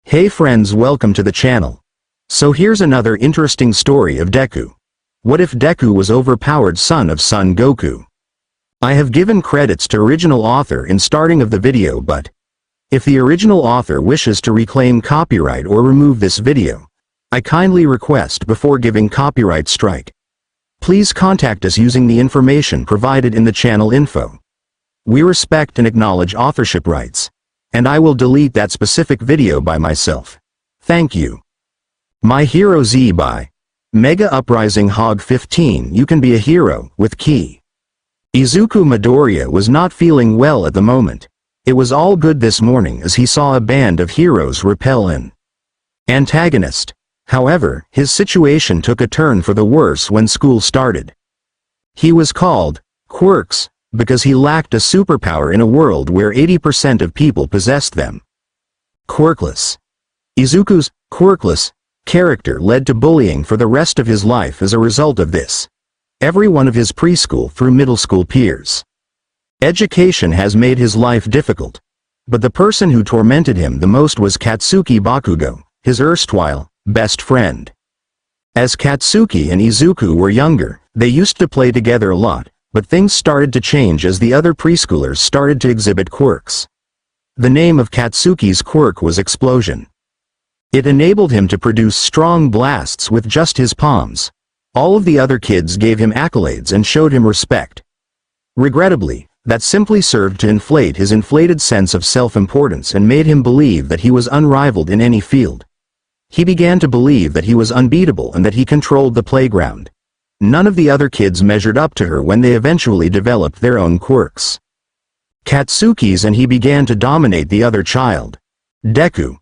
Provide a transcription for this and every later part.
Hey friends, welcome to the channel. So here's another interesting story of Deku. What if Deku was overpowered son of Son Goku? I have given credits to original author in starting of the video, but if the original author wishes to reclaim copyright or remove this video, I kindly request before giving copyright strike. Please contact us using the information provided in the channel info. We respect and acknowledge authorship rights, and I will delete that specific video by myself. Thank you. My Hero Z by Mega Uprising Hog 15. You can be a hero with key. Izuku Midoriya was not feeling well at the moment. It was all good this morning as he saw a band of heroes repel an antagonist. However, his situation took a turn for the worse when school started. He was called quirks because he lacked a superpower in a world where 80% of people possessed them. Quirkless. Izuku's quirkless character led to bullying for the rest of his life as a result of this. Every one of his preschool through middle school peers. Education has made his life difficult, but the person who tormented him the most was Katsuki Bakugo, his erstwhile best friend. As Katsuki and Izuku were younger, they used to play together a lot, but things started to change as the other preschoolers started to exhibit quirks. The name of Katsuki's quirk was Explosion. It enabled him to produce strong blasts with just his palms. All of the other kids gave him accolades and showed him respect. Regrettably, that simply served to inflate his inflated sense of self-importance and made him believe that he was unrivaled in any field. He began to believe that he was unbeatable and that he controlled the playground. None of the other kids measured up to her when they eventually developed their own quirks. Katsuki's and he began to dominate the other child. Deku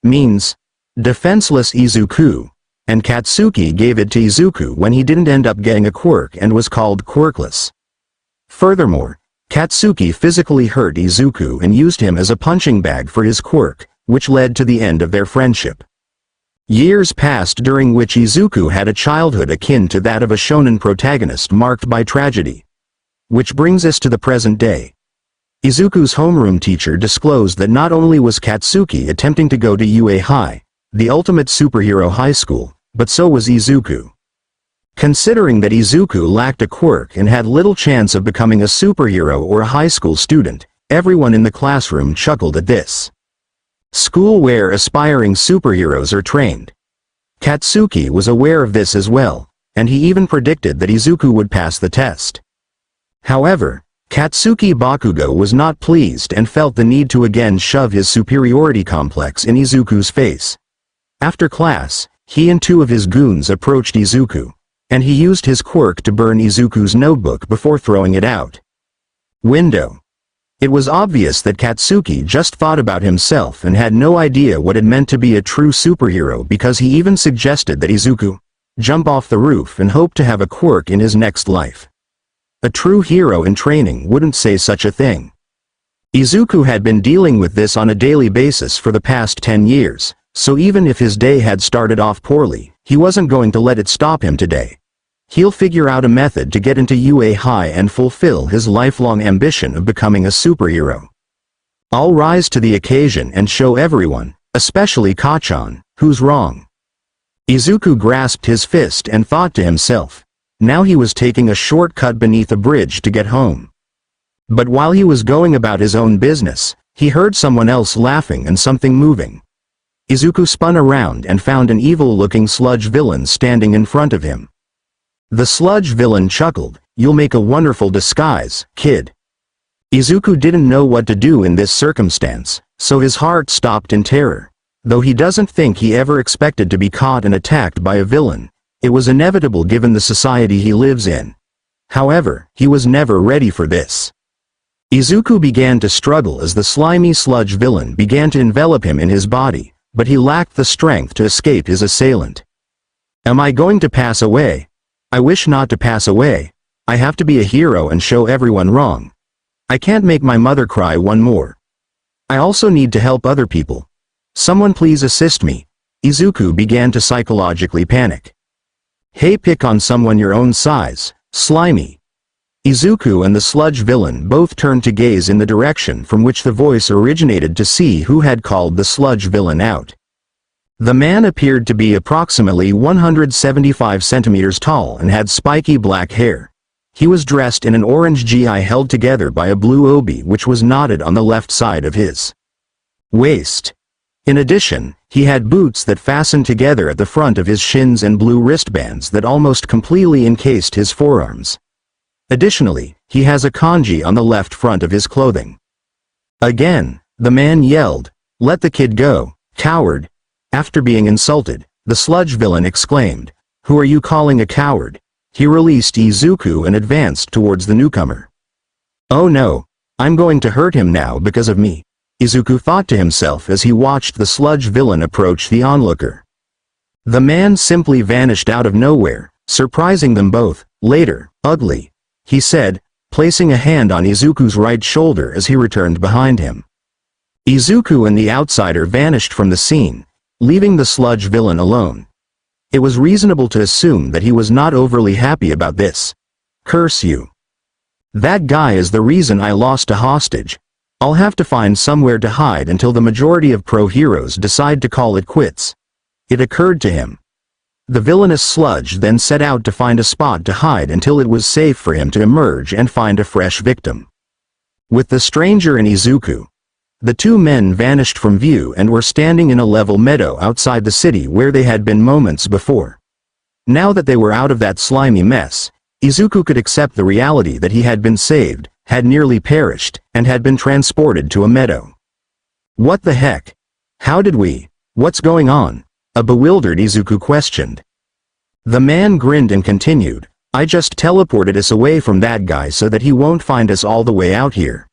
means defenseless Izuku, and Katsuki gave it to Izuku when he didn't end up getting a quirk and was called quirkless. Furthermore, Katsuki physically hurt Izuku and used him as a punching bag for his quirk, which led to the end of their friendship. Years passed during which Izuku had a childhood akin to that of a shonen protagonist marked by tragedy. Which brings us to the present day. Izuku's homeroom teacher disclosed that not only was Katsuki attempting to go to UA High, the ultimate superhero high school, but so was Izuku. Considering that Izuku lacked a quirk and had little chance of becoming a superhero or a high school student, everyone in the classroom chuckled at this. School where aspiring superheroes are trained. Katsuki was aware of this as well, and he even predicted that Izuku would pass the test. However, Katsuki Bakugo was not pleased and felt the need to again shove his superiority complex in Izuku's face. After class, he and two of his goons approached Izuku, and he used his quirk to burn Izuku's notebook before throwing it out. Window. It was obvious that Katsuki just thought about himself and had no idea what it meant to be a true superhero because he even suggested that Izuku jump off the roof and hope to have a quirk in his next life. A true hero in training wouldn't say such a thing. Izuku had been dealing with this on a daily basis for the past 10 years, so even if his day had started off poorly, he wasn't going to let it stop him today. He'll figure out a method to get into UA High and fulfill his lifelong ambition of becoming a superhero. I'll rise to the occasion and show everyone, especially Kachan, who's wrong. Izuku grasped his fist and thought to himself. Now he was taking a shortcut beneath a bridge to get home. But while he was going about his own business, he heard someone else laughing and something moving. Izuku spun around and found an evil-looking sludge villain standing in front of him. The sludge villain chuckled, "You'll make a wonderful disguise, kid." Izuku didn't know what to do in this circumstance, so his heart stopped in terror. Though he doesn't think he ever expected to be caught and attacked by a villain, it was inevitable given the society he lives in. However, he was never ready for this. Izuku began to struggle as the slimy sludge villain began to envelop him in his body, but he lacked the strength to escape his assailant. Am I going to pass away? I wish not to pass away. I have to be a hero and show everyone wrong. I can't make my mother cry one more. I also need to help other people. Someone please assist me. Izuku began to psychologically panic. Hey, pick on someone your own size, slimy. Izuku and the sludge villain both turned to gaze in the direction from which the voice originated to see who had called the sludge villain out. The man appeared to be approximately 175 centimeters tall and had spiky black hair. He was dressed in an orange gi held together by a blue obi which was knotted on the left side of his waist. In addition, he had boots that fastened together at the front of his shins and blue wristbands that almost completely encased his forearms. Additionally, he has a kanji on the left front of his clothing. Again, the man yelled, "Let the kid go, coward!" After being insulted, the sludge villain exclaimed, "Who are you calling a coward?" He released Izuku and advanced towards the newcomer. "Oh no, I'm going to hurt him now because of me," Izuku thought to himself as he watched the sludge villain approach the onlooker. The man simply vanished out of nowhere, surprising them both. Later, "Ugly," he said, placing a hand on Izuku's right shoulder as he returned behind him. Izuku and the outsider vanished from the scene, leaving the sludge villain alone. It was reasonable to assume that he was not overly happy about this. "Curse you. That guy is the reason I lost a hostage. I'll have to find somewhere to hide until the majority of pro-heroes decide to call it quits." It occurred to him. The villainous Sludge then set out to find a spot to hide until it was safe for him to emerge and find a fresh victim. With the stranger and Izuku, the two men vanished from view and were standing in a level meadow outside the city where they had been moments before. Now that they were out of that slimy mess, Izuku could accept the reality that he had been saved, had nearly perished, and had been transported to a meadow. "What the heck? How did we? What's going on?" a bewildered Izuku questioned. The man grinned and continued, "I just teleported us away from that guy so that he won't find us all the way out here."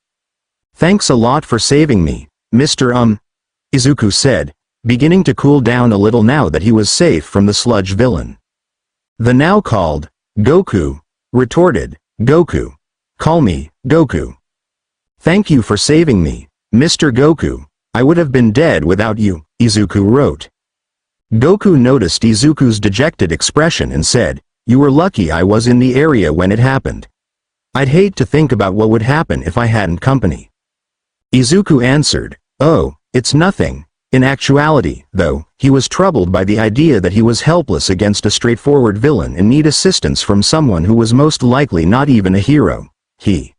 "Thanks a lot for saving me, Mr. Izuku said, beginning to cool down a little now that he was safe from the sludge villain. The now called Goku retorted, "Goku. Call me Goku." "Thank you for saving me, Mr. Goku. I would have been dead without you," Izuku wrote. Goku noticed Izuku's dejected expression and said, "You were lucky I was in the area when it happened. I'd hate to think about what would happen if I hadn't company." Izuku answered, "Oh, it's nothing." In actuality, though, he was troubled by the idea that he was helpless against a straightforward villain and need assistance from someone who was most likely not even a hero. He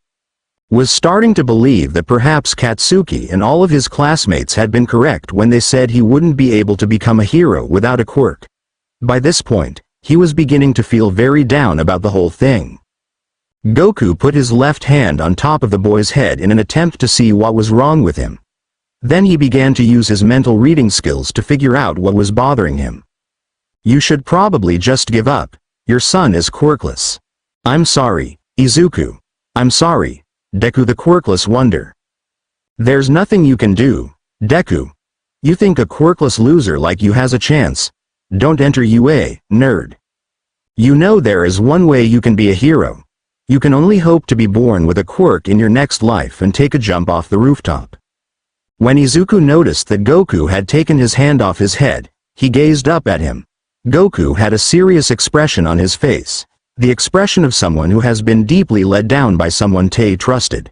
was starting to believe that perhaps Katsuki and all of his classmates had been correct when they said he wouldn't be able to become a hero without a quirk. By this point, he was beginning to feel very down about the whole thing. Goku put his left hand on top of the boy's head in an attempt to see what was wrong with him. Then he began to use his mental reading skills to figure out what was bothering him. "You should probably just give up. Your son is quirkless." "I'm sorry, Izuku. I'm sorry, Deku the quirkless wonder." "There's nothing you can do, Deku. You think a quirkless loser like you has a chance? Don't enter UA, nerd. You know there is one way you can be a hero. You can only hope to be born with a quirk in your next life and take a jump off the rooftop." When Izuku noticed that Goku had taken his hand off his head, he gazed up at him. Goku had a serious expression on his face, the expression of someone who has been deeply let down by someone they trusted.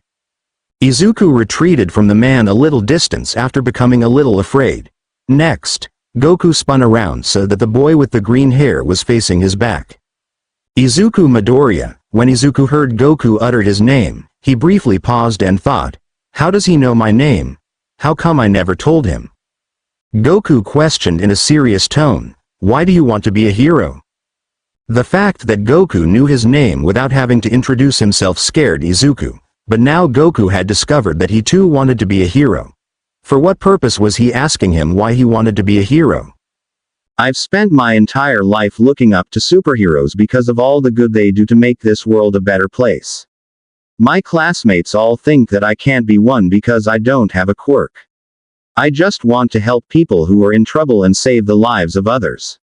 Izuku retreated from the man a little distance after becoming a little afraid. Next, Goku spun around so that the boy with the green hair was facing his back. Izuku Midoriya. When Izuku heard Goku utter his name, he briefly paused and thought, "How does he know my name? How come I never told him?" Goku questioned in a serious tone, "Why do you want to be a hero?" The fact that Goku knew his name without having to introduce himself scared Izuku, but now Goku had discovered that he too wanted to be a hero. For what purpose was he asking him why he wanted to be a hero? "I've spent my entire life looking up to superheroes because of all the good they do to make this world a better place. My classmates all think that I can't be one because I don't have a quirk. I just want to help people who are in trouble and save the lives of others.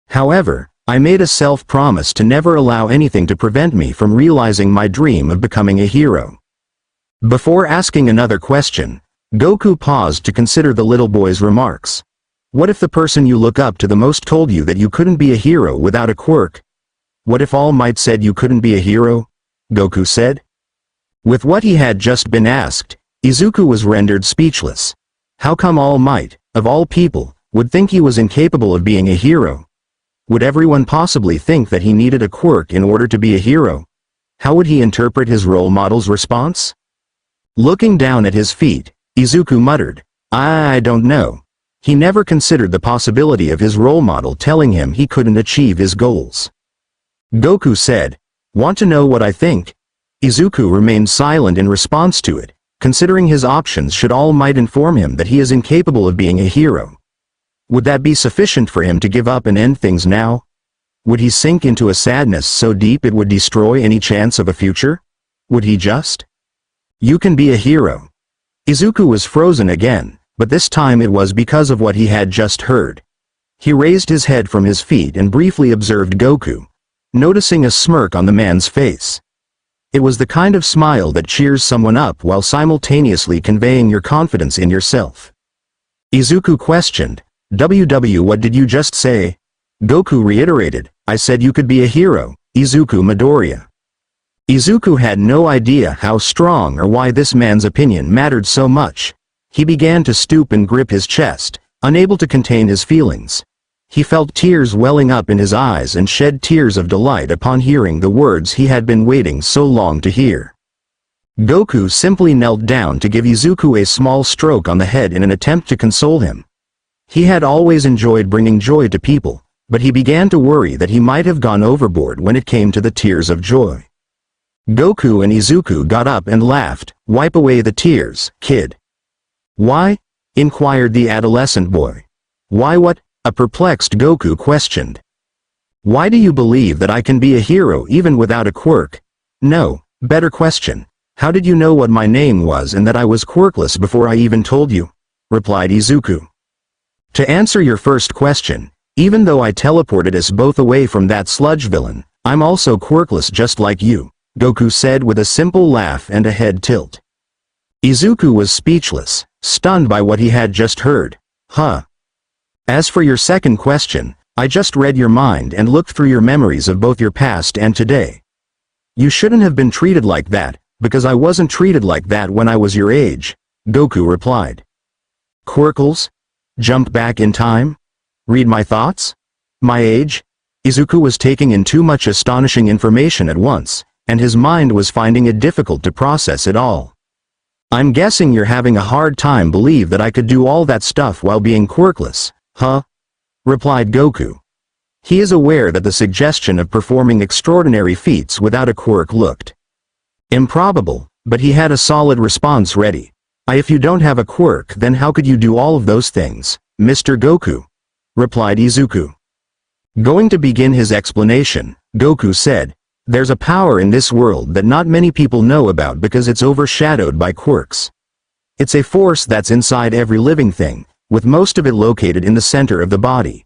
However, I made a self-promise to never allow anything to prevent me from realizing my dream of becoming a hero." Before asking another question, Goku paused to consider the little boy's remarks. What if the person you look up to the most told you that you couldn't be a hero without a quirk? What if All Might said you couldn't be a hero? Goku said. With what he had just been asked, Izuku was rendered speechless. How come All Might, of all people, Would think he was incapable of being a hero? Would everyone possibly think that he needed a quirk in order to be a hero? How would he interpret his role model's response? Looking down at his feet, Izuku muttered, I don't know. He never considered the possibility of his role model telling him he couldn't achieve his goals. Goku said, Want to know what I think? Izuku remained silent in response to it, considering his options should All Might inform him that he is incapable of being a hero. Would that be sufficient for him to give up and end things now? Would he sink into a sadness so deep it would destroy any chance of a future? Would he just? You can be a hero. Izuku was frozen again, but this time it was because of what he had just heard. He raised his head from his feet and briefly observed Goku, noticing a smirk on the man's face. It was the kind of smile that cheers someone up while simultaneously conveying your confidence in yourself. Izuku questioned, what did you just say? Goku reiterated, I said you could be a hero, Izuku Midoriya. Izuku had no idea how strong or why this man's opinion mattered so much. He began to stoop and grip his chest, unable to contain his feelings. He felt tears welling up in his eyes and shed tears of delight upon hearing the words he had been waiting so long to hear. Goku simply knelt down to give Izuku a small stroke on the head in an attempt to console him. He had always enjoyed bringing joy to people, but he began to worry that he might have gone overboard when it came to the tears of joy. Goku and Izuku got up and laughed. Wipe away the tears, kid. Why? Inquired the adolescent boy. Why what? A perplexed Goku questioned. Why do you believe that I can be a hero even without a quirk? No, better question. How did you know what my name was and that I was quirkless before I even told you? Replied Izuku. To answer your first question, even though I teleported us both away from that sludge villain, I'm also quirkless just like you, Goku said with a simple laugh and a head tilt. Izuku was speechless, stunned by what he had just heard. Huh. As for your second question, I just read your mind and looked through your memories of both your past and today. You shouldn't have been treated like that, because I wasn't treated like that when I was your age, Goku replied. Quirkles? Jump back in time? Read my thoughts? My age? Izuku was taking in too much astonishing information at once, and his mind was finding it difficult to process it all. I'm guessing you're having a hard time believe that I could do all that stuff while being quirkless, huh? Replied Goku. He is aware that the suggestion of performing extraordinary feats without a quirk looked improbable, but he had a solid response ready. If you don't have a quirk, then how could you do all of those things, Mr. Goku? Replied Izuku. Going to begin his explanation, Goku said, there's a power in this world that not many people know about because it's overshadowed by quirks. It's a force that's inside every living thing, with most of it located in the center of the body.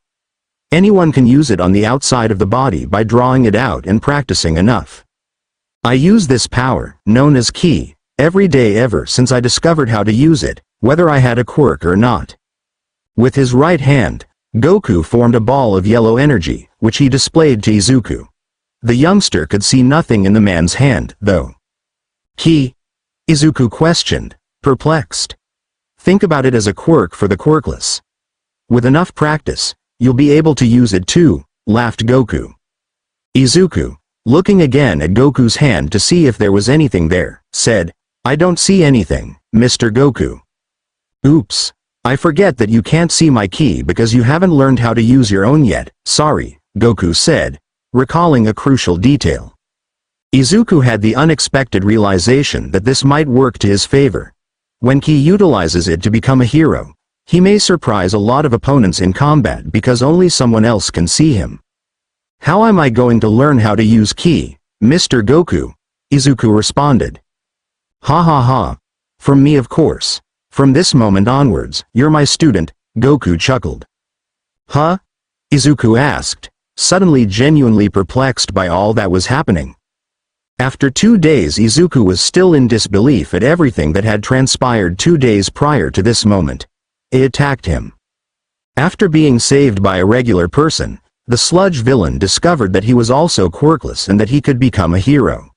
Anyone can use it on the outside of the body by drawing it out and practicing enough. I use this power, known as ki, every day ever since I discovered how to use it, whether I had a quirk or not. With his right hand, Goku formed a ball of yellow energy, which he displayed to Izuku. The youngster could see nothing in the man's hand, though. Ki? Izuku questioned, perplexed. Think about it as a quirk for the quirkless. With enough practice, you'll be able to use it too, laughed Goku. Izuku, looking again at Goku's hand to see if there was anything there, said, I don't see anything, Mr. Goku. Oops. I forget that you can't see my ki because you haven't learned how to use your own yet, sorry, Goku said, recalling a crucial detail. Izuku had the unexpected realization that this might work to his favor. When ki utilizes it to become a hero, he may surprise a lot of opponents in combat because only someone else can see him. How am I going to learn how to use ki, Mr. Goku? Izuku responded. Ha ha ha. From me of course. From this moment onwards, you're my student, Goku chuckled. Huh? Izuku asked, suddenly genuinely perplexed by all that was happening. After 2 days, Izuku was still in disbelief at everything that had transpired 2 days prior to this moment. It attacked him. After being saved by a regular person, the sludge villain discovered that he was also quirkless and that he could become a hero.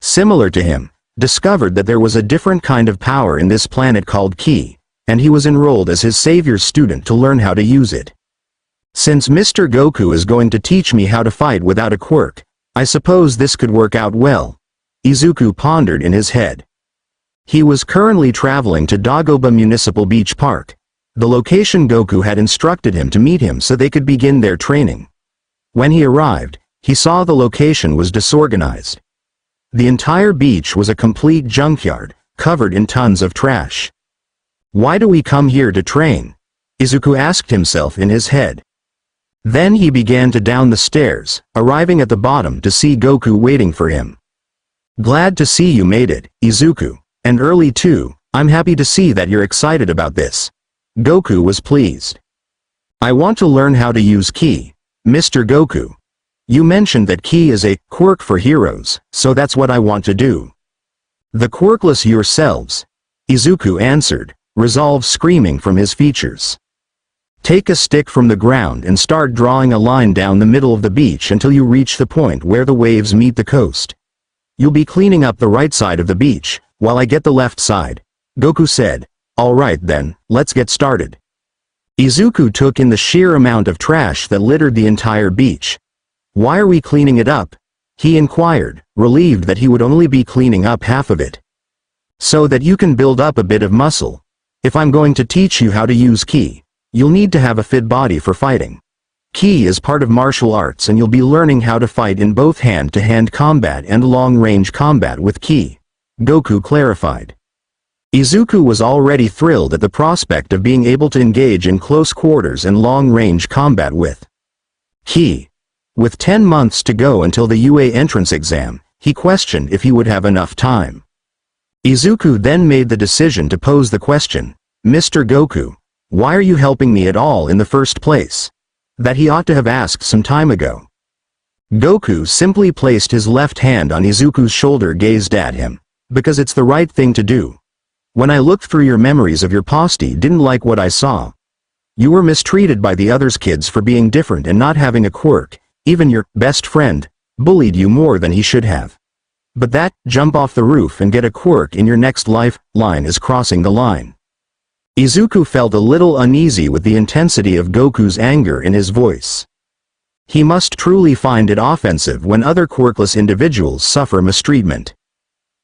Similar to him, discovered that there was a different kind of power in this planet called ki, and he was enrolled as his savior's student to learn how to use it. Since Mr. Goku is going to teach me how to fight without a quirk, I suppose this could work out well, Izuku pondered in his head. He was currently traveling to Dagoba Municipal Beach Park, the location Goku had instructed him to meet him so they could begin their training. When he arrived, he saw the location was disorganized. The entire beach was a complete junkyard, covered in tons of trash. Why do we come here to train? Izuku asked himself in his head. Then he began to down the stairs, arriving at the bottom to see Goku waiting for him. Glad to see you made it, Izuku, and early too. I'm happy to see that you're excited about this. Goku was pleased. I want to learn how to use ki, Mr. Goku. You mentioned that ki is a quirk for heroes, so that's what I want to do. The quirkless yourselves, Izuku answered, resolve screaming from his features. Take a stick from the ground and start drawing a line down the middle of the beach until you reach the point where the waves meet the coast. You'll be cleaning up the right side of the beach, while I get the left side, Goku said. Alright then, let's get started. Izuku took in the sheer amount of trash that littered the entire beach. Why are we cleaning it up? He inquired, relieved that he would only be cleaning up half of it. So that you can build up a bit of muscle. If I'm going to teach you how to use ki, you'll need to have a fit body for fighting. Ki is part of martial arts and you'll be learning how to fight in both hand-to-hand combat and long-range combat with ki, Goku clarified. Izuku was already thrilled at the prospect of being able to engage in close quarters and long-range combat with ki. With 10 months to go until the UA entrance exam, he questioned if he would have enough time. Izuku then made the decision to pose the question, Mr. Goku, why are you helping me at all in the first place? That he ought to have asked some time ago. Goku simply placed his left hand on Izuku's shoulder, gazed at him. Because it's the right thing to do. When I looked through your memories of your postie, didn't like what I saw. You were mistreated by the others kids for being different and not having a quirk. Even your best friend bullied you more than he should have. But that, jump off the roof and get a quirk in your next life, line is crossing the line. Izuku felt a little uneasy with the intensity of Goku's anger in his voice. He must truly find it offensive when other quirkless individuals suffer mistreatment.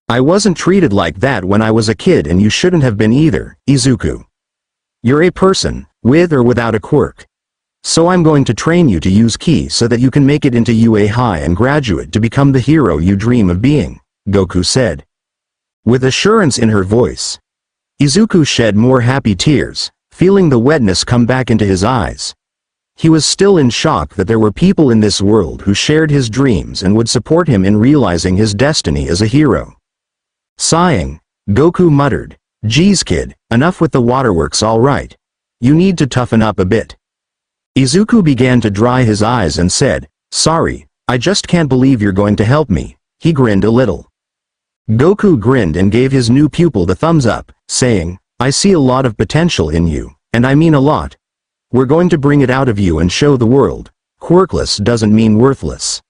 I wasn't treated like that when I was a kid and you shouldn't have been either, Izuku. You're a person, with or without a quirk. So I'm going to train you to use ki so that you can make it into UA High and graduate to become the hero you dream of being, Goku said. With assurance in her voice. Izuku shed more happy tears, feeling the wetness come back into his eyes. He was still in shock that there were people in this world who shared his dreams and would support him in realizing his destiny as a hero. Sighing, Goku muttered, Geez kid, enough with the waterworks alright. You need to toughen up a bit. Izuku began to dry his eyes and said, Sorry, I just can't believe you're going to help me. He grinned a little. Goku grinned and gave his new pupil the thumbs up, saying, I see a lot of potential in you, and I mean a lot. We're going to bring it out of you and show the world. Quirkless doesn't mean worthless.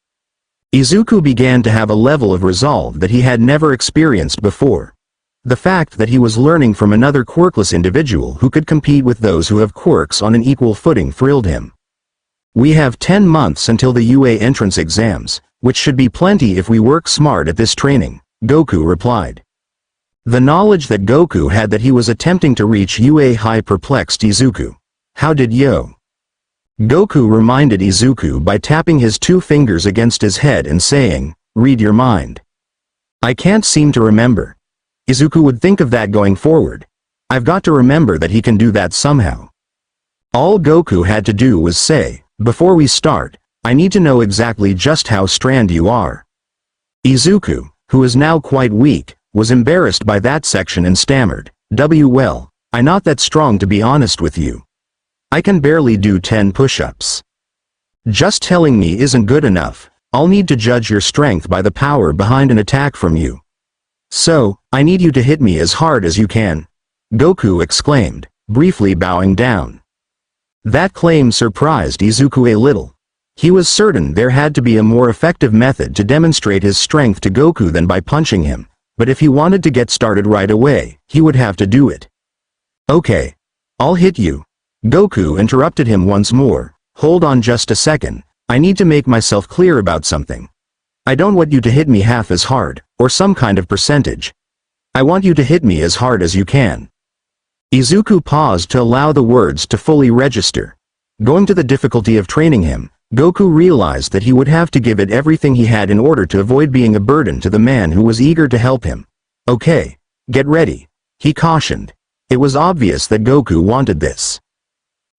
Izuku began to have a level of resolve that he had never experienced before. The fact that he was learning from another quirkless individual who could compete with those who have quirks on an equal footing thrilled him. We have 10 months until the UA entrance exams, which should be plenty if we work smart at this training, Goku replied. The knowledge that Goku had that he was attempting to reach UA High perplexed Izuku. How did Yo? Goku reminded Izuku by tapping his 2 fingers against his head and saying, Read your mind. I can't seem to remember. Izuku would think of that going forward. I've got to remember that he can do that somehow. All Goku had to do was say, Before we start, I need to know exactly just how strong you are. Izuku, who is now quite weak, was embarrassed by that section and stammered, Well, I'm not that strong to be honest with you. I can barely do 10 push-ups. Just telling me isn't good enough. I'll need to judge your strength by the power behind an attack from you. So, I need you to hit me as hard as you can. Goku exclaimed, briefly bowing down. That claim surprised Izuku a little. He was certain there had to be a more effective method to demonstrate his strength to Goku than by punching him, but if he wanted to get started right away, he would have to do it. Okay. I'll hit you. Goku interrupted him once more. Hold on just a second, I need to make myself clear about something. I don't want you to hit me half as hard, or some kind of percentage. I want you to hit me as hard as you can. Izuku paused to allow the words to fully register. Going to the difficulty of training him, Goku realized that he would have to give it everything he had in order to avoid being a burden to the man who was eager to help him. Okay, get ready, he cautioned. It was obvious that Goku wanted this.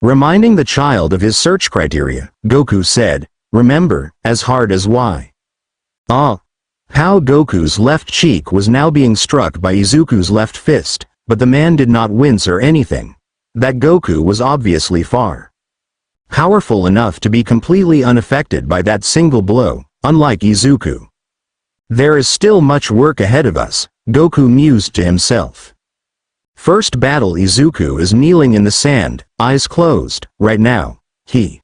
Reminding the child of his search criteria, Goku said, remember, as hard as Y. Ah. How Goku's left cheek was now being struck by Izuku's left fist, but the man did not wince or anything. That Goku was obviously far powerful enough to be completely unaffected by that single blow, unlike Izuku. There is still much work ahead of us, Goku mused to himself. First battle. Izuku is kneeling in the sand, eyes closed. Right now, he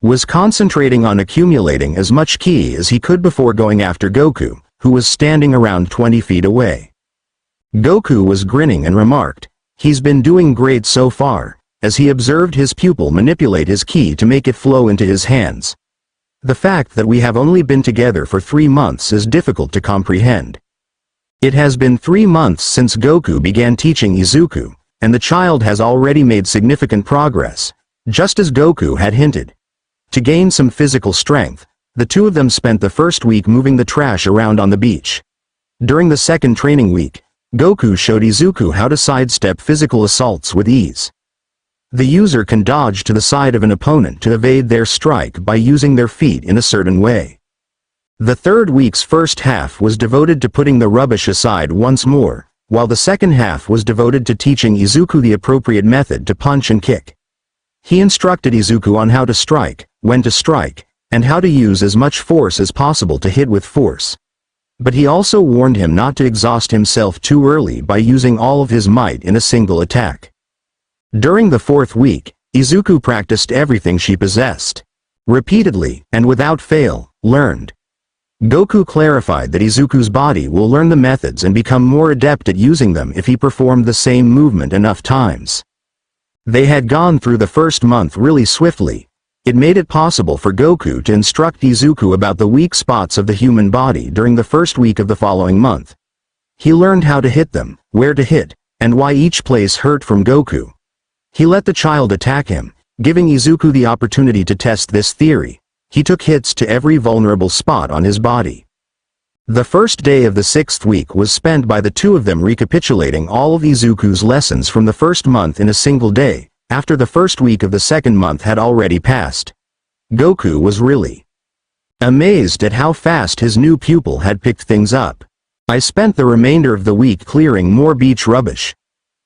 was concentrating on accumulating as much ki as he could before going after Goku, who was standing around 20 feet away. Goku was grinning and remarked, "He's been doing great so far," as he observed his pupil manipulate his ki to make it flow into his hands. The fact that we have only been together for 3 months is difficult to comprehend. It has been 3 months since Goku began teaching Izuku, and the child has already made significant progress, just as Goku had hinted. To gain some physical strength, the two of them spent the first week moving the trash around on the beach. During the second training week, Goku showed Izuku how to sidestep physical assaults with ease. The user can dodge to the side of an opponent to evade their strike by using their feet in a certain way. The third week's first half was devoted to putting the rubbish aside once more, while the second half was devoted to teaching Izuku the appropriate method to punch and kick. He instructed Izuku on how to strike, when to strike, and how to use as much force as possible to hit with force. But he also warned him not to exhaust himself too early by using all of his might in a single attack. During the fourth week, Izuku practiced everything she possessed. Repeatedly, and without fail, learned. Goku clarified that Izuku's body will learn the methods and become more adept at using them if he performed the same movement enough times. They had gone through the first month really swiftly. It made it possible for Goku to instruct Izuku about the weak spots of the human body during the first week of the following month. He learned how to hit them, where to hit, and why each place hurt from Goku. He let the child attack him, giving Izuku the opportunity to test this theory. He took hits to every vulnerable spot on his body. The first day of the 6th week was spent by the two of them recapitulating all of Izuku's lessons from the first month in a single day, after the first week of the second month had already passed. Goku was really amazed at how fast his new pupil had picked things up. I spent the remainder of the week clearing more beach rubbish.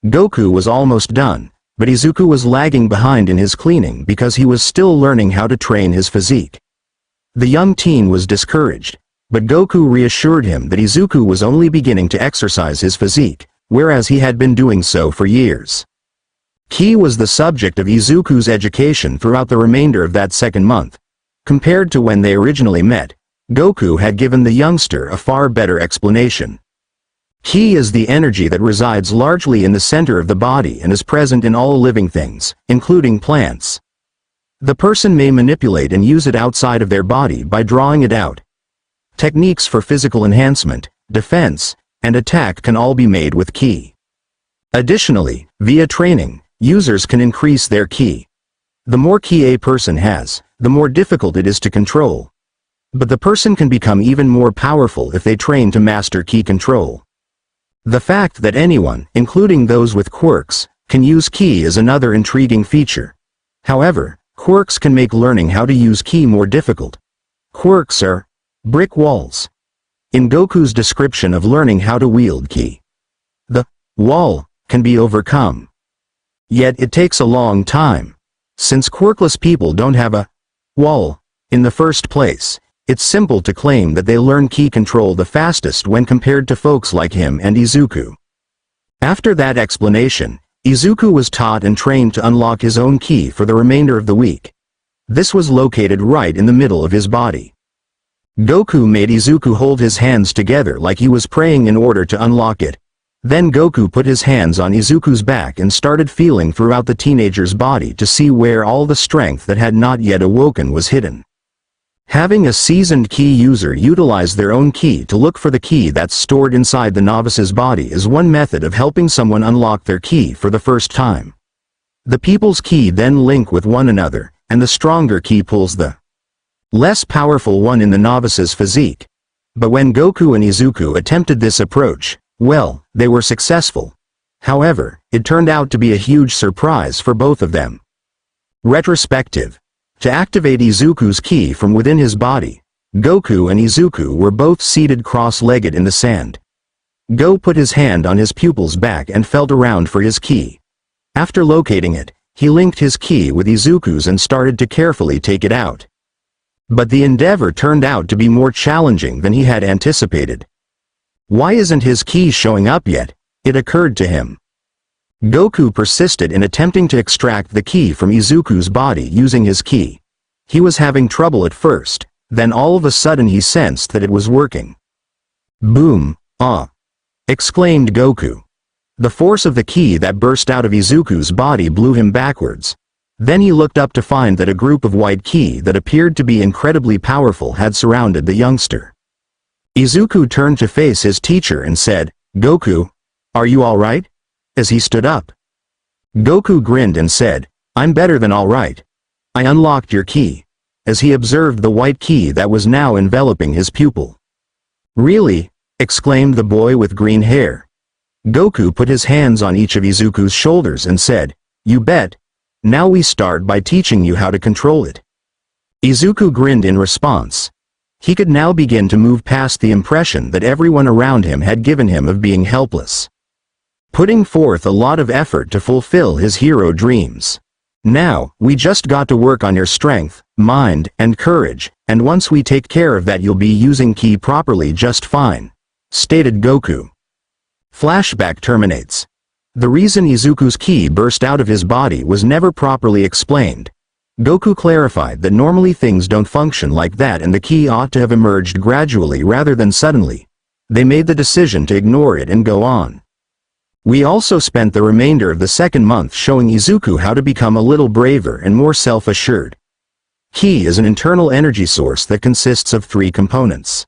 Goku was almost done, but Izuku was lagging behind in his cleaning because he was still learning how to train his physique. The young teen was discouraged, but Goku reassured him that Izuku was only beginning to exercise his physique, whereas he had been doing so for years. Ki was the subject of Izuku's education throughout the remainder of that second month. Compared to when they originally met, Goku had given the youngster a far better explanation. Ki is the energy that resides largely in the center of the body and is present in all living things, including plants. The person may manipulate and use it outside of their body by drawing it out. Techniques for physical enhancement, defense, and attack can all be made with ki. Additionally, via training, users can increase their ki. The more ki a person has, the more difficult it is to control. But the person can become even more powerful if they train to master ki control. The fact that anyone, including those with quirks, can use ki is another intriguing feature. However, quirks can make learning how to use ki more difficult. Quirks are brick walls. In Goku's description of learning how to wield ki, the wall can be overcome. Yet it takes a long time. Since quirkless people don't have a wall in the first place, it's simple to claim that they learn ki control the fastest when compared to folks like him and Izuku. After that explanation, Izuku was taught and trained to unlock his own ki for the remainder of the week. This was located right in the middle of his body. Goku made Izuku hold his hands together like he was praying in order to unlock it. Then Goku put his hands on Izuku's back and started feeling throughout the teenager's body to see where all the strength that had not yet awoken was hidden. Having a seasoned key user utilize their own key to look for the key that's stored inside the novice's body is one method of helping someone unlock their key for the first time. The people's key then link with one another, and the stronger key pulls the less powerful one in the novice's physique. But when Goku and Izuku attempted this approach, well, they were successful. However, it turned out to be a huge surprise for both of them. Retrospective. To activate Izuku's ki from within his body, Goku and Izuku were both seated cross-legged in the sand. Go put his hand on his pupil's back and felt around for his ki. After locating it, he linked his ki with Izuku's and started to carefully take it out. But the endeavor turned out to be more challenging than he had anticipated. Why isn't his ki showing up yet? It occurred to him. Goku persisted in attempting to extract the ki from Izuku's body using his ki. He was having trouble at first, then all of a sudden he sensed that it was working. Boom! Ah! Exclaimed Goku. The force of the ki that burst out of Izuku's body blew him backwards. Then he looked up to find that a group of white ki that appeared to be incredibly powerful had surrounded the youngster. Izuku turned to face his teacher and said, "Goku, are you alright?" As he stood up. Goku grinned and said, "I'm better than alright. I unlocked your ki," as he observed the white ki that was now enveloping his pupil. "Really?" exclaimed the boy with green hair. Goku put his hands on each of Izuku's shoulders and said, "You bet. Now we start by teaching you how to control it." Izuku grinned in response. He could now begin to move past the impression that everyone around him had given him of being helpless. Putting forth a lot of effort to fulfill his hero dreams. "Now, we just got to work on your strength, mind, and courage, and once we take care of that you'll be using ki properly just fine," stated Goku. Flashback terminates. The reason Izuku's ki burst out of his body was never properly explained. Goku clarified that normally things don't function like that and the ki ought to have emerged gradually rather than suddenly. They made the decision to ignore it and go on. We also spent the remainder of the second month showing Izuku how to become a little braver and more self-assured. Ki is an internal energy source that consists of 3 components: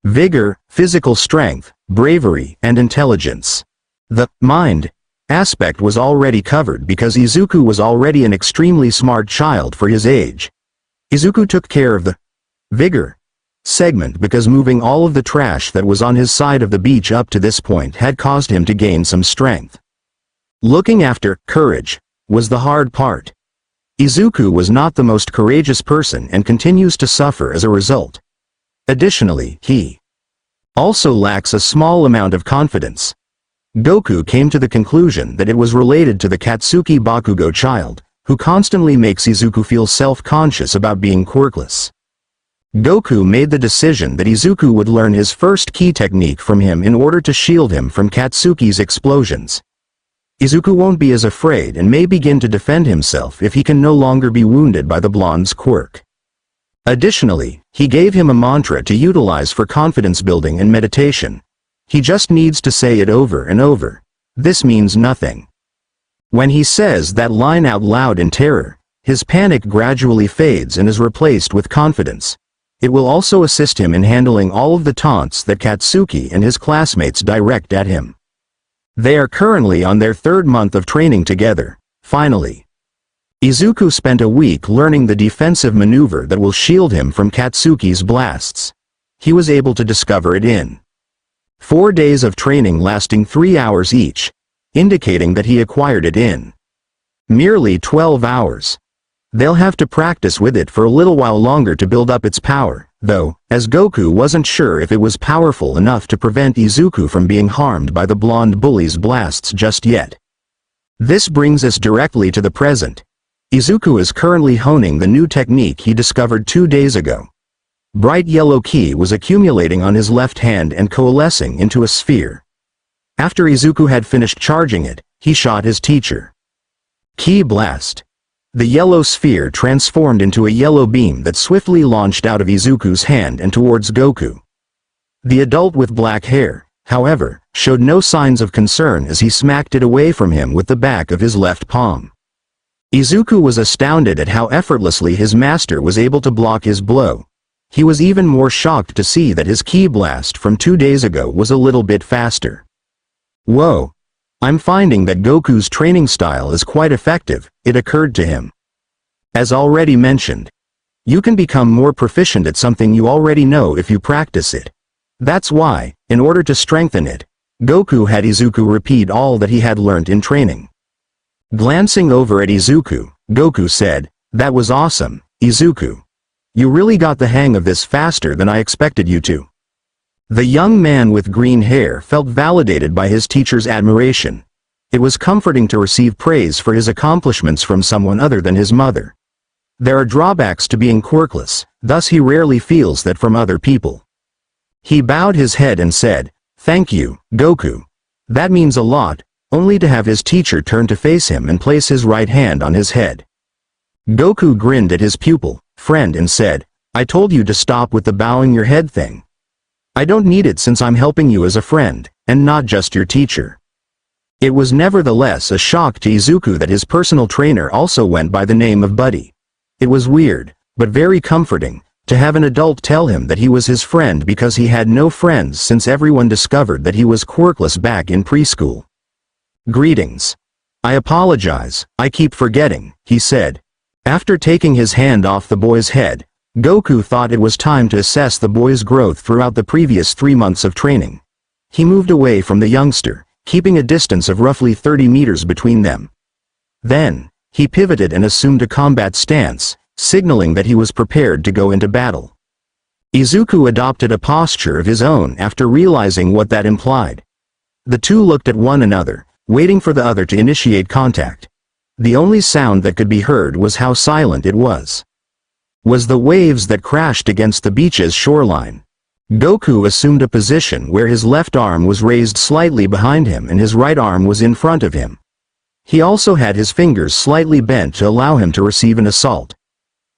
vigor, physical strength, bravery, and intelligence. The mind aspect was already covered because Izuku was already an extremely smart child for his age. Izuku took care of the vigor segment because moving all of the trash that was on his side of the beach up to this point had caused him to gain some strength. Looking after courage was the hard part. Izuku was not the most courageous person and continues to suffer as a result. Additionally, he also lacks a small amount of confidence. Goku came to the conclusion that it was related to the Katsuki Bakugo child, who constantly makes Izuku feel self-conscious about being quirkless. Goku made the decision that Izuku would learn his first ki technique from him in order to shield him from Katsuki's explosions. Izuku won't be as afraid and may begin to defend himself if he can no longer be wounded by the blonde's quirk. Additionally, he gave him a mantra to utilize for confidence building and meditation. He just needs to say it over and over. This means nothing. When he says that line out loud in terror, his panic gradually fades and is replaced with confidence. It will also assist him in handling all of the taunts that Katsuki and his classmates direct at him. They are currently on their 3rd month of training together. Finally, Izuku spent a week learning the defensive maneuver that will shield him from Katsuki's blasts. He was able to discover it in 4 days of training lasting 3 hours each, indicating that he acquired it in merely 12 hours. They'll have to practice with it for a little while longer to build up its power, though, as Goku wasn't sure if it was powerful enough to prevent Izuku from being harmed by the blonde bully's blasts just yet. This brings us directly to the present. Izuku is currently honing the new technique he discovered 2 days ago. Bright yellow ki was accumulating on his left hand and coalescing into a sphere. After Izuku had finished charging it, he shot his teacher. Ki blast. The yellow sphere transformed into a yellow beam that swiftly launched out of Izuku's hand and towards Goku. The adult with black hair, however, showed no signs of concern as he smacked it away from him with the back of his left palm. Izuku was astounded at how effortlessly his master was able to block his blow. He was even more shocked to see that his ki blast from 2 days ago was a little bit faster. Whoa! I'm finding that Goku's training style is quite effective, it occurred to him. As already mentioned, you can become more proficient at something you already know if you practice it. That's why, in order to strengthen it, Goku had Izuku repeat all that he had learnt in training. Glancing over at Izuku, Goku said, "That was awesome, Izuku. You really got the hang of this faster than I expected you to." The young man with green hair felt validated by his teacher's admiration. It was comforting to receive praise for his accomplishments from someone other than his mother. There are drawbacks to being quirkless, thus he rarely feels that from other people. He bowed his head and said, "Thank you, Goku. That means a lot," only to have his teacher turn to face him and place his right hand on his head. Goku grinned at his pupil, friend, and said, "I told you to stop with the bowing your head thing. I don't need it since I'm helping you as a friend, and not just your teacher." It was nevertheless a shock to Izuku that his personal trainer also went by the name of Buddy. It was weird, but very comforting, to have an adult tell him that he was his friend because he had no friends since everyone discovered that he was quirkless back in preschool. "Greetings. I apologize, I keep forgetting," he said. After taking his hand off the boy's head, Goku thought it was time to assess the boy's growth throughout the previous 3 months of training. He moved away from the youngster, keeping a distance of roughly 30 meters between them. Then, he pivoted and assumed a combat stance, signaling that he was prepared to go into battle. Izuku adopted a posture of his own after realizing what that implied. The two looked at one another, waiting for the other to initiate contact. The only sound that could be heard was how silent it was the waves that crashed against the beach's shoreline. Goku assumed a position where his left arm was raised slightly behind him and his right arm was in front of him. He also had his fingers slightly bent to allow him to receive an assault.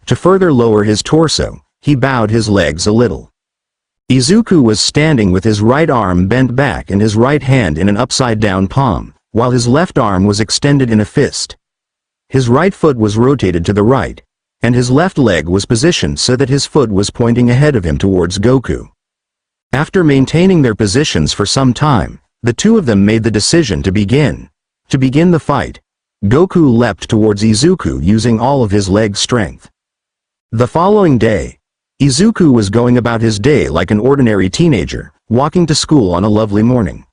To further lower his torso, he bowed his legs a little. Izuku was standing with his right arm bent back and his right hand in an upside-down palm, while his left arm was extended in a fist. His right foot was rotated to the right, and his left leg was positioned so that his foot was pointing ahead of him towards Goku. After maintaining their positions for some time, the two of them made the decision to begin. To begin the fight, Goku leapt towards Izuku using all of his leg strength. The following day, Izuku was going about his day like an ordinary teenager, walking to school on a lovely morning.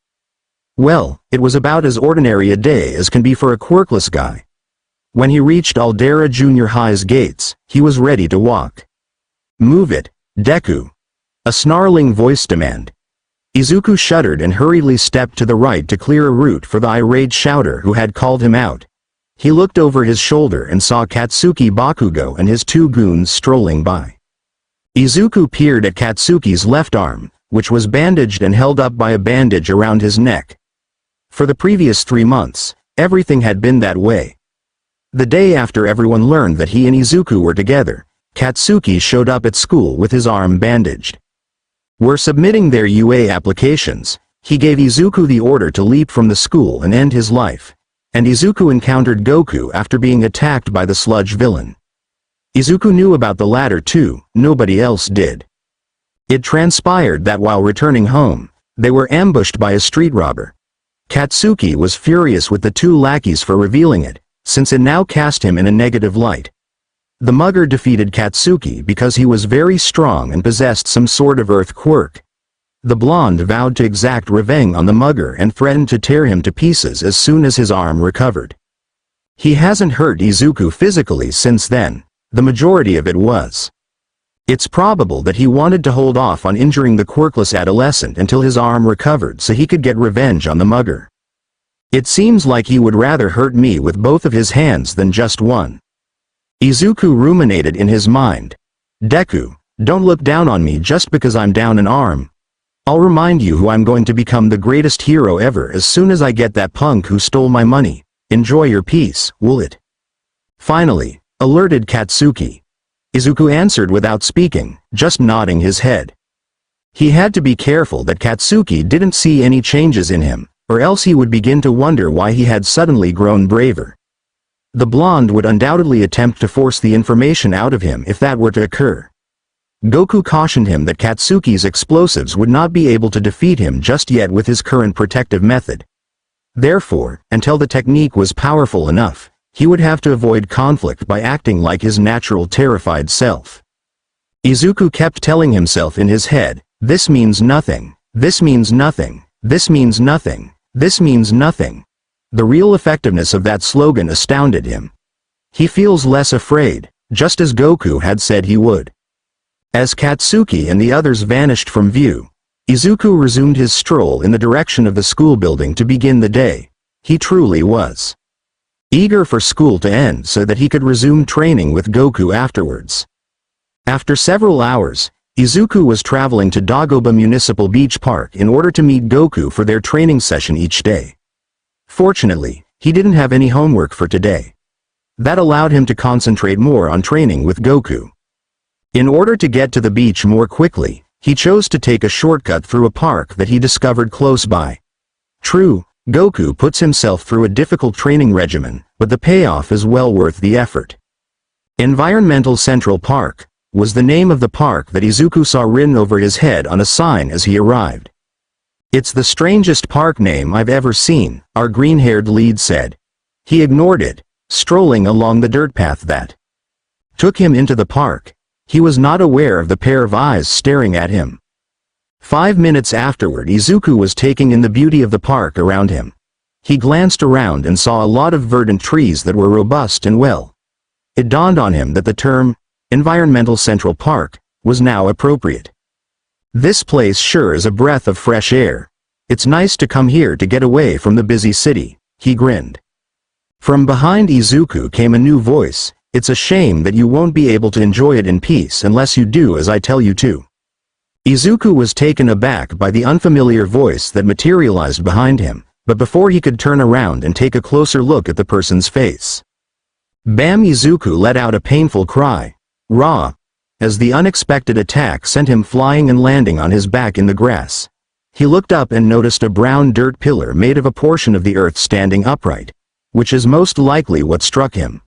Well, it was about as ordinary a day as can be for a quirkless guy. When he reached Aldera Junior High's gates, he was ready to walk. "Move it, Deku!" a snarling voice demanded. Izuku shuddered and hurriedly stepped to the right to clear a route for the irate shouter who had called him out. He looked over his shoulder and saw Katsuki Bakugo and his 2 goons strolling by. Izuku peered at Katsuki's left arm, which was bandaged and held up by a bandage around his neck. For the previous 3 months, everything had been that way. The day after everyone learned that he and Izuku were together, Katsuki showed up at school with his arm bandaged. We're submitting their UA applications. He gave Izuku the order to leap from the school and end his life, and Izuku encountered Goku after being attacked by the Sludge villain. Izuku knew about the latter too, nobody else did. It transpired that while returning home, they were ambushed by a street robber. Katsuki was furious with the 2 lackeys for revealing it, since it now cast him in a negative light. The mugger defeated Katsuki because he was very strong and possessed some sort of earth quirk. The blonde vowed to exact revenge on the mugger and threatened to tear him to pieces as soon as his arm recovered. He hasn't hurt Izuku physically since then, the majority of it was. It's probable that he wanted to hold off on injuring the quirkless adolescent until his arm recovered so he could get revenge on the mugger. It seems like he would rather hurt me with both of his hands than just one. Izuku ruminated in his mind. Deku, don't look down on me just because I'm down an arm. I'll remind you who I'm going to become the greatest hero ever as soon as I get that punk who stole my money. Enjoy your peace, will it? Finally, alerted Katsuki. Izuku answered without speaking, just nodding his head. He had to be careful that Katsuki didn't see any changes in him, or else he would begin to wonder why he had suddenly grown braver. The blonde would undoubtedly attempt to force the information out of him if that were to occur. Goku cautioned him that Katsuki's explosives would not be able to defeat him just yet with his current protective method. Therefore, until the technique was powerful enough, he would have to avoid conflict by acting like his natural terrified self. Izuku kept telling himself in his head, "This means nothing, this means nothing, this means nothing, this means nothing." The real effectiveness of that slogan astounded him. He feels less afraid, just as Goku had said he would. As Katsuki and the others vanished from view, Izuku resumed his stroll in the direction of the school building to begin the day. He truly was eager for school to end so that he could resume training with Goku afterwards. After several hours, Izuku was traveling to Dagoba Municipal Beach Park in order to meet Goku for their training session each day. Fortunately, he didn't have any homework for today. That allowed him to concentrate more on training with Goku. In order to get to the beach more quickly, he chose to take a shortcut through a park that he discovered close by. True, Goku puts himself through a difficult training regimen, but the payoff is well worth the effort. Environmental Central Park was the name of the park that Izuku saw written over his head on a sign as he arrived. "It's the strangest park name I've ever seen," our green-haired lead said. He ignored it, strolling along the dirt path that took him into the park. He was not aware of the pair of eyes staring at him. 5 minutes afterward, Izuku was taking in the beauty of the park around him. He glanced around and saw a lot of verdant trees that were robust and well. It dawned on him that the term, Environmental Central Park, was now appropriate. "This place sure is a breath of fresh air. It's nice to come here to get away from the busy city," he grinned. From behind Izuku came a new voice, "It's a shame that you won't be able to enjoy it in peace unless you do as I tell you to." Izuku was taken aback by the unfamiliar voice that materialized behind him, but before he could turn around and take a closer look at the person's face, bam! Izuku let out a painful cry, "Rah!" as the unexpected attack sent him flying and landing on his back in the grass. He looked up and noticed a brown dirt pillar made of a portion of the earth standing upright, which is most likely what struck him.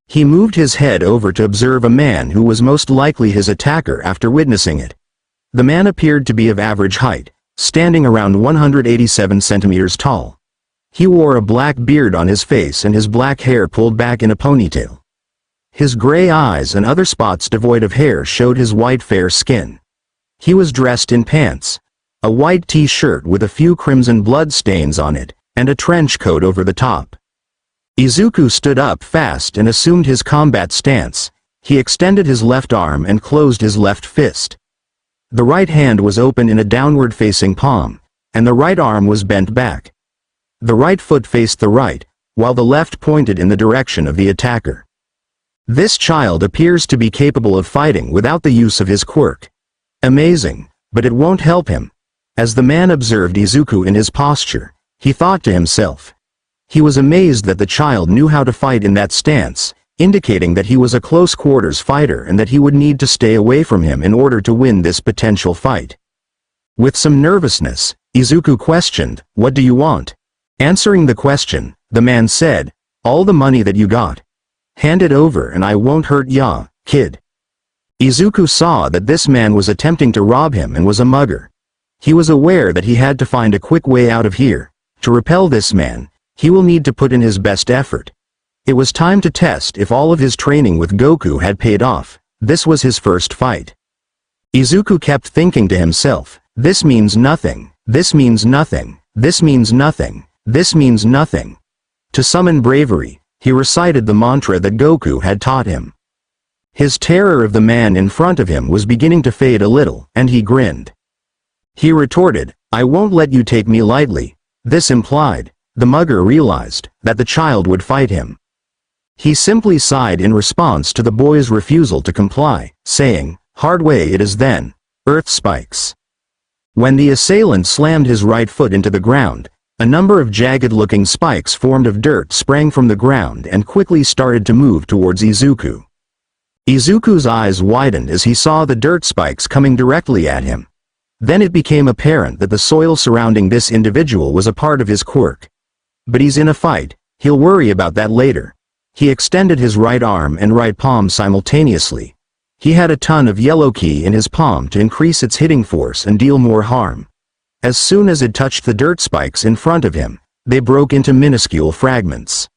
He moved his head over to observe a man who was most likely his attacker after witnessing it. The man appeared to be of average height, standing around 187 centimeters tall. He wore a black beard on his face and his black hair pulled back in a ponytail. His gray eyes and other spots devoid of hair showed his white fair skin. He was dressed in pants, a white t-shirt with a few crimson blood stains on it, and a trench coat over the top. Izuku stood up fast and assumed his combat stance. He extended his left arm and closed his left fist. The right hand was open in a downward-facing palm, and the right arm was bent back. The right foot faced the right, while the left pointed in the direction of the attacker. This child appears to be capable of fighting without the use of his quirk. Amazing, but it won't help him. As the man observed Izuku in his posture, he thought to himself. He was amazed that the child knew how to fight in that stance, indicating that he was a close-quarters fighter and that he would need to stay away from him in order to win this potential fight. With some nervousness, Izuku questioned, "What do you want?" Answering the question, the man said, "All the money that you got. Hand it over and I won't hurt ya, kid." Izuku saw that this man was attempting to rob him and was a mugger. He was aware that he had to find a quick way out of here. To repel this man, he will need to put in his best effort. It was time to test if all of his training with Goku had paid off. This was his first fight. Izuku kept thinking to himself, "This means nothing, this means nothing, this means nothing, this means nothing." To summon bravery, he recited the mantra that Goku had taught him. His terror of the man in front of him was beginning to fade a little, and he grinned. He retorted, "I won't let you take me lightly." This implied, the mugger realized, that the child would fight him. He simply sighed in response to the boy's refusal to comply, saying, "Hard way it is then, earth spikes." When the assailant slammed his right foot into the ground, a number of jagged-looking spikes formed of dirt sprang from the ground and quickly started to move towards Izuku. Izuku's eyes widened as he saw the dirt spikes coming directly at him. Then it became apparent that the soil surrounding this individual was a part of his quirk. But he's in a fight, he'll worry about that later. He extended his right arm and right palm simultaneously. He had a ton of yellow ki in his palm to increase its hitting force and deal more harm. As soon as it touched the dirt spikes in front of him, they broke into minuscule fragments.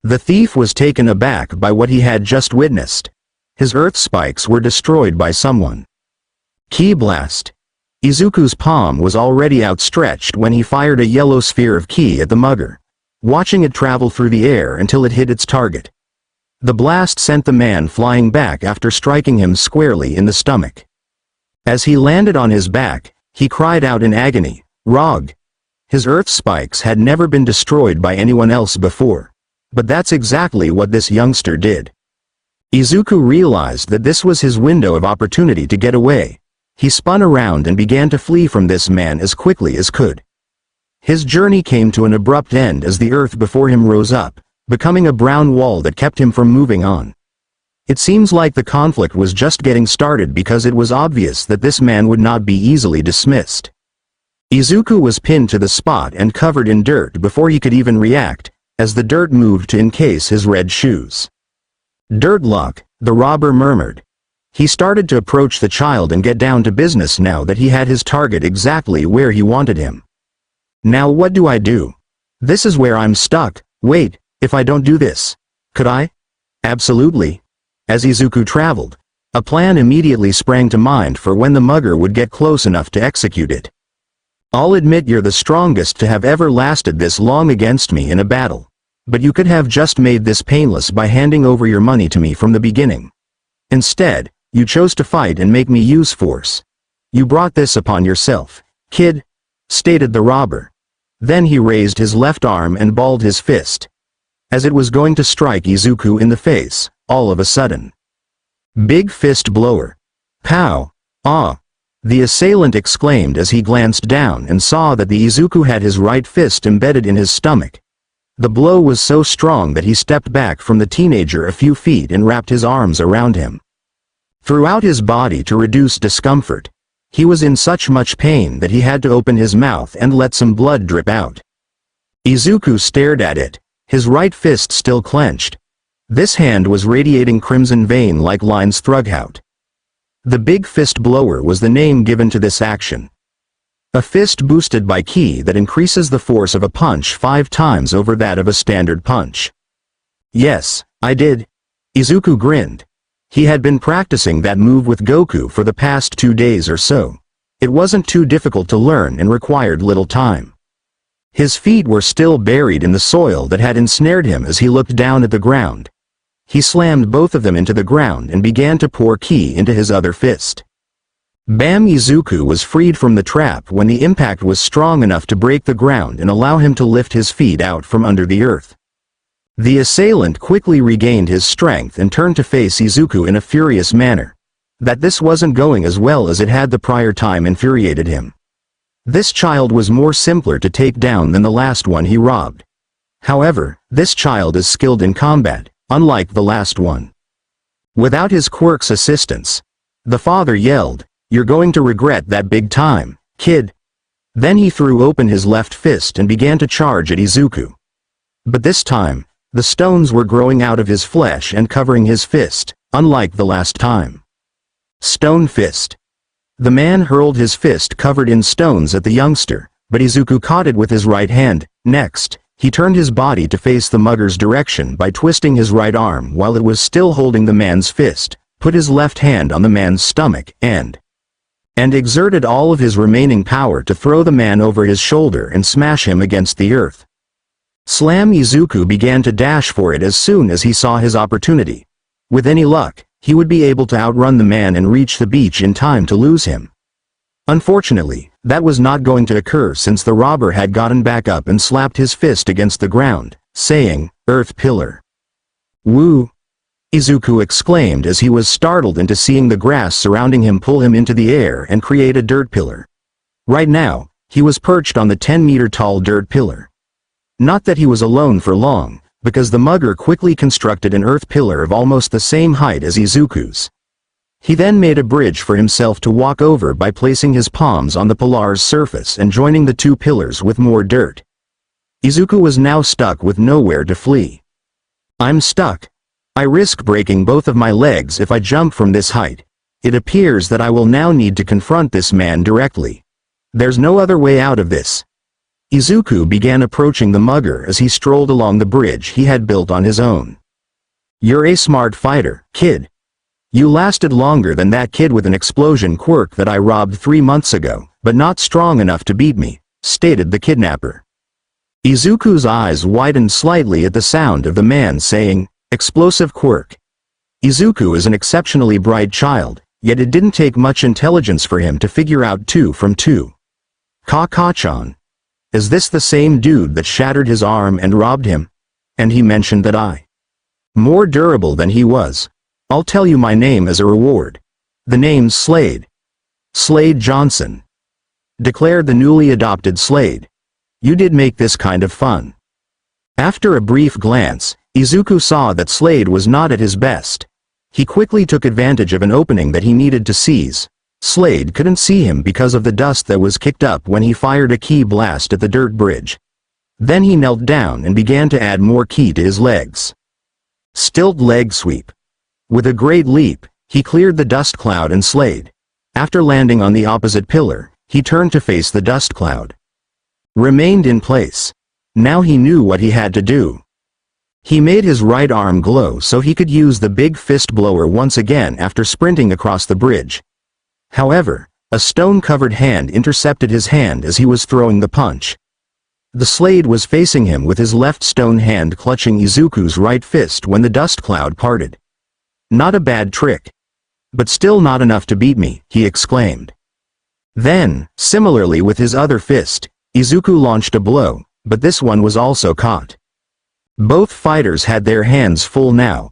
The thief was taken aback by what he had just witnessed. His earth spikes were destroyed by someone. Ki blast. Izuku's palm was already outstretched when he fired a yellow sphere of ki at the mugger, watching it travel through the air until it hit its target. The blast sent the man flying back after striking him squarely in the stomach. As he landed on his back, he cried out in agony, "Rog!" His earth spikes had never been destroyed by anyone else before. But that's exactly what this youngster did. Izuku realized that this was his window of opportunity to get away. He spun around and began to flee from this man as quickly as could. His journey came to an abrupt end as the earth before him rose up, becoming a brown wall that kept him from moving on. It seems like the conflict was just getting started because it was obvious that this man would not be easily dismissed. Izuku was pinned to the spot and covered in dirt before he could even react, as the dirt moved to encase his red shoes. "Dirt luck," the robber murmured. He started to approach the child and get down to business now that he had his target exactly where he wanted him. "Now what do I do? This is where I'm stuck. Wait, if I don't do this, could I?" "Absolutely." As Izuku traveled, a plan immediately sprang to mind for when the mugger would get close enough to execute it. "I'll admit you're the strongest to have ever lasted this long against me in a battle. But you could have just made this painless by handing over your money to me from the beginning. Instead, you chose to fight and make me use force. You brought this upon yourself, kid," stated the robber. Then he raised his left arm and balled his fist. As it was going to strike Izuku in the face, all of a sudden. "Big fist blower. Pow! Ah!" The assailant exclaimed as he glanced down and saw that the Izuku had his right fist embedded in his stomach. The blow was so strong that he stepped back from the teenager a few feet and wrapped his arms around him. Throughout his body to reduce discomfort, he was in such much pain that he had to open his mouth and let some blood drip out. Izuku stared at it, his right fist still clenched. This hand was radiating crimson vein like lines throughout. The big fist blower was the name given to this action. A fist boosted by ki that increases the force of a punch 5 times over that of a standard punch. "Yes, I did." Izuku grinned. He had been practicing that move with Goku for the past 2 days or so. It wasn't too difficult to learn and required little time. His feet were still buried in the soil that had ensnared him as he looked down at the ground. He slammed both of them into the ground and began to pour ki into his other fist. Bam! Izuku was freed from the trap when the impact was strong enough to break the ground and allow him to lift his feet out from under the earth. The assailant quickly regained his strength and turned to face Izuku in a furious manner. That this wasn't going as well as it had the prior time infuriated him. This child was more simpler to take down than the last one he robbed. However, this child is skilled in combat, unlike the last one. Without his quirk's assistance, the father yelled, "You're going to regret that big time, kid." Then he threw open his left fist and began to charge at Izuku. But this time, the stones were growing out of his flesh and covering his fist, unlike the last time. Stone fist. The man hurled his fist covered in stones at the youngster, but Izuku caught it with his right hand. Next, he turned his body to face the mugger's direction by twisting his right arm while it was still holding the man's fist, put his left hand on the man's stomach, and exerted all of his remaining power to throw the man over his shoulder and smash him against the earth. Slam! Izuku began to dash for it as soon as he saw his opportunity. With any luck, he would be able to outrun the man and reach the beach in time to lose him. Unfortunately, that was not going to occur since the robber had gotten back up and slapped his fist against the ground, saying, "Earth pillar." "Woo!" Izuku exclaimed as he was startled into seeing the grass surrounding him pull him into the air and create a dirt pillar. Right now, he was perched on the 10-meter-tall dirt pillar. Not that he was alone for long, because the mugger quickly constructed an earth pillar of almost the same height as Izuku's. He then made a bridge for himself to walk over by placing his palms on the pillar's surface and joining the two pillars with more dirt. Izuku was now stuck with nowhere to flee. I'm stuck. I risk breaking both of my legs if I jump from this height. It appears that I will now need to confront this man directly. There's no other way out of this. Izuku began approaching the mugger as he strolled along the bridge he had built on his own. You're a smart fighter, kid. You lasted longer than that kid with an explosion quirk that I robbed 3 months ago, but not strong enough to beat me, stated the kidnapper. Izuku's eyes widened slightly at the sound of the man saying, explosive quirk. Izuku is an exceptionally bright child, yet it didn't take much intelligence for him to figure out 2 from 2. Ka-ka-chan. Is this the same dude that shattered his arm and robbed him? And he mentioned that more durable than he was. I'll tell you my name as a reward. The name's Slade. Slade Johnson. Declared the newly adopted Slade. You did make this kind of fun. After a brief glance, Izuku saw that Slade was not at his best. He quickly took advantage of an opening that he needed to seize. Slade couldn't see him because of the dust that was kicked up when he fired a ki blast at the dirt bridge. Then he knelt down and began to add more ki to his legs. Stilt leg sweep. With a great leap, he cleared the dust cloud and Slade. After landing on the opposite pillar, he turned to face the dust cloud. Remained in place. Now he knew what he had to do. He made his right arm glow so he could use the big fist blower once again after sprinting across the bridge. However, a stone-covered hand intercepted his hand as he was throwing the punch. The Slade was facing him with his left stone hand clutching Izuku's right fist when the dust cloud parted. Not a bad trick. But still not enough to beat me, he exclaimed. Then, similarly with his other fist, Izuku launched a blow, but this one was also caught. Both fighters had their hands full now,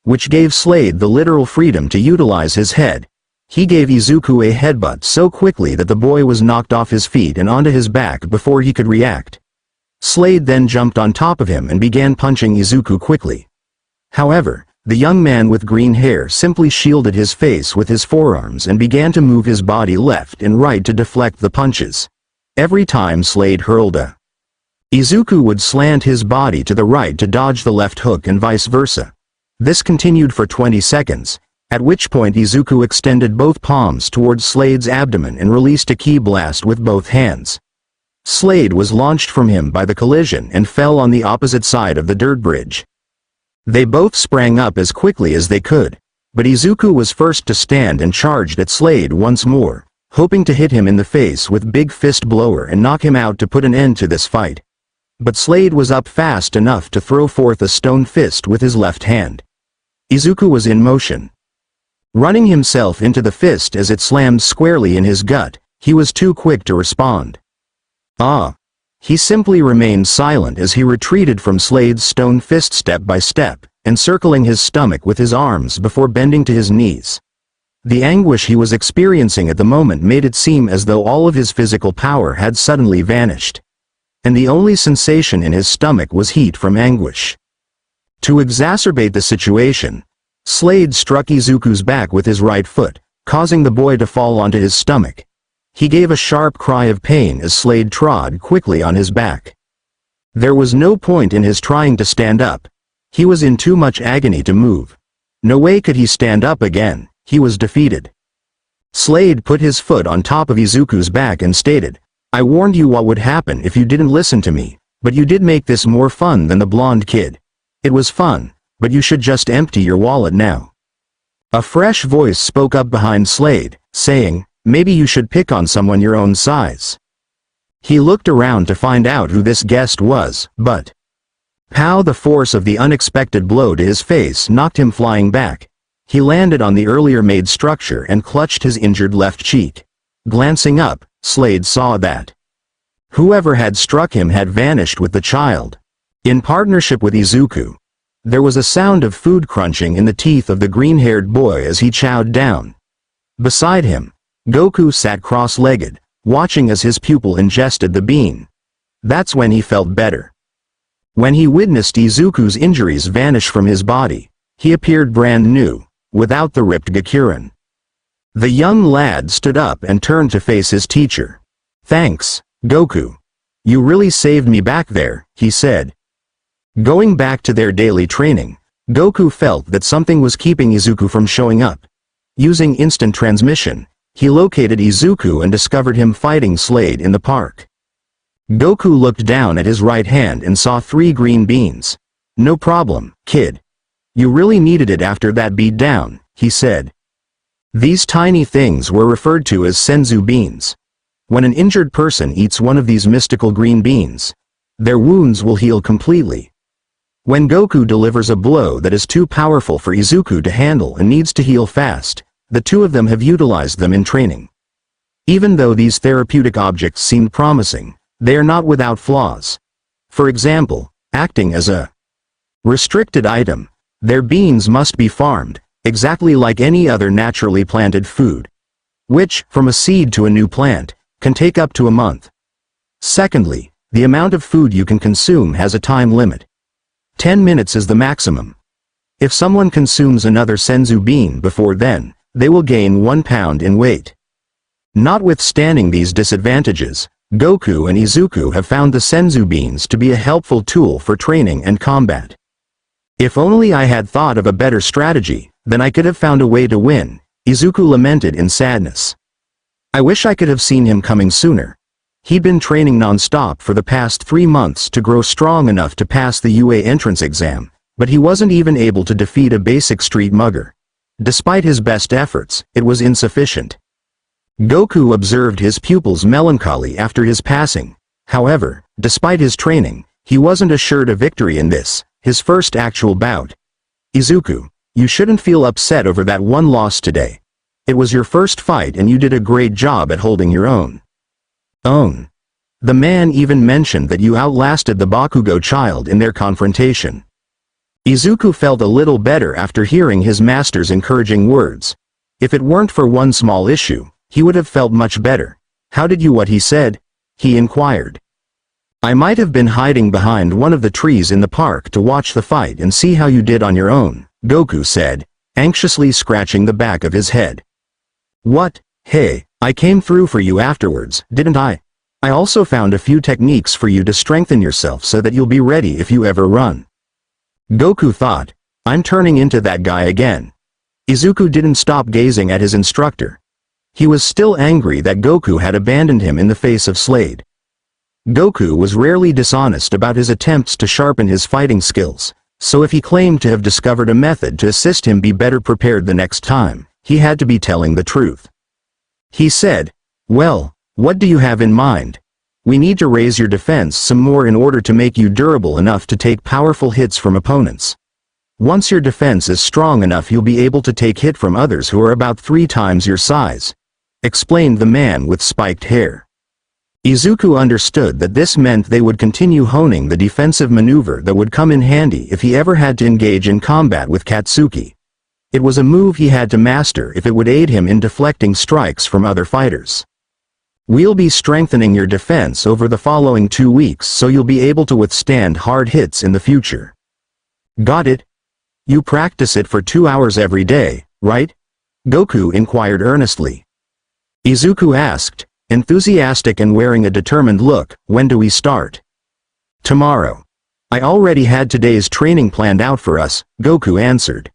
which gave Slade the literal freedom to utilize his head. He gave Izuku a headbutt so quickly that the boy was knocked off his feet and onto his back before he could react. Slade then jumped on top of him and began punching Izuku quickly. However, the young man with green hair simply shielded his face with his forearms and began to move his body left and right to deflect the punches. Every time Slade hurled Izuku would slant his body to the right to dodge the left hook and vice versa. This continued for 20 seconds, at which point Izuku extended both palms towards Slade's abdomen and released a ki blast with both hands. Slade was launched from him by the collision and fell on the opposite side of the dirt bridge. They both sprang up as quickly as they could, but Izuku was first to stand and charged at Slade once more, hoping to hit him in the face with big fist blower and knock him out to put an end to this fight. But Slade was up fast enough to throw forth a stone fist with his left hand. Izuku was in motion. Running himself into the fist as it slammed squarely in his gut, he was too quick to respond. He simply remained silent as he retreated from Slade's stone fist step by step, encircling his stomach with his arms before bending to his knees. The anguish he was experiencing at the moment made it seem as though all of his physical power had suddenly vanished. And the only sensation in his stomach was heat from anguish. To exacerbate the situation, Slade struck Izuku's back with his right foot, causing the boy to fall onto his stomach. He gave a sharp cry of pain as Slade trod quickly on his back. There was no point in his trying to stand up. He was in too much agony to move. No way could he stand up again, he was defeated. Slade put his foot on top of Izuku's back and stated, "I warned you what would happen if you didn't listen to me, but you did make this more fun than the blonde kid. It was fun, but you should just empty your wallet now." A fresh voice spoke up behind Slade, saying, "Maybe you should pick on someone your own size." He looked around to find out who this guest was, but pow! The force of the unexpected blow to his face knocked him flying back. He landed on the earlier made structure and clutched his injured left cheek. Glancing up, Slade saw that whoever had struck him had vanished with the child. In partnership with Izuku, there was a sound of food crunching in the teeth of the green-haired boy as he chowed down. Beside him, Goku sat cross-legged, watching as his pupil ingested the bean. That's when he felt better. When he witnessed Izuku's injuries vanish from his body, he appeared brand new, without the ripped Gakuren. The young lad stood up and turned to face his teacher. "Thanks, Goku. You really saved me back there," he said. Going back to their daily training, Goku felt that something was keeping Izuku from showing up. Using instant transmission, he located Izuku and discovered him fighting Slade in the park. Goku looked down at his right hand and saw 3 green beans. "No problem, kid. You really needed it after that beat down," he said. These tiny things were referred to as senzu beans. When an injured person eats one of these mystical green beans, their wounds will heal completely. When Goku delivers a blow that is too powerful for Izuku to handle and needs to heal fast, the two of them have utilized them in training. Even though these therapeutic objects seemed promising, they are not without flaws. For example, acting as a restricted item, their beans must be farmed, exactly like any other naturally planted food, which, from a seed to a new plant, can take up to a month. Secondly, the amount of food you can consume has a time limit. 10 minutes is the maximum. If someone consumes another senzu bean before then, they will gain 1 pound in weight. Notwithstanding these disadvantages, Goku and Izuku have found the senzu beans to be a helpful tool for training and combat. "If only I had thought of a better strategy, then I could have found a way to win," Izuku lamented in sadness. "I wish I could have seen him coming sooner. He'd been training non-stop for the past 3 months to grow strong enough to pass the UA entrance exam, but he wasn't even able to defeat a basic street mugger. Despite his best efforts, it was insufficient." Goku observed his pupil's melancholy after his passing. However, despite his training, he wasn't assured a victory in this, his first actual bout. "Izuku, you shouldn't feel upset over that one loss today. It was your first fight and you did a great job at holding your own. The man even mentioned that you outlasted the Bakugo child in their confrontation." Izuku felt a little better after hearing his master's encouraging words. If it weren't for one small issue, he would have felt much better. "How did you what he said?" he inquired. "I might have been hiding behind one of the trees in the park to watch the fight and see how you did on your own," Goku said, anxiously scratching the back of his head. "What? Hey, I came through for you afterwards, didn't I? I also found a few techniques for you to strengthen yourself so that you'll be ready if you ever run." Goku thought, "I'm turning into that guy again." Izuku didn't stop gazing at his instructor. He was still angry that Goku had abandoned him in the face of Slade. Goku was rarely dishonest about his attempts to sharpen his fighting skills, so if he claimed to have discovered a method to assist him be better prepared the next time, he had to be telling the truth. He said, "Well, what do you have in mind? We need to raise your defense some more in order to make you durable enough to take powerful hits from opponents. Once your defense is strong enough you'll be able to take hit from others who are about 3 times your size," explained the man with spiked hair. Izuku understood that this meant they would continue honing the defensive maneuver that would come in handy if he ever had to engage in combat with Katsuki. It was a move he had to master if it would aid him in deflecting strikes from other fighters. "We'll be strengthening your defense over the following 2 weeks so you'll be able to withstand hard hits in the future." "Got it? You practice it for 2 hours every day, right?" Goku inquired earnestly. Izuku asked, enthusiastic and wearing a determined look. "When do we start?" "Tomorrow. I already had today's training planned out for us," Goku answered.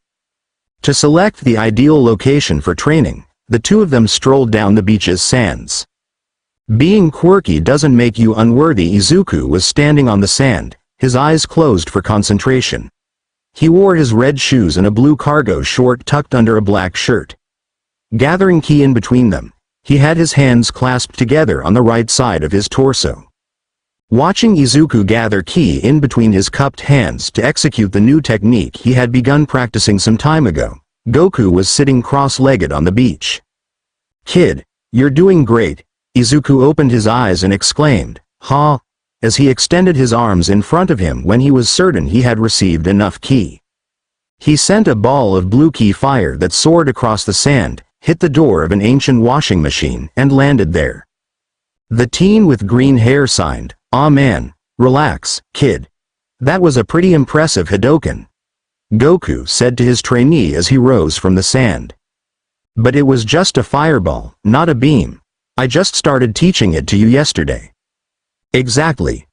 To select the ideal location for training, the two of them strolled down the beach's sands. Being quirky doesn't make you unworthy. Izuku was standing on the sand, his eyes closed for concentration. He wore his red shoes and a blue cargo short tucked under a black shirt. Gathering ki in between them, he had his hands clasped together on the right side of his torso. Watching Izuku gather ki in between his cupped hands to execute the new technique he had begun practicing some time ago, Goku was sitting cross-legged on the beach. "Kid, you're doing great," Izuku opened his eyes and exclaimed, "Ha!" as he extended his arms in front of him when he was certain he had received enough ki. He sent a ball of blue ki fire that soared across the sand, hit the door of an ancient washing machine, and landed there. The teen with green hair signed, "Aw man, relax, kid. That was a pretty impressive Hadoken," Goku said to his trainee as he rose from the sand. But it was just a fireball, not a beam. I just started teaching it to you yesterday. Exactly.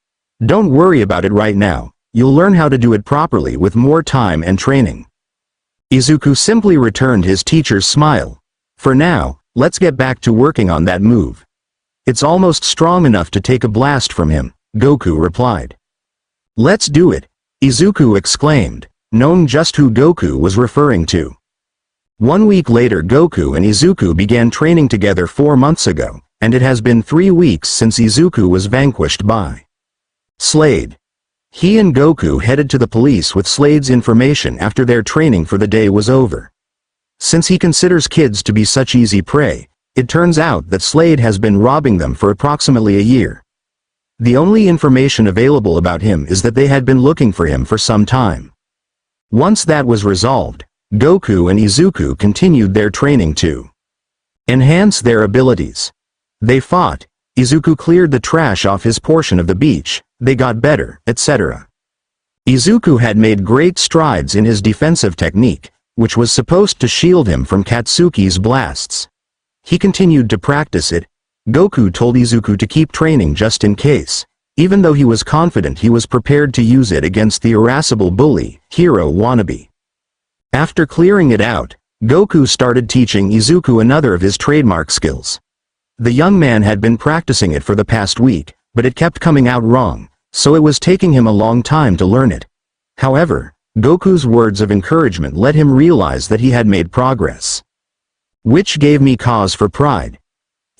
Don't worry about it right now, you'll learn how to do it properly with more time and training. Izuku simply returned his teacher's smile. For now, let's get back to working on that move. It's almost strong enough to take a blast from him, Goku replied. Let's do it, Izuku exclaimed, knowing just who Goku was referring to. 1 week later, Goku and Izuku began training together 4 months ago, and it has been 3 weeks since Izuku was vanquished by Slade. He and Goku headed to the police with Slade's information after their training for the day was over. Since he considers kids to be such easy prey, it turns out that Slade has been robbing them for approximately a year. The only information available about him is that they had been looking for him for some time. Once that was resolved, Goku and Izuku continued their training to enhance their abilities. They fought, Izuku cleared the trash off his portion of the beach, they got better, etc. Izuku had made great strides in his defensive technique, which was supposed to shield him from Katsuki's blasts. He continued to practice it. Goku told Izuku to keep training just in case, even though he was confident he was prepared to use it against the irascible bully, hero wannabe. After clearing it out, Goku started teaching Izuku another of his trademark skills. The young man had been practicing it for the past week, but it kept coming out wrong, so it was taking him a long time to learn it. However, Goku's words of encouragement let him realize that he had made progress. Which gave me cause for pride.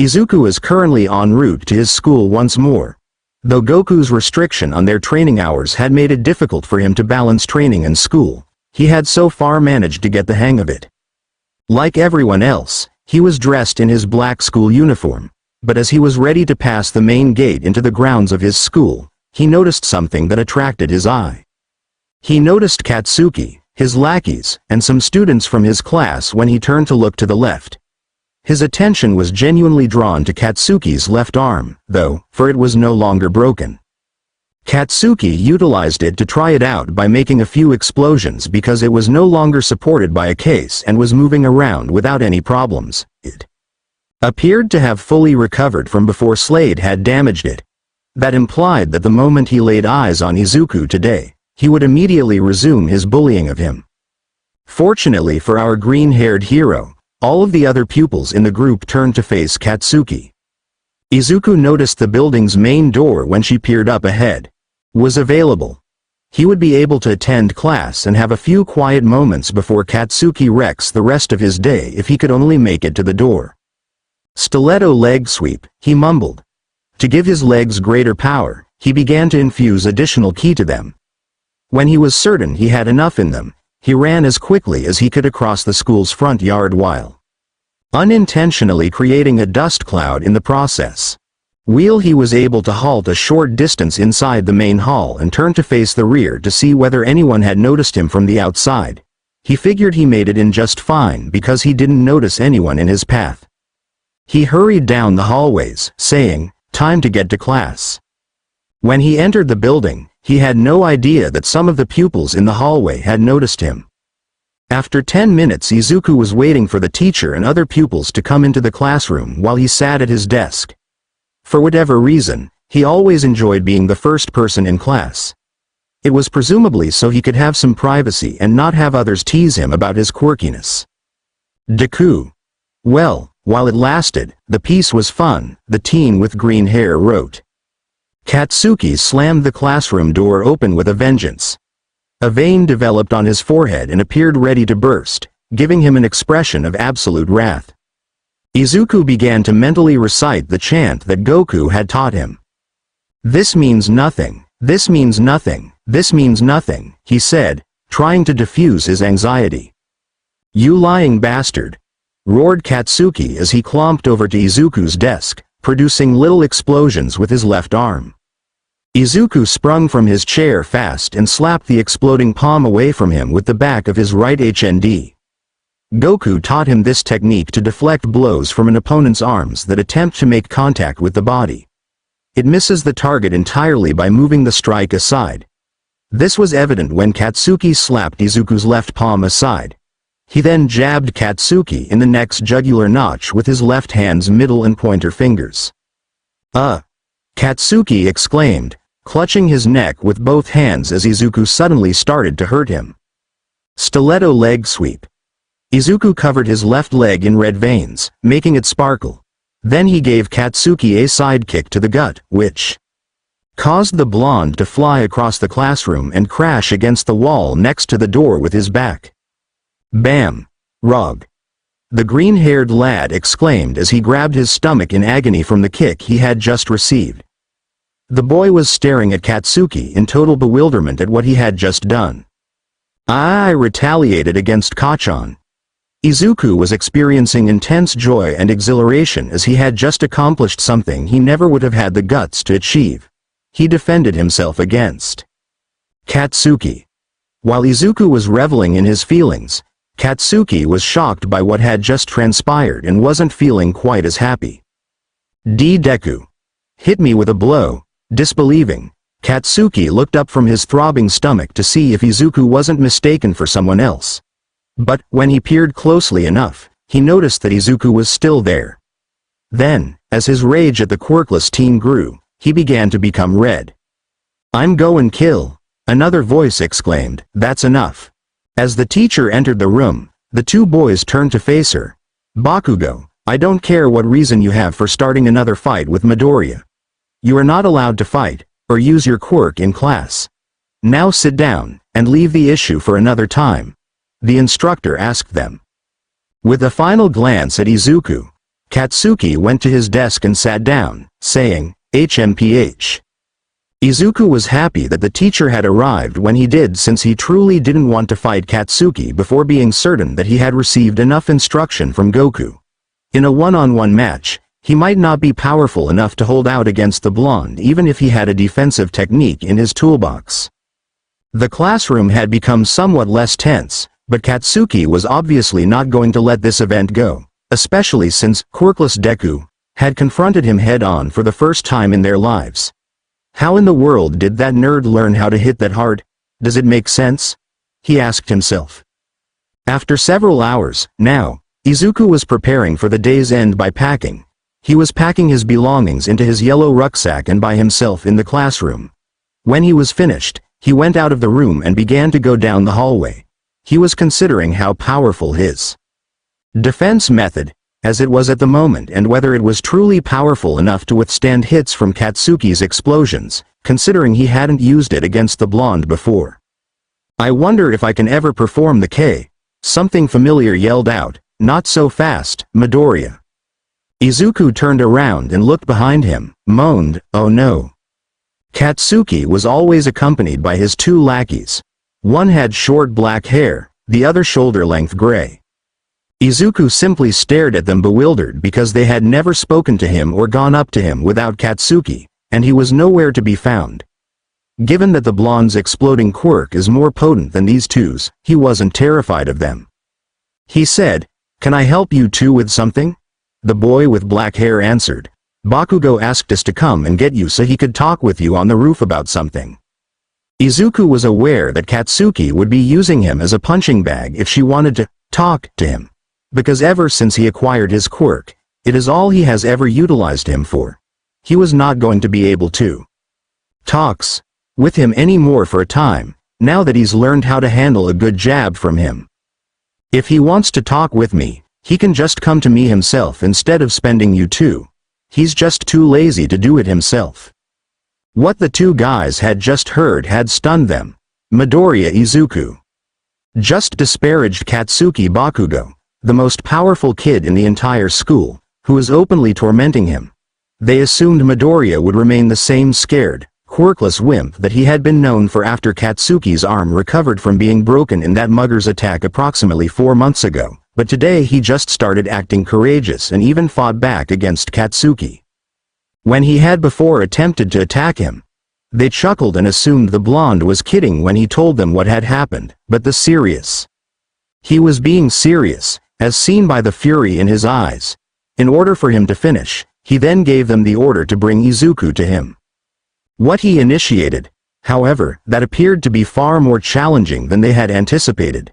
Izuku is currently en route to his school once more. Though Goku's restriction on their training hours had made it difficult for him to balance training and school, he had so far managed to get the hang of it. Like everyone else, he was dressed in his black school uniform, but as he was ready to pass the main gate into the grounds of his school, he noticed something that attracted his eye. He noticed Katsuki, his lackeys, and some students from his class when he turned to look to the left. His attention was genuinely drawn to Katsuki's left arm, though, for it was no longer broken. Katsuki utilized it to try it out by making a few explosions because it was no longer supported by a case and was moving around without any problems. It appeared to have fully recovered from before Slade had damaged it. That implied that the moment he laid eyes on Izuku today, he would immediately resume his bullying of him. Fortunately for our green-haired hero, all of the other pupils in the group turned to face Katsuki. Izuku noticed the building's main door when she peered up ahead. Was available. He would be able to attend class and have a few quiet moments before Katsuki wrecks the rest of his day if he could only make it to the door. Stiletto leg sweep, he mumbled. To give his legs greater power, he began to infuse additional ki to them. When he was certain he had enough in them, he ran as quickly as he could across the school's front yard while unintentionally creating a dust cloud in the process. He was able to halt a short distance inside the main hall and turn to face the rear to see whether anyone had noticed him from the outside. He figured he made it in just fine because he didn't notice anyone in his path. He hurried down the hallways, saying, "Time to get to class." When he entered the building, he had no idea that some of the pupils in the hallway had noticed him. After 10 minutes, Izuku was waiting for the teacher and other pupils to come into the classroom while he sat at his desk. For whatever reason, he always enjoyed being the first person in class. It was presumably so he could have some privacy and not have others tease him about his quirkiness. Deku. Well, while it lasted, the piece was fun, the teen with green hair wrote. Katsuki slammed the classroom door open with a vengeance. A vein developed on his forehead and appeared ready to burst, giving him an expression of absolute wrath. Izuku began to mentally recite the chant that Goku had taught him. "This means nothing, this means nothing, this means nothing," he said, trying to diffuse his anxiety. "You lying bastard," roared Katsuki as he clomped over to Izuku's desk, producing little explosions with his left arm. Izuku sprung from his chair fast and slapped the exploding palm away from him with the back of his right hand. Goku taught him this technique to deflect blows from an opponent's arms that attempt to make contact with the body. It misses the target entirely by moving the strike aside. This was evident when Katsuki slapped Izuku's left palm aside. He then jabbed Katsuki in the neck's jugular notch with his left hand's middle and pointer fingers. Katsuki exclaimed, clutching his neck with both hands as Izuku suddenly started to hurt him. Stiletto leg sweep. Izuku covered his left leg in red veins, making it sparkle. Then he gave Katsuki a sidekick to the gut, which caused the blonde to fly across the classroom and crash against the wall next to the door with his back. Bam! Rog! The green-haired lad exclaimed as he grabbed his stomach in agony from the kick he had just received. The boy was staring at Katsuki in total bewilderment at what he had just done. I retaliated against Kachan. Izuku was experiencing intense joy and exhilaration as he had just accomplished something he never would have had the guts to achieve. He defended himself against Katsuki. While Izuku was reveling in his feelings, Katsuki was shocked by what had just transpired and wasn't feeling quite as happy. Deku hit me with a blow. Disbelieving, Katsuki looked up from his throbbing stomach to see if Izuku wasn't mistaken for someone else. But, when he peered closely enough, he noticed that Izuku was still there. Then, as his rage at the quirkless teen grew, he began to become red. I'm goin' kill, another voice exclaimed, that's enough. As the teacher entered the room, the two boys turned to face her. Bakugo, I don't care what reason you have for starting another fight with Midoriya. You are not allowed to fight, or use your quirk in class. Now sit down, and leave the issue for another time, the instructor asked them. With a final glance at Izuku, Katsuki went to his desk and sat down, saying, HMPH. Izuku was happy that the teacher had arrived when he did, since he truly didn't want to fight Katsuki before being certain that he had received enough instruction from Goku. In a one-on-one match, he might not be powerful enough to hold out against the blonde even if he had a defensive technique in his toolbox. The classroom had become somewhat less tense, but Katsuki was obviously not going to let this event go, especially since quirkless Deku had confronted him head-on for the first time in their lives. How in the world did that nerd learn how to hit that hard? Does it make sense? He asked himself. After several hours, now, Izuku was preparing for the day's end by packing. He was packing his belongings into his yellow rucksack and by himself in the classroom. When he was finished, he went out of the room and began to go down the hallway. He was considering how powerful his defense method, as it was at the moment, and whether it was truly powerful enough to withstand hits from Katsuki's explosions, considering he hadn't used it against the blonde before. I wonder if I can ever perform the K. Something familiar yelled out, not so fast, Midoriya. Izuku turned around and looked behind him, moaned, oh no. Katsuki was always accompanied by his two lackeys. One had short black hair, the other shoulder-length gray. Izuku simply stared at them bewildered because they had never spoken to him or gone up to him without Katsuki, and he was nowhere to be found. Given that the blonde's exploding quirk is more potent than these two's, he wasn't terrified of them. He said, can I help you two with something? The boy with black hair answered. Bakugo asked us to come and get you so he could talk with you on the roof about something. Izuku was aware that Katsuki would be using him as a punching bag if she wanted to talk to him. Because ever since he acquired his quirk, it is all he has ever utilized him for. He was not going to be able to talks with him anymore for a time, now that he's learned how to handle a good jab from him. If he wants to talk with me, he can just come to me himself instead of spending you two. He's just too lazy to do it himself. What the two guys had just heard had stunned them. Midoriya Izuku just disparaged Katsuki Bakugo, the most powerful kid in the entire school, who was openly tormenting him. They assumed Midoriya would remain the same scared, quirkless wimp that he had been known for after Katsuki's arm recovered from being broken in that mugger's attack approximately 4 months ago, but today he just started acting courageous and even fought back against Katsuki. When he had before attempted to attack him, they chuckled and assumed the blonde was kidding when he told them what had happened, but he was being serious, as seen by the fury in his eyes. In order for him to finish, he then gave them the order to bring Izuku to him. What he initiated, however, that appeared to be far more challenging than they had anticipated.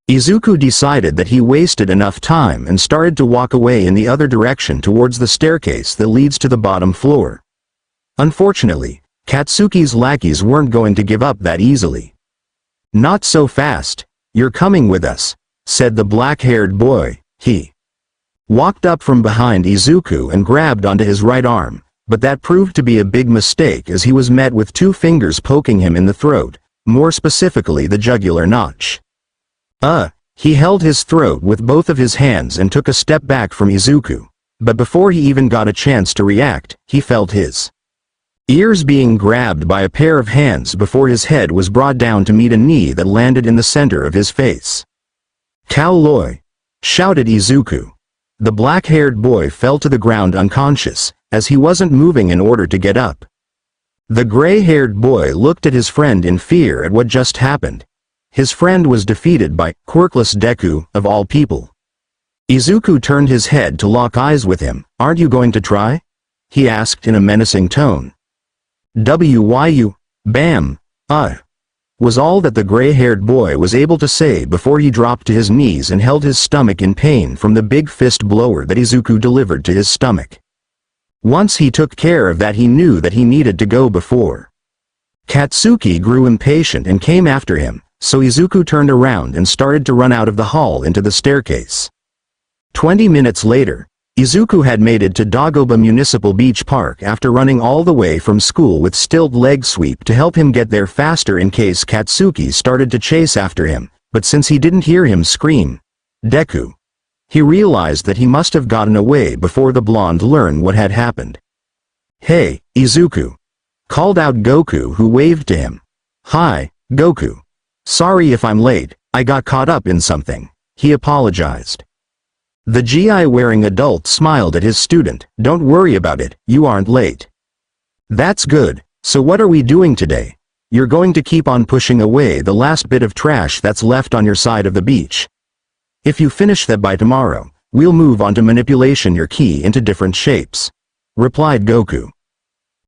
Izuku decided that he wasted enough time and started to walk away in the other direction towards the staircase that leads to the bottom floor. Unfortunately, Katsuki's lackeys weren't going to give up that easily. "Not so fast, you're coming with us," said the black-haired boy. He walked up from behind Izuku and grabbed onto his right arm, but that proved to be a big mistake as he was met with 2 fingers poking him in the throat, more specifically the jugular notch. He held his throat with both of his hands and took a step back from Izuku, but before he even got a chance to react, he felt his ears being grabbed by a pair of hands before his head was brought down to meet a knee that landed in the center of his face. "Kaoloi!" shouted Izuku. The black-haired boy fell to the ground unconscious, as he wasn't moving in order to get up. The gray-haired boy looked at his friend in fear at what just happened. His friend was defeated by quirkless Deku, of all people. Izuku turned his head to lock eyes with him. "Aren't you going to try?" he asked in a menacing tone. "Wyu, bam, was all that the gray-haired boy was able to say before he dropped to his knees and held his stomach in pain from the big fist blower that Izuku delivered to his stomach. Once he took care of that, he knew that he needed to go before. Katsuki grew impatient and came after him, so Izuku turned around and started to run out of the hall into the staircase. 20 minutes later, Izuku had made it to Dagoba Municipal Beach Park after running all the way from school with stilled leg sweep to help him get there faster in case Katsuki started to chase after him, but since he didn't hear him scream, "Deku!" he realized that he must have gotten away before the blonde learned what had happened. "Hey, Izuku!" called out Goku, who waved to him. "Hi, Goku. Sorry if I'm late, I got caught up in something," he apologized. The GI-wearing adult smiled at his student. "Don't worry about it, you aren't late." "That's good, so what are we doing today? You're going to keep on pushing away the last bit of trash that's left on your side of the beach. If you finish that by tomorrow, we'll move on to manipulation your ki into different shapes," replied Goku.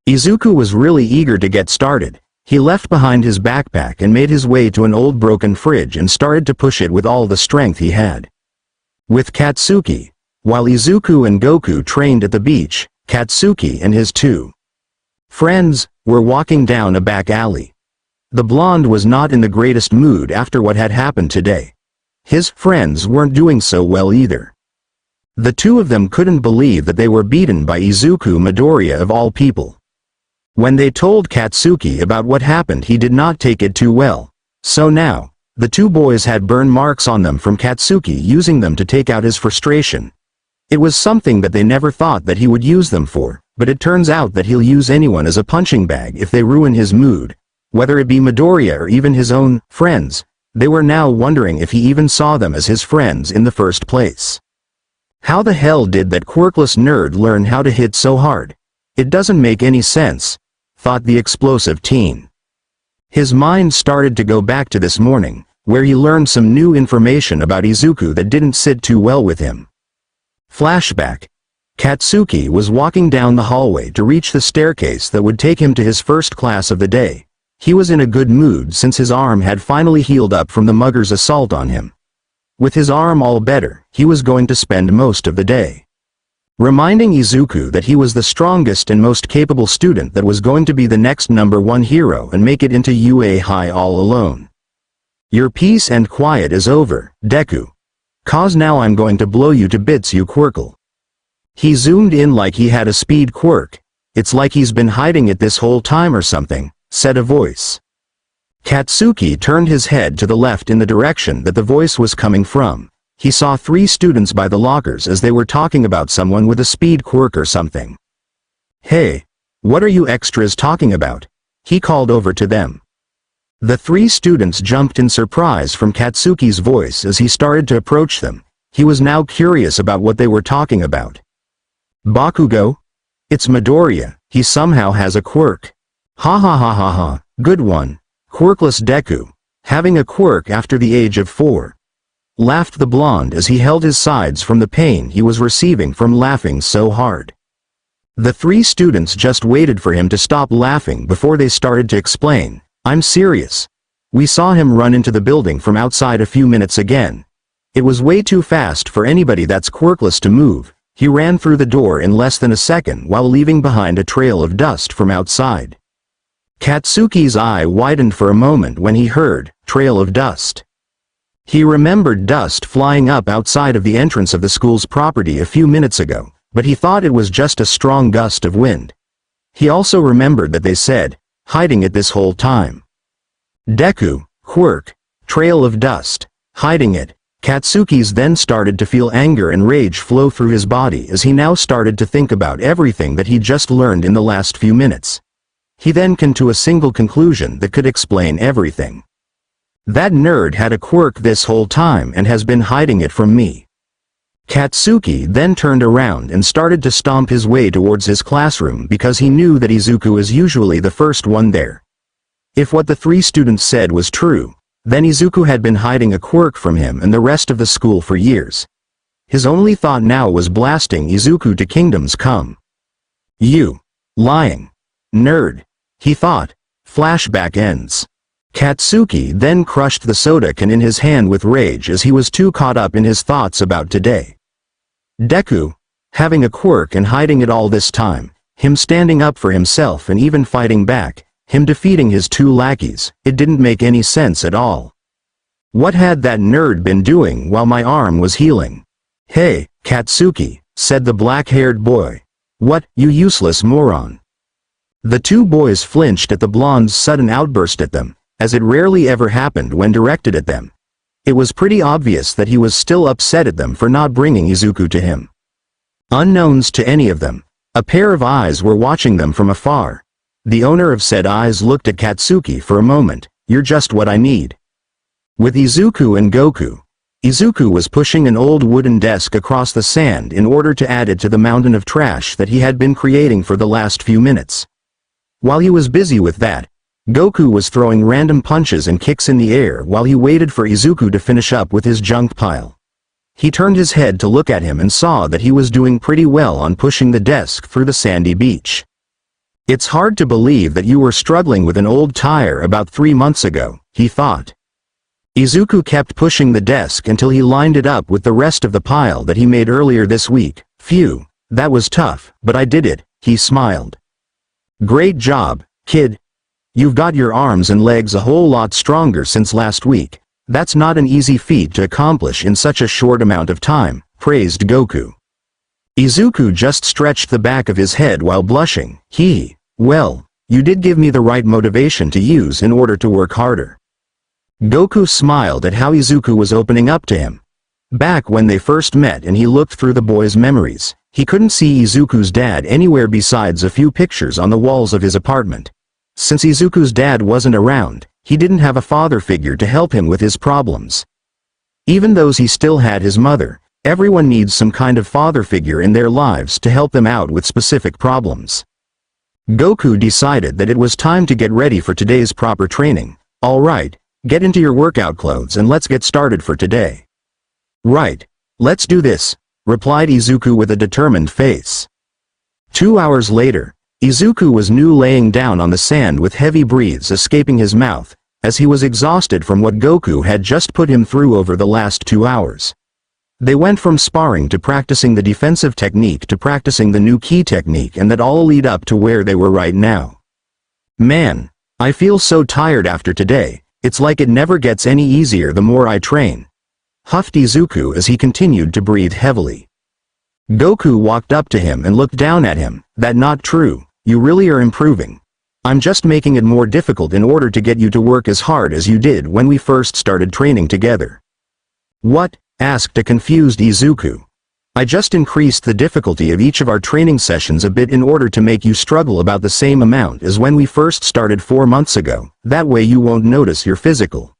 Izuku was really eager to get started. He left behind his backpack and made his way to an old broken fridge and started to push it with all the strength he had. With Katsuki, while Izuku and Goku trained at the beach, Katsuki and his 2 friends were walking down a back alley. The blonde was not in the greatest mood after what had happened today. His friends weren't doing so well either. The 2 of them couldn't believe that they were beaten by Izuku Midoriya of all people. When they told Katsuki about what happened, he did not take it too well, so now, the 2 boys had burn marks on them from Katsuki using them to take out his frustration. It was something that they never thought that he would use them for, but it turns out that he'll use anyone as a punching bag if they ruin his mood, whether it be Midoriya or even his own friends. They were now wondering if he even saw them as his friends in the first place. How the hell did that quirkless nerd learn how to hit so hard? It doesn't make any sense, thought the explosive teen. His mind started to go back to this morning, where he learned some new information about Izuku that didn't sit too well with him. Flashback. Katsuki was walking down the hallway to reach the staircase that would take him to his first class of the day. He was in a good mood since his arm had finally healed up from the mugger's assault on him. With his arm all better, he was going to spend most of the day reminding Izuku that he was the strongest and most capable student that was going to be the next #1 hero and make it into UA High all alone. "Your peace and quiet is over, Deku. 'Cause now I'm going to blow you to bits, you quirkle." He zoomed in like he had a speed quirk. "It's like he's been hiding it this whole time or something," said a voice. Katsuki turned his head to the left in the direction that the voice was coming from. He saw 3 students by the lockers as they were talking about someone with a speed quirk or something. "Hey, what are you extras talking about?" he called over to them. The 3 students jumped in surprise from Katsuki's voice as he started to approach them. He was now curious about what they were talking about. "Bakugo? It's Midoriya, he somehow has a quirk." "Ha ha ha ha ha, good one. Quirkless Deku. Having a quirk after the age of 4. Laughed the blonde as he held his sides from the pain he was receiving from laughing so hard. The 3 students just waited for him to stop laughing before they started to explain. "I'm serious. We saw him run into the building from outside a few minutes again. It was way too fast for anybody that's quirkless to move. He ran through the door in less than a second while leaving behind a trail of dust from outside. Katsuki's eye widened for a moment when he heard, "trail of dust." He remembered dust flying up outside of the entrance of the school's property a few minutes ago, but he thought it was just a strong gust of wind. He also remembered that they said, hiding it this whole time. Deku, quirk, trail of dust, hiding it. Katsuki's then started to feel anger and rage flow through his body as he now started to think about everything that he just learned in the last few minutes. He then came to a single conclusion that could explain everything. That nerd had a quirk this whole time and has been hiding it from me. Katsuki then turned around and started to stomp his way towards his classroom because he knew that Izuku is usually the first one there. If what the three students said was true, then Izuku had been hiding a quirk from him and the rest of the school for years. His only thought now was blasting Izuku to kingdoms come. You lying nerd, he thought. Flashback ends. Katsuki then crushed the soda can in his hand with rage as he was too caught up in his thoughts about today. Deku, having a quirk and hiding it all this time, him standing up for himself and even fighting back, him defeating his two lackeys, it didn't make any sense at all. What had that nerd been doing while my arm was healing? Hey, Katsuki, said the black-haired boy. What, you useless moron. The two boys flinched at the blonde's sudden outburst at them, as it rarely ever happened when directed at them. It was pretty obvious that he was still upset at them for not bringing Izuku to him. Unknowns to any of them, a pair of eyes were watching them from afar. The owner of said eyes looked at Katsuki for a moment. You're just what I need. With Izuku and Goku, Izuku was pushing an old wooden desk across the sand in order to add it to the mountain of trash that he had been creating for the last few minutes. While he was busy with that, Goku was throwing random punches and kicks in the air while he waited for Izuku to finish up with his junk pile. He turned his head to look at him and saw that he was doing pretty well on pushing the desk through the sandy beach. It's hard to believe that you were struggling with an old tire about 3 months ago, he thought. Izuku kept pushing the desk until he lined it up with the rest of the pile that he made earlier this week. Phew, that was tough, but I did it, he smiled. Great job, kid. You've got your arms and legs a whole lot stronger since last week. That's not an easy feat to accomplish in such a short amount of time, praised Goku. Izuku just stretched the back of his head while blushing. Well, you did give me the right motivation to use in order to work harder. Goku smiled at how Izuku was opening up to him. Back when they first met and he looked through the boy's memories, he couldn't see Izuku's dad anywhere besides a few pictures on the walls of his apartment. Since Izuku's dad wasn't around, he didn't have a father figure to help him with his problems. Even though he still had his mother, everyone needs some kind of father figure in their lives to help them out with specific problems. Goku decided that it was time to get ready for today's proper training. Alright, get into your workout clothes and let's get started for today. Right, let's do this, replied Izuku with a determined face. 2 hours later, Izuku was laying down on the sand with heavy breaths escaping his mouth, as he was exhausted from what Goku had just put him through over the last 2 hours. They went from sparring to practicing the defensive technique to practicing the new key technique, and that all lead up to where they were right now. Man, I feel so tired after today, it's like it never gets any easier the more I train, huffed Izuku as he continued to breathe heavily. Goku walked up to him and looked down at him. That not true, you really are improving. I'm just making it more difficult in order to get you to work as hard as you did when we first started training together. What? Asked a confused Izuku. I just increased the difficulty of each of our training sessions a bit in order to make you struggle about the same amount as when we first started 4 months ago, that way you won't notice your physical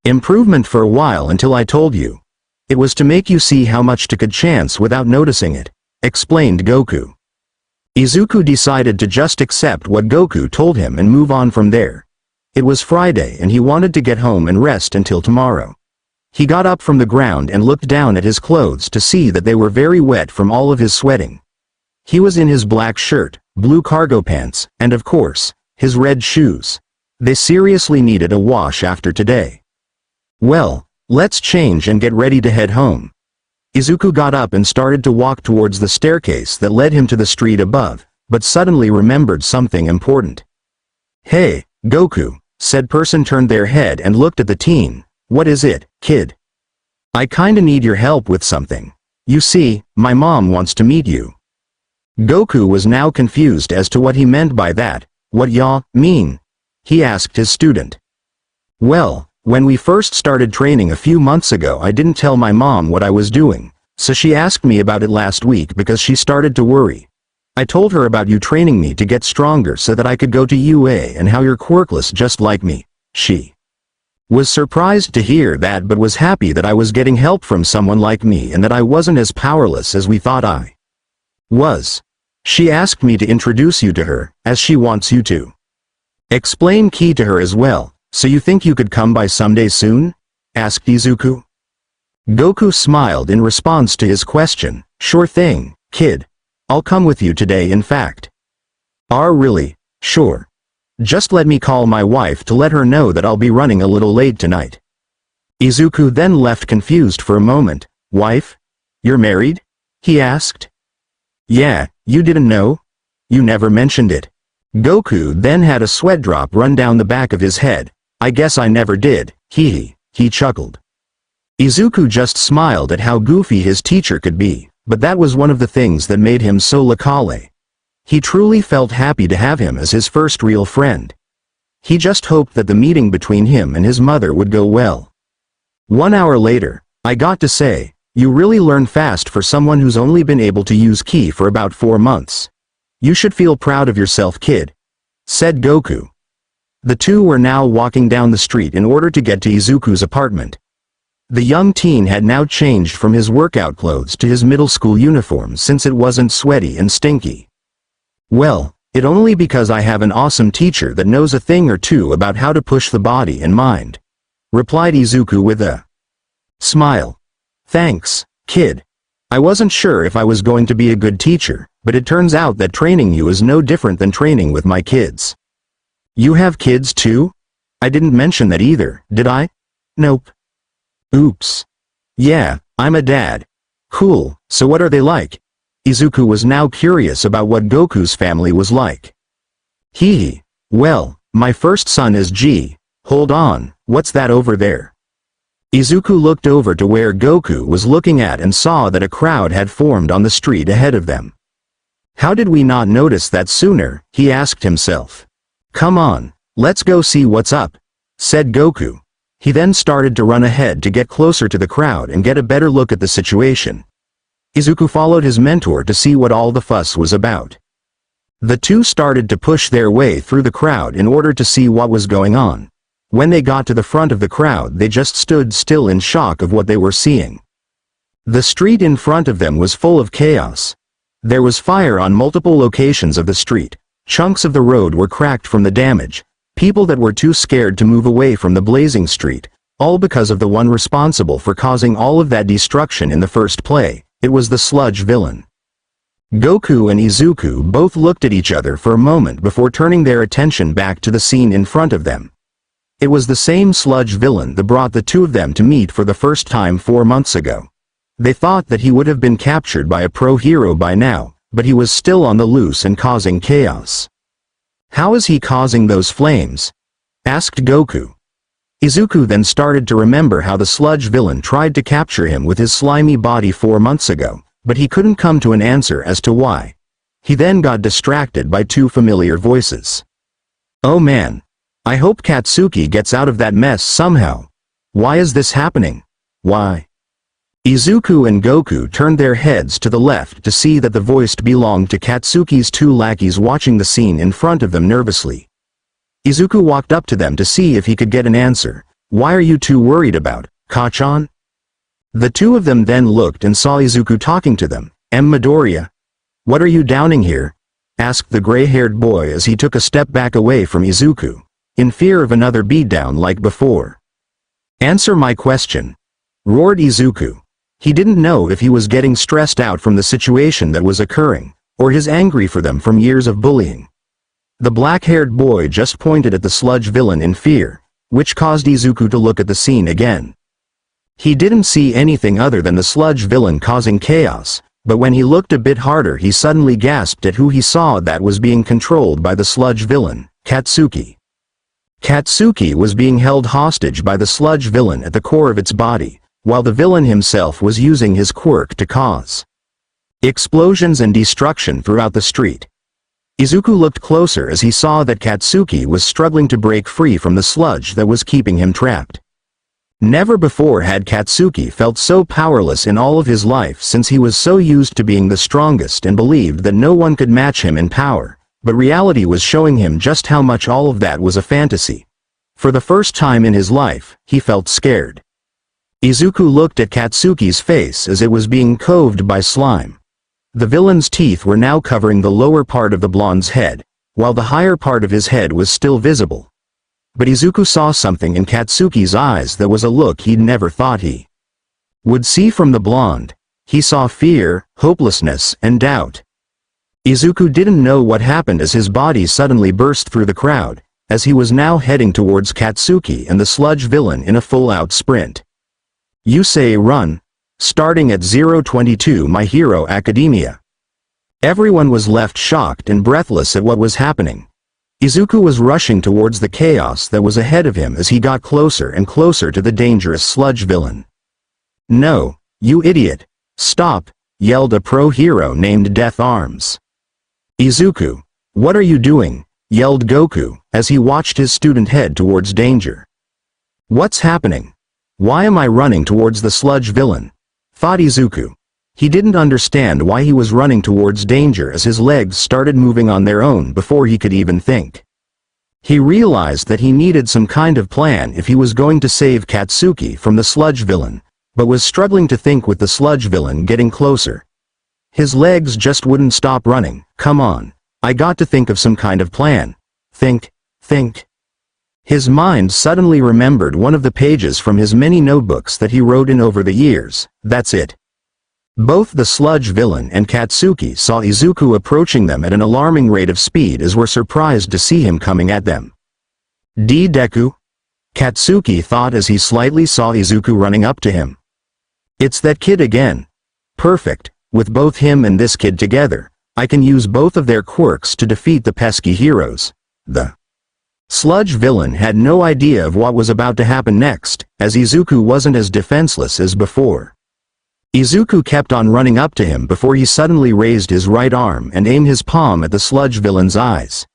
improvement for a while until I told you. It was to make you see how much took a chance without noticing it, explained Goku. Izuku decided to just accept what Goku told him and move on from there. It was Friday and he wanted to get home and rest until tomorrow. He got up from the ground and looked down at his clothes to see that they were very wet from all of his sweating. He was in his black shirt, blue cargo pants, and of course, his red shoes. They seriously needed a wash after today. Well, let's change and get ready to head home. Izuku got up and started to walk towards the staircase that led him to the street above, but suddenly remembered something important. Hey, Goku, said person turned their head and looked at the teen. What is it, kid? I kinda need your help with something. You see, my mom wants to meet you. Goku was now confused as to what he meant by that. What ya mean? He asked his student. Well, when we first started training a few months ago, I didn't tell my mom what I was doing, so she asked me about it last week because she started to worry. I told her about you training me to get stronger so that I could go to UA and how you're quirkless just like me. She was surprised to hear that but was happy that I was getting help from someone like me and that I wasn't as powerless as we thought I was. She asked me to introduce you to her, as she wants you to explain key to her as well. So you think you could come by someday soon? Asked Izuku. Goku smiled in response to his question. Sure thing, kid. I'll come with you today in fact. Really? Sure. Just let me call my wife to let her know that I'll be running a little late tonight. Izuku then left confused for a moment. Wife? You're married? He asked. Yeah, you didn't know? You never mentioned it. Goku then had a sweat drop run down the back of his head. I guess I never did, he chuckled. Izuku just smiled at how goofy his teacher could be, but that was one of the things that made him so lacale. He truly felt happy to have him as his first real friend. He just hoped that the meeting between him and his mother would go well. 1 hour later, I got to say, you really learn fast for someone who's only been able to use ki for about 4 months. You should feel proud of yourself, kid, said Goku. The two were now walking down the street in order to get to Izuku's apartment. The young teen had now changed from his workout clothes to his middle school uniform since it wasn't sweaty and stinky. Well, it only because I have an awesome teacher that knows a thing or two about how to push the body and mind, replied Izuku with a smile. Thanks, kid. I wasn't sure if I was going to be a good teacher, but it turns out that training you is no different than training with my kids. You have kids too? I didn't mention that either, did I? Nope. Oops. Yeah, I'm a dad. Cool, so what are they like? Izuku was now curious about what Goku's family was like. Well, my first son is G. Hold on, what's that over there? Izuku looked over to where Goku was looking at and saw that a crowd had formed on the street ahead of them. How did we not notice that sooner, he asked himself. Come on, let's go see what's up, said Goku. He then started to run ahead to get closer to the crowd and get a better look at the situation. Izuku followed his mentor to see what all the fuss was about. The two started to push their way through the crowd in order to see what was going on. When they got to the front of the crowd, they just stood still in shock of what they were seeing. The street in front of them was full of chaos. There was fire on multiple locations of the street. Chunks of the road were cracked from the damage. People that were too scared to move away from the blazing street, all because of the one responsible for causing all of that destruction in the first play. It was the Sludge villain. Goku and Izuku both looked at each other for a moment before turning their attention back to the scene in front of them. It was the same Sludge villain that brought the two of them to meet for the first time 4 months ago. They thought that he would have been captured by a pro hero by now, but he was still on the loose and causing chaos. How is he causing those flames? Asked Goku. Izuku then started to remember how the Sludge villain tried to capture him with his slimy body 4 months ago, but he couldn't come to an answer as to why. He then got distracted by 2 familiar voices. Oh man. I hope Katsuki gets out of that mess somehow. Why is this happening? Why? Izuku and Goku turned their heads to the left to see that the voice belonged to Katsuki's 2 lackeys watching the scene in front of them nervously. Izuku walked up to them to see if he could get an answer. Why are you two worried about, Kachan? The 2 of them then looked and saw Izuku talking to them. Midoriya? What are you downing here? Asked the gray-haired boy as he took a step back away from Izuku, in fear of another beatdown like before. Answer my question, roared Izuku. He didn't know if he was getting stressed out from the situation that was occurring, or his angry for them from years of bullying. The black-haired boy just pointed at the Sludge villain in fear, which caused Izuku to look at the scene again. He didn't see anything other than the Sludge villain causing chaos, but when he looked a bit harder he suddenly gasped at who he saw that was being controlled by the Sludge villain, Katsuki. Katsuki was being held hostage by the Sludge villain at the core of its body, while the villain himself was using his quirk to cause explosions and destruction throughout the street. Izuku looked closer as he saw that Katsuki was struggling to break free from the sludge that was keeping him trapped. Never before had Katsuki felt so powerless in all of his life, since he was so used to being the strongest and believed that no one could match him in power, but reality was showing him just how much all of that was a fantasy. For the first time in his life, he felt scared. Izuku looked at Katsuki's face as it was being coved by slime. The villain's teeth were now covering the lower part of the blonde's head, while the higher part of his head was still visible. But Izuku saw something in Katsuki's eyes that was a look he'd never thought he would see from the blonde. He saw fear, hopelessness, and doubt. Izuku didn't know what happened as his body suddenly burst through the crowd, as he was now heading towards Katsuki and the Sludge villain in a full-out sprint. You say run. Starting at 022 My Hero Academia. Everyone was left shocked and breathless at what was happening. Izuku was rushing towards the chaos that was ahead of him as he got closer and closer to the dangerous Sludge villain. No, you idiot. Stop, yelled a pro-hero named Death Arms. Izuku, what are you doing? Yelled Goku, as he watched his student head towards danger. What's happening? Why am I running towards the Sludge villain? Thought Izuku. He didn't understand why he was running towards danger as his legs started moving on their own before he could even think. He realized that he needed some kind of plan if he was going to save Katsuki from the Sludge villain, but was struggling to think with the Sludge villain getting closer. His legs just wouldn't stop running. Come on. I got to think of some kind of plan. Think. His mind suddenly remembered one of the pages from his many notebooks that he wrote in over the years. That's it. Both the Sludge villain and Katsuki saw Izuku approaching them at an alarming rate of speed as were surprised to see him coming at them. Deku? Katsuki thought as he slightly saw Izuku running up to him. It's that kid again. Perfect, with both him and this kid together, I can use both of their quirks to defeat the pesky heroes. The Sludge villain had no idea of what was about to happen next, as Izuku wasn't as defenseless as before. Izuku kept on running up to him before he suddenly raised his right arm and aimed his palm at the Sludge villain's eyes.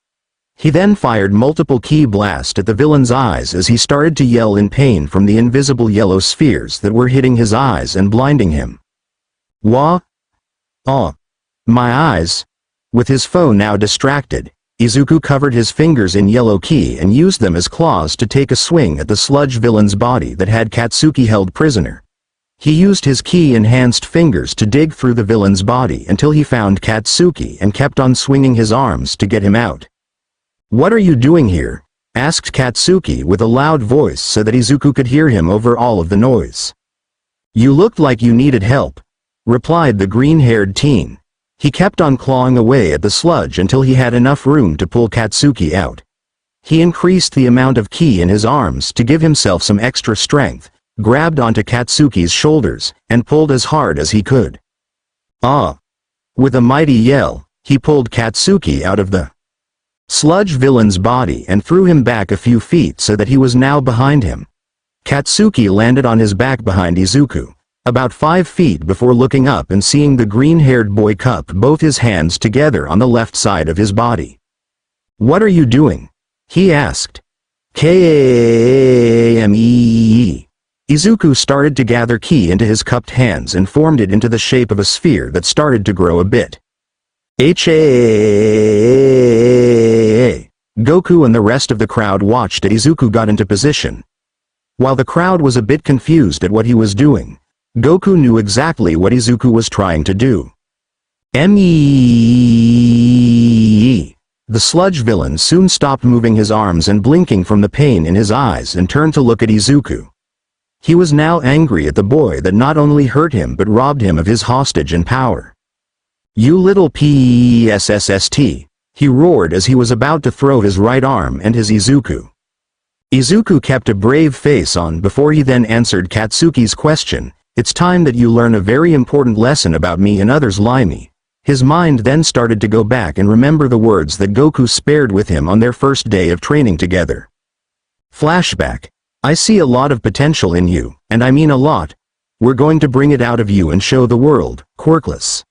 He then fired multiple ki blasts at the villain's eyes as he started to yell in pain from the invisible yellow spheres that were hitting his eyes and blinding him. Wah? Oh. My eyes. With his foe now distracted, Izuku covered his fingers in yellow ki and used them as claws to take a swing at the Sludge villain's body that had Katsuki held prisoner. He used his ki-enhanced fingers to dig through the villain's body until he found Katsuki and kept on swinging his arms to get him out. What are you doing here? Asked Katsuki with a loud voice so that Izuku could hear him over all of the noise. You looked like you needed help, replied the green-haired teen. He kept on clawing away at the sludge until he had enough room to pull Katsuki out. He increased the amount of ki in his arms to give himself some extra strength, grabbed onto Katsuki's shoulders, and pulled as hard as he could. Ah! With a mighty yell, he pulled Katsuki out of the Sludge villain's body and threw him back a few feet so that he was now behind him. Katsuki landed on his back behind Izuku, about 5 feet before looking up and seeing the green-haired boy cup both his hands together on the left side of his body. What are you doing? He asked. K-A-M-E-E. Izuku started to gather ki into his cupped hands and formed it into the shape of a sphere that started to grow a bit. H-A-A-A-A-A. Goku and the rest of the crowd watched as Izuku got into position. While the crowd was a bit confused at what he was doing, Goku knew exactly what Izuku was trying to do. M-E-E-E. The Sludge villain soon stopped moving his arms and blinking from the pain in his eyes and turned to look at Izuku. He was now angry at the boy that not only hurt him but robbed him of his hostage and power. You little P-E-S-S-S-T. he roared as he was about to throw his right arm and his Izuku. Izuku kept a brave face on before he then answered Katsuki's question. "It's time that you learn a very important lesson about me and others like me." His mind then started to go back and remember the words that Goku spared with him on their first day of training together. Flashback. "I see a lot of potential in you, and I mean a lot. We're going to bring it out of you and show the world, quirkless."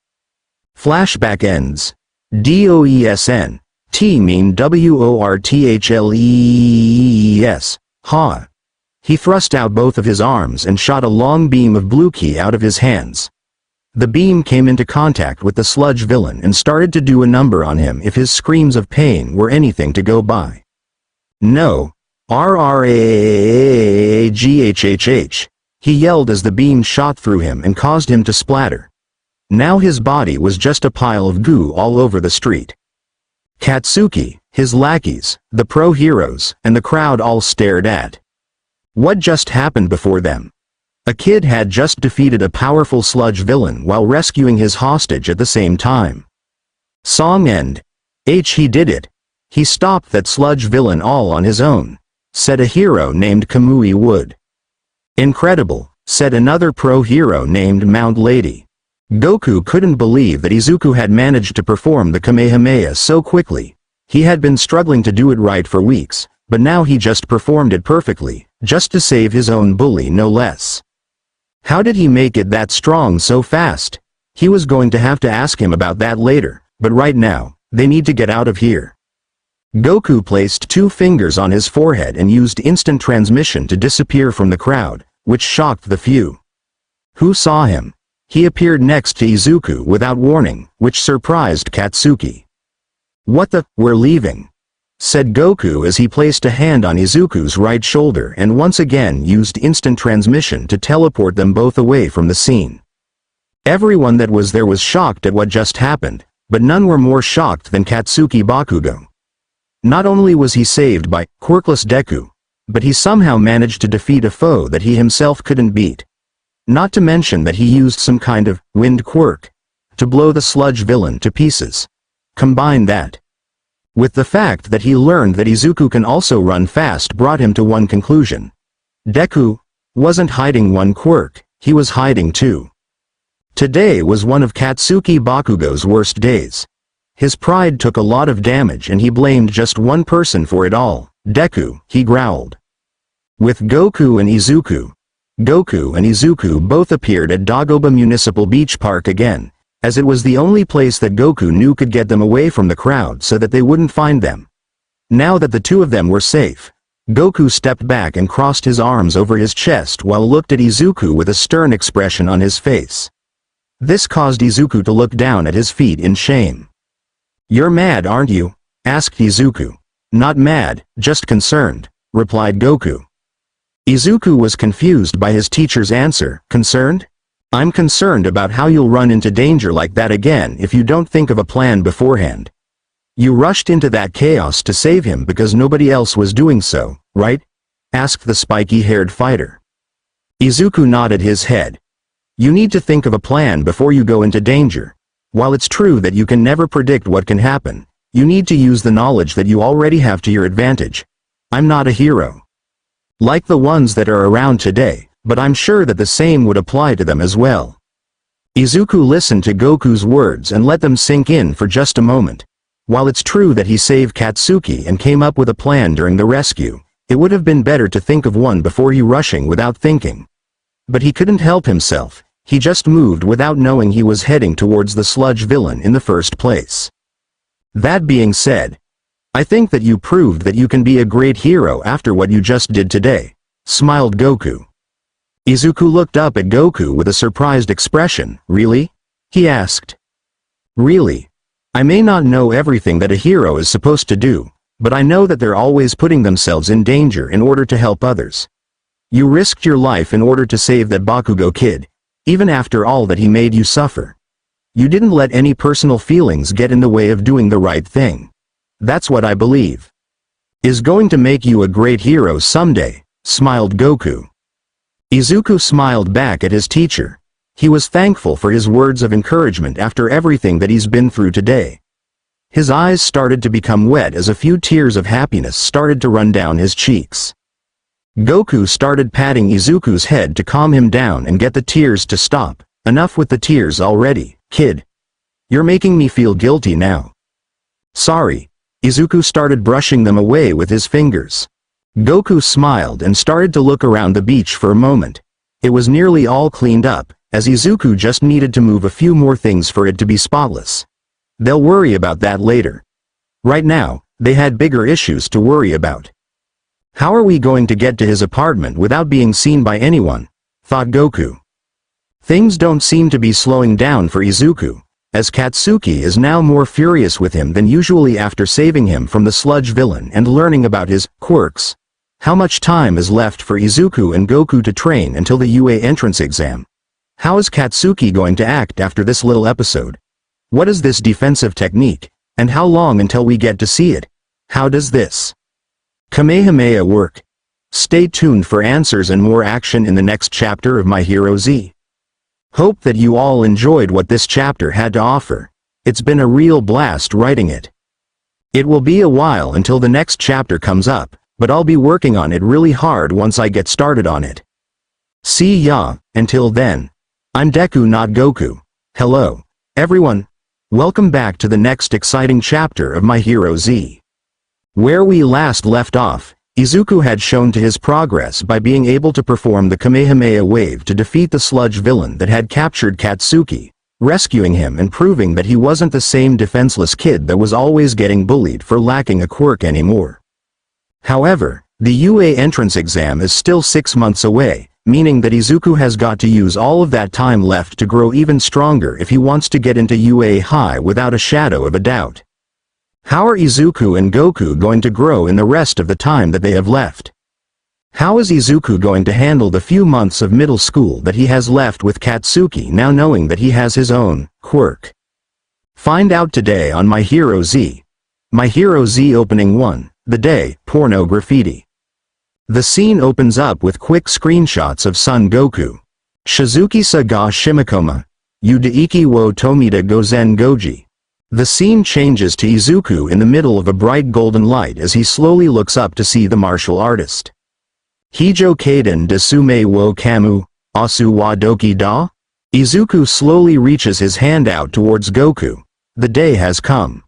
Flashback ends. DOESN. T mean WORTHLEES. Ha. He thrust out both of his arms and shot a long beam of blue ki out of his hands. The beam came into contact with the sludge villain and started to do a number on him if his screams of pain were anything to go by. "No. RRAGHHH. He yelled as the beam shot through him and caused him to splatter. Now his body was just a pile of goo all over the street. Katsuki, his lackeys, the pro-heroes, and the crowd all stared at. What just happened before them? A kid had just defeated a powerful sludge villain while rescuing his hostage at the same time. Song end. He did it. He stopped that sludge villain all on his own, said a hero named Kamui Wood. Incredible, said another pro-hero named Mount Lady. Goku couldn't believe that Izuku had managed to perform the Kamehameha so quickly. He had been struggling to do it right for weeks, but now he just performed it perfectly, just to save his own bully no less. How did he make it that strong so fast? He was going to have to ask him about that later, but right now, they need to get out of here. Goku placed 2 fingers on his forehead and used instant transmission to disappear from the crowd, which shocked the few who saw him. He appeared next to Izuku without warning, which surprised Katsuki. "What the, we're leaving," said Goku as he placed a hand on Izuku's right shoulder and once again used instant transmission to teleport them both away from the scene. Everyone that was there was shocked at what just happened, but none were more shocked than Katsuki Bakugo. Not only was he saved by quirkless Deku, but he somehow managed to defeat a foe that he himself couldn't beat. Not to mention that he used some kind of wind quirk to blow the sludge villain to pieces. Combine that with the fact that he learned that Izuku can also run fast brought him to one conclusion. Deku wasn't hiding one quirk, he was hiding 2. Today was one of Katsuki Bakugo's worst days. His pride took a lot of damage and he blamed just one person for it all. "Deku," he growled. With Goku and Izuku both appeared at Dagoba Municipal Beach Park again, as it was the only place that Goku knew could get them away from the crowd so that they wouldn't find them. Now that the 2 of them were safe, Goku stepped back and crossed his arms over his chest while looked at Izuku with a stern expression on his face. This caused Izuku to look down at his feet in shame. "You're mad, aren't you?" asked Izuku. "Not mad, just concerned," replied Goku. Izuku was confused by his teacher's answer. "Concerned? I'm concerned about how you'll run into danger like that again if you don't think of a plan beforehand. You rushed into that chaos to save him because nobody else was doing so, right?" asked the spiky-haired fighter. Izuku nodded his head. "You need to think of a plan before you go into danger. While it's true that you can never predict what can happen, you need to use the knowledge that you already have to your advantage. I'm not a hero like the ones that are around today, but I'm sure that the same would apply to them as well." Izuku listened to Goku's words and let them sink in for just a moment. While it's true that he saved Katsuki and came up with a plan during the rescue, it would have been better to think of one before he rushing without thinking. But he couldn't help himself, he just moved without knowing he was heading towards the sludge villain in the first place. "That being said, I think that you proved that you can be a great hero after what you just did today," smiled Goku. Izuku looked up at Goku with a surprised expression. "Really?" he asked. "Really? I may not know everything that a hero is supposed to do, but I know that they're always putting themselves in danger in order to help others. You risked your life in order to save that Bakugo kid, even after all that he made you suffer. You didn't let any personal feelings get in the way of doing the right thing. That's what I believe is going to make you a great hero someday," smiled Goku. Izuku smiled back at his teacher. He was thankful for his words of encouragement after everything that he's been through today. His eyes started to become wet as a few tears of happiness started to run down his cheeks. Goku started patting Izuku's head to calm him down and get the tears to stop. Enough with the tears already, kid. You're making me feel guilty now. Sorry. Izuku started brushing them away with his fingers. Goku smiled and started to look around the beach for a moment. It was nearly all cleaned up, as Izuku just needed to move a few more things for it to be spotless. They'll worry about that later. Right now, they had bigger issues to worry about. How are we going to get to his apartment without being seen by anyone? Thought Goku. Things don't seem to be slowing down for Izuku, as Katsuki is now more furious with him than usually after saving him from the Sludge villain and learning about his quirks. How much time is left for Izuku and Goku to train until the UA entrance exam? How is Katsuki going to act after this little episode? What is this defensive technique, and how long until we get to see it? How does this Kamehameha work? Stay tuned for answers and more action in the next chapter of My Hero Z. Hope that you all enjoyed what this chapter had to offer. It's been a real blast writing it. It will be a while until the next chapter comes up, but I'll be working on it really hard once I get started on it. See ya, until then. I'm Deku, not Goku. Hello, everyone. Welcome back to the next exciting chapter of My Hero Z. Where we last left off, Izuku had shown to his progress by being able to perform the Kamehameha wave to defeat the Sludge villain that had captured Katsuki, rescuing him and proving that he wasn't the same defenseless kid that was always getting bullied for lacking a quirk anymore. However, the UA entrance exam is still 6 months away, meaning that Izuku has got to use all of that time left to grow even stronger if he wants to get into UA High without a shadow of a doubt. How are Izuku and Goku going to grow in the rest of the time that they have left? How is Izuku going to handle the few months of middle school that he has left with Katsuki now knowing that he has his own quirk? Find out today on My Hero Z. My Hero Z Opening 1, The Day, Porno Graffiti. The scene opens up with quick screenshots of Son Goku. Shizuki-sa ga Shimikoma. Yudaiki wo Tomita Gozen Goji. The scene changes to Izuku in the middle of a bright golden light as he slowly looks up to see the martial artist. Hijo Kaden de Sume wo Kamu, Asu wa Doki da? Izuku slowly reaches his hand out towards Goku. The day has come.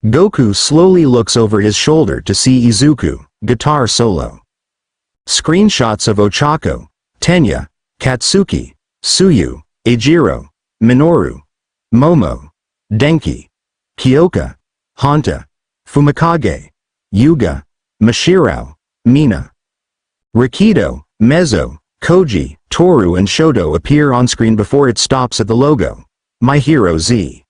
Goku slowly looks over his shoulder to see Izuku, guitar solo. Screenshots of Ochako, Tenya, Katsuki, Tsuyu, Eijiro, Minoru, Momo, Denki, Kyoka, Hanta, Fumikage, Yuga, Mashirao, Mina. Rikido, Mezzo, Koji, Toru and Shoto appear on screen before it stops at the logo. My Hero Z.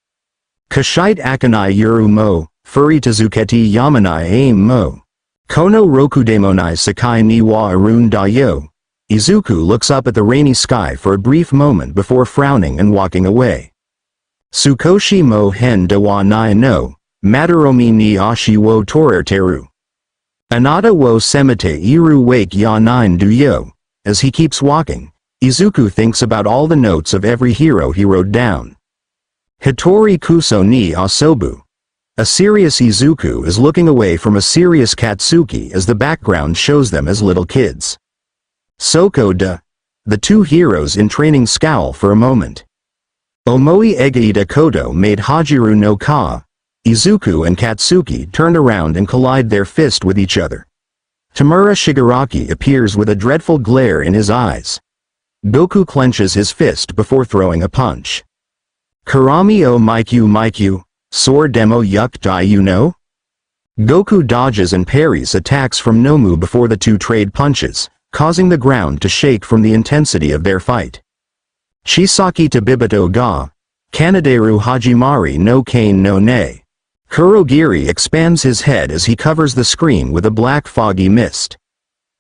Kashite Akanai Yuru Mo, Furi Tazuketi Yamanai Aim Mo. Kono Rokudemonai Sakai ni wa Arun Dayo. Izuku looks up at the rainy sky for a brief moment before frowning and walking away. Tsukoshi mo hen de wa nai no, Madaromi ni ashi wo torerteru. Anata wo semite iru wake ya nine du yo. As he keeps walking, Izuku thinks about all the notes of every hero he wrote down. Hitori kuso ni asobu. A serious Izuku is looking away from a serious Katsuki as the background shows them as little kids. Soko de. The two heroes in training scowl for a moment. Omoi Egaida Kodo made Hajiru no Ka. Izuku and Katsuki turned around and collide their fist with each other. Tamura Shigaraki appears with a dreadful glare in his eyes. Goku clenches his fist before throwing a punch. Karami o Maikyu, sword demo yuk dai you know? Goku dodges and parries attacks from Nomu before the two trade punches, causing the ground to shake from the intensity of their fight. Chisaki Tabibato ga. Kanaderu Hajimari no Kane no Ne. Kurogiri expands his head as he covers the screen with a black foggy mist.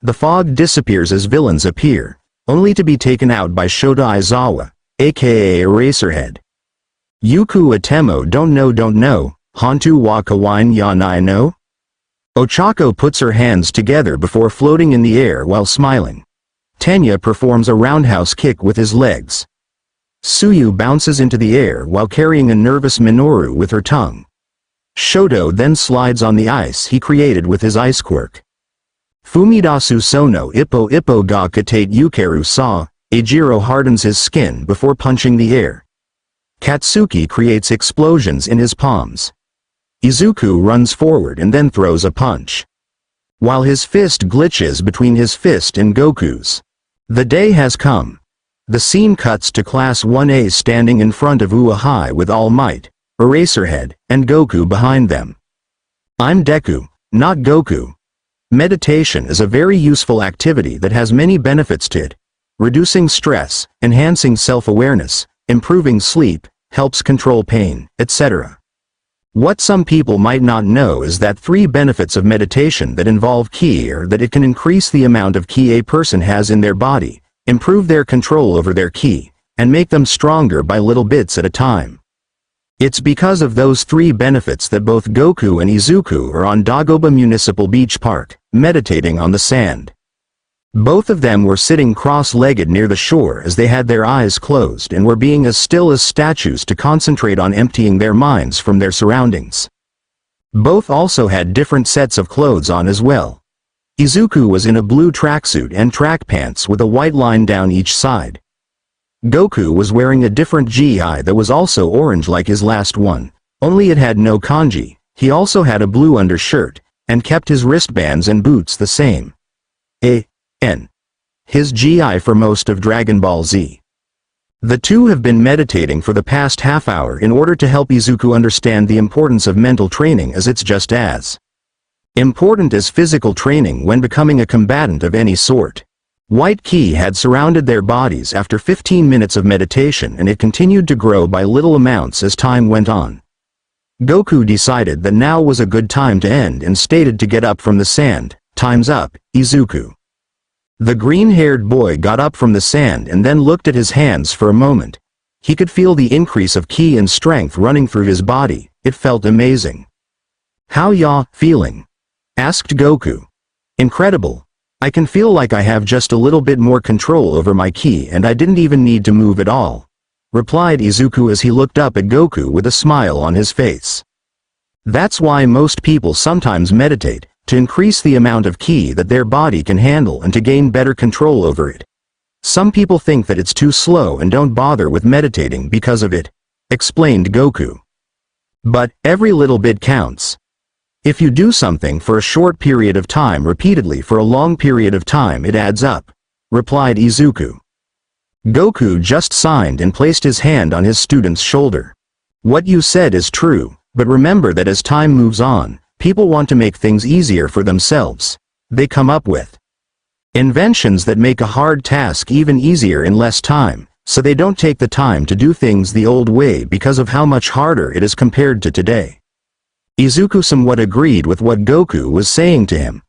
The fog disappears as villains appear, only to be taken out by Shota Aizawa, aka Eraserhead. Yuku Atemo don't know, Hantu wa Kawain ya nai no? Ochako puts her hands together before floating in the air while smiling. Tenya performs a roundhouse kick with his legs. Tsuyu bounces into the air while carrying a nervous Minoru with her tongue. Shoto then slides on the ice he created with his ice quirk. Fumidasu sono ippo ippo ga katate yukeru sa, Ejiro hardens his skin before punching the air. Katsuki creates explosions in his palms. Izuku runs forward and then throws a punch, while his fist glitches between his fist and Goku's. The day has come. The scene cuts to Class 1A standing in front of Uehai with All Might, Eraserhead, and Goku behind them. I'm Deku, not Goku. Meditation is a very useful activity that has many benefits to it. Reducing stress, enhancing self-awareness, improving sleep, helps control pain, etc. What some people might not know is that 3 benefits of meditation that involve ki are that it can increase the amount of ki a person has in their body, improve their control over their ki, and make them stronger by little bits at a time. It's because of those 3 benefits that both Goku and Izuku are on Dagoba Municipal Beach Park, meditating on the sand. Both of them were sitting cross-legged near the shore as they had their eyes closed and were being as still as statues to concentrate on emptying their minds from their surroundings. Both also had different sets of clothes on as well. Izuku was in a blue tracksuit and track pants with a white line down each side. Goku was wearing a different gi that was also orange like his last one, only it had no kanji. He also had a blue undershirt, and kept his wristbands and boots the same. His gi for most of Dragon Ball Z. The two have been meditating for the past half hour in order to help Izuku understand the importance of mental training, as it's just as important as physical training when becoming a combatant of any sort. White ki had surrounded their bodies after 15 minutes of meditation, and it continued to grow by little amounts as time went on. Goku decided that now was a good time to end and stated to get up from the sand. Time's up, Izuku. The green-haired boy got up from the sand and then looked at his hands for a moment. He could feel the increase of ki and strength running through his body. It felt amazing. How ya feeling? Asked Goku. Incredible. I can feel like I have just a little bit more control over my ki and I didn't even need to move at all, replied Izuku as he looked up at Goku with a smile on his face. That's why most people sometimes meditate, to increase the amount of ki that their body can handle and to gain better control over it. Some people think that it's too slow and don't bother with meditating because of it, explained Goku. But every little bit counts. If you do something for a short period of time repeatedly for a long period of time, it adds up, replied Izuku. Goku just signed and placed his hand on his student's shoulder. What you said is true, but remember that as time moves on, people want to make things easier for themselves. They come up with inventions that make a hard task even easier in less time, so they don't take the time to do things the old way because of how much harder it is compared to today. Izuku somewhat agreed with what Goku was saying to him.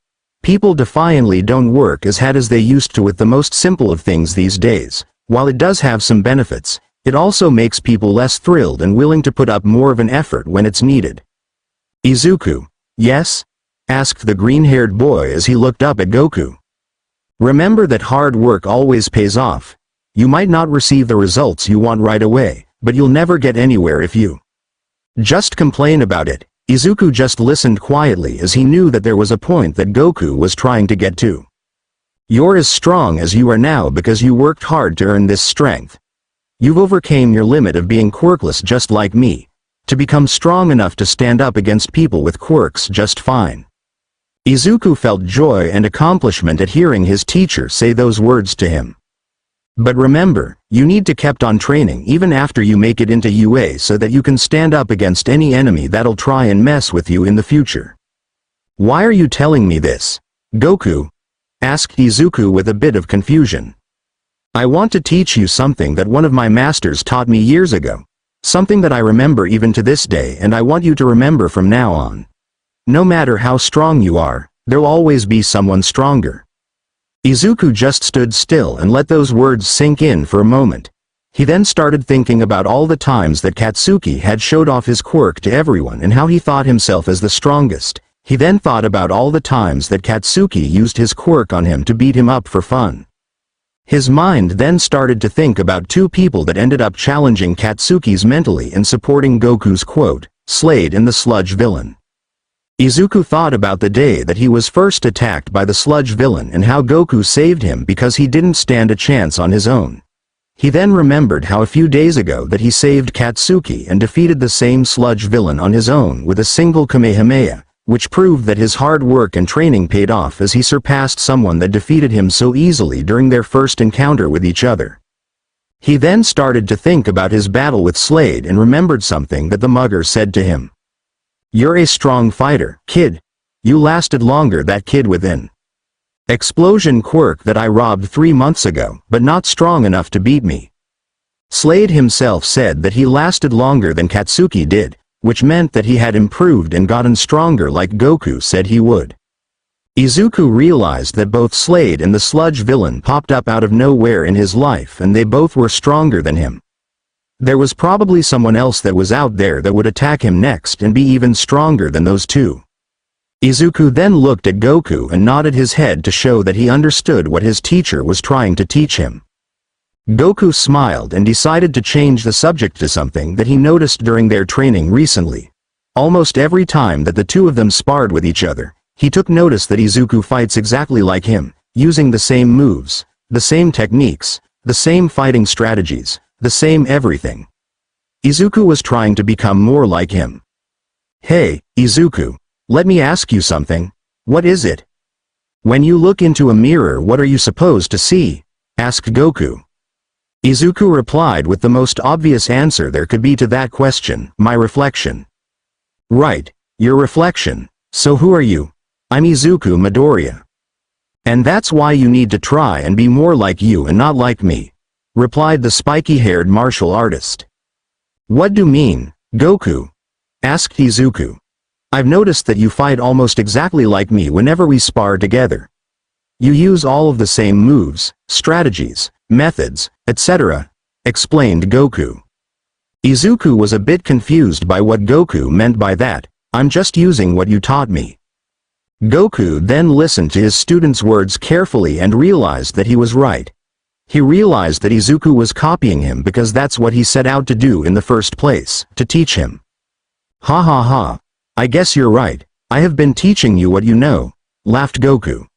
People defiantly don't work as hard as they used to with the most simple of things these days. While it does have some benefits, it also makes people less thrilled and willing to put up more of an effort when it's needed. Izuku, yes? Asked the green-haired boy as he looked up at Goku. Remember that hard work always pays off. You might not receive the results you want right away, but you'll never get anywhere if you just complain about it. Izuku just listened quietly as he knew that there was a point that Goku was trying to get to. You're as strong as you are now because you worked hard to earn this strength. You've overcame your limit of being quirkless just like me, to become strong enough to stand up against people with quirks just fine. Izuku felt joy and accomplishment at hearing his teacher say those words to him. But remember, you need to keep on training even after you make it into UA so that you can stand up against any enemy that'll try and mess with you in the future. Why are you telling me this, Goku? Asked Izuku with a bit of confusion. I want to teach you something that one of my masters taught me years ago. Something that I remember even to this day, and I want you to remember from now on. No matter how strong you are, there'll always be someone stronger. Izuku just stood still and let those words sink in for a moment. He then started thinking about all the times that Katsuki had showed off his quirk to everyone and how he thought himself as the strongest. He then thought about all the times that Katsuki used his quirk on him to beat him up for fun. His mind then started to think about 2 people that ended up challenging Katsuki's mentally and supporting Goku's quote, Slade and the Sludge villain. Izuku thought about the day that he was first attacked by the Sludge villain and how Goku saved him because he didn't stand a chance on his own. He then remembered how a few days ago that he saved Katsuki and defeated the same Sludge villain on his own with a single Kamehameha, which proved that his hard work and training paid off as he surpassed someone that defeated him so easily during their first encounter with each other. He then started to think about his battle with Slade and remembered something that the mugger said to him. "You're a strong fighter, kid. You lasted longer that kid within explosion quirk that I robbed 3 months ago, but not strong enough to beat me." Slade himself said that he lasted longer than Katsuki did, which meant that he had improved and gotten stronger like Goku said he would. Izuku realized that both Slade and the Sludge villain popped up out of nowhere in his life and they both were stronger than him. There was probably someone else that was out there that would attack him next and be even stronger than those two. Izuku then looked at Goku and nodded his head to show that he understood what his teacher was trying to teach him. Goku smiled and decided to change the subject to something that he noticed during their training recently. Almost every time that the two of them sparred with each other, he took notice that Izuku fights exactly like him, using the same moves, the same techniques, the same fighting strategies, the same everything. Izuku was trying to become more like him. "Hey, Izuku, let me ask you something. What is it? When you look into a mirror, what are you supposed to see?" asked Goku. Izuku replied with the most obvious answer there could be to that question, "My reflection." "Right, your reflection. So who are you?" "I'm Izuku Midoriya. And that's why you need to try and be more like you and not like me," replied the spiky-haired martial artist. "What do you mean, Goku?" asked Izuku. "I've noticed that you fight almost exactly like me whenever we spar together. You use all of the same moves, strategies, methods, etc., explained Goku. Izuku was a bit confused by what Goku meant by that. "I'm just using what you taught me." Goku then listened to his student's words carefully and realized that he was right. He realized that Izuku was copying him because that's what he set out to do in the first place, to teach him. "Ha ha ha. I guess you're right. I have been teaching you what you know," laughed Goku.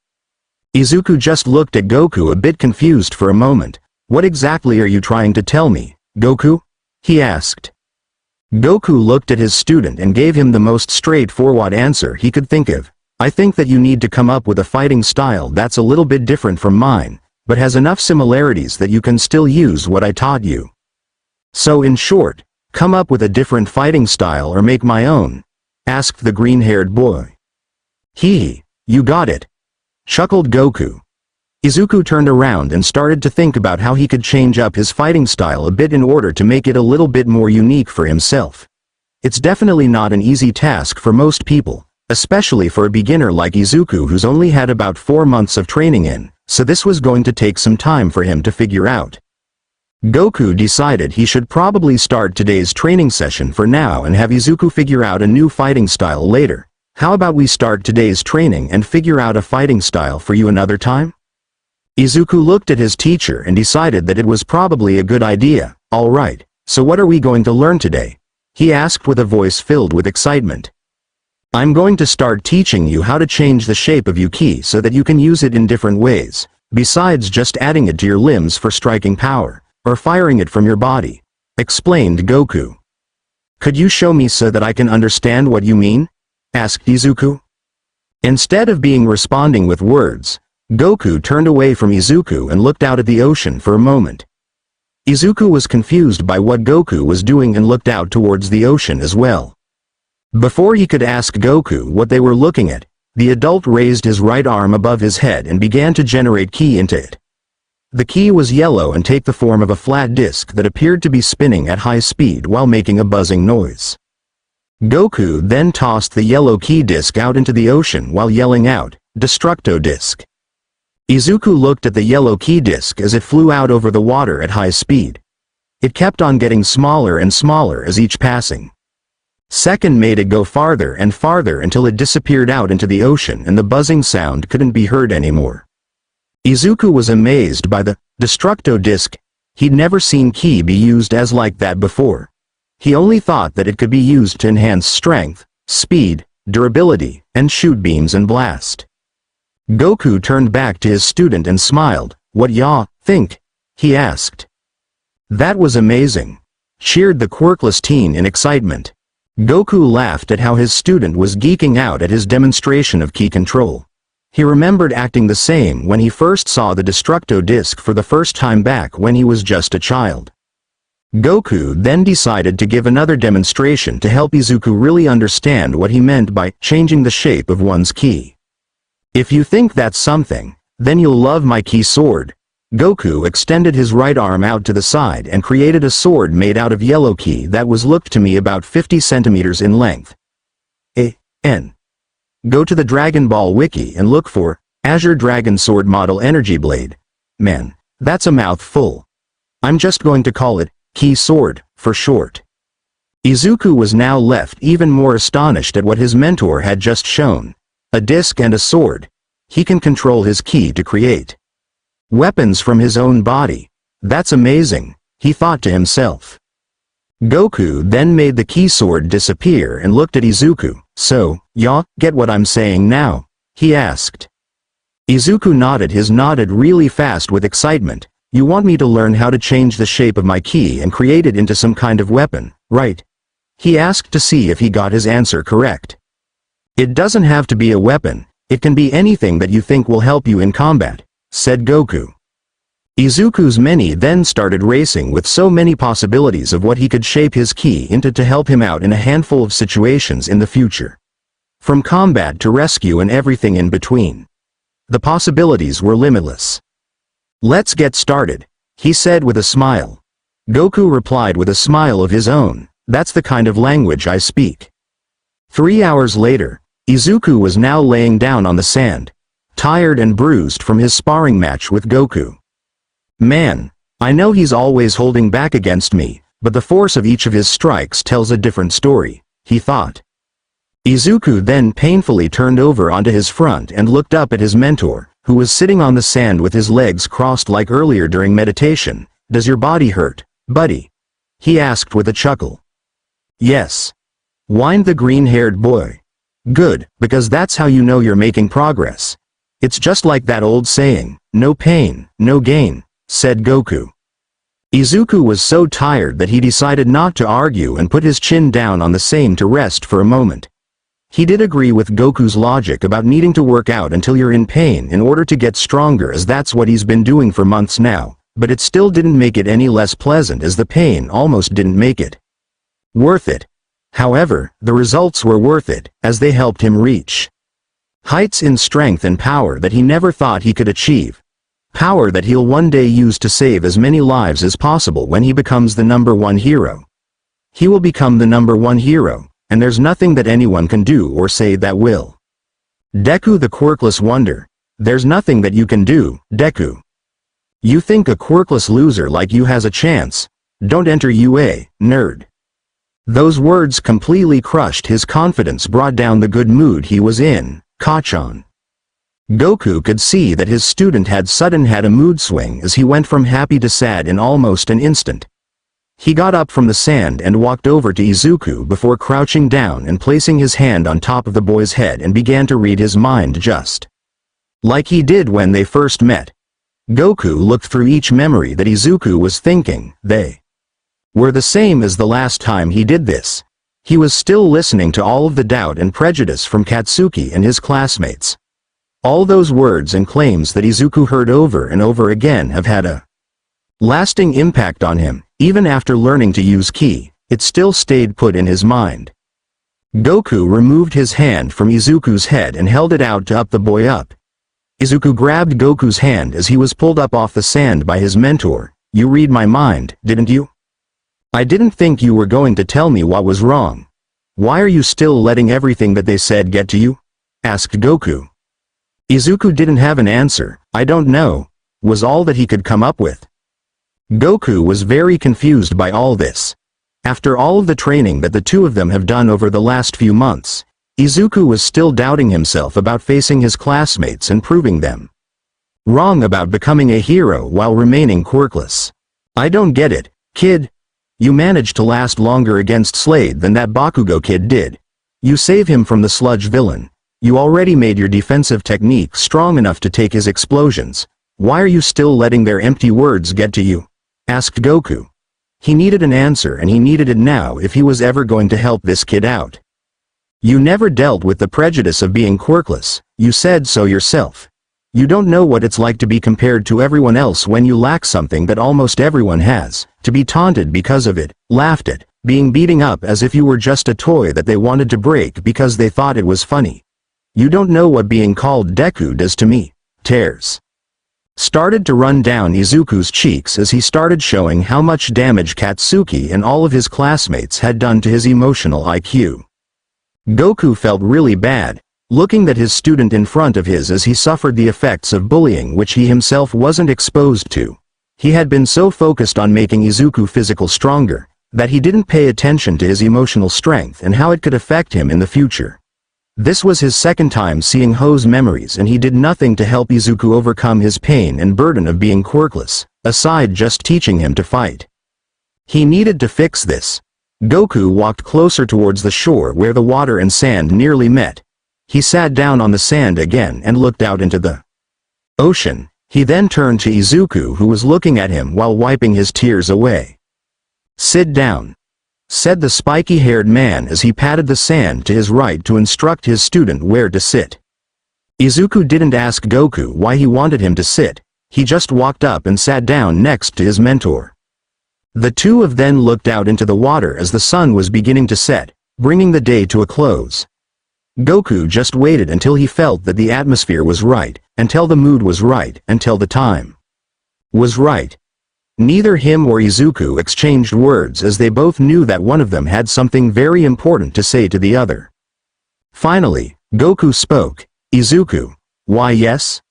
Izuku just looked at Goku a bit confused for a moment. "What exactly are you trying to tell me, Goku?" he asked. Goku looked at his student and gave him the most straightforward answer he could think of. "I think that you need to come up with a fighting style that's a little bit different from mine, but has enough similarities that you can still use what I taught you. So in short, come up with a different fighting style or make my own," asked the green-haired boy. "Hee, you got it," chuckled Goku. Izuku turned around and started to think about how he could change up his fighting style a bit in order to make it a little bit more unique for himself. It's definitely not an easy task for most people, especially for a beginner like Izuku who's only had about 4 months of training in, so this was going to take some time for him to figure out. Goku decided he should probably start today's training session for now and have Izuku figure out a new fighting style later. "How about we start today's training and figure out a fighting style for you another time?" Izuku looked at his teacher and decided that it was probably a good idea. "All right, so what are we going to learn today?" he asked with a voice filled with excitement. "I'm going to start teaching you how to change the shape of your ki so that you can use it in different ways, besides just adding it to your limbs for striking power, or firing it from your body," explained Goku. "Could you show me so that I can understand what you mean?" asked Izuku. Instead of responding with words, Goku turned away from Izuku and looked out at the ocean for a moment. Izuku was confused by what Goku was doing and looked out towards the ocean as well. Before he could ask Goku what they were looking at, the adult raised his right arm above his head and began to generate ki into it. The ki was yellow and take the form of a flat disc that appeared to be spinning at high speed while making a buzzing noise. Goku then tossed the yellow ki disc out into the ocean while yelling out, "Destructo disc." Izuku looked at the yellow ki disc as it flew out over the water at high speed. It kept on getting smaller and smaller as each passing second made it go farther and farther until it disappeared out into the ocean and the buzzing sound couldn't be heard anymore. Izuku was amazed by the Destructo disc. He'd never seen ki be used as like that before. He only thought that it could be used to enhance strength, speed, durability, and shoot beams and blast. Goku turned back to his student and smiled. "What ya think?" he asked. "That was amazing," cheered the quirkless teen in excitement. Goku laughed at how his student was geeking out at his demonstration of ki control. He remembered acting the same when he first saw the Destructo disc for the first time back when he was just a child. Goku then decided to give another demonstration to help Izuku really understand what he meant by changing the shape of one's ki. "If you think that's something, then you'll love my ki sword." Goku extended his right arm out to the side and created a sword made out of yellow ki that was looked to me about 50 centimeters in length. Go to the Dragon Ball wiki and look for Azure Dragon Sword Model Energy Blade. Man, that's a mouthful. I'm just going to call it Ki Sword, for short. Izuku was now left even more astonished at what his mentor had just shown. A disc and a sword. He can control his ki to create weapons from his own body. That's amazing, he thought to himself. Goku then made the ki sword disappear and looked at Izuku. "So, ya get what I'm saying now?" he asked. Izuku nodded really fast with excitement. "You want me to learn how to change the shape of my ki and create it into some kind of weapon, right?" he asked to see if he got his answer correct. "It doesn't have to be a weapon, it can be anything that you think will help you in combat," said Goku. Izuku's mini then started racing with so many possibilities of what he could shape his ki into to help him out in a handful of situations in the future. From combat to rescue and everything in between. The possibilities were limitless. "Let's get started," he said with a smile. Goku replied with a smile of his own. "That's the kind of language I speak." 3 hours later, Izuku was now laying down on the sand, tired and bruised from his sparring match with Goku. "Man, I know he's always holding back against me, but the force of each of his strikes tells a different story," he thought. Izuku then painfully turned over onto his front and looked up at his mentor, who was sitting on the sand with his legs crossed like earlier during meditation. "Does your body hurt, buddy?" he asked with a chuckle. "Yes," whined the green-haired boy. "Good, because that's how you know you're making progress. It's just like that old saying, no pain, no gain," said Goku. Izuku was so tired that he decided not to argue and put his chin down on the sand to rest for a moment. He did agree with Goku's logic about needing to work out until you're in pain in order to get stronger, as that's what he's been doing for months now, but it still didn't make it any less pleasant, as the pain almost didn't make it worth it. However, the results were worth it, as they helped him reach heights in strength and power that he never thought he could achieve. Power that he'll one day use to save as many lives as possible when he becomes the #1 hero. He will become the #1 hero, and there's nothing that anyone can do or say that will. Deku the quirkless wonder. There's nothing that you can do, Deku. You think a quirkless loser like you has a chance? Don't enter UA, nerd. Those words completely crushed his confidence, brought down the good mood he was in. Kachan. Goku could see that his student had a mood swing as he went from happy to sad in almost an instant. He got up from the sand and walked over to Izuku before crouching down and placing his hand on top of the boy's head and began to read his mind, just like he did when they first met. Goku looked through each memory that Izuku was thinking. They were the same as the last time he did this. He was still listening to all of the doubt and prejudice from Katsuki and his classmates. All those words and claims that Izuku heard over and over again have had a lasting impact on him. Even after learning to use ki, it still stayed put in his mind. Goku removed his hand from Izuku's head and held it out to up the boy up. Izuku grabbed Goku's hand as he was pulled up off the sand by his mentor. You read my mind, didn't you? I didn't think you were going to tell me what was wrong. Why are you still letting everything that they said get to you? Asked Goku. Izuku didn't have an answer. I don't know, was all that he could come up with. Goku was very confused by all this. After all of the training that the two of them have done over the last few months, Izuku was still doubting himself about facing his classmates and proving them wrong about becoming a hero while remaining quirkless. I don't get it, kid. You managed to last longer against Slade than that Bakugo kid did. You save him from the Sludge villain. You already made your defensive technique strong enough to take his explosions. Why are you still letting their empty words get to you? Asked Goku. He needed an answer, and he needed it now if he was ever going to help this kid out. You never dealt with the prejudice of being quirkless. You said so yourself. You don't know what it's like to be compared to everyone else when you lack something that almost everyone has, to be taunted because of it, laughed at, being beaten up as if you were just a toy that they wanted to break because they thought it was funny. You don't know what being called Deku does to me. Tears started to run down Izuku's cheeks as he started showing how much damage Katsuki and all of his classmates had done to his emotional IQ. Goku felt really bad, looking at his student in front of his as he suffered the effects of bullying which he himself wasn't exposed to. He had been so focused on making Izuku physical stronger, that he didn't pay attention to his emotional strength and how it could affect him in the future. This was his second time seeing Ho's memories, and he did nothing to help Izuku overcome his pain and burden of being quirkless, aside just teaching him to fight. He needed to fix this. Goku walked closer towards the shore where the water and sand nearly met. He sat down on the sand again and looked out into the ocean. He then turned to Izuku, who was looking at him while wiping his tears away. "Sit down," said the spiky-haired man as he patted the sand to his right to instruct his student where to sit. Izuku didn't ask Goku why he wanted him to sit. He just walked up and sat down next to his mentor. The two of them looked out into the water as the sun was beginning to set, bringing the day to a close. Goku just waited until he felt that the atmosphere was right, until the mood was right, until the time was right. Neither him or Izuku exchanged words as they both knew that one of them had something very important to say to the other. Finally, Goku spoke. "Izuku." "Why, yes?"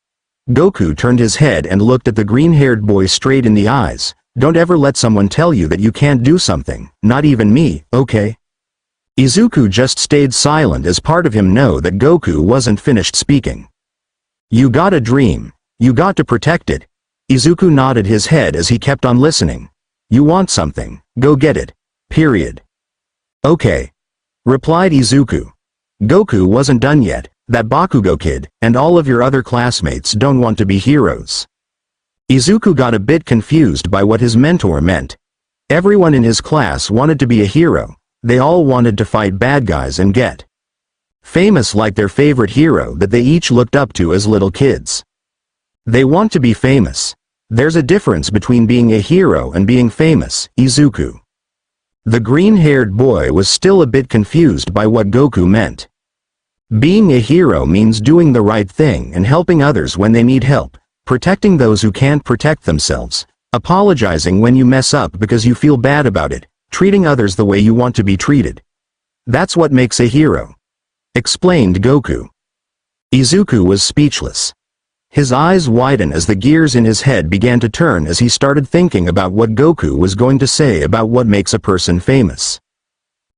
Goku turned his head and looked at the green-haired boy straight in the eyes. "Don't ever let someone tell you that you can't do something, not even me, okay?" Izuku just stayed silent as part of him knew that Goku wasn't finished speaking. "You got a dream. You got to protect it." Izuku nodded his head as he kept on listening. "You want something, go get it. Period." "Okay," replied Izuku. Goku wasn't done yet. "That Bakugo kid, and all of your other classmates don't want to be heroes." Izuku got a bit confused by what his mentor meant. Everyone in his class wanted to be a hero. They all wanted to fight bad guys and get famous like their favorite hero that they each looked up to as little kids. They want to be famous. There's a difference between being a hero and being famous, Izuku. The green-haired boy was still a bit confused by what Goku meant. Being a hero means doing the right thing and helping others when they need help, protecting those who can't protect themselves, apologizing when you mess up because you feel bad about it, treating others the way you want to be treated. That's what makes a hero, explained Goku. Izuku was speechless. His eyes widened as the gears in his head began to turn as he started thinking about what Goku was going to say about what makes a person famous.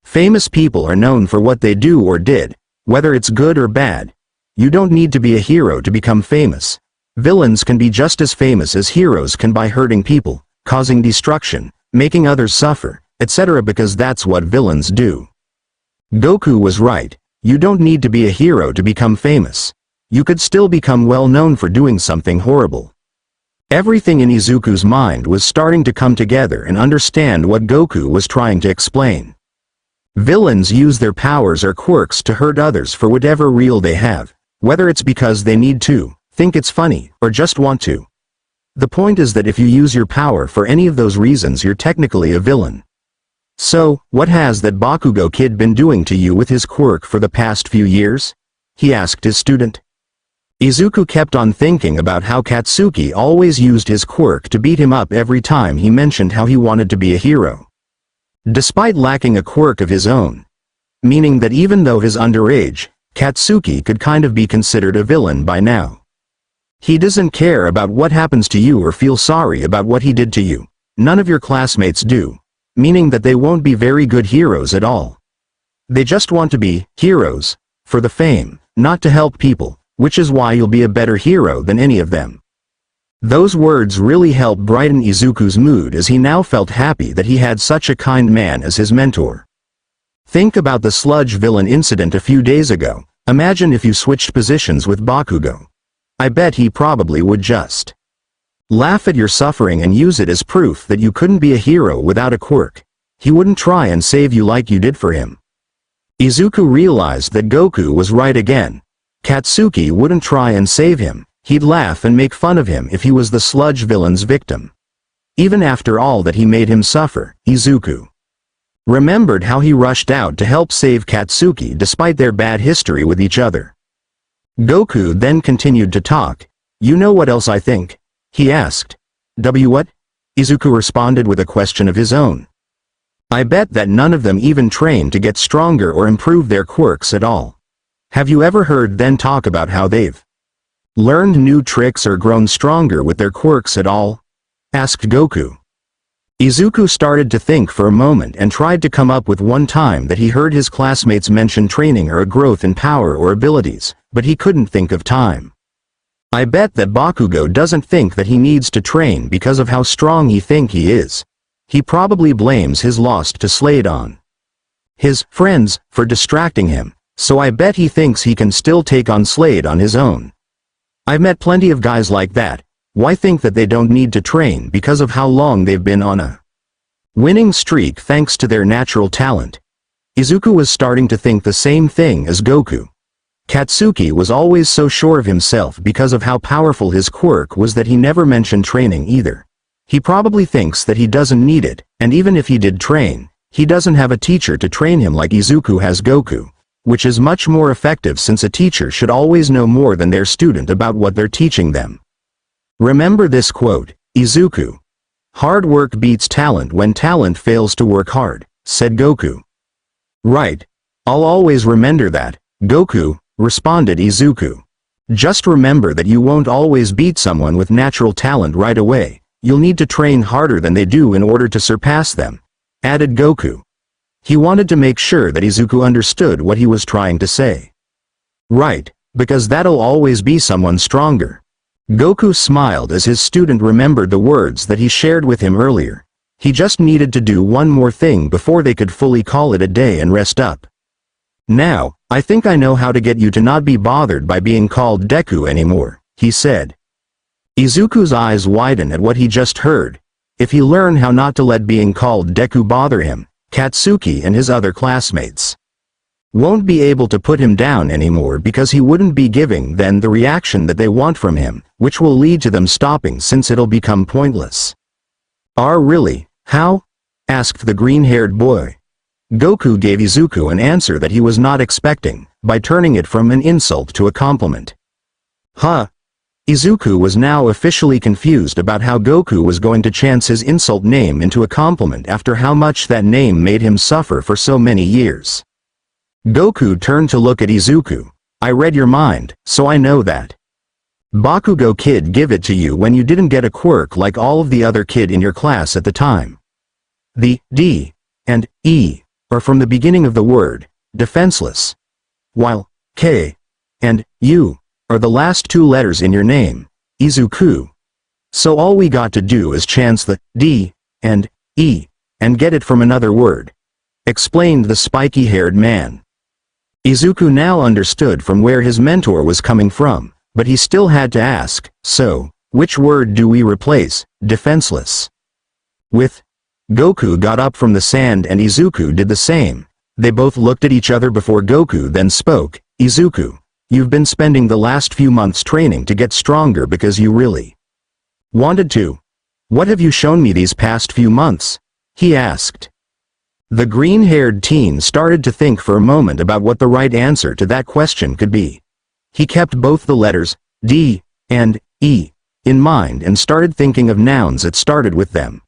Famous people are known for what they do or did, whether it's good or bad. You don't need to be a hero to become famous. Villains can be just as famous as heroes can by hurting people, causing destruction, making others suffer, etc., because that's what villains do. Goku was right. You don't need to be a hero to become famous. You could still become well known for doing something horrible. Everything in Izuku's mind was starting to come together and understand what Goku was trying to explain. Villains use their powers or quirks to hurt others for whatever reason they have, whether it's because they need to, think it's funny, or just want to. The point is that if you use your power for any of those reasons, you're technically a villain. "So, what has that Bakugo kid been doing to you with his quirk for the past few years?" he asked his student. Izuku kept on thinking about how Katsuki always used his quirk to beat him up every time he mentioned how he wanted to be a hero. Despite lacking a quirk of his own, meaning that even though he's underage, Katsuki could kind of be considered a villain by now. He doesn't care about what happens to you or feel sorry about what he did to you. None of your classmates do, meaning that they won't be very good heroes at all. They just want to be heroes for the fame, not to help people, which is why you'll be a better hero than any of them. Those words really helped brighten Izuku's mood, as he now felt happy that he had such a kind man as his mentor. Think about the Sludge villain incident a few days ago. Imagine if you switched positions with Bakugo. I bet he probably would just laugh at your suffering and use it as proof that you couldn't be a hero without a quirk. He wouldn't try and save you like you did for him. Izuku realized that Goku was right again. Katsuki wouldn't try and save him. He'd laugh and make fun of him if he was the Sludge villain's victim. Even after all that he made him suffer, Izuku remembered how he rushed out to help save Katsuki despite their bad history with each other. Goku then continued to talk. You know what else I think? He asked. What? Izuku responded with a question of his own. I bet that none of them even train to get stronger or improve their quirks at all. Have you ever heard them talk about how they've learned new tricks or grown stronger with their quirks at all? Asked Goku. Izuku started to think for a moment and tried to come up with one time that he heard his classmates mention training or a growth in power or abilities, but he couldn't think of time. I bet that Bakugo doesn't think that he needs to train because of how strong he think he is. He probably blames his loss to Sludge, his friends, for distracting him, so I bet he thinks he can still take on Sludge on his own. I've met plenty of guys like that. Why think that they don't need to train because of how long they've been on a winning streak thanks to their natural talent? Izuku was starting to think the same thing as Goku. Katsuki was always so sure of himself because of how powerful his quirk was that he never mentioned training either. He probably thinks that he doesn't need it, and even if he did train, he doesn't have a teacher to train him like Izuku has Goku, which is much more effective since a teacher should always know more than their student about what they're teaching them. Remember this quote, Izuku. Hard work beats talent when talent fails to work hard, said Goku. Right. I'll always remember that, Goku, responded Izuku. Just remember that you won't always beat someone with natural talent right away. You'll need to train harder than they do in order to surpass them, added Goku. He wanted to make sure that Izuku understood what he was trying to say. Right, because that'll always be someone stronger. Goku smiled as his student remembered the words that he shared with him earlier. He just needed to do one more thing before they could fully call it a day and rest up. Now, I think I know how to get you to not be bothered by being called Deku anymore, he said. Izuku's eyes widened at what he just heard. If he learned how not to let being called Deku bother him, Katsuki and his other classmates won't be able to put him down anymore because he wouldn't be giving them the reaction that they want from him, which will lead to them stopping since it'll become pointless. Really? How? Asked the green-haired boy. Goku gave Izuku an answer that he was not expecting, by turning it from an insult to a compliment. Huh? Izuku was now officially confused about how Goku was going to chance his insult name into a compliment after how much that name made him suffer for so many years. Goku turned to look at Izuku. I read your mind, so I know that. Bakugo kid give it to you when you didn't get a quirk like all of the other kid in your class at the time. The D and E are from the beginning of the word, defenseless, while K and U are the last two letters in your name, Izuku. So all we got to do is chance the D and E and get it from another word, explained the spiky-haired man. Izuku now understood from where his mentor was coming from, but he still had to ask, so, which word do we replace, defenseless, with? Goku got up from the sand and Izuku did the same. They both looked at each other before Goku then spoke. Izuku, you've been spending the last few months training to get stronger because you really wanted to. What have you shown me these past few months? He asked. The green-haired teen started to think for a moment about what the right answer to that question could be. He kept both the letters, D and E, in mind and started thinking of nouns that started with them.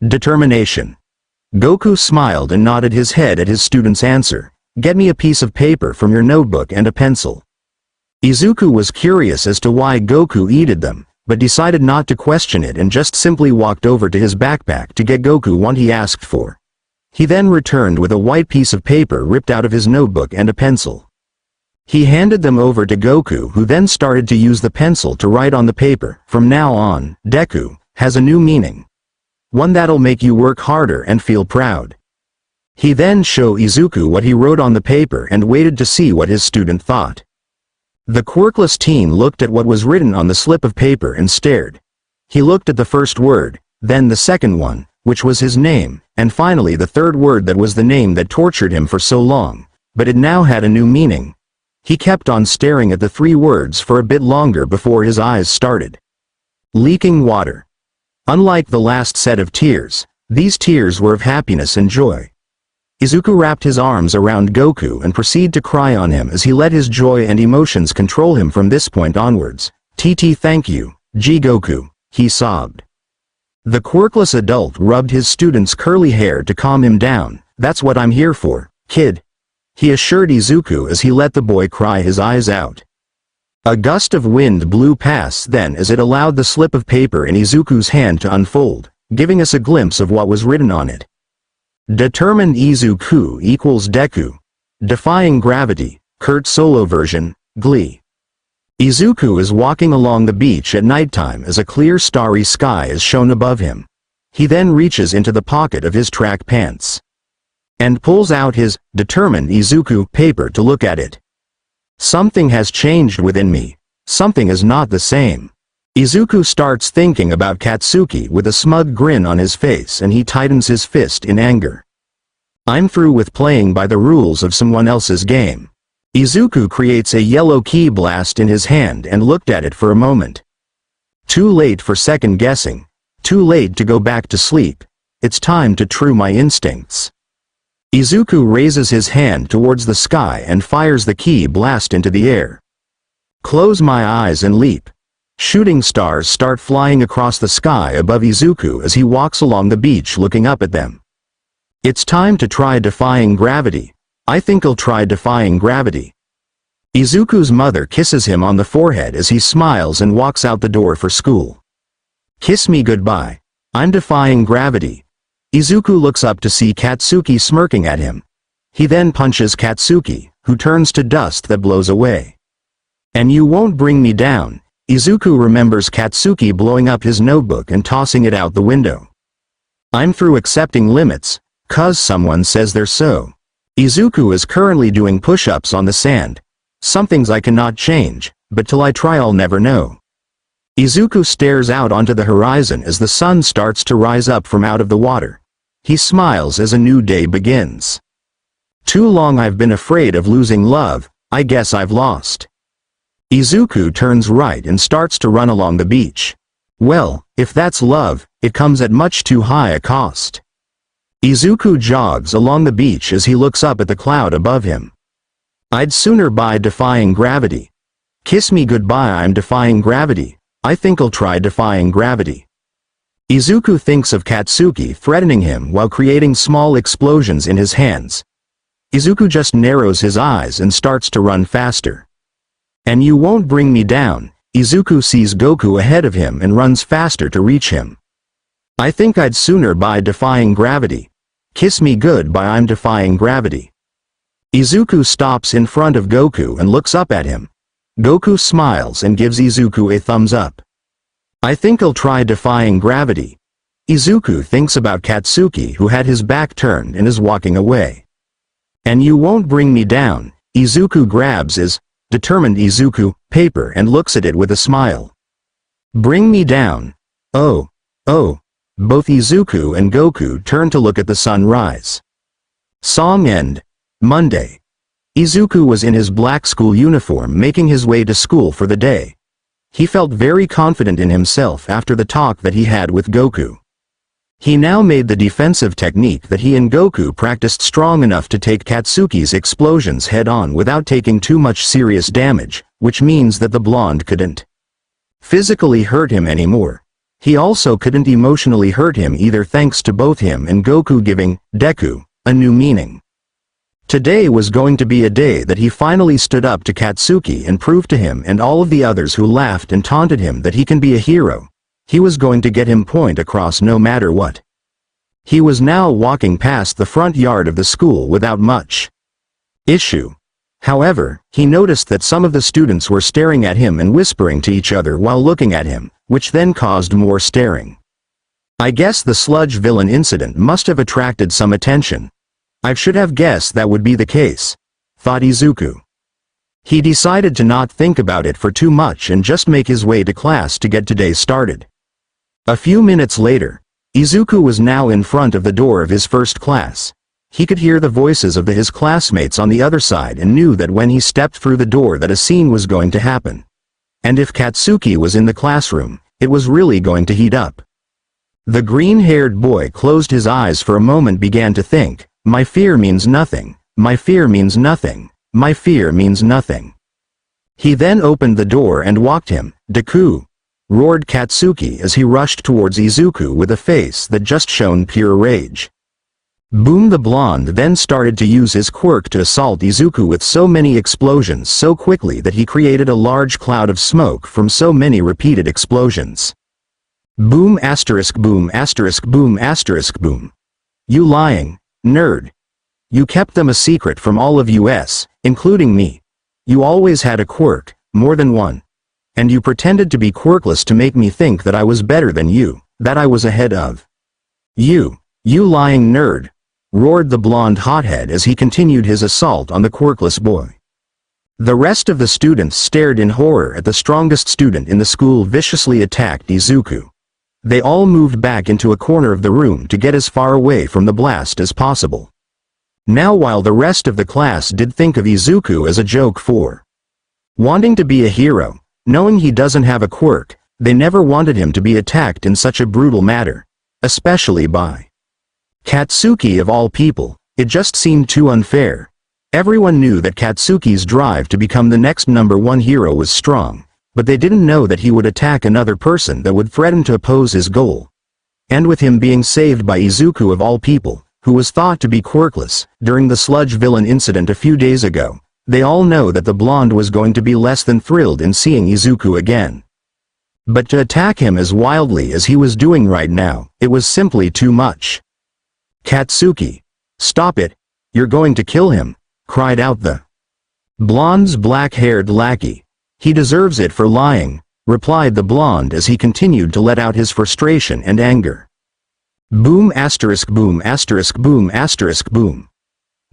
Determination. Goku smiled and nodded his head at his student's answer. Get me a piece of paper from your notebook and a pencil. Izuku was curious as to why Goku needed them, but decided not to question it and just simply walked over to his backpack to get Goku what he asked for. He then returned with a white piece of paper ripped out of his notebook and a pencil. He handed them over to Goku, who then started to use the pencil to write on the paper. From now on, Deku has a new meaning. One that'll make you work harder and feel proud. He then showed Izuku what he wrote on the paper and waited to see what his student thought. The quirkless teen looked at what was written on the slip of paper and stared. He looked at the first word, then the second one, which was his name, and finally the third word that was the name that tortured him for so long, but it now had a new meaning. He kept on staring at the three words for a bit longer before his eyes started leaking water. Unlike the last set of tears, these tears were of happiness and joy. Izuku wrapped his arms around Goku and proceeded to cry on him as he let his joy and emotions control him from this point onwards. "TT, thank you, G Goku," he sobbed. The quirkless adult rubbed his student's curly hair to calm him down. "That's what I'm here for, kid," he assured Izuku as he let the boy cry his eyes out. A gust of wind blew past then as it allowed the slip of paper in Izuku's hand to unfold, giving us a glimpse of what was written on it. Determined Izuku equals Deku. Defying gravity, Kurt solo version, Glee. Izuku is walking along the beach at nighttime as a clear starry sky is shown above him. He then reaches into the pocket of his track pants and pulls out his Determined Izuku paper to look at it. Something has changed within me. Something is not the same. Izuku starts thinking about Katsuki with a smug grin on his face, and he tightens his fist in anger. I'm through with playing by the rules of someone else's game. Izuku creates a yellow key blast in his hand and looked at it for a moment. Too late for second guessing. Too late to go back to sleep. It's time to true my instincts. Izuku raises his hand towards the sky and fires the key blast into the air. Close my eyes and leap. Shooting stars start flying across the sky above Izuku as he walks along the beach looking up at them. It's time to try defying gravity. I think I'll try defying gravity. Izuku's mother kisses him on the forehead as he smiles and walks out the door for school. Kiss me goodbye. I'm defying gravity. Izuku looks up to see Katsuki smirking at him. He then punches Katsuki, who turns to dust that blows away. And you won't bring me down. Izuku remembers Katsuki blowing up his notebook and tossing it out the window. I'm through accepting limits, 'cause someone says they're so. Izuku is currently doing push-ups on the sand. Some things I cannot change, but till I try I'll never know. Izuku stares out onto the horizon as the sun starts to rise up from out of the water. He smiles as a new day begins. Too long I've been afraid of losing love, I guess I've lost. Izuku turns right and starts to run along the beach. Well, if that's love, it comes at much too high a cost. Izuku jogs along the beach as he looks up at the cloud above him. I'd sooner buy defying gravity. Kiss me goodbye, I'm defying gravity. I think I'll try defying gravity. Izuku thinks of Katsuki threatening him while creating small explosions in his hands. Izuku just narrows his eyes and starts to run faster. And you won't bring me down. Izuku sees Goku ahead of him and runs faster to reach him. I think I'd sooner buy defying gravity. Kiss me goodbye, I'm defying gravity. Izuku stops in front of Goku and looks up at him. Goku smiles and gives Izuku a thumbs up. I think I'll try defying gravity. Izuku thinks about Katsuki, who had his back turned and is walking away. And you won't bring me down. Izuku grabs his Determined Izuku paper and looks at it with a smile. Bring me down. Oh. Both Izuku and Goku turn to look at the sun rise. Song end. Monday. Izuku was in his black school uniform making his way to school for the day. He felt very confident in himself after the talk that he had with Goku. He now made the defensive technique that he and Goku practiced strong enough to take Katsuki's explosions head-on without taking too much serious damage, which means that the blonde couldn't physically hurt him anymore. He also couldn't emotionally hurt him either, thanks to both him and Goku giving Deku a new meaning. Today was going to be a day that he finally stood up to Katsuki and proved to him and all of the others who laughed and taunted him that he can be a hero. He was going to get him point across no matter what. He was now walking past the front yard of the school without much issue. However, he noticed that some of the students were staring at him and whispering to each other while looking at him, which then caused more staring. I guess the Sludge villain incident must have attracted some attention. I should have guessed that would be the case, thought Izuku. He decided to not think about it for too much and just make his way to class to get today started. A few minutes later, Izuku was now in front of the door of his first class. He could hear the voices of his classmates on the other side and knew that when he stepped through the door that a scene was going to happen. And if Katsuki was in the classroom, it was really going to heat up. The green-haired boy closed his eyes for a moment, began to think, my fear means nothing, my fear means nothing, my fear means nothing. He then opened the door and walked him. Deku! Roared Katsuki as he rushed towards Izuku with a face that just shone pure rage. Boom! The blonde then started to use his quirk to assault Izuku with so many explosions so quickly that he created a large cloud of smoke from so many repeated explosions. Boom asterisk boom asterisk boom asterisk boom. You lying nerd. You kept them a secret from all of us, including me. You always had a quirk, more than one. And you pretended to be quirkless to make me think that I was better than you, that I was ahead of you. You lying nerd, roared the blonde hothead as he continued his assault on the quirkless boy. The rest of the students stared in horror at the strongest student in the school viciously attacked Izuku. They all moved back into a corner of the room to get as far away from the blast as possible. Now while the rest of the class did think of Izuku as a joke for wanting to be a hero, knowing he doesn't have a quirk, they never wanted him to be attacked in such a brutal manner, especially by Katsuki of all people. It just seemed too unfair. Everyone knew that Katsuki's drive to become the next #1 hero was strong, but they didn't know that he would attack another person that would threaten to oppose his goal. And with him being saved by Izuku of all people, who was thought to be quirkless, during the Sludge villain incident a few days ago, they all know that the blonde was going to be less than thrilled in seeing Izuku again. But to attack him as wildly as he was doing right now, it was simply too much. Katsuki! Stop it! You're going to kill him! Cried out the blonde's black-haired lackey. He deserves it for lying, replied the blonde as he continued to let out his frustration and anger. Boom asterisk boom asterisk boom asterisk boom.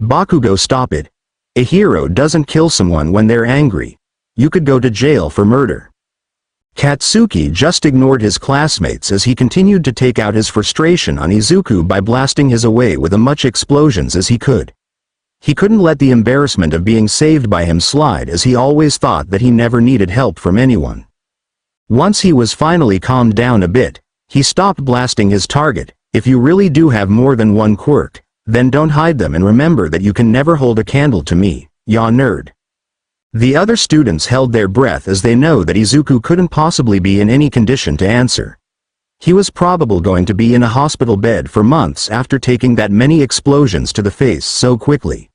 Bakugo, stop it. A hero doesn't kill someone when they're angry. You could go to jail for murder. Katsuki just ignored his classmates as he continued to take out his frustration on Izuku by blasting his away with as much explosions as he could. He couldn't let the embarrassment of being saved by him slide, as he always thought that he never needed help from anyone. Once he was finally calmed down a bit, he stopped blasting his target. If you really do have more than one quirk, then don't hide them and remember that you can never hold a candle to me, ya nerd. The other students held their breath as they know that Izuku couldn't possibly be in any condition to answer. He was probably going to be in a hospital bed for months after taking that many explosions to the face so quickly.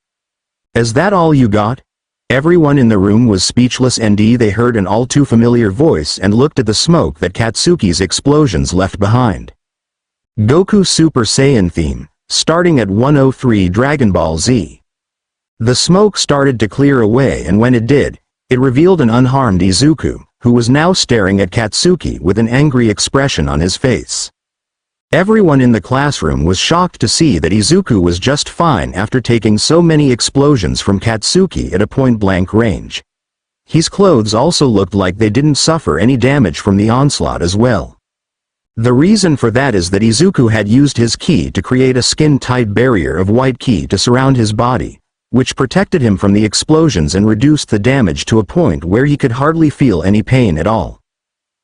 Is that all you got? Everyone in the room was speechless, and they heard an all too familiar voice and looked at the smoke that Katsuki's explosions left behind. Goku Super Saiyan theme, starting at 103 Dragon Ball Z. The smoke started to clear away, and when it did, it revealed an unharmed Izuku, who was now staring at Katsuki with an angry expression on his face. Everyone in the classroom was shocked to see that Izuku was just fine after taking so many explosions from Katsuki at a point-blank range. His clothes also looked like they didn't suffer any damage from the onslaught as well. The reason for that is that Izuku had used his ki to create a skin-tight barrier of white ki to surround his body, which protected him from the explosions and reduced the damage to a point where he could hardly feel any pain at all.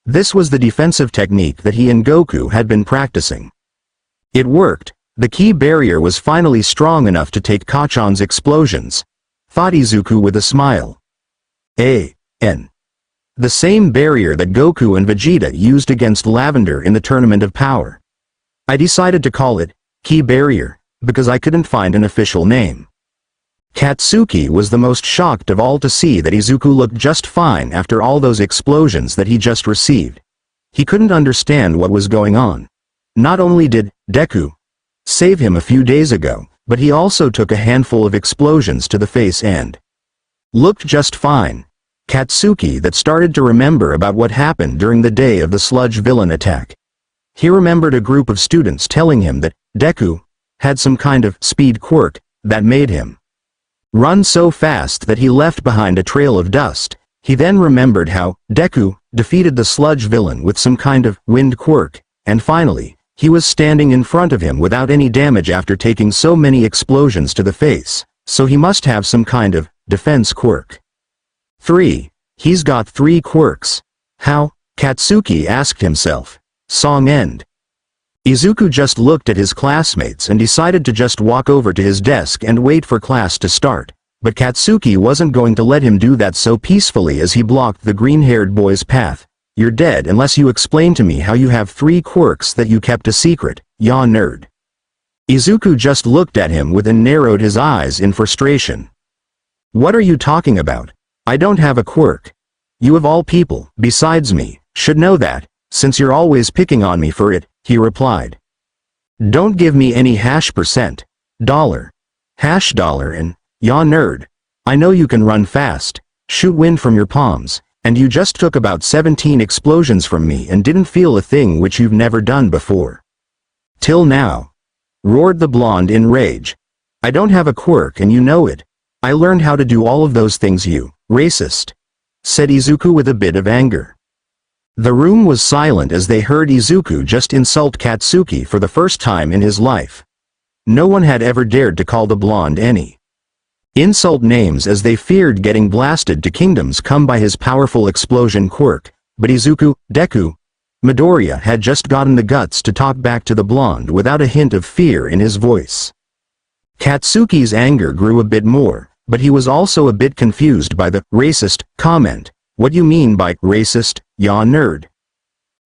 This was the defensive technique that he and Goku had been practicing. It worked. The ki barrier was finally strong enough to take Kachan's explosions, thought Izuku with a smile. The same barrier that Goku and Vegeta used against Lavender in the Tournament of Power. I decided to call it ki barrier because I couldn't find an official name. Katsuki was the most shocked of all to see that Izuku looked just fine after all those explosions that he just received. He couldn't understand what was going on. Not only did Deku save him a few days ago, but he also took a handful of explosions to the face and looked just fine. Katsuki that started to remember about what happened during the day of the Sludge villain attack. He remembered a group of students telling him that Deku had some kind of speed quirk that made him run so fast that he left behind a trail of dust. He then remembered how Deku defeated the Sludge villain with some kind of wind quirk, and finally, he was standing in front of him without any damage after taking so many explosions to the face, so he must have some kind of defense quirk. 3. He's got 3 quirks. How? Katsuki asked himself. Song end. Izuku just looked at his classmates and decided to just walk over to his desk and wait for class to start, but Katsuki wasn't going to let him do that so peacefully as he blocked the green-haired boy's path. You're dead unless you explain to me how you have 3 quirks that you kept a secret, ya nerd. Izuku just looked at him and narrowed his eyes in frustration. What are you talking about? I don't have a quirk. You of all people, besides me, should know that, since you're always picking on me for it, he replied. Don't give me any %, dollar, $, and, ya nerd. I know you can run fast, shoot wind from your palms, and you just took about 17 explosions from me and didn't feel a thing which you've never done before. Till now. Roared the blonde in rage. I don't have a quirk and you know it. I learned how to do all of those things you, racist, said Izuku with a bit of anger. The room was silent as they heard Izuku just insult Katsuki for the first time in his life. No one had ever dared to call the blonde any insult names as they feared getting blasted to kingdoms come by his powerful explosion quirk, but Izuku, Deku, Midoriya had just gotten the guts to talk back to the blonde without a hint of fear in his voice. Katsuki's anger grew a bit more, but he was also a bit confused by the racist comment. What you mean by racist, ya nerd?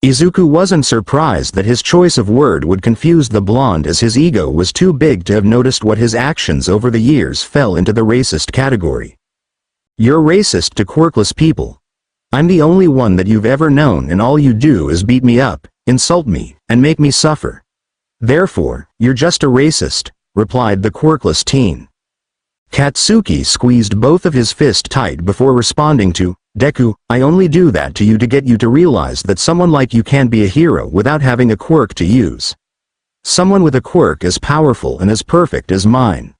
Izuku wasn't surprised that his choice of word would confuse the blonde as his ego was too big to have noticed what his actions over the years fell into the racist category. You're racist to quirkless people. I'm the only one that you've ever known and all you do is beat me up, insult me, and make me suffer. Therefore, you're just a racist, replied the quirkless teen. Katsuki squeezed both of his fists tight before responding to, Deku, I only do that to you to get you to realize that someone like you can't be a hero without having a quirk to use. Someone with a quirk as powerful and as perfect as mine.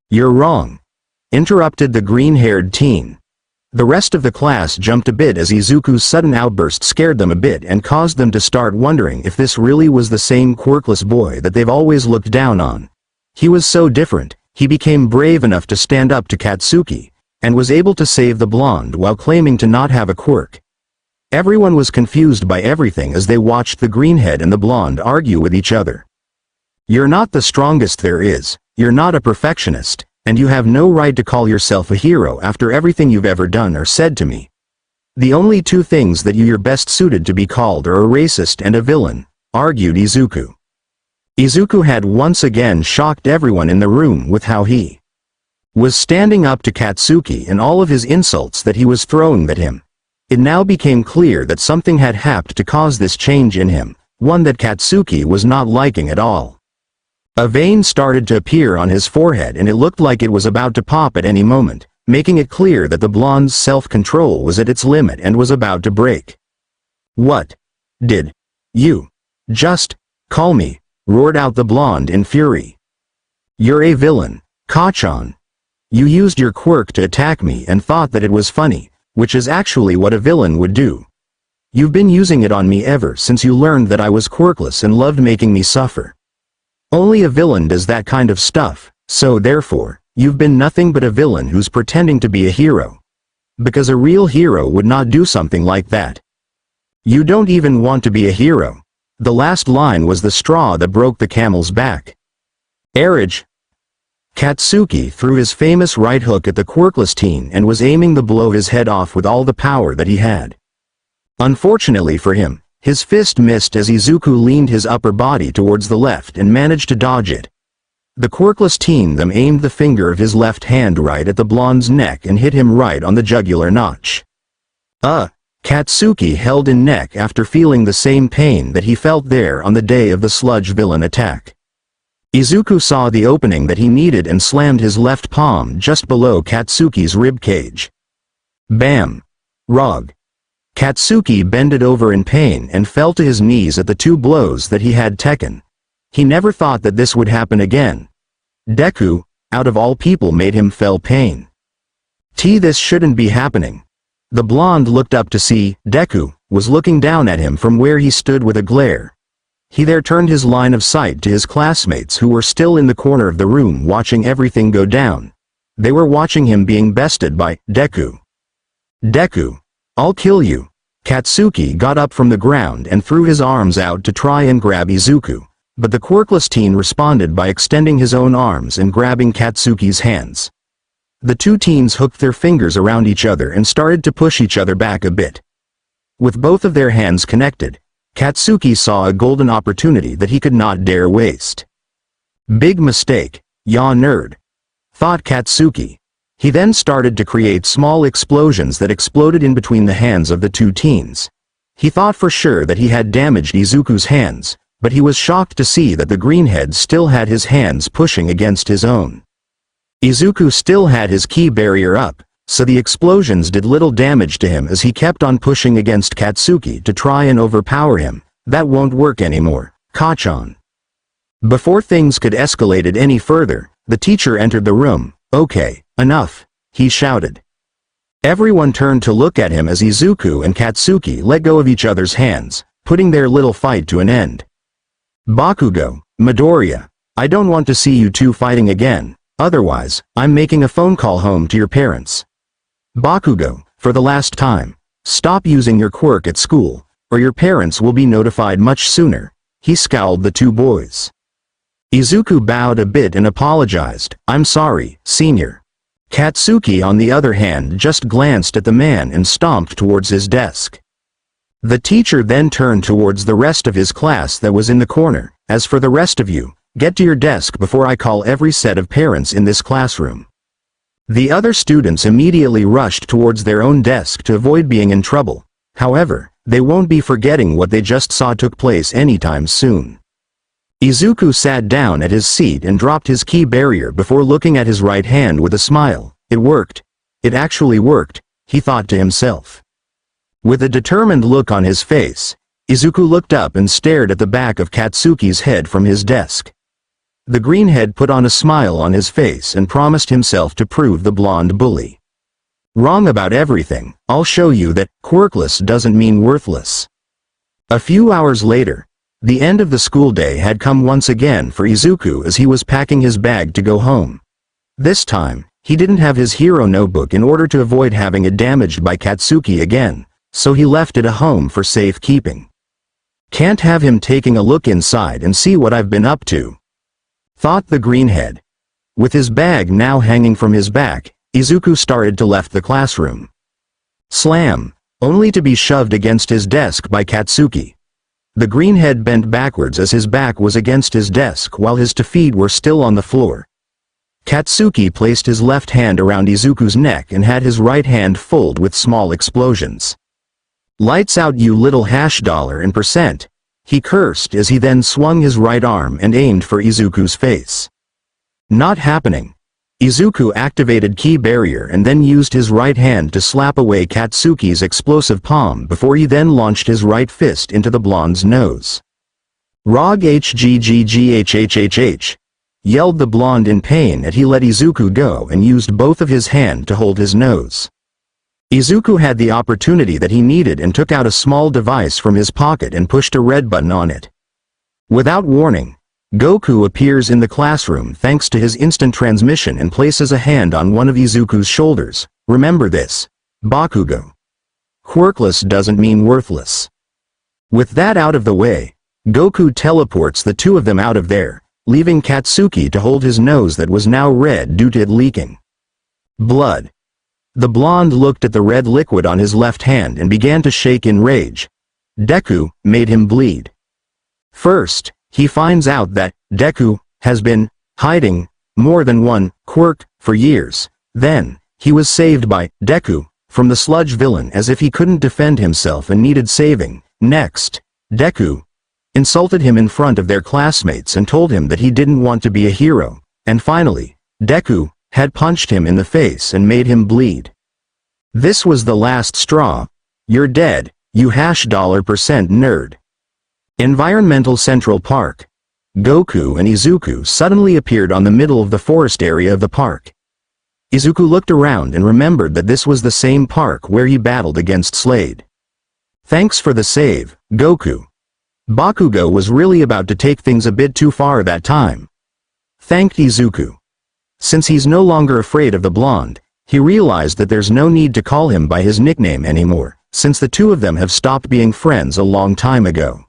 You're wrong, interrupted the green-haired teen. The rest of the class jumped a bit as Izuku's sudden outburst scared them a bit and caused them to start wondering if this really was the same quirkless boy that they've always looked down on. He was so different, he became brave enough to stand up to Katsuki, and was able to save the blonde while claiming to not have a quirk. Everyone was confused by everything as they watched the greenhead and the blonde argue with each other. You're not the strongest there is, you're not a perfectionist, and you have no right to call yourself a hero after everything you've ever done or said to me. The only 2 things that you're best suited to be called are a racist and a villain, argued Izuku. Izuku had once again shocked everyone in the room with how he was standing up to Katsuki and all of his insults that he was throwing at him. It now became clear that something had happened to cause this change in him, one that Katsuki was not liking at all. A vein started to appear on his forehead and it looked like it was about to pop at any moment, making it clear that the blonde's self-control was at its limit and was about to break. What did you just call me? Roared out the blonde in fury. You're a villain, Kachan. You used your quirk to attack me and thought that it was funny, which is actually what a villain would do. You've been using it on me ever since you learned that I was quirkless and loved making me suffer. Only a villain does that kind of stuff, so therefore, you've been nothing but a villain who's pretending to be a hero. Because a real hero would not do something like that. You don't even want to be a hero. The last line was the straw that broke the camel's back. Arage. Katsuki threw his famous right hook at the quirkless teen and was aiming to blow his head off with all the power that he had. Unfortunately for him, his fist missed as Izuku leaned his upper body towards the left and managed to dodge it. The quirkless teen then aimed the finger of his left hand right at the blonde's neck and hit him right on the jugular notch. Katsuki held in neck after feeling the same pain that he felt there on the day of the Sludge villain attack. Izuku saw the opening that he needed and slammed his left palm just below Katsuki's rib cage. Bam! Rog! Katsuki bended over in pain and fell to his knees at the 2 blows that he had taken. He never thought that this would happen again. Deku, out of all people, made him feel pain. This shouldn't be happening. The blonde looked up to see Deku was looking down at him from where he stood with a glare. He there turned his line of sight to his classmates who were still in the corner of the room watching everything go down. They were watching him being bested by Deku. Deku, I'll kill you. Katsuki got up from the ground and threw his arms out to try and grab Izuku, but the quirkless teen responded by extending his own arms and grabbing Katsuki's hands. The 2 teens hooked their fingers around each other and started to push each other back a bit. With both of their hands connected, Katsuki saw a golden opportunity that he could not dare waste. Big mistake, ya nerd, thought Katsuki. He then started to create small explosions that exploded in between the hands of the 2 teens. He thought for sure that he had damaged Izuku's hands, but he was shocked to see that the greenhead still had his hands pushing against his own. Izuku still had his ki barrier up, so the explosions did little damage to him as he kept on pushing against Katsuki to try and overpower him. That won't work anymore, Kachan. Before things could escalate any further, the teacher entered the room. Okay, enough, he shouted. Everyone turned to look at him as Izuku and Katsuki let go of each other's hands, putting their little fight to an end. Bakugo, Midoriya, I don't want to see you 2 fighting again, otherwise, I'm making a phone call home to your parents. Bakugo, for the last time, stop using your quirk at school, or your parents will be notified much sooner, he scowled the 2 boys. Izuku bowed a bit and apologized, I'm sorry, senior. Katsuki on the other hand just glanced at the man and stomped towards his desk. The teacher then turned towards the rest of his class that was in the corner. As for the rest of you, get to your desk before I call every set of parents in this classroom. The other students immediately rushed towards their own desk to avoid being in trouble. However, they won't be forgetting what they just saw took place anytime soon. Izuku sat down at his seat and dropped his ki barrier before looking at his right hand with a smile. It worked. It actually worked, he thought to himself. With a determined look on his face, Izuku looked up and stared at the back of Katsuki's head from his desk. The greenhead put on a smile on his face and promised himself to prove the blonde bully wrong about everything. I'll show you that quirkless doesn't mean worthless. A few hours later, the end of the school day had come once again for Izuku as he was packing his bag to go home. This time, he didn't have his hero notebook in order to avoid having it damaged by Katsuki again, so he left it at home for safekeeping. Can't have him taking a look inside and see what I've been up to, thought the greenhead. With his bag now hanging from his back, Izuku started to left the classroom. Slam, only to be shoved against his desk by Katsuki. The greenhead bent backwards as his back was against his desk while his 2 feet were still on the floor. Katsuki placed his left hand around Izuku's neck and had his right hand filled with small explosions. Lights out, you little $, he cursed as he then swung his right arm and aimed for Izuku's face. Not happening. Izuku activated ki barrier and then used his right hand to slap away Katsuki's explosive palm before he then launched his right fist into the blonde's nose. Rog hggghhhh, yelled the blonde in pain as he let Izuku go and used both of his hands to hold his nose. Izuku had the opportunity that he needed and took out a small device from his pocket and pushed a red button on it. Without warning, Goku appears in the classroom thanks to his instant transmission and places a hand on one of Izuku's shoulders. Remember this, Bakugo. Quirkless doesn't mean worthless. With that out of the way, Goku teleports the 2 of them out of there, leaving Katsuki to hold his nose that was now red due to it leaking blood. The blonde looked at the red liquid on his left hand and began to shake in rage. Deku made him bleed. First, he finds out that Deku has been hiding more than one quirk for years. Then, he was saved by Deku from the Sludge villain as if he couldn't defend himself and needed saving. Next, Deku insulted him in front of their classmates and told him that he didn't want to be a hero, and finally, Deku had punched him in the face and made him bleed. This was the last straw. You're dead, you $% nerd. Environmental Central Park. Goku and Izuku suddenly appeared on the middle of the forest area of the park. Izuku looked around and remembered that this was the same park where he battled against Slade. Thanks for the save, Goku. Bakugo was really about to take things a bit too far that time. Thanked Izuku. Since he's no longer afraid of the blonde, he realized that there's no need to call him by his nickname anymore, since the two of them have stopped being friends a long time ago.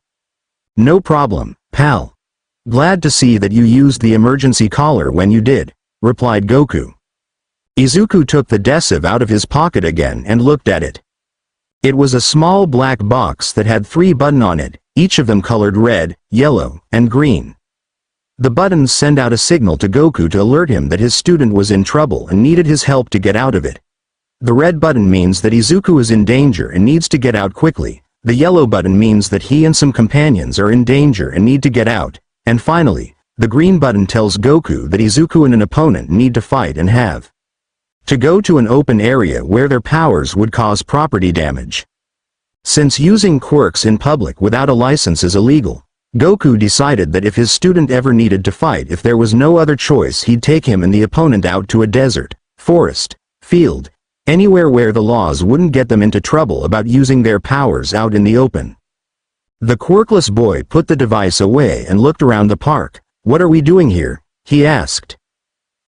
No problem, pal. Glad to see that you used the emergency collar when you did, replied Goku. Izuku took the adhesive out of his pocket again and looked at it. It was a small black box that had 3 buttons on it, each of them colored red, yellow, and green. The buttons send out a signal to Goku to alert him that his student was in trouble and needed his help to get out of it. The red button means that Izuku is in danger and needs to get out quickly. The yellow button means that he and some companions are in danger and need to get out. And finally, the green button tells Goku that Izuku and an opponent need to fight and have to go to an open area where their powers would cause property damage. Since using quirks in public without a license is illegal, Goku decided that if his student ever needed to fight, if there was no other choice, he'd take him and the opponent out to a desert, forest, field, anywhere where the laws wouldn't get them into trouble about using their powers out in the open. The quirkless boy put the device away and looked around the park. What are we doing here? He asked.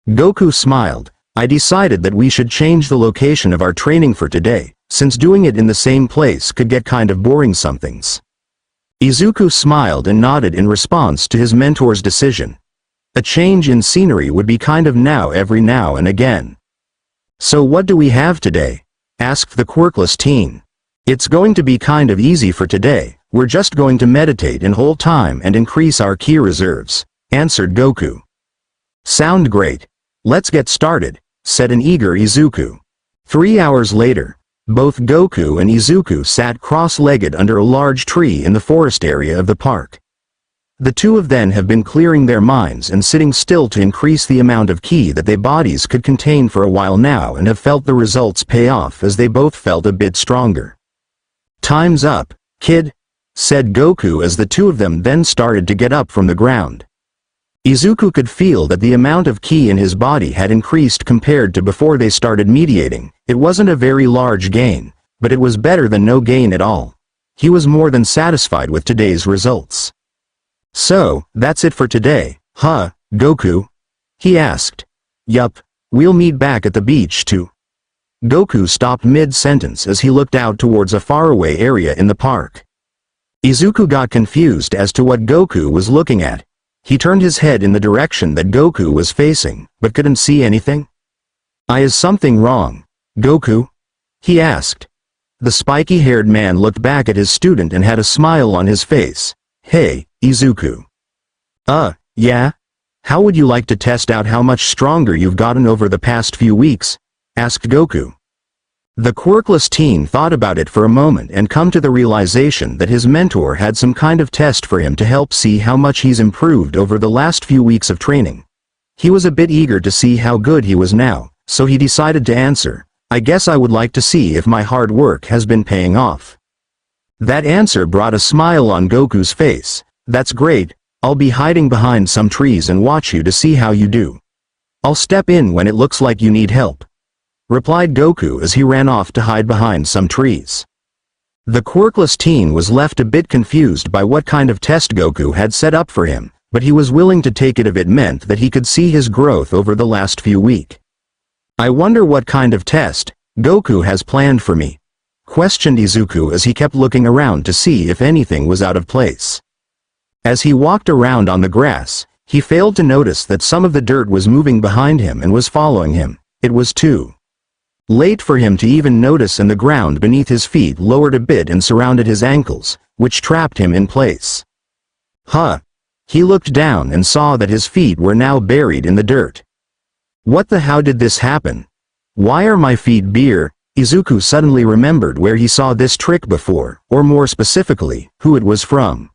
Goku smiled. I decided that we should change the location of our training for today, since doing it in the same place could get kind of boring somethings. Izuku smiled and nodded in response to his mentor's decision. A change in scenery would be kind of every now and again. So what do we have today? Asked the quirkless teen. It's going to be kind of easy for today. We're just going to meditate in whole time and increase our ki reserves, answered Goku. Sound great. Let's get started, said an eager Izuku. 3 hours later, both Goku and Izuku sat cross-legged under a large tree in the forest area of the park. The two of them have been clearing their minds and sitting still to increase the amount of ki that their bodies could contain for a while now, and have felt the results pay off as they both felt a bit stronger. Time's up, kid, said Goku as the two of them then started to get up from the ground. Izuku could feel that the amount of ki in his body had increased compared to before they started mediating. It wasn't a very large gain, but it was better than no gain at all. He was more than satisfied with today's results. So, that's it for today, huh, Goku? He asked. Yup, we'll meet back at the beach too. Goku stopped mid-sentence as he looked out towards a faraway area in the park. Izuku got confused as to what Goku was looking at. He turned his head in the direction that Goku was facing, but couldn't see anything. Is something wrong, Goku? He asked. The spiky-haired man looked back at his student and had a smile on his face. Hey, Izuku. Yeah? How would you like to test out how much stronger you've gotten over the past few weeks? Asked Goku. The quirkless teen thought about it for a moment and come to the realization that his mentor had some kind of test for him to help see how much he's improved over the last few weeks of training. He was a bit eager to see how good he was now, so he decided to answer, I guess I would like to see if my hard work has been paying off. That answer brought a smile on Goku's face. That's great, I'll be hiding behind some trees and watch you to see how you do. I'll step in when it looks like you need help, replied Goku as he ran off to hide behind some trees. The quirkless teen was left a bit confused by what kind of test Goku had set up for him, but he was willing to take it if it meant that he could see his growth over the last few weeks. I wonder what kind of test Goku has planned for me, questioned Izuku as he kept looking around to see if anything was out of place. As he walked around on the grass, he failed to notice that some of the dirt was moving behind him and was following him. It was too late for him to even notice, and the ground beneath his feet lowered a bit and surrounded his ankles, which trapped him in place. He looked down and saw that his feet were now buried in the dirt. How did this happen? Why are my feet bare? Izuku suddenly remembered where he saw this trick before, or more specifically, who it was from.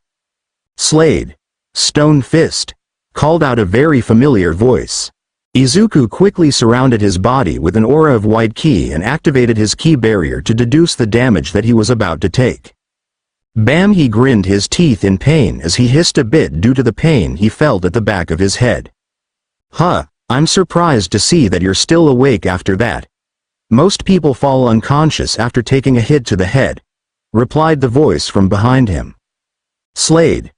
Slade. Stone fist. Called out a very familiar voice. Izuku quickly surrounded his body with an aura of white ki and activated his ki barrier to deduce the damage that he was about to take. Bam! He grinned his teeth in pain as he hissed a bit due to the pain he felt at the back of his head. Huh, I'm surprised to see that you're still awake after that. Most people fall unconscious after taking a hit to the head, replied the voice from behind him. Slade,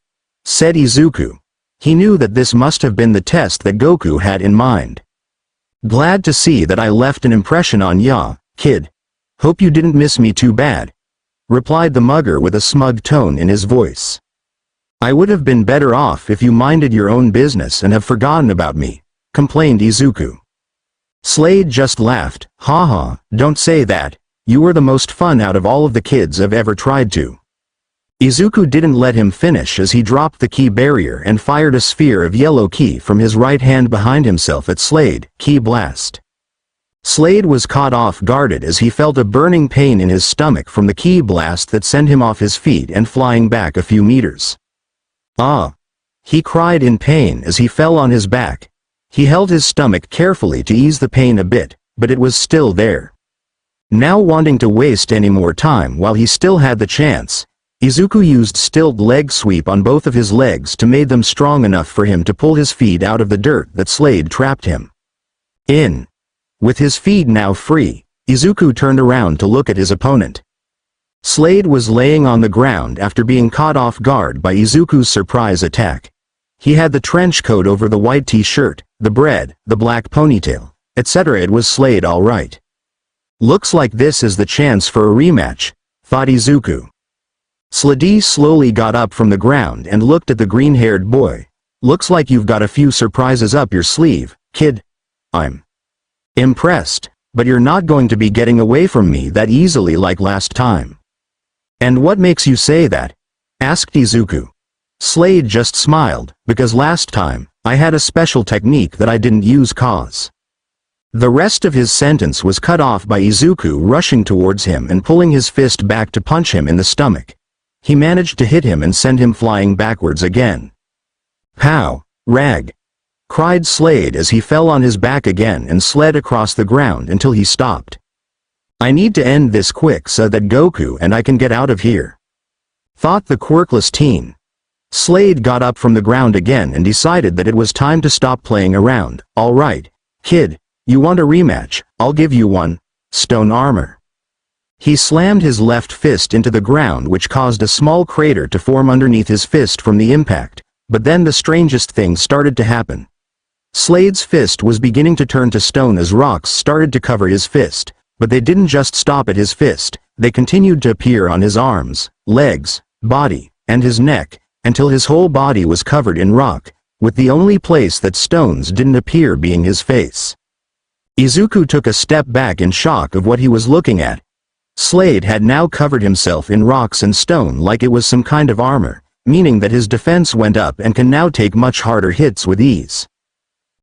said Izuku. He knew that this must have been the test that Goku had in mind. Glad to see that I left an impression on ya, kid. Hope you didn't miss me too bad, replied the mugger with a smug tone in his voice. I would have been better off if you minded your own business and have forgotten about me, complained Izuku. Slade just laughed. Haha, don't say that, you were the most fun out of all of the kids I've ever tried to. Izuku didn't let him finish as he dropped the ki barrier and fired a sphere of yellow ki from his right hand behind himself at Slade. Ki blast. Slade was caught off guard as he felt a burning pain in his stomach from the ki blast that sent him off his feet and flying back a few meters. Ah! He cried in pain as he fell on his back. He held his stomach carefully to ease the pain a bit, but it was still there. Now wanting to waste any more time while he still had the chance, Izuku used stilled leg sweep on both of his legs to make them strong enough for him to pull his feet out of the dirt that Slade trapped him in. With his feet now free, Izuku turned around to look at his opponent. Slade was laying on the ground after being caught off guard by Izuku's surprise attack. He had the trench coat over the white t-shirt, the bread, the black ponytail, etc. It was Slade all right. Looks like this is the chance for a rematch, thought Izuku. Slade slowly got up from the ground and looked at the green-haired boy. Looks like you've got a few surprises up your sleeve, kid. I'm impressed, but you're not going to be getting away from me that easily like last time. And what makes you say that? Asked Izuku. Slade just smiled, because last time, I had a special technique that I didn't use cause. The rest of his sentence was cut off by Izuku rushing towards him and pulling his fist back to punch him in the stomach. He managed to hit him and send him flying backwards again. Pow! Rag! Cried Slade as he fell on his back again and slid across the ground until he stopped. I need to end this quick so that Goku and I can get out of here, thought the quirkless teen. Slade got up from the ground again and decided that it was time to stop playing around. Alright, kid, you want a rematch, I'll give you one. Stone armor. He slammed his left fist into the ground, which caused a small crater to form underneath his fist from the impact, but then the strangest thing started to happen. Slade's fist was beginning to turn to stone as rocks started to cover his fist, but they didn't just stop at his fist, they continued to appear on his arms, legs, body, and his neck, until his whole body was covered in rock, with the only place that stones didn't appear being his face. Izuku took a step back in shock of what he was looking at. Slade had now covered himself in rocks and stone like it was some kind of armor, meaning that his defense went up and can now take much harder hits with ease.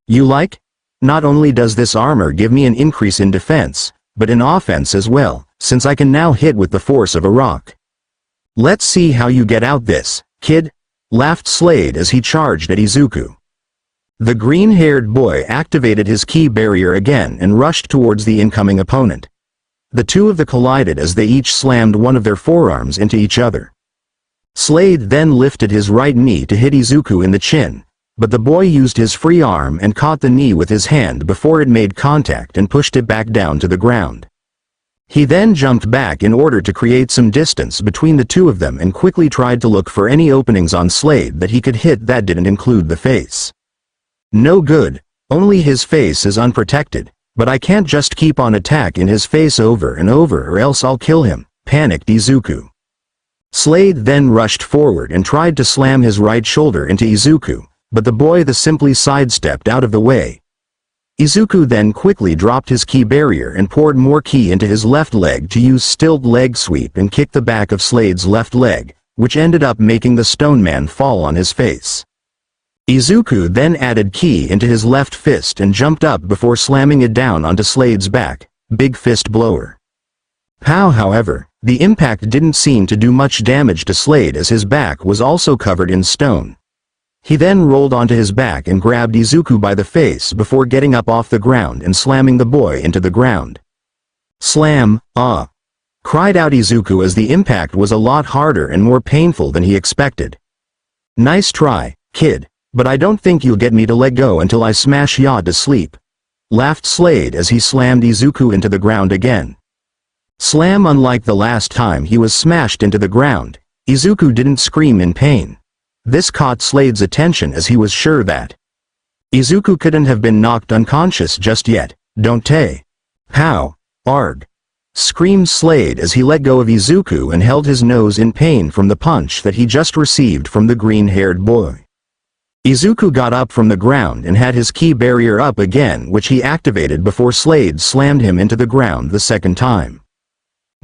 You like? Not only does this armor give me an increase in defense, but in offense as well, since I can now hit with the force of a rock. Let's see how you get out this, kid, laughed Slade as he charged at Izuku. The green-haired boy activated his ki barrier again and rushed towards the incoming opponent. The two of them collided as they each slammed one of their forearms into each other. Slade then lifted his right knee to hit Izuku in the chin, but the boy used his free arm and caught the knee with his hand before it made contact and pushed it back down to the ground. He then jumped back in order to create some distance between the two of them and quickly tried to look for any openings on Slade that he could hit that didn't include the face. No good, only his face is unprotected. But I can't just keep on attacking his face over and over or else I'll kill him, panicked Izuku. Slade then rushed forward and tried to slam his right shoulder into Izuku, but the boy simply sidestepped out of the way. Izuku then quickly dropped his ki barrier and poured more ki into his left leg to use stilled leg sweep and kick the back of Slade's left leg, which ended up making the stone man fall on his face. Izuku then added ki into his left fist and jumped up before slamming it down onto Slade's back, big fist blower. Pow! However, The impact didn't seem to do much damage to Slade as his back was also covered in stone. He then rolled onto his back and grabbed Izuku by the face before getting up off the ground and slamming the boy into the ground. Slam, ah! Cried out Izuku as the impact was a lot harder and more painful than he expected. Nice try, kid, but I don't think you'll get me to let go until I smash ya to sleep. Laughed Slade as he slammed Izuku into the ground again. Slam. Unlike the last time he was smashed into the ground, Izuku didn't scream in pain. This caught Slade's attention as he was sure that Izuku couldn't have been knocked unconscious just yet, don't they? Pow! Arg! Screamed Slade as he let go of Izuku and held his nose in pain from the punch that he just received from the green-haired boy. Izuku got up from the ground and had his ki barrier up again, which he activated before Slade slammed him into the ground the second time.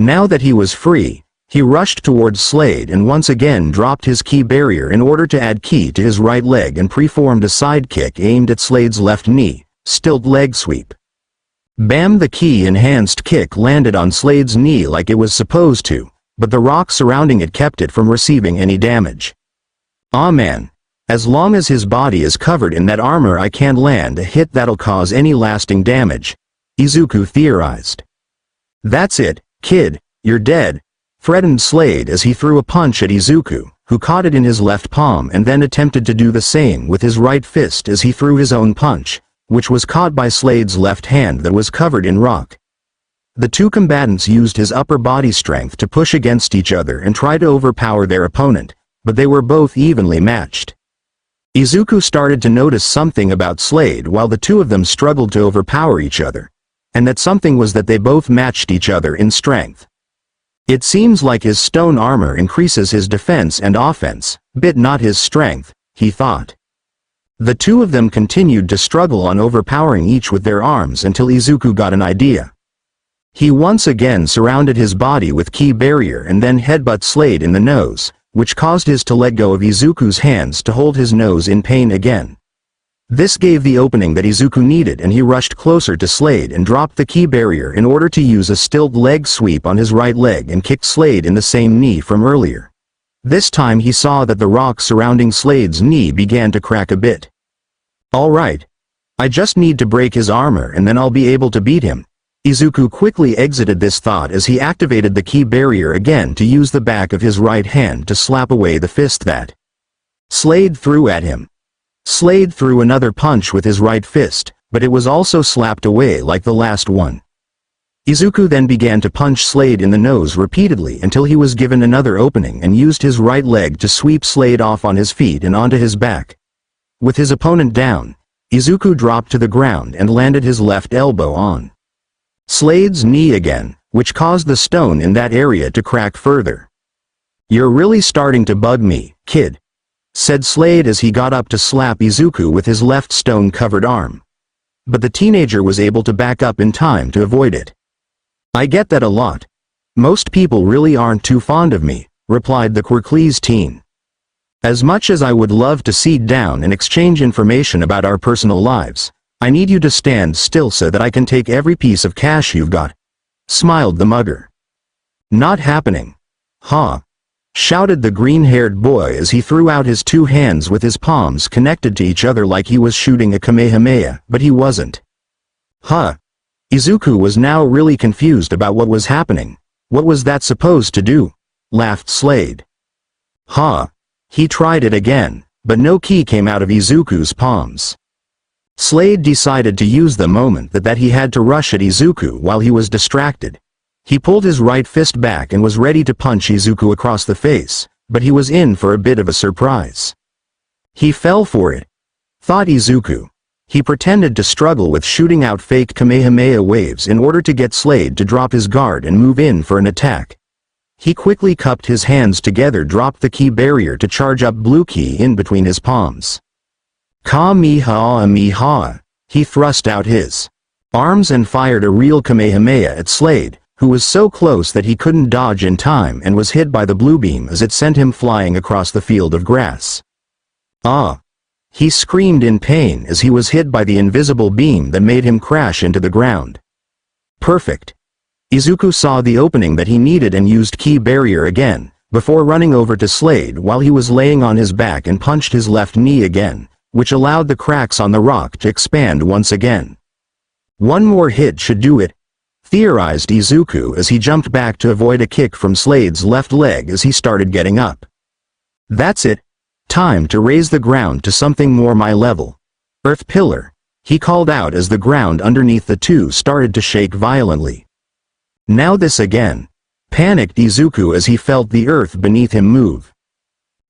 Now that he was free, he rushed towards Slade and once again dropped his ki barrier in order to add ki to his right leg and preformed a side kick aimed at Slade's left knee, stilt leg sweep. Bam! The ki-enhanced kick landed on Slade's knee like it was supposed to, but the rock surrounding it kept it from receiving any damage. Aw man, as long as his body is covered in that armor I can't land a hit that'll cause any lasting damage, Izuku theorized. That's it, kid, you're dead, threatened Slade as he threw a punch at Izuku, who caught it in his left palm and then attempted to do the same with his right fist as he threw his own punch, which was caught by Slade's left hand that was covered in rock. The two combatants used his upper body strength to push against each other and try to overpower their opponent, but they were both evenly matched. Izuku started to notice something about Slade while the two of them struggled to overpower each other, and that something was that they both matched each other in strength. It seems like his stone armor increases his defense and offense, but not his strength, he thought. The two of them continued to struggle on overpowering each with their arms until Izuku got an idea. He once again surrounded his body with ki barrier and then headbutt Slade in the nose, which caused his to let go of Izuku's hands to hold his nose in pain again. This gave the opening that Izuku needed and he rushed closer to Slade and dropped the ki barrier in order to use a stilt leg sweep on his right leg and kicked Slade in the same knee from earlier. This time he saw that the rock surrounding Slade's knee began to crack a bit. Alright. I just need to break his armor and then I'll be able to beat him. Izuku quickly exited this thought as he activated the ki barrier again to use the back of his right hand to slap away the fist that Slade threw at him. Slade threw another punch with his right fist, but it was also slapped away like the last one. Izuku then began to punch Slade in the nose repeatedly until he was given another opening and used his right leg to sweep Slade off on his feet and onto his back. With his opponent down, Izuku dropped to the ground and landed his left elbow on Slade's knee again, which caused the stone in that area to crack further. "You're really starting to bug me, kid," said Slade as he got up to slap Izuku with his left stone-covered arm. But the teenager was able to back up in time to avoid it. "I get that a lot. Most people really aren't too fond of me," replied the quirkless teen. "As much as I would love to sit down and exchange information about our personal lives, I need you to stand still so that I can take every piece of cash you've got," smiled the mugger. "Not happening. Huh?" shouted the green-haired boy as he threw out his two hands with his palms connected to each other like he was shooting a kamehameha, but he wasn't. Huh? Izuku was now really confused about what was happening. What was that supposed to do? Laughed Slade. Huh? He tried it again, but no ki came out of Izuku's palms. Slade decided to use the moment that he had to rush at Izuku while he was distracted. He pulled his right fist back and was ready to punch Izuku across the face, but he was in for a bit of a surprise. He fell for it, thought Izuku. He pretended to struggle with shooting out fake Kamehameha waves in order to get Slade to drop his guard and move in for an attack. He quickly cupped his hands together, dropped the ki barrier to charge up blue ki in between his palms. Kamehameha! He thrust out his arms and fired a real Kamehameha at Slade, who was so close that he couldn't dodge in time and was hit by the blue beam as it sent him flying across the field of grass. Ah! He screamed in pain as he was hit by the invisible beam that made him crash into the ground. Perfect. Izuku saw the opening that he needed and used key barrier again, before running over to Slade while he was laying on his back and punched his left knee again, which allowed the cracks on the rock to expand once again. One more hit should do it, theorized Izuku as he jumped back to avoid a kick from Slade's left leg as he started getting up. That's it. Time to raise the ground to something more my level. Earth pillar, he called out as the ground underneath the two started to shake violently. Now this again. Panicked Izuku as he felt the earth beneath him move.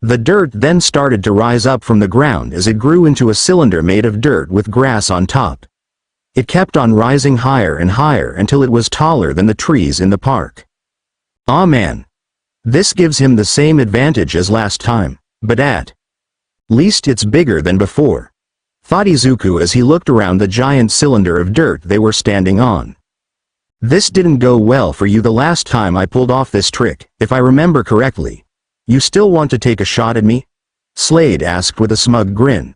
The dirt then started to rise up from the ground as it grew into a cylinder made of dirt with grass on top. It kept on rising higher and higher until it was taller than the trees in the park. Aw man. This gives him the same advantage as last time, but at least it's bigger than before, thought Izuku as he looked around the giant cylinder of dirt they were standing on. This didn't go well for you the last time I pulled off this trick, if I remember correctly. You still want to take a shot at me? Slade asked with a smug grin.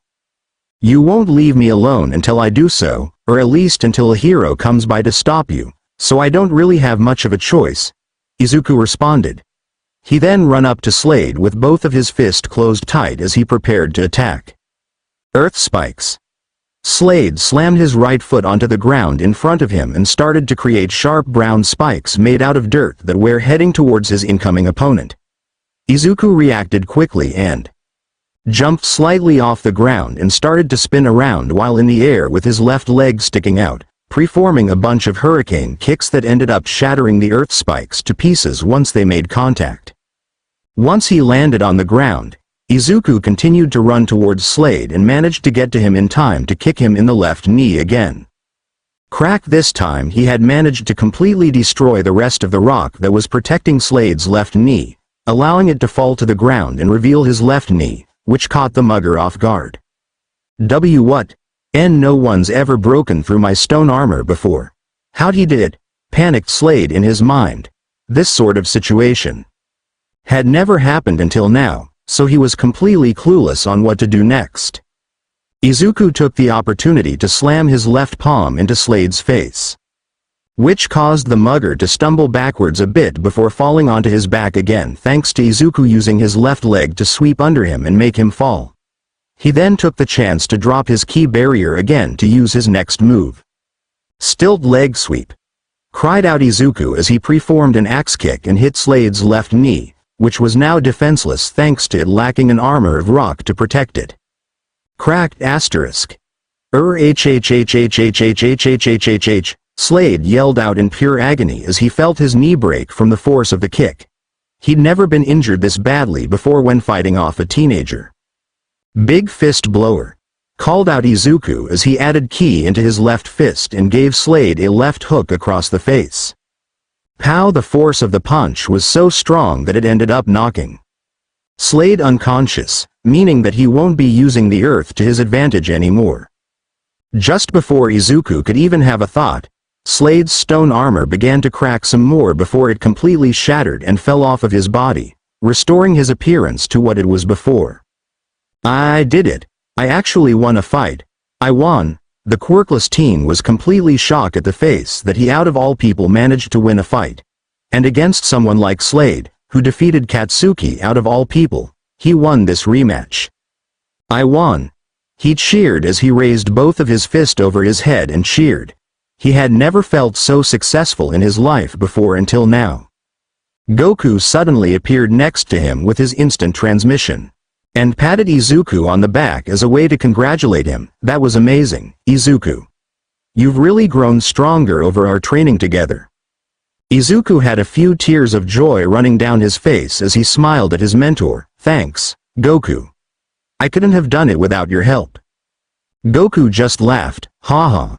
You won't leave me alone until I do so, or at least until a hero comes by to stop you, so I don't really have much of a choice, Izuku responded. He then ran up to Slade with both of his fists closed tight as he prepared to attack. Earth spikes. Slade slammed his right foot onto the ground in front of him and started to create sharp brown spikes made out of dirt that were heading towards his incoming opponent. Izuku reacted quickly and jumped slightly off the ground and started to spin around while in the air with his left leg sticking out, preforming a bunch of hurricane kicks that ended up shattering the earth spikes to pieces once they made contact. Once he landed on the ground, Izuku continued to run towards Slade and managed to get to him in time to kick him in the left knee again. Crack, this time he had managed to completely destroy the rest of the rock that was protecting Slade's left knee, allowing it to fall to the ground and reveal his left knee, which caught the mugger off guard. What? No one's ever broken through my stone armor before. How'd he did it? Panicked Slade in his mind. This sort of situation had never happened until now, so he was completely clueless on what to do next. Izuku took the opportunity to slam his left palm into Slade's face, which caused the mugger to stumble backwards a bit before falling onto his back again thanks to Izuku using his left leg to sweep under him and make him fall. He then took the chance to drop his key barrier again to use his next move. Stilt leg sweep, cried out Izuku as he preformed an axe kick and hit Slade's left knee, which was now defenseless thanks to it lacking an armor of rock to protect it. Cracked asterisk. Slade yelled out in pure agony as he felt his knee break from the force of the kick. He'd never been injured this badly before when fighting off a teenager. Big fist blower, called out Izuku as he added ki into his left fist and gave Slade a left hook across the face. Pow! The force of the punch was so strong that it ended up knocking Slade unconscious, meaning that he won't be using the earth to his advantage anymore. Just before Izuku could even have a thought, Slade's stone armor began to crack some more before it completely shattered and fell off of his body, restoring his appearance to what it was before. I did it. I actually won a fight. I won. The quirkless teen was completely shocked at the face that he out of all people managed to win a fight. And against someone like Slade, who defeated Katsuki out of all people, he won this rematch. I won. He cheered as he raised both of his fists over his head and cheered. He had never felt so successful in his life before until now. Goku suddenly appeared next to him with his instant transmission, and patted Izuku on the back as a way to congratulate him. That was amazing, Izuku. You've really grown stronger over our training together. Izuku had a few tears of joy running down his face as he smiled at his mentor. Thanks, Goku. I couldn't have done it without your help. Goku just laughed. Haha.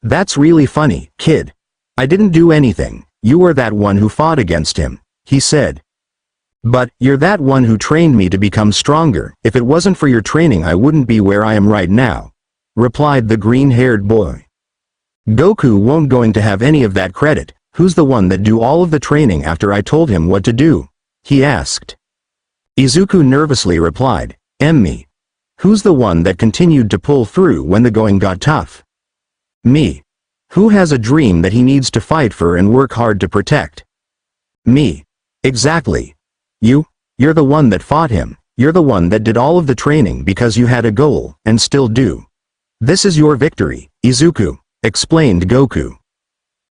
That's really funny, kid. I didn't do anything. You were that one who fought against him, he said. But, you're that one who trained me to become stronger. If it wasn't for your training I wouldn't be where I am right now, replied the green-haired boy. Goku won't going to have any of that credit. Who's the one that do all of the training after I told him what to do? He asked. Izuku nervously replied, Me. Who's the one that continued to pull through when the going got tough? Me. Who has a dream that he needs to fight for and work hard to protect? Me. Exactly. You're the one that fought him. You're the one that did all of the training because you had a goal, and still do. This is your victory, Izuku, explained Goku.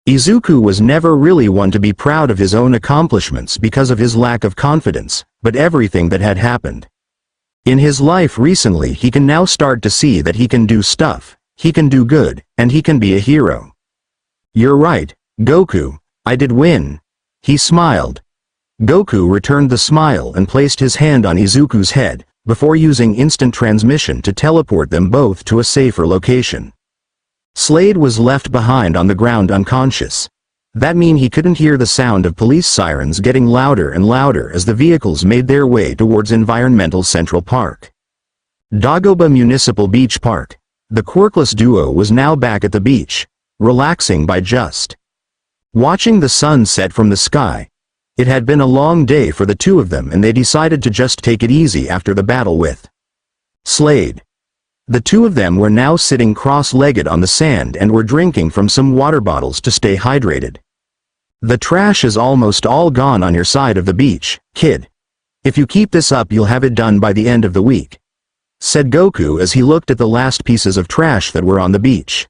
Izuku was never really one to be proud of his own accomplishments because of his lack of confidence, but everything that had happened in his life recently, he can now start to see that he can do stuff, he can do good, and he can be a hero. You're right, Goku, I did win. He smiled. Goku returned the smile and placed his hand on Izuku's head, before using instant transmission to teleport them both to a safer location. Slade was left behind on the ground unconscious. That meant he couldn't hear the sound of police sirens getting louder and louder as the vehicles made their way towards Environmental Central Park. Dagoba Municipal Beach Park. The quirkless duo was now back at the beach, relaxing by just watching the sun set from the sky. It had been a long day for the two of them, and they decided to just take it easy after the battle with Slade. The two of them were now sitting cross-legged on the sand and were drinking from some water bottles to stay hydrated. The trash is almost all gone on your side of the beach, kid. If you keep this up, you'll have it done by the end of the week, said Goku as he looked at the last pieces of trash that were on the beach.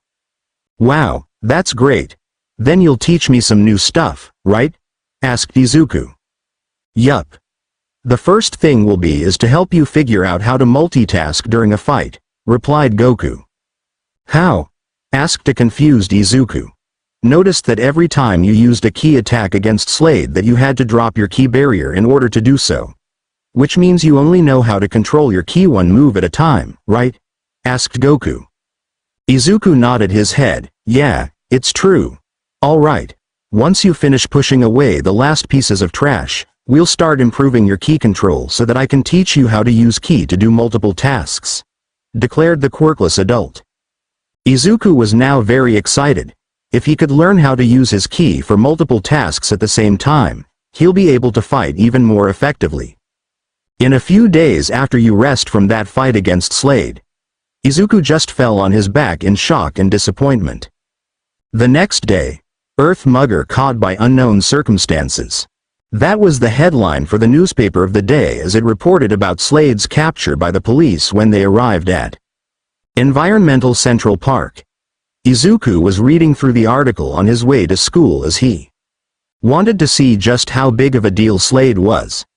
Wow, that's great. Then you'll teach me some new stuff, right? Asked Izuku. Yup. The first thing will be is to help you figure out how to multitask during a fight, replied Goku. How? Asked a confused Izuku. Noticed that every time you used a ki attack against Slade that you had to drop your ki barrier in order to do so. Which means you only know how to control your ki one move at a time, right? Asked Goku. Izuku nodded his head. Yeah, it's true. Alright. Once you finish pushing away the last pieces of trash, we'll start improving your ki control so that I can teach you how to use ki to do multiple tasks, declared the quirkless adult. Izuku was now very excited. If he could learn how to use his ki for multiple tasks at the same time, he'll be able to fight even more effectively. In a few days after you rest from that fight against Slade, Izuku just fell on his back in shock and disappointment. The next day, Earth Mugger caught by unknown circumstances. That was the headline for the newspaper of the day as it reported about Slade's capture by the police when they arrived at Environmental Central Park. Izuku was reading through the article on his way to school as he wanted to see just how big of a deal Slade was.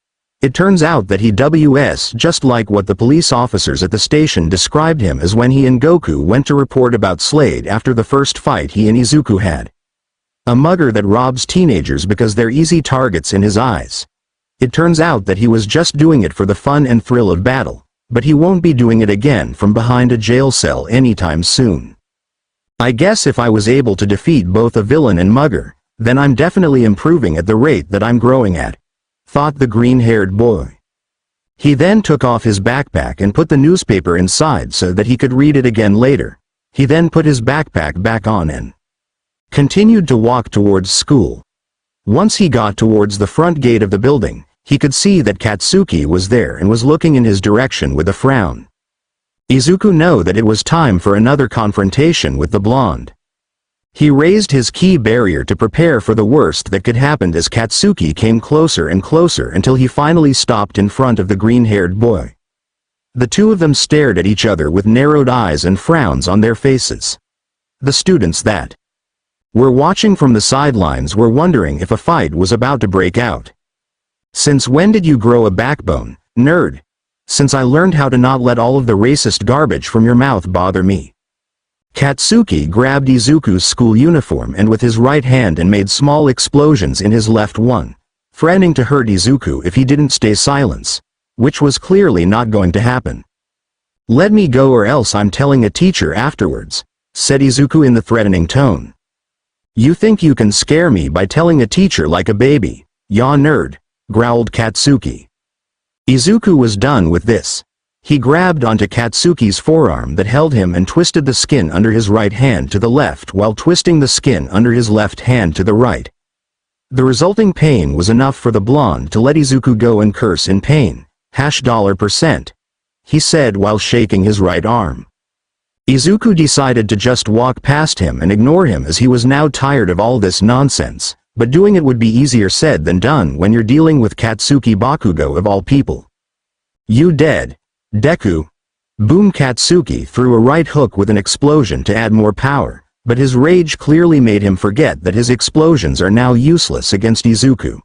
It turns out that he was just like what the police officers at the station described him as when he and Goku went to report about Slade after the first fight he and Izuku had. A mugger that robs teenagers because they're easy targets in his eyes. It turns out that he was just doing it for the fun and thrill of battle, but he won't be doing it again from behind a jail cell anytime soon. I guess if I was able to defeat both a villain and mugger, then I'm definitely improving at the rate that I'm growing at, thought the green-haired boy. He then took off his backpack and put the newspaper inside so that he could read it again later. He then put his backpack back on and continued to walk towards school. Once he got towards the front gate of the building, he could see that Katsuki was there and was looking in his direction with a frown. Izuku knew that it was time for another confrontation with the blonde. He raised his ki barrier to prepare for the worst that could happen as Katsuki came closer and closer until he finally stopped in front of the green-haired boy. The two of them stared at each other with narrowed eyes and frowns on their faces. The students that were watching from the sidelines were wondering if a fight was about to break out. Since when did you grow a backbone, nerd? Since I learned how to not let all of the racist garbage from your mouth bother me. Katsuki grabbed Izuku's school uniform and with his right hand and made small explosions in his left one, threatening to hurt Izuku if he didn't stay silent, which was clearly not going to happen. Let me go or else I'm telling a teacher afterwards, said Izuku in the threatening tone. You think you can scare me by telling a teacher like a baby, ya nerd, growled Katsuki. Izuku was done with this. He grabbed onto Katsuki's forearm that held him and twisted the skin under his right hand to the left while twisting the skin under his left hand to the right. The resulting pain was enough for the blonde to let Izuku go and curse in pain, $%, he said while shaking his right arm. Izuku decided to just walk past him and ignore him as he was now tired of all this nonsense, but doing it would be easier said than done when you're dealing with Katsuki Bakugo of all people. You dead, Deku. Boom! Katsuki threw a right hook with an explosion to add more power, but his rage clearly made him forget that his explosions are now useless against Izuku.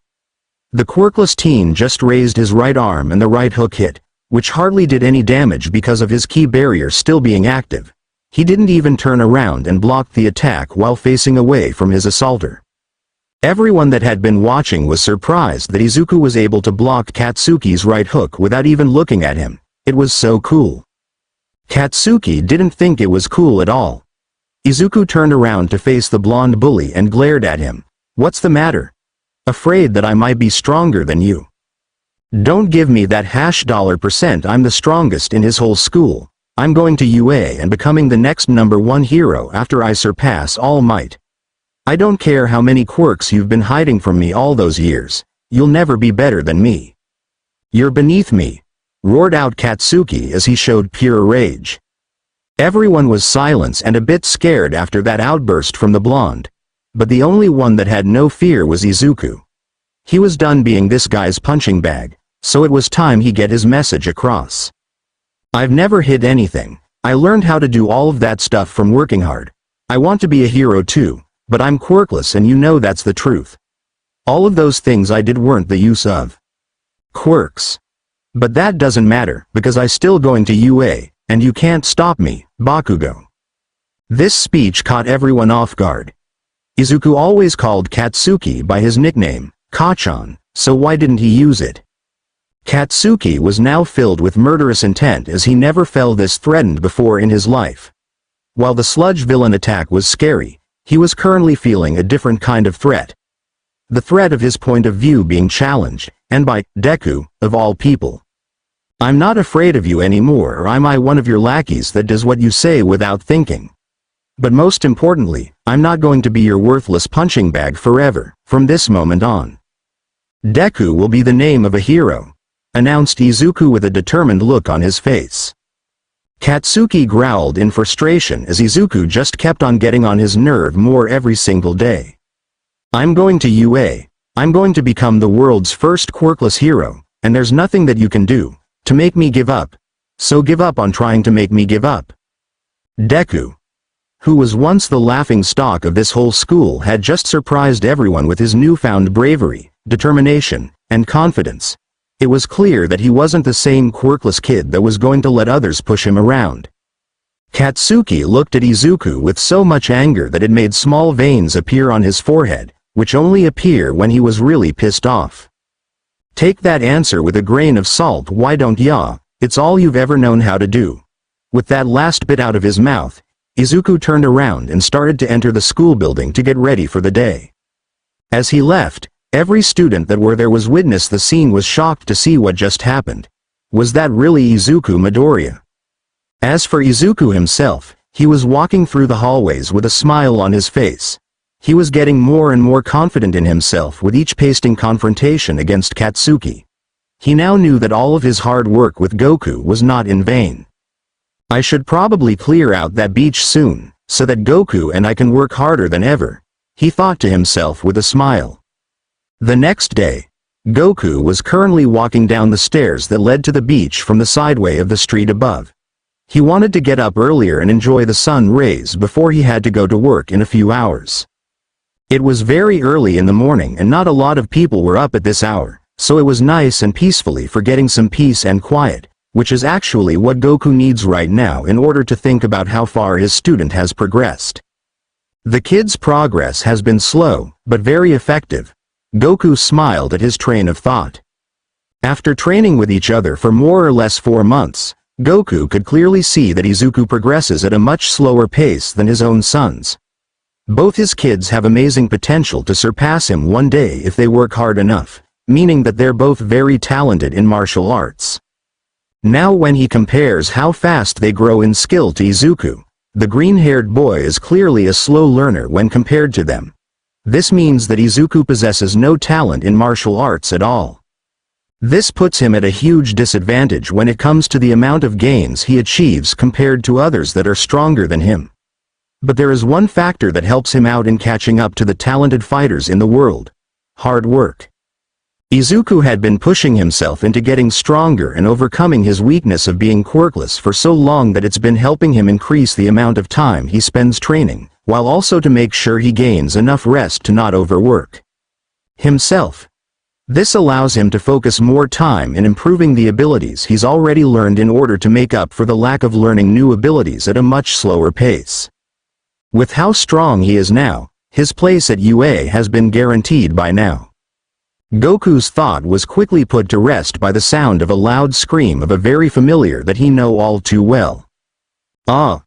The quirkless teen just raised his right arm and the right hook hit, which hardly did any damage because of his key barrier still being active. He didn't even turn around and blocked the attack while facing away from his assaulter. Everyone that had been watching was surprised that Izuku was able to block Katsuki's right hook without even looking at him. It was so cool. Katsuki didn't think it was cool at all. Izuku turned around to face the blonde bully and glared at him. What's the matter? Afraid that I might be stronger than you? Don't give me that %. I'm the strongest in his whole school. I'm going to UA and becoming the next #1 hero after I surpass All Might. I don't care how many quirks you've been hiding from me all those years. You'll never be better than me. You're beneath me, roared out Katsuki as he showed pure rage. Everyone was silent and a bit scared after that outburst from the blonde. But the only one that had no fear was Izuku. He was done being this guy's punching bag, so it was time he get his message across. I've never hid anything. I learned how to do all of that stuff from working hard. I want to be a hero too, but I'm quirkless and you know that's the truth. All of those things I did weren't the use of quirks. But that doesn't matter, because I still going to UA, and you can't stop me, Bakugo. This speech caught everyone off guard. Izuku always called Katsuki by his nickname, Kachan, so why didn't he use it? Katsuki was now filled with murderous intent as he never felt this threatened before in his life. While the Sludge villain attack was scary, he was currently feeling a different kind of threat. The threat of his point of view being challenged, and by Deku, of all people. I'm not afraid of you anymore, or am I one of your lackeys that does what you say without thinking? But most importantly, I'm not going to be your worthless punching bag forever, from this moment on. Deku will be the name of a hero, announced Izuku with a determined look on his face. Katsuki growled in frustration as Izuku just kept on getting on his nerve more every single day. I'm going to UA. I'm going to become the world's first quirkless hero, and there's nothing that you can do to make me give up. So give up on trying to make me give up. Deku, who was once the laughing stock of this whole school, had just surprised everyone with his newfound bravery, determination, and confidence. It was clear that he wasn't the same quirkless kid that was going to let others push him around. Katsuki looked at Izuku with so much anger that it made small veins appear on his forehead, which only appear when he was really pissed off. Take that answer with a grain of salt, why don't ya? It's all you've ever known how to do. With that last bit out of his mouth, Izuku turned around and started to enter the school building to get ready for the day. As he left, every student that were there was witness the scene was shocked to see what just happened. Was that really Izuku Midoriya? As for Izuku himself, he was walking through the hallways with a smile on his face. He was getting more and more confident in himself with each pasting confrontation against Katsuki. He now knew that all of his hard work with Goku was not in vain. I should probably clear out that beach soon, so that Goku and I can work harder than ever, he thought to himself with a smile. The next day, Goku was currently walking down the stairs that led to the beach from the sideway of the street above. He wanted to get up earlier and enjoy the sun rays before he had to go to work in a few hours. It was very early in the morning and not a lot of people were up at this hour, so it was nice and peacefully for getting some peace and quiet, which is actually what Goku needs right now in order to think about how far his student has progressed. The kid's progress has been slow, but very effective. Goku smiled at his train of thought. After training with each other for more or less 4 months, Goku could clearly see that Izuku progresses at a much slower pace than his own sons. Both his kids have amazing potential to surpass him one day if they work hard enough, meaning that they're both very talented in martial arts. Now when he compares how fast they grow in skill to Izuku, the green-haired boy is clearly a slow learner when compared to them. This means that Izuku possesses no talent in martial arts at all. This puts him at a huge disadvantage when it comes to the amount of gains he achieves compared to others that are stronger than him. But there is one factor that helps him out in catching up to the talented fighters in the world: hard work. Izuku had been pushing himself into getting stronger and overcoming his weakness of being quirkless for so long that it's been helping him increase the amount of time he spends training, while also to make sure he gains enough rest to not overwork himself. This allows him to focus more time in improving the abilities he's already learned in order to make up for the lack of learning new abilities at a much slower pace. With how strong he is now, his place at UA has been guaranteed by now. Goku's thought was quickly put to rest by the sound of a loud scream of a very familiar that he know all too well. Ah!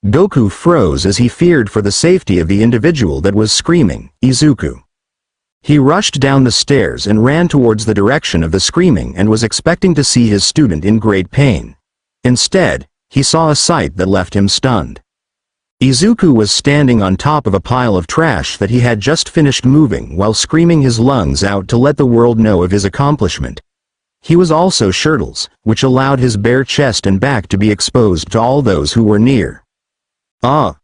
Goku froze as he feared for the safety of the individual that was screaming, Izuku. He rushed down the stairs and ran towards the direction of the screaming and was expecting to see his student in great pain. Instead, he saw a sight that left him stunned. Izuku was standing on top of a pile of trash that he had just finished moving while screaming his lungs out to let the world know of his accomplishment. He was also shirtless, which allowed his bare chest and back to be exposed to all those who were near. Ah!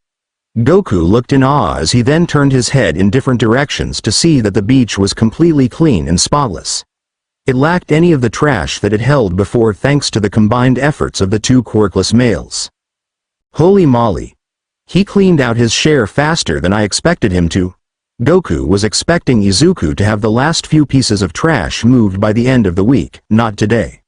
Goku looked in awe as he then turned his head in different directions to see that the beach was completely clean and spotless. It lacked any of the trash that it held before thanks to the combined efforts of the two quirkless males. Holy moly! He cleaned out his share faster than I expected him to. Goku was expecting Izuku to have the last few pieces of trash moved by the end of the week, not today.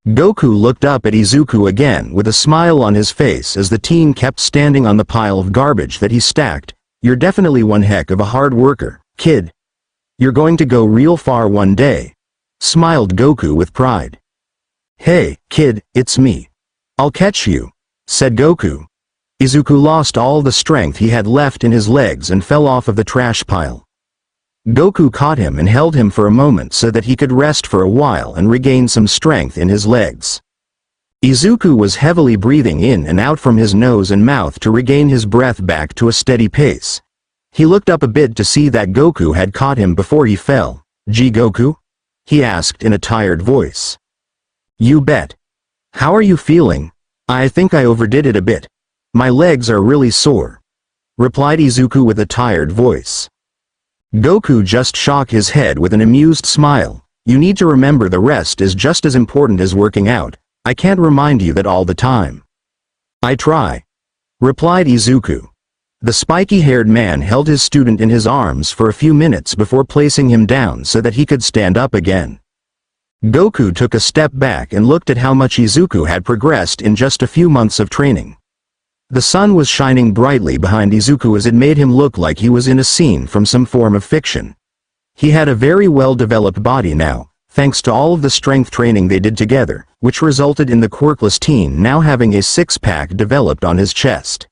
Goku looked up at Izuku again with a smile on his face as the teen kept standing on the pile of garbage that he stacked. You're definitely one heck of a hard worker, kid. You're going to go real far one day. Smiled Goku with pride. Hey, kid, it's me. I'll catch you, said Goku. Izuku lost all the strength he had left in his legs and fell off of the trash pile. Goku caught him and held him for a moment so that he could rest for a while and regain some strength in his legs. Izuku was heavily breathing in and out from his nose and mouth to regain his breath back to a steady pace. He looked up a bit to see that Goku had caught him before he fell. "Gee, Goku?" he asked in a tired voice. "You bet. How are you feeling?" "I think I overdid it a bit. My legs are really sore," replied Izuku with a tired voice. Goku just shook his head with an amused smile. "You need to remember the rest is just as important as working out. I can't remind you that all the time." "I try," replied Izuku. The spiky-haired man held his student in his arms for a few minutes before placing him down so that he could stand up again. Goku took a step back and looked at how much Izuku had progressed in just a few months of training. The sun was shining brightly behind Izuku as it made him look like he was in a scene from some form of fiction. He had a very well-developed body now, thanks to all of the strength training they did together, which resulted in the quirkless teen now having a six-pack developed on his chest.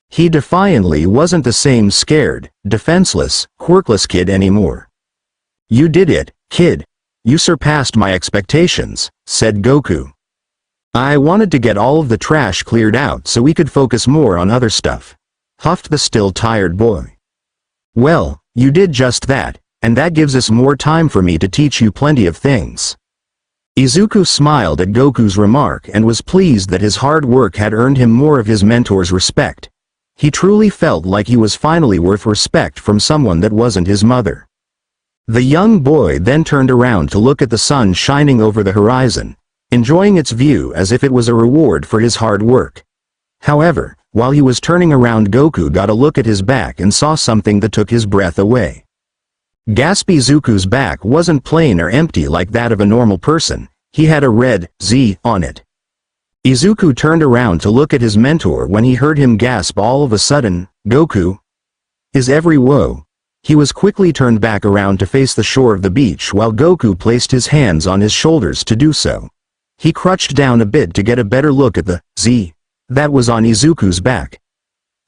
He defiantly wasn't the same scared, defenseless, quirkless kid anymore. "You did it, kid. You surpassed my expectations," said Goku. "I wanted to get all of the trash cleared out so we could focus more on other stuff," huffed the still tired boy. "Well, you did just that, and that gives us more time for me to teach you plenty of things." Izuku smiled at Goku's remark and was pleased that his hard work had earned him more of his mentor's respect. He truly felt like he was finally worth respect from someone that wasn't his mother. The young boy then turned around to look at the sun shining over the horizon, enjoying its view as if it was a reward for his hard work. However, while he was turning around, Goku got a look at his back and saw something that took his breath away. Gaspy Izuku's back wasn't plain or empty like that of a normal person, he had a red Z on it. Izuku turned around to look at his mentor when he heard him gasp all of a sudden, "Goku!" His every woe. He was quickly turned back around to face the shore of the beach while Goku placed his hands on his shoulders to do so. He crouched down a bit to get a better look at the Z that was on Izuku's back.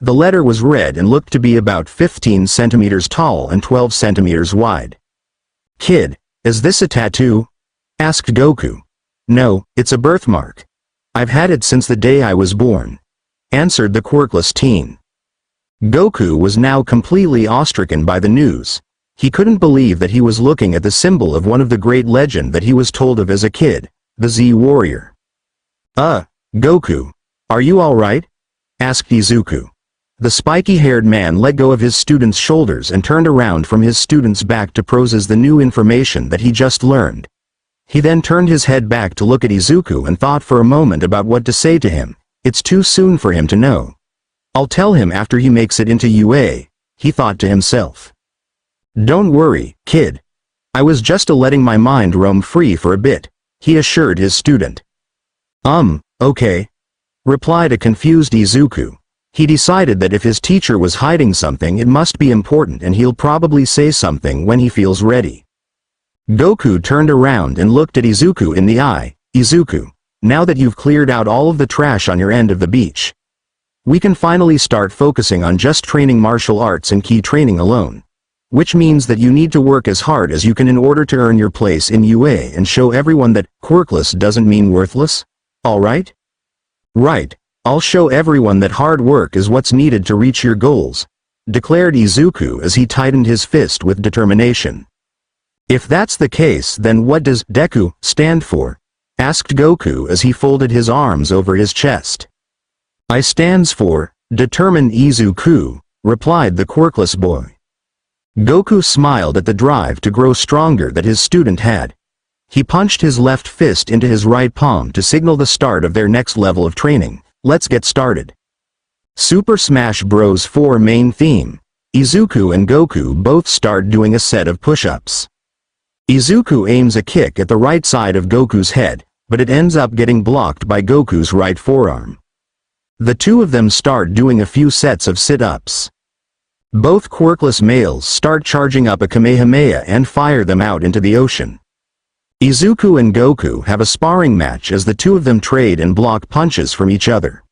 The letter was red and looked to be about 15 centimeters tall and 12 centimeters wide. "Kid, is this a tattoo?" asked Goku. "No, it's a birthmark. I've had it since the day I was born," answered the quirkless teen. Goku was now completely awestricken by the news. He couldn't believe that he was looking at the symbol of one of the great legend that he was told of as a kid, the Z Warrior. Goku. Are you alright? Asked Izuku. The spiky-haired man let go of his student's shoulders and turned around from his student's back to process the new information that he just learned. He then turned his head back to look at Izuku and thought for a moment about what to say to him. It's too soon for him to know. I'll tell him after he makes it into UA, he thought to himself. Don't worry, kid. I was just letting my mind roam free for a bit, he assured his student. Okay, replied a confused Izuku. He decided that if his teacher was hiding something, it must be important and he'll probably say something when he feels ready. Goku turned around and looked at Izuku in the eye. Izuku, now that you've cleared out all of the trash on your end of the beach, we can finally start focusing on just training martial arts and ki training alone. Which means that you need to work as hard as you can in order to earn your place in UA and show everyone that quirkless doesn't mean worthless? Alright? Right. I'll show everyone that hard work is what's needed to reach your goals, declared Izuku as he tightened his fist with determination. If that's the case, then what does Deku stand for? Asked Goku as he folded his arms over his chest. I stands for determined Izuku, replied the quirkless boy. Goku smiled at the drive to grow stronger that his student had. He punched his left fist into his right palm to signal the start of their next level of training. Let's get started. Super Smash Bros. 4 main theme. Izuku and Goku both start doing a set of push-ups. Izuku aims a kick at the right side of Goku's head, but it ends up getting blocked by Goku's right forearm. The two of them start doing a few sets of sit-ups. Both quirkless males start charging up a Kamehameha and fire them out into the ocean. Izuku and Goku have a sparring match as the two of them trade and block punches from each other.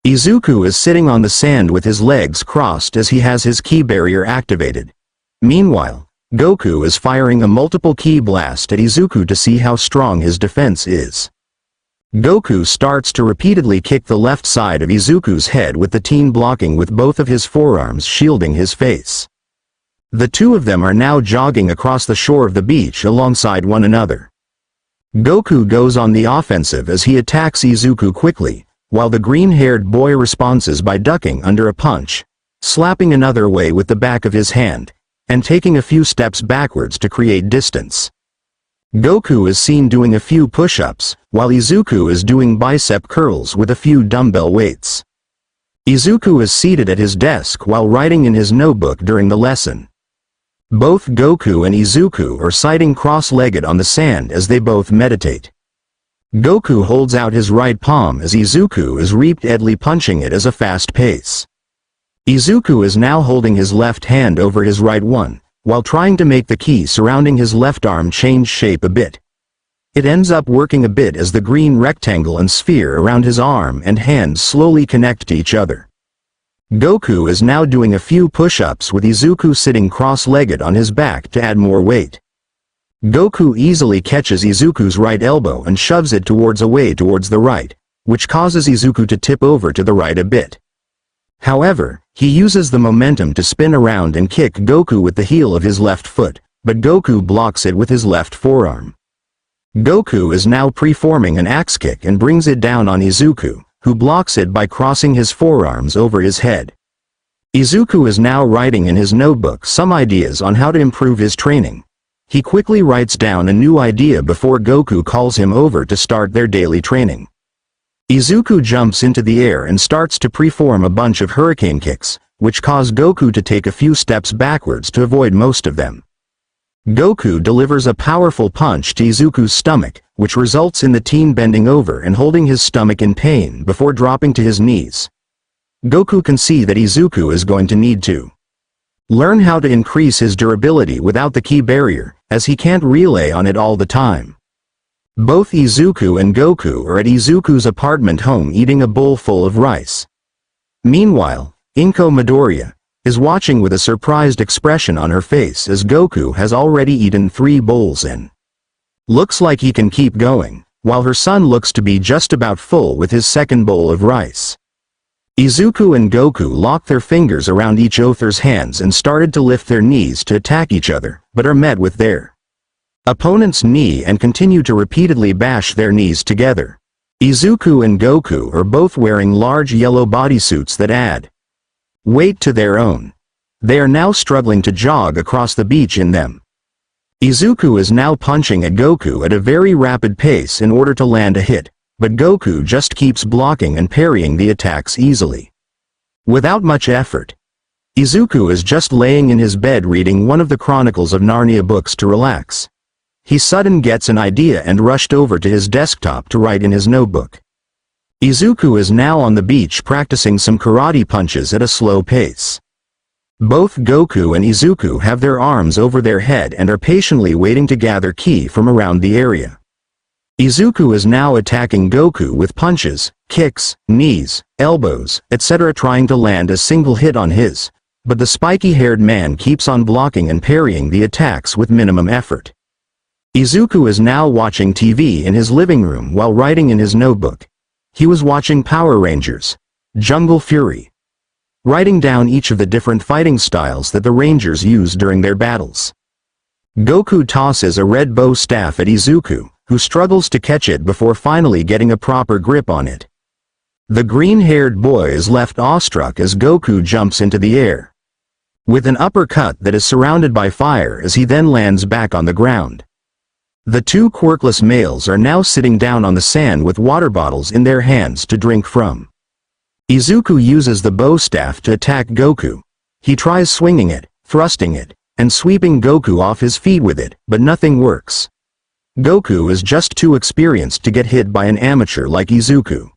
Izuku is sitting on the sand with his legs crossed as he has his ki barrier activated. Meanwhile, Goku is firing a multiple ki blast at Izuku to see how strong his defense is. Goku starts to repeatedly kick the left side of Izuku's head with the teen blocking with both of his forearms shielding his face. The two of them are now jogging across the shore of the beach alongside one another. Goku goes on the offensive as he attacks Izuku quickly, while the green-haired boy responds by ducking under a punch, slapping another way with the back of his hand, and taking a few steps backwards to create distance. Goku is seen doing a few push-ups, while Izuku is doing bicep curls with a few dumbbell weights. Izuku is seated at his desk while writing in his notebook during the lesson. Both Goku and Izuku are sitting cross-legged on the sand as they both meditate. Goku holds out his right palm as Izuku is repeatedly punching it at a fast pace. Izuku is now holding his left hand over his right one, while trying to make the ki surrounding his left arm change shape a bit. It ends up working a bit as the green rectangle and sphere around his arm and hand slowly connect to each other. Goku is now doing a few push-ups with Izuku sitting cross-legged on his back to add more weight. Goku easily catches Izuku's right elbow and shoves it away towards the right, which causes Izuku to tip over to the right a bit. However, he uses the momentum to spin around and kick Goku with the heel of his left foot, but Goku blocks it with his left forearm. Goku is now preforming an axe kick and brings it down on Izuku, who blocks it by crossing his forearms over his head. Izuku is now writing in his notebook some ideas on how to improve his training. He quickly writes down a new idea before Goku calls him over to start their daily training. Izuku jumps into the air and starts to preform a bunch of hurricane kicks, which cause Goku to take a few steps backwards to avoid most of them. Goku delivers a powerful punch to Izuku's stomach, which results in the teen bending over and holding his stomach in pain before dropping to his knees. Goku can see that Izuku is going to need to learn how to increase his durability without the ki barrier, as he can't relay on it all the time. Both Izuku and Goku are at Izuku's apartment home eating a bowl full of rice. Meanwhile, Inko Midoriya is watching with a surprised expression on her face as Goku has already eaten 3 bowls and looks like he can keep going, while her son looks to be just about full with his second bowl of rice. Izuku and Goku lock their fingers around each other's hands and started to lift their knees to attack each other, but are met with their opponent's knee and continue to repeatedly bash their knees together. Izuku and Goku are both wearing large yellow bodysuits that add weight to their own. They are now struggling to jog across the beach in them. Izuku is now punching at Goku at a very rapid pace in order to land a hit, but Goku just keeps blocking and parrying the attacks easily. Without much effort, Izuku is just laying in his bed reading one of the Chronicles of Narnia books to relax. He suddenly gets an idea and rushed over to his desktop to write in his notebook. Izuku is now on the beach practicing some karate punches at a slow pace. Both Goku and Izuku have their arms over their head and are patiently waiting to gather ki from around the area. Izuku is now attacking Goku with punches, kicks, knees, elbows, etc., trying to land a single hit on his, but the spiky-haired man keeps on blocking and parrying the attacks with minimum effort. Izuku is now watching TV in his living room while writing in his notebook. He was watching Power Rangers, Jungle Fury, writing down each of the different fighting styles that the Rangers use during their battles. Goku tosses a red bow staff at Izuku, who struggles to catch it before finally getting a proper grip on it. The green-haired boy is left awestruck as Goku jumps into the air with an uppercut that is surrounded by fire as he then lands back on the ground. The two quirkless males are now sitting down on the sand with water bottles in their hands to drink from. Izuku uses the bow staff to attack Goku. He tries swinging it, thrusting it, and sweeping Goku off his feet with it, but nothing works. Goku is just too experienced to get hit by an amateur like Izuku.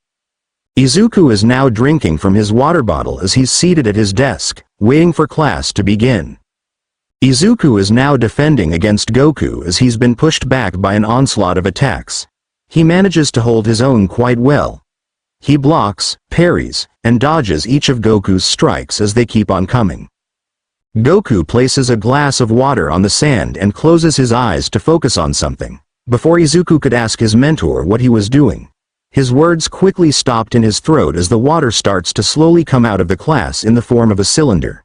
Izuku is now drinking from his water bottle as he's seated at his desk, waiting for class to begin. Izuku is now defending against Goku as he's been pushed back by an onslaught of attacks. He manages to hold his own quite well. He blocks, parries, and dodges each of Goku's strikes as they keep on coming. Goku places a glass of water on the sand and closes his eyes to focus on something. Before Izuku could ask his mentor what he was doing, his words quickly stopped in his throat as the water starts to slowly come out of the glass in the form of a cylinder.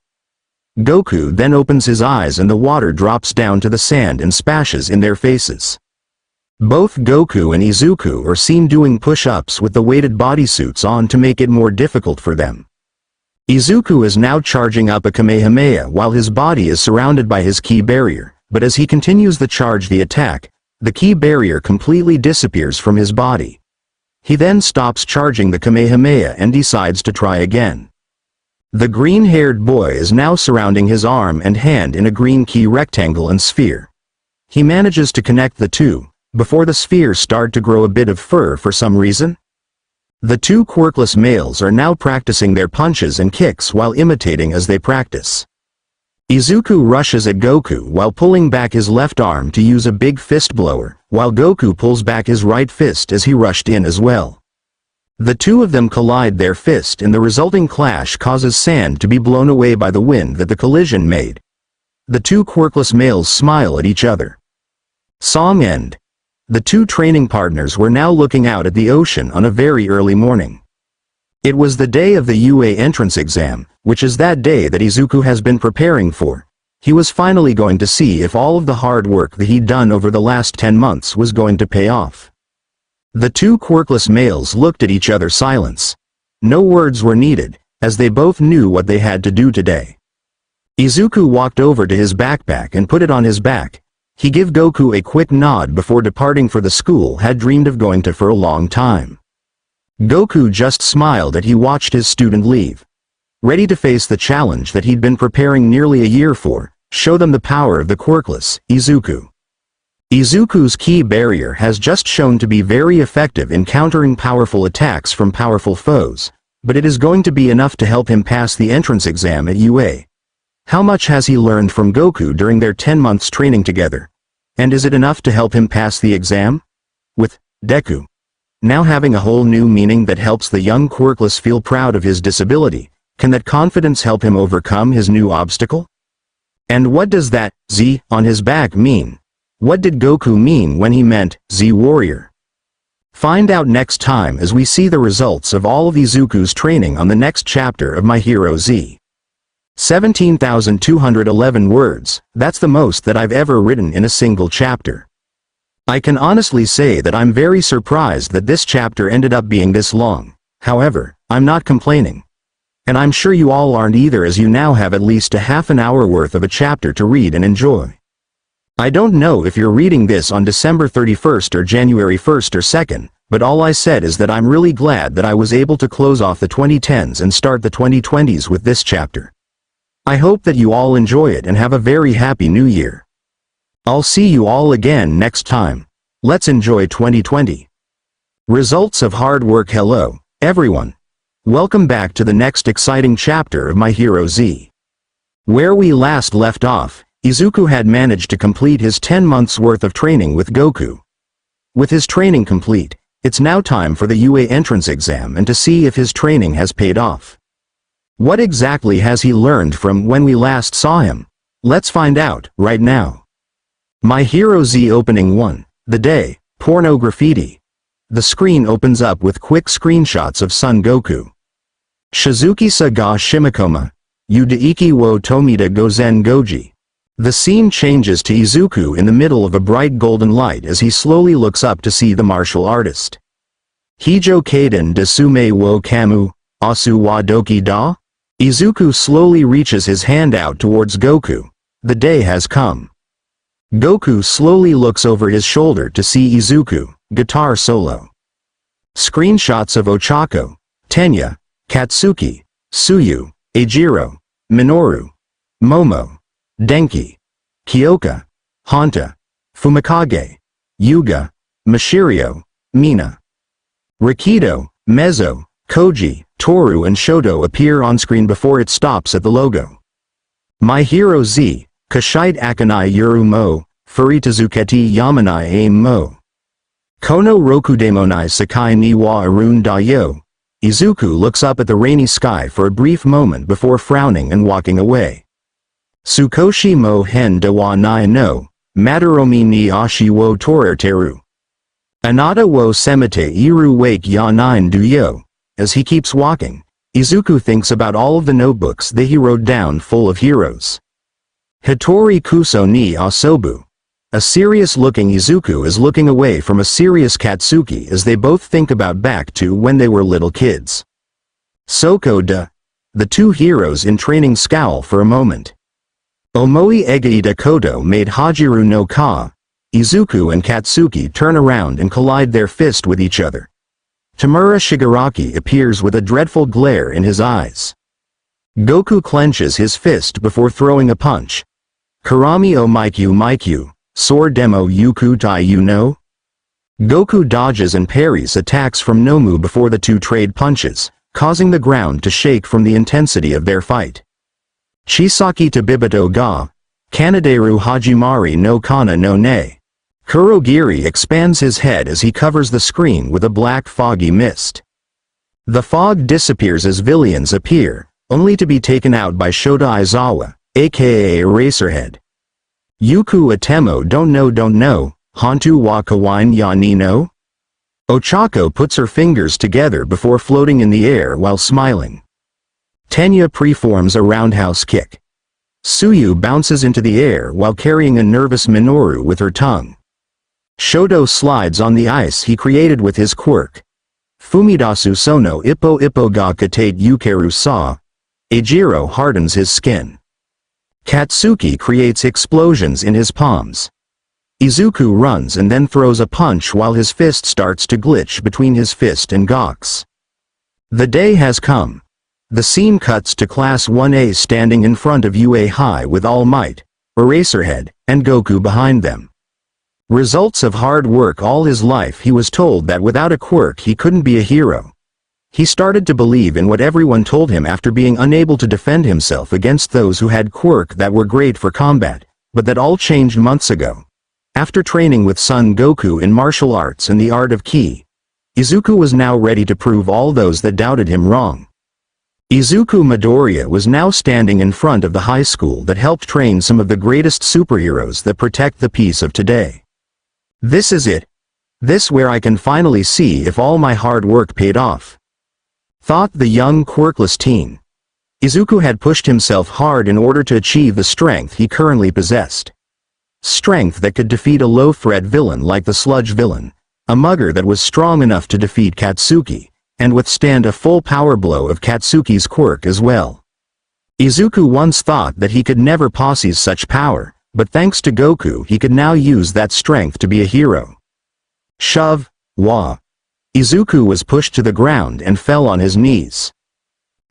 Goku then opens his eyes and the water drops down to the sand and splashes in their faces. Both Goku and Izuku are seen doing push-ups with the weighted bodysuits on to make it more difficult for them. Izuku is now charging up a Kamehameha while his body is surrounded by his ki barrier, but as he continues the attack, the ki barrier completely disappears from his body. He then stops charging the Kamehameha and decides to try again. The green-haired boy is now surrounding his arm and hand in a green ki rectangle and sphere. He manages to connect the two, before the spheres start to grow a bit of fur for some reason. The two quirkless males are now practicing their punches and kicks while imitating as they practice. Izuku rushes at Goku while pulling back his left arm to use a big fist blower, while Goku pulls back his right fist as he rushed in as well. The two of them collide their fist and the resulting clash causes sand to be blown away by the wind that the collision made. The two quirkless males smile at each other. Song end. The two training partners were now looking out at the ocean on a very early morning. It was the day of the UA entrance exam, which is that day that Izuku has been preparing for. He was finally going to see if all of the hard work that he'd done over the last 10 months was going to pay off. The two quirkless males looked at each other silence. No words were needed, as they both knew what they had to do today. Izuku walked over to his backpack and put it on his back. He gave Goku a quick nod before departing for the school had dreamed of going to for a long time. Goku just smiled as he watched his student leave. Ready to face the challenge that he'd been preparing nearly a year for, show them the power of the quirkless, Izuku. Izuku's ki barrier has just shown to be very effective in countering powerful attacks from powerful foes, but it is going to be enough to help him pass the entrance exam at UA. How much has he learned from Goku during their 10 months training together? And is it enough to help him pass the exam? With Deku now having a whole new meaning that helps the young quirkless feel proud of his disability, can that confidence help him overcome his new obstacle? And what does that Z on his back mean? What did Goku mean when he meant Z Warrior? Find out next time as we see the results of all of Izuku's training on the next chapter of My Hero Z. 17,211 words, that's the most that I've ever written in a single chapter. I can honestly say that I'm very surprised that this chapter ended up being this long. However, I'm not complaining. And I'm sure you all aren't either, as you now have at least a half an hour worth of a chapter to read and enjoy. I don't know if you're reading this on December 31st or January 1st or 2nd, but all I said is that I'm really glad that I was able to close off the 2010s and start the 2020s with this chapter. I hope that you all enjoy it and have a very happy new year. I'll see you all again next time. Let's enjoy 2020. Results of hard work. Hello, everyone. Welcome back to the next exciting chapter of My Hero Z. Where we last left off, Izuku had managed to complete his 10 months worth of training with Goku. With his training complete, it's now time for the UA entrance exam and to see if his training has paid off. What exactly has he learned from when we last saw him? Let's find out, right now. My Hero Z Opening 1, The Day, Porno Graffiti. The screen opens up with quick screenshots of Son Goku. Shizuki-sa ga Shimikoma, Yudaiki wo Tomita Gozen Goji. The scene changes to Izuku in the middle of a bright golden light as he slowly looks up to see the martial artist. Hijo Kaden de Sume wo Kamu, Asu wa Doki da? Izuku slowly reaches his hand out towards Goku. The day has come. Goku slowly looks over his shoulder to see Izuku, guitar solo. Screenshots of Ochako, Tenya, Katsuki, Tsuyu, Eijiro, Minoru, Momo, Denki, Kyoka, Hanta, Fumikage, Yuga, Mashirio, Mina. Rakido, Mezzo, Koji, Toru and Shoto appear on screen before it stops at the logo. My Hero Z, Kashite Akanai Yuru Mo, Furitazuketi Yamanai Aim Mo. Kono Rokudemonai Sakai ni wa Arun da yo. Izuku looks up at the rainy sky for a brief moment before frowning and walking away. Tsukoshi mo hen de wa nai no, Madarumi ni ashi wo torerteru. Anata wo semite iru wake ya nine du yo. As he keeps walking, Izuku thinks about all of the notebooks that he wrote down full of heroes. Hitori kuso ni asobu. A serious-looking Izuku is looking away from a serious Katsuki as they both think about back to when they were little kids. Soko da. The two heroes in training scowl for a moment. Omoi Egaida Koto made Hajiru no Ka. Izuku and Katsuki turn around and collide their fist with each other. Tamura Shigaraki appears with a dreadful glare in his eyes. Goku clenches his fist before throwing a punch. Karami o Maikyu, sword demo Yuku Tai you know? Goku dodges and parries attacks from Nomu before the two trade punches, causing the ground to shake from the intensity of their fight. Chisaki Tabibito ga, Kanaderu Hajimari no Kana no Ne. Kurogiri expands his head as he covers the screen with a black foggy mist. The fog disappears as villains appear, only to be taken out by Shota Aizawa, aka Eraserhead. Yuku Atemo don't know, Hantu wa Kawain ya ni no? Ochako puts her fingers together before floating in the air while smiling. Tenya preforms a roundhouse kick. Tsuyu bounces into the air while carrying a nervous Minoru with her tongue. Shoto slides on the ice he created with his quirk. Fumidasu sono ippo ga katate yukeru sa. Eijiro hardens his skin. Katsuki creates explosions in his palms. Izuku runs and then throws a punch while his fist starts to glitch between his fist and Gok's. The day has come. The scene cuts to Class 1A standing in front of UA High with All Might, Eraserhead, and Goku behind them. Results of hard work all his life. He was told that without a quirk he couldn't be a hero. He started to believe in what everyone told him after being unable to defend himself against those who had quirk that were great for combat, but that all changed months ago. After training with Son Goku in martial arts and the art of ki, Izuku was now ready to prove all those that doubted him wrong. Izuku Midoriya was now standing in front of the high school that helped train some of the greatest superheroes that protect the peace of today. This is it. This where I can finally see if all my hard work paid off. Thought the young quirkless teen. Izuku had pushed himself hard in order to achieve the strength he currently possessed. Strength that could defeat a low-threat villain like the Sludge villain, a mugger that was strong enough to defeat Katsuki, and withstand a full power blow of Katsuki's quirk as well. Izuku once thought that he could never possess such power, but thanks to Goku he could now use that strength to be a hero. Shove, wah. Izuku was pushed to the ground and fell on his knees,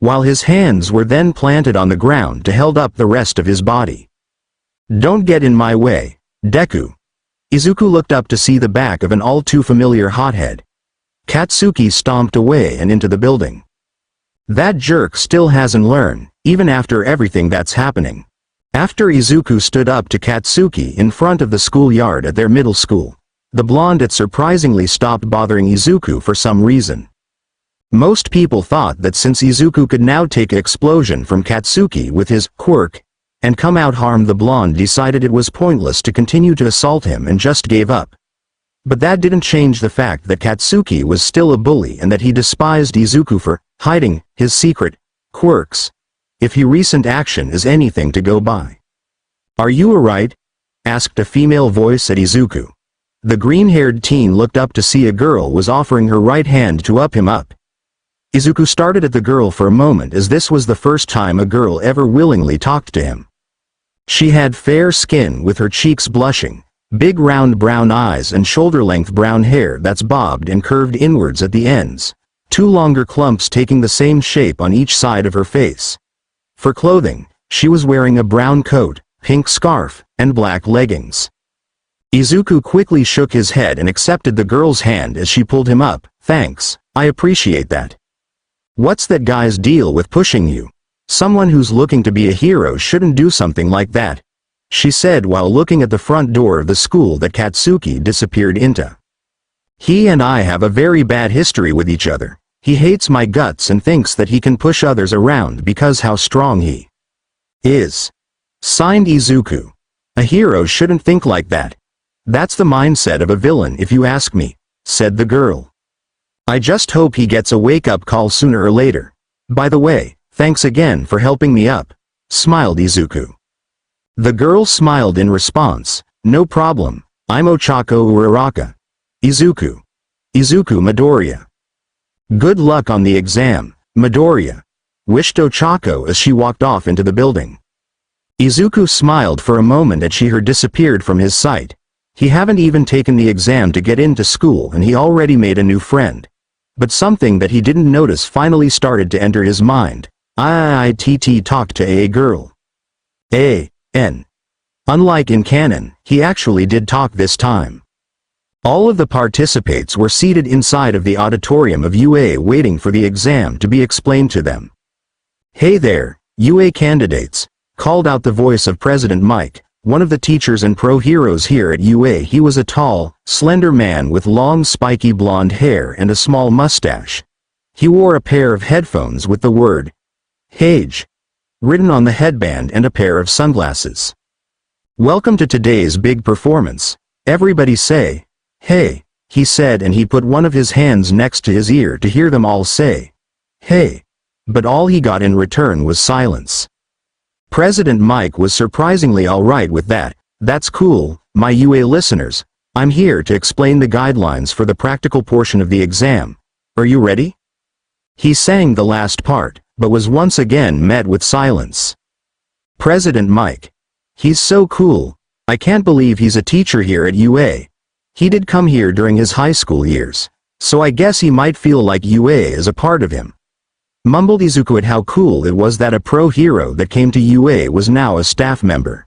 while his hands were then planted on the ground to hold up the rest of his body. Don't get in my way, Deku. Izuku looked up to see the back of an all-too-familiar hothead. Katsuki stomped away and into the building. That jerk still hasn't learned, even after everything that's happening. After Izuku stood up to Katsuki in front of the schoolyard at their middle school, the blonde had surprisingly stopped bothering Izuku for some reason. Most people thought that since Izuku could now take explosion from Katsuki with his quirk and come out harmed, the blonde decided it was pointless to continue to assault him and just gave up. But that didn't change the fact that Katsuki was still a bully and that he despised Izuku for hiding his secret quirks, if his recent action is anything to go by. Are you alright? Asked a female voice at Izuku. The green-haired teen looked up to see a girl was offering her right hand to up him up. Izuku started at the girl for a moment, as this was the first time a girl ever willingly talked to him. She had fair skin with her cheeks blushing, big round brown eyes and shoulder-length brown hair that's bobbed and curved inwards at the ends, two longer clumps taking the same shape on each side of her face. For clothing, she was wearing a brown coat, pink scarf, and black leggings. Izuku quickly shook his head and accepted the girl's hand as she pulled him up. Thanks, I appreciate that. What's that guy's deal with pushing you? Someone who's looking to be a hero shouldn't do something like that, she said while looking at the front door of the school that Katsuki disappeared into. He and I have a very bad history with each other. He hates my guts and thinks that he can push others around because how strong he is. Signed, Izuku. A hero shouldn't think like that. That's the mindset of a villain if you ask me, said the girl. I just hope he gets a wake-up call sooner or later. By the way, thanks again for helping me up, smiled Izuku. The girl smiled in response. No problem, I'm Ochako Uraraka. Izuku. Izuku Midoriya. Good luck on the exam, Midoriya, wished Ochako as she walked off into the building. Izuku smiled for a moment as she disappeared from his sight. He hadn't even taken the exam to get into school and he already made a new friend. But something that he didn't notice finally started to enter his mind. IITT talked to a girl. A.N. Unlike in canon, he actually did talk this time. All of the participants were seated inside of the auditorium of UA waiting for the exam to be explained to them. Hey there, UA candidates, called out the voice of President Mike, one of the teachers and pro-heroes here at UA. He was a tall, slender man with long spiky blonde hair and a small mustache. He wore a pair of headphones with the word Hage written on the headband and a pair of sunglasses. Welcome to today's big performance. Everybody say, hey, he said, and he put one of his hands next to his ear to hear them all say, hey. But all he got in return was silence. President Mike was surprisingly alright with that. That's cool, my UA listeners. I'm here to explain the guidelines for the practical portion of the exam. Are you ready? He sang the last part, but was once again met with silence. President Mike. He's so cool. I can't believe he's a teacher here at UA. He did come here during his high school years, so I guess he might feel like UA is a part of him. Mumbled Izuku at how cool it was that a pro-hero that came to UA was now a staff member.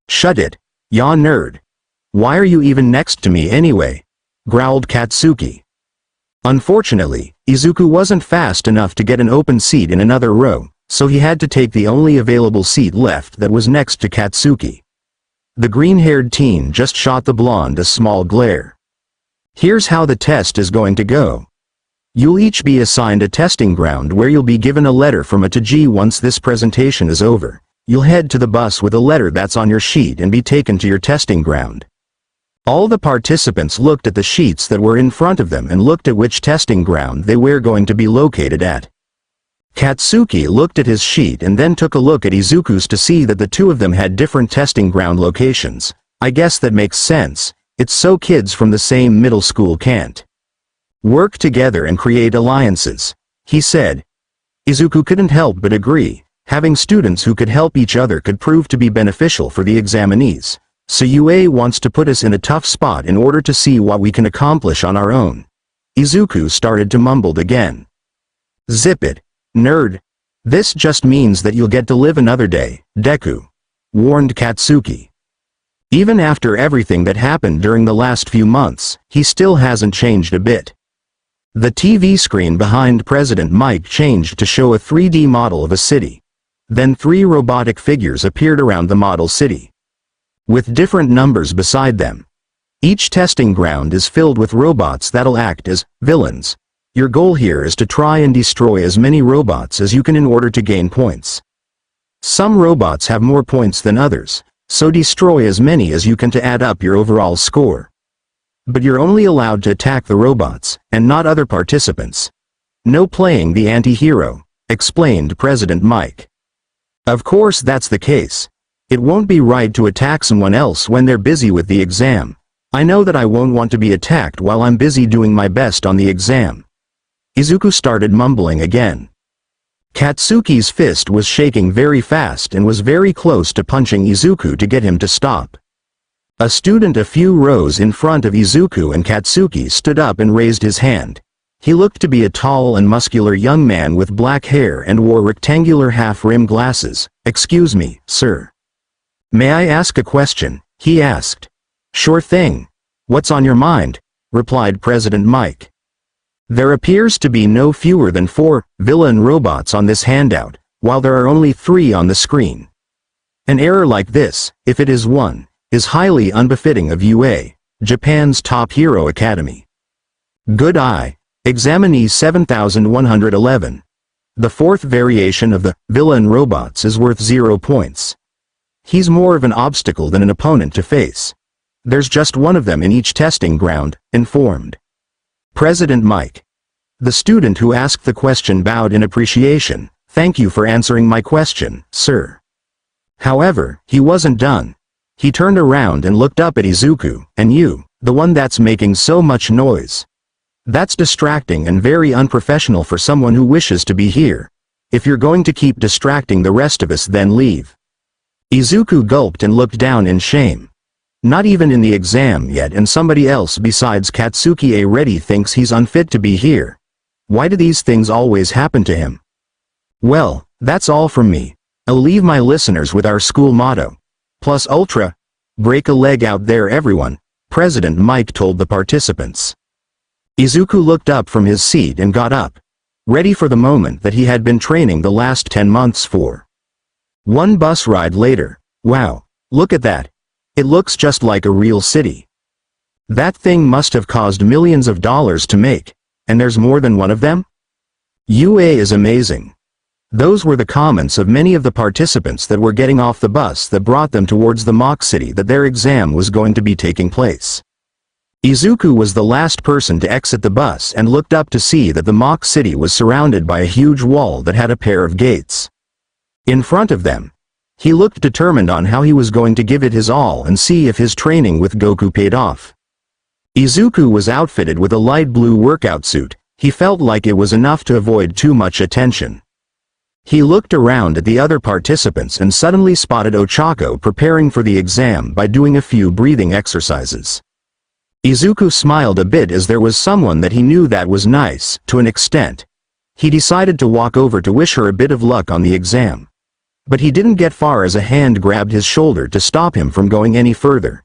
Shut it, ya nerd. Why are you even next to me anyway? Growled Katsuki. Unfortunately, Izuku wasn't fast enough to get an open seat in another row, so he had to take the only available seat left that was next to Katsuki. The green-haired teen just shot the blonde a small glare. Here's how the test is going to go. You'll each be assigned a testing ground where you'll be given a letter from A to G. Once this presentation is over, you'll head to the bus with a letter that's on your sheet and be taken to your testing ground. All the participants looked at the sheets that were in front of them and looked at which testing ground they were going to be located at. Katsuki looked at his sheet and then took a look at Izuku's to see that the two of them had different testing ground locations. I guess that makes sense, it's so kids from the same middle school can't work together and create alliances, he said. Izuku couldn't help but agree. Having students who could help each other could prove to be beneficial for the examinees. So UA wants to put us in a tough spot in order to see what we can accomplish on our own. Izuku started to mumble again. Zip it, nerd. This just means that you'll get to live another day, Deku, warned Katsuki. Even after everything that happened during the last few months, he still hasn't changed a bit. The TV screen behind President Mike changed to show a 3D model of a city. Then 3 robotic figures appeared around the model city, with different numbers beside them. Each testing ground is filled with robots that'll act as villains. Your goal here is to try and destroy as many robots as you can in order to gain points. Some robots have more points than others, so destroy as many as you can to add up your overall score. But you're only allowed to attack the robots, and not other participants. No playing the anti-hero, explained President Mike. Of course that's the case. It won't be right to attack someone else when they're busy with the exam. I know that I won't want to be attacked while I'm busy doing my best on the exam. Izuku started mumbling again. Katsuki's fist was shaking very fast and was very close to punching Izuku to get him to stop. A student a few rows in front of Izuku and Katsuki stood up and raised his hand. He looked to be a tall and muscular young man with black hair and wore rectangular half-rim glasses. Excuse me, sir. May I ask a question? He asked. Sure thing. What's on your mind? Replied President Mike. There appears to be no fewer than 4 villain robots on this handout, while there are only 3 on the screen. An error like this, if it is one, is highly unbefitting of UA, Japan's top hero academy. Good eye. Examinee 7111. The 4th variation of the villain robots is worth 0 points. He's more of an obstacle than an opponent to face. There's just one of them in each testing ground, informed President Mike. The student who asked the question bowed in appreciation. Thank you for answering my question, sir. However, he wasn't done. He turned around and looked up at Izuku. And you, the one that's making so much noise. That's distracting and very unprofessional for someone who wishes to be here. If you're going to keep distracting the rest of us, then leave. Izuku gulped and looked down in shame. Not even in the exam yet, and somebody else besides Katsuki already thinks he's unfit to be here. Why do these things always happen to him? Well, that's all from me. I'll leave my listeners with our school motto. Plus ultra. Break a leg out there, everyone, President Mike told the participants. Izuku looked up from his seat and got up, ready for the moment that he had been training the last 10 months for. One bus ride later. Wow, look at that. It looks just like a real city. That thing must have cost millions of dollars to make, and there's more than one of them? UA is amazing. Those were the comments of many of the participants that were getting off the bus that brought them towards the mock city that their exam was going to be taking place. Izuku was the last person to exit the bus and looked up to see that the mock city was surrounded by a huge wall that had a pair of gates in front of them. He looked determined on how he was going to give it his all and see if his training with Goku paid off. Izuku was outfitted with a light blue workout suit. He felt like it was enough to avoid too much attention. He looked around at the other participants and suddenly spotted Ochako preparing for the exam by doing a few breathing exercises. Izuku smiled a bit as there was someone that he knew that was nice, to an extent. He decided to walk over to wish her a bit of luck on the exam. But he didn't get far as a hand grabbed his shoulder to stop him from going any further.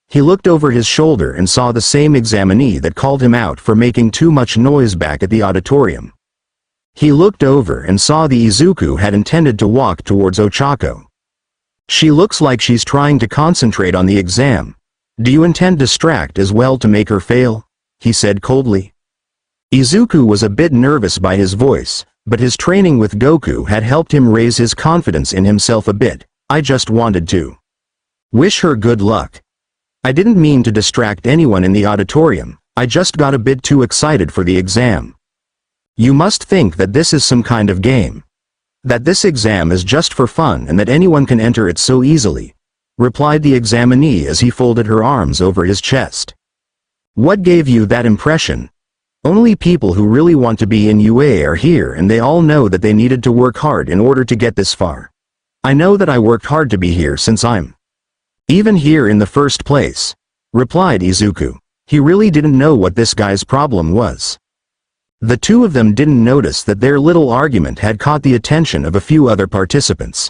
He looked over his shoulder and saw the same examinee that called him out for making too much noise back at the auditorium. He looked over and saw the Izuku had intended to walk towards Ochako. She looks like she's trying to concentrate on the exam. Do you intend to distract as well to make her fail? He said coldly. Izuku was a bit nervous by his voice, but his training with Goku had helped him raise his confidence in himself a bit. I just wanted to wish her good luck. I didn't mean to distract anyone in the auditorium, I just got a bit too excited for the exam. You must think that this is some kind of game. That this exam is just for fun and that anyone can enter it so easily, replied the examinee as he folded her arms over his chest. What gave you that impression? Only people who really want to be in UA are here and they all know that they needed to work hard in order to get this far. I know that I worked hard to be here since I'm even here in the first place, replied Izuku. He really didn't know what this guy's problem was. The two of them didn't notice that their little argument had caught the attention of a few other participants.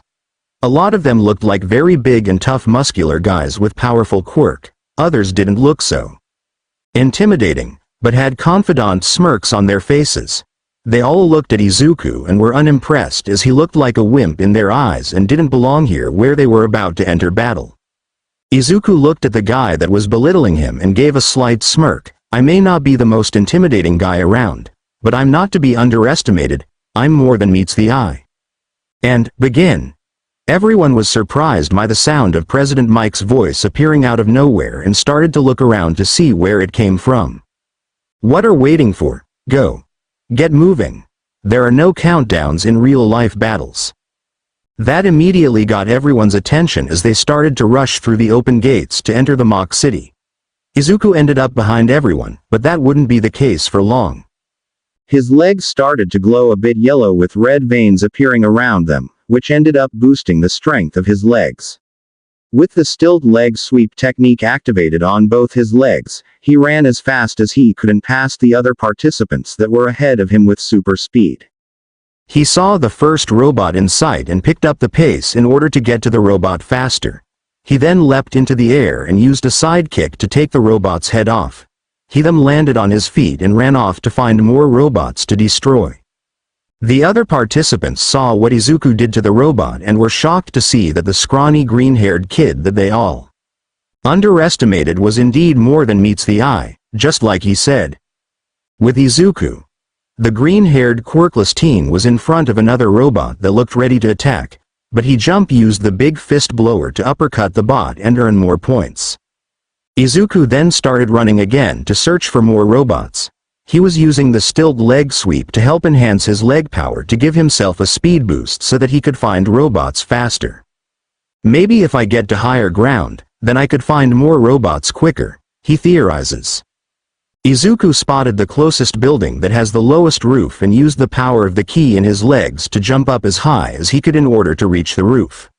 A lot of them looked like very big and tough muscular guys with powerful quirk, others didn't look so intimidating, but had confident smirks on their faces. They all looked at Izuku and were unimpressed as he looked like a wimp in their eyes and didn't belong here where they were about to enter battle. Izuku looked at the guy that was belittling him and gave a slight smirk. I may not be the most intimidating guy around, but I'm not to be underestimated, I'm more than meets the eye. And, begin. Everyone was surprised by the sound of President Mike's voice appearing out of nowhere and started to look around to see where it came from. What are waiting for? Go. Get moving. There are no countdowns in real-life battles. That immediately got everyone's attention as they started to rush through the open gates to enter the mock city. Izuku ended up behind everyone, but that wouldn't be the case for long. His legs started to glow a bit yellow with red veins appearing around them, which ended up boosting the strength of his legs. With the stilt leg sweep technique activated on both his legs, he ran as fast as he could and passed the other participants that were ahead of him with super speed. He saw the first robot in sight and picked up the pace in order to get to the robot faster. He then leapt into the air and used a sidekick to take the robot's head off. He then landed on his feet and ran off to find more robots to destroy. The other participants saw what Izuku did to the robot and were shocked to see that the scrawny green-haired kid that they all underestimated was indeed more than meets the eye, just like he said. With Izuku, the green-haired quirkless teen was in front of another robot that looked ready to attack, but he used the big fist blower to uppercut the bot and earn more points. Izuku then started running again to search for more robots. He was using the stilt leg sweep to help enhance his leg power to give himself a speed boost so that he could find robots faster. Maybe if I get to higher ground, then I could find more robots quicker, he theorizes. Izuku spotted the closest building that has the lowest roof and used the power of the key in his legs to jump up as high as he could in order to reach the roof.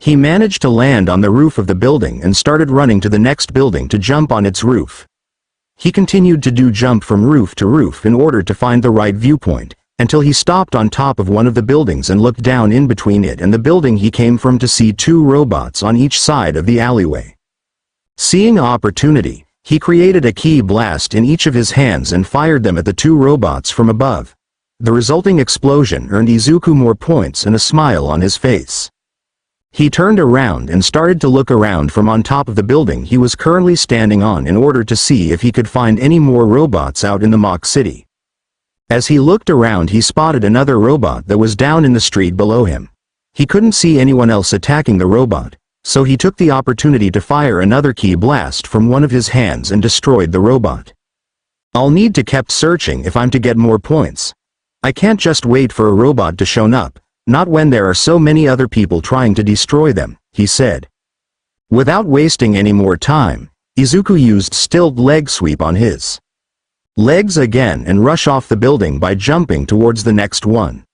He managed to land on the roof of the building and started running to the next building to jump on its roof. He continued to jump from roof to roof in order to find the right viewpoint, until he stopped on top of one of the buildings and looked down in between it and the building he came from to see two robots on each side of the alleyway. Seeing opportunity, he created a key blast in each of his hands and fired them at the two robots from above. The resulting explosion earned Izuku more points and a smile on his face. He turned around and started to look around from on top of the building he was currently standing on in order to see if he could find any more robots out in the mock city. As he looked around, he spotted another robot that was down in the street below him. He couldn't see anyone else attacking the robot, so he took the opportunity to fire another key blast from one of his hands and destroyed the robot. I'll need to keep searching if I'm to get more points. I can't just wait for a robot to show up, not when there are so many other people trying to destroy them, he said. Without wasting any more time, Izuku used stilt leg sweep on his legs again and rush off the building by jumping towards the next one.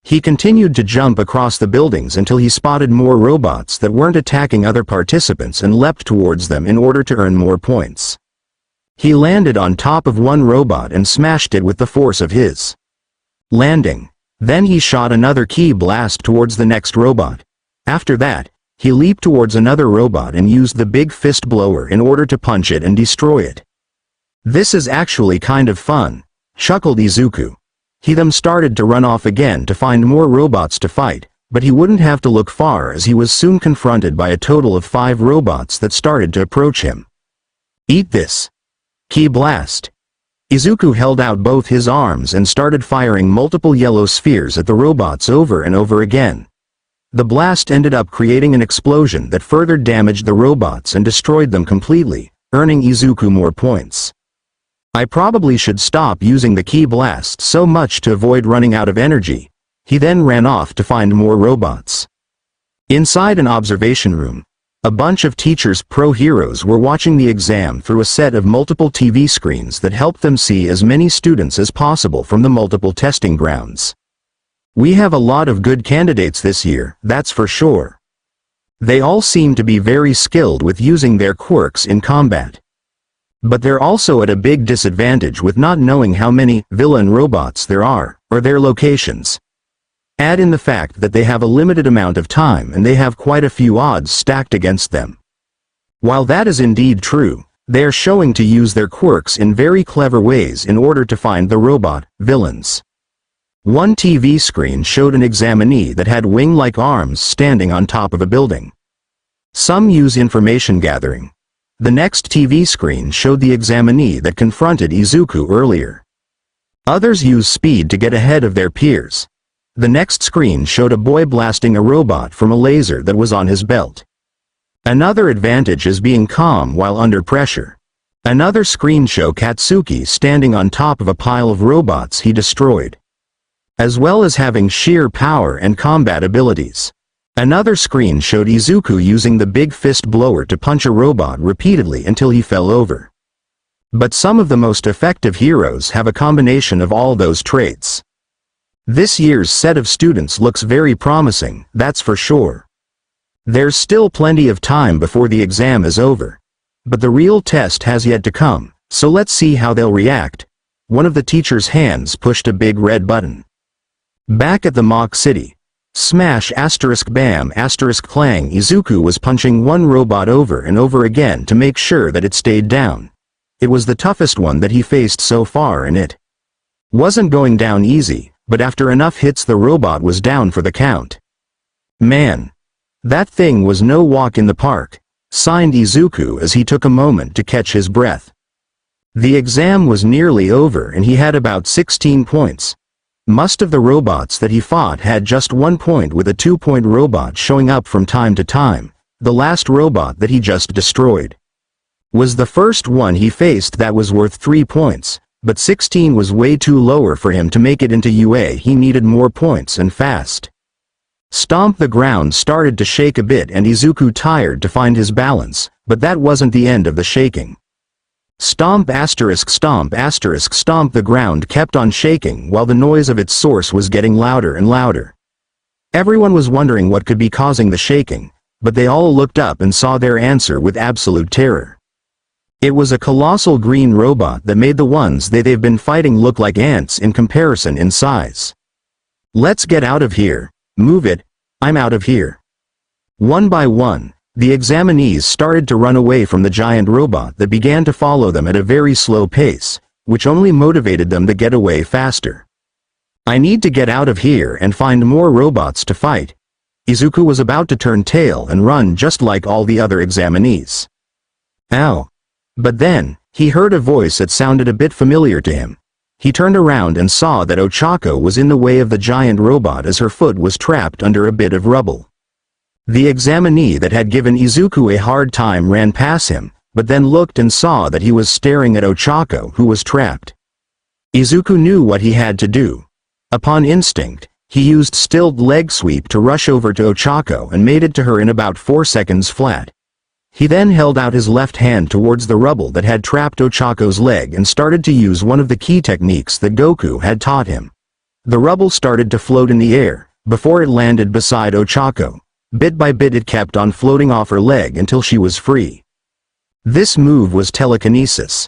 He continued to jump across the buildings until he spotted more robots that weren't attacking other participants and leapt towards them in order to earn more points. He landed on top of one robot and smashed it with the force of his landing. Then he shot another key blast towards the next robot. After that, he leaped towards another robot and used the big fist blower in order to punch it and destroy it. This is actually kind of fun, chuckled Izuku. He then started to run off again to find more robots to fight, but he wouldn't have to look far as he was soon confronted by a total of 5 robots that started to approach him. Eat this. Key blast. Izuku held out both his arms and started firing multiple yellow spheres at the robots over and over again. The blast ended up creating an explosion that further damaged the robots and destroyed them completely, earning Izuku more points. I probably should stop using the ki blast so much to avoid running out of energy. He then ran off to find more robots. Inside an observation room, a bunch of teachers' pro-heroes were watching the exam through a set of multiple TV screens that helped them see as many students as possible from the multiple testing grounds. We have a lot of good candidates this year, that's for sure. They all seem to be very skilled with using their quirks in combat. But they're also at a big disadvantage with not knowing how many villain robots there are, or their locations. Add in the fact that they have a limited amount of time and they have quite a few odds stacked against them. While that is indeed true, they are showing to use their quirks in very clever ways in order to find the robot villains. One TV screen showed an examinee that had wing-like arms standing on top of a building. Some use information gathering. The next TV screen showed the examinee that confronted Izuku earlier. Others use speed to get ahead of their peers. The next screen showed a boy blasting a robot from a laser that was on his belt. Another advantage is being calm while under pressure. Another screen showed Katsuki standing on top of a pile of robots he destroyed, as well as having sheer power and combat abilities. Another screen showed Izuku using the big fist blower to punch a robot repeatedly until he fell over. But some of the most effective heroes have a combination of all those traits. This year's set of students looks very promising, that's for sure. There's still plenty of time before the exam is over. But the real test has yet to come, so let's see how they'll react. One of the teacher's hands pushed a big red button. Back at the mock city. Smash **** bam **** clang. Izuku was punching one robot over and over again to make sure that it stayed down. It was the toughest one that he faced so far and it wasn't going down easy, but after enough hits the robot was down for the count. Man. That thing was no walk in the park, signed Izuku as he took a moment to catch his breath. The exam was nearly over and he had about 16 points. Most of the robots that he fought had just 1 point, with a 2-point robot showing up from time to time. The last robot that he just destroyed was the first one he faced that was worth 3 points, but 16 was way too lower for him to make it into UA. He needed more points and fast. Stomp. The ground started to shake a bit and Izuku tired to find his balance, but that wasn't the end of the shaking. Stomp ***, stomp ***, stomp. The ground kept on shaking while the noise of its source was getting louder and louder. Everyone was wondering what could be causing the shaking, but they all looked up and saw their answer with absolute terror. It was a colossal green robot that made the ones they've been fighting look like ants in comparison in size. Let's get out of here. Move it. I'm out of here. One by one, the examinees started to run away from the giant robot that began to follow them at a very slow pace, which only motivated them to get away faster. I need to get out of here and find more robots to fight. Izuku was about to turn tail and run just like all the other examinees. Ow. But then, he heard a voice that sounded a bit familiar to him. He turned around and saw that Ochako was in the way of the giant robot as her foot was trapped under a bit of rubble. The examinee that had given Izuku a hard time ran past him, but then looked and saw that he was staring at Ochako, who was trapped. Izuku knew what he had to do. Upon instinct, he used stilled leg sweep to rush over to Ochako and made it to her in about 4 seconds flat. He then held out his left hand towards the rubble that had trapped Ochako's leg and started to use one of the key techniques that Goku had taught him. The rubble started to float in the air, before it landed beside Ochako. Bit by bit it kept on floating off her leg until she was free. This move was telekinesis.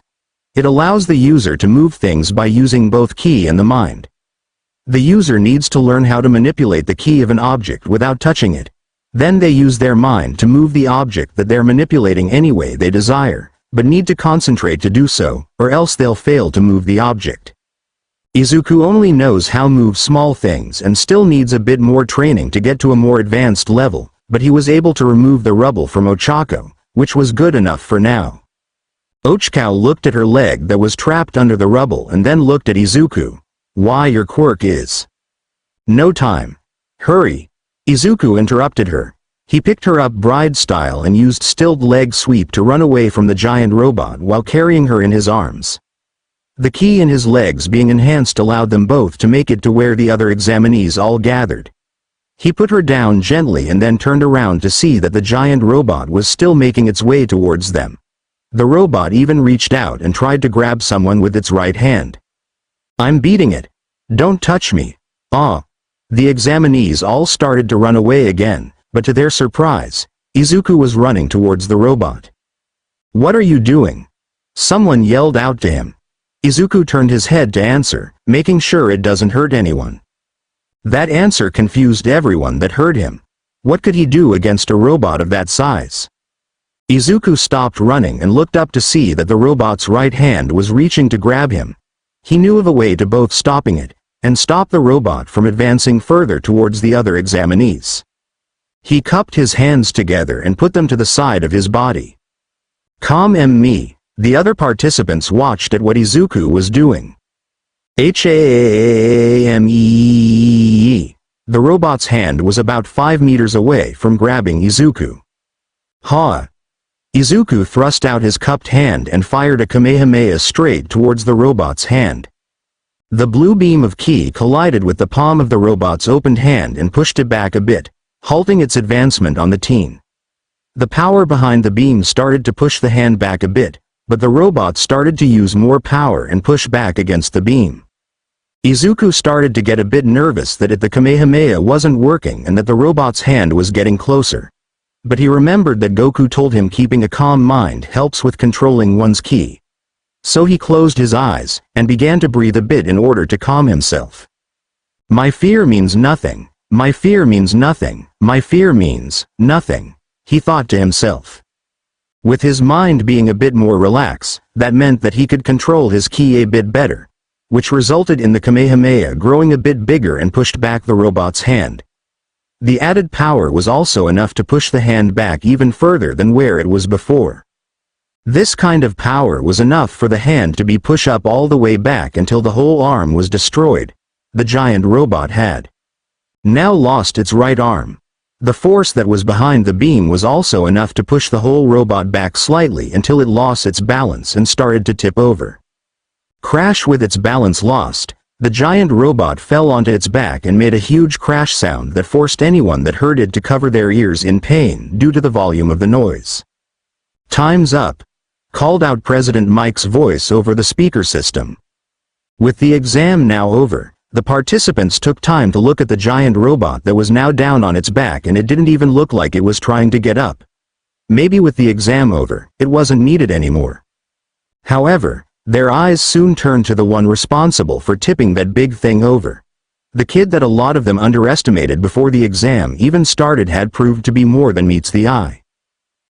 It allows the user to move things by using both ki and the mind. The user needs to learn how to manipulate the ki of an object without touching it. Then they use their mind to move the object that they're manipulating any way they desire, but need to concentrate to do so, or else they'll fail to move the object. Izuku only knows how to move small things and still needs a bit more training to get to a more advanced level, but he was able to remove the rubble from Ochako, which was good enough for now. Ochako looked at her leg that was trapped under the rubble and then looked at Izuku. Why, your quirk is no time. Hurry. Izuku interrupted her. He picked her up bride style and used stilled leg sweep to run away from the giant robot while carrying her in his arms. The ki in his legs being enhanced allowed them both to make it to where the other examinees all gathered. He put her down gently and then turned around to see that the giant robot was still making its way towards them. The robot even reached out and tried to grab someone with its right hand. "I'm beating it. Don't touch me. Ah." The examinees all started to run away again, but to their surprise, Izuku was running towards the robot. "What are you doing?" Someone yelled out to him. Izuku turned his head to answer, making sure it doesn't hurt anyone. That answer confused everyone that heard him. What could he do against a robot of that size? Izuku stopped running and looked up to see that the robot's right hand was reaching to grab him. He knew of a way to both stopping it, and stop the robot from advancing further towards the other examinees. He cupped his hands together and put them to the side of his body. "Calm me." The other participants watched at what Izuku was doing. HAMEE. The robot's hand was about 5 meters away from grabbing Izuku. Ha! Izuku thrust out his cupped hand and fired a Kamehameha straight towards the robot's hand. The blue beam of ki collided with the palm of the robot's opened hand and pushed it back a bit, halting its advancement on the teen. The power behind the beam started to push the hand back a bit, but the robot started to use more power and push back against the beam. Izuku started to get a bit nervous that the Kamehameha wasn't working and that the robot's hand was getting closer. But he remembered that Goku told him keeping a calm mind helps with controlling one's ki. So he closed his eyes, and began to breathe a bit in order to calm himself. "My fear means nothing. My fear means nothing. My fear means nothing," he thought to himself. With his mind being a bit more relaxed, that meant that he could control his ki a bit better, which resulted in the Kamehameha growing a bit bigger and pushed back the robot's hand. The added power was also enough to push the hand back even further than where it was before. This kind of power was enough for the hand to be pushed up all the way back until the whole arm was destroyed. The giant robot had now lost its right arm. The force that was behind the beam was also enough to push the whole robot back slightly until it lost its balance and started to tip over. Crash. With its balance lost, the giant robot fell onto its back and made a huge crash sound that forced anyone that heard it to cover their ears in pain due to the volume of the noise. "Time's up," called out President Mike's voice over the speaker system. With the exam now over, the participants took time to look at the giant robot that was now down on its back, and it didn't even look like it was trying to get up. Maybe with the exam over, it wasn't needed anymore. However, their eyes soon turned to the one responsible for tipping that big thing over. The kid that a lot of them underestimated before the exam even started had proved to be more than meets the eye.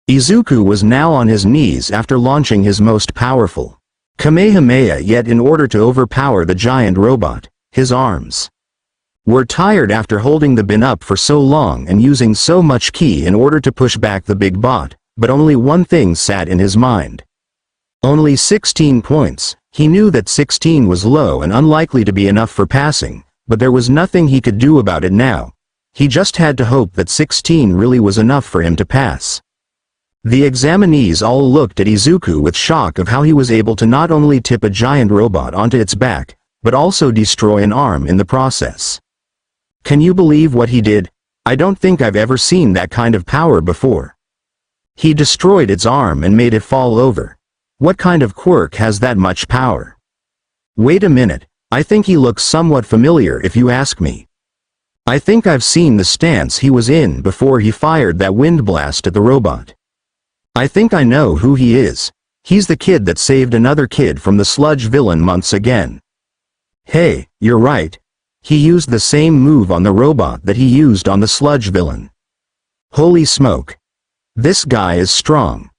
Izuku was now on his knees after launching his most powerful Kamehameha yet in order to overpower the giant robot. His arms were tired after holding the bin up for so long and using so much ki in order to push back the big bot, but only one thing sat in his mind. Only 16 points. He knew that 16 was low and unlikely to be enough for passing, but there was nothing he could do about it now. He just had to hope that 16 really was enough for him to pass. The examinees all looked at Izuku with shock of how he was able to not only tip a giant robot onto its back, but also destroy an arm in the process. "Can you believe what he did? I don't think I've ever seen that kind of power before. He destroyed its arm and made it fall over. What kind of quirk has that much power? Wait a minute, I think he looks somewhat familiar if you ask me. I think I've seen the stance he was in before he fired that wind blast at the robot. I think I know who he is. He's the kid that saved another kid from the Sludge villain months again. Hey, you're right. He used the same move on the robot that he used on the Sludge villain. Holy smoke. This guy is strong."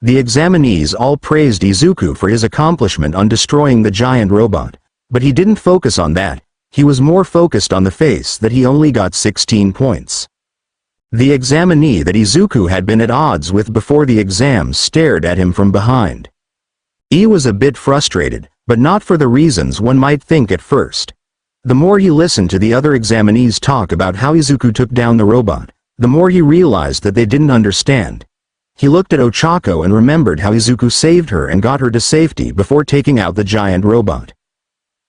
The examinees all praised Izuku for his accomplishment on destroying the giant robot, but he didn't focus on that. He was more focused on the face that he only got 16 points. The examinee that Izuku had been at odds with before the exam stared at him from behind. He was a bit frustrated, but not for the reasons one might think at first. The more he listened to the other examinees talk about how Izuku took down the robot, the more he realized that they didn't understand. He looked at Ochako and remembered how Izuku saved her and got her to safety before taking out the giant robot.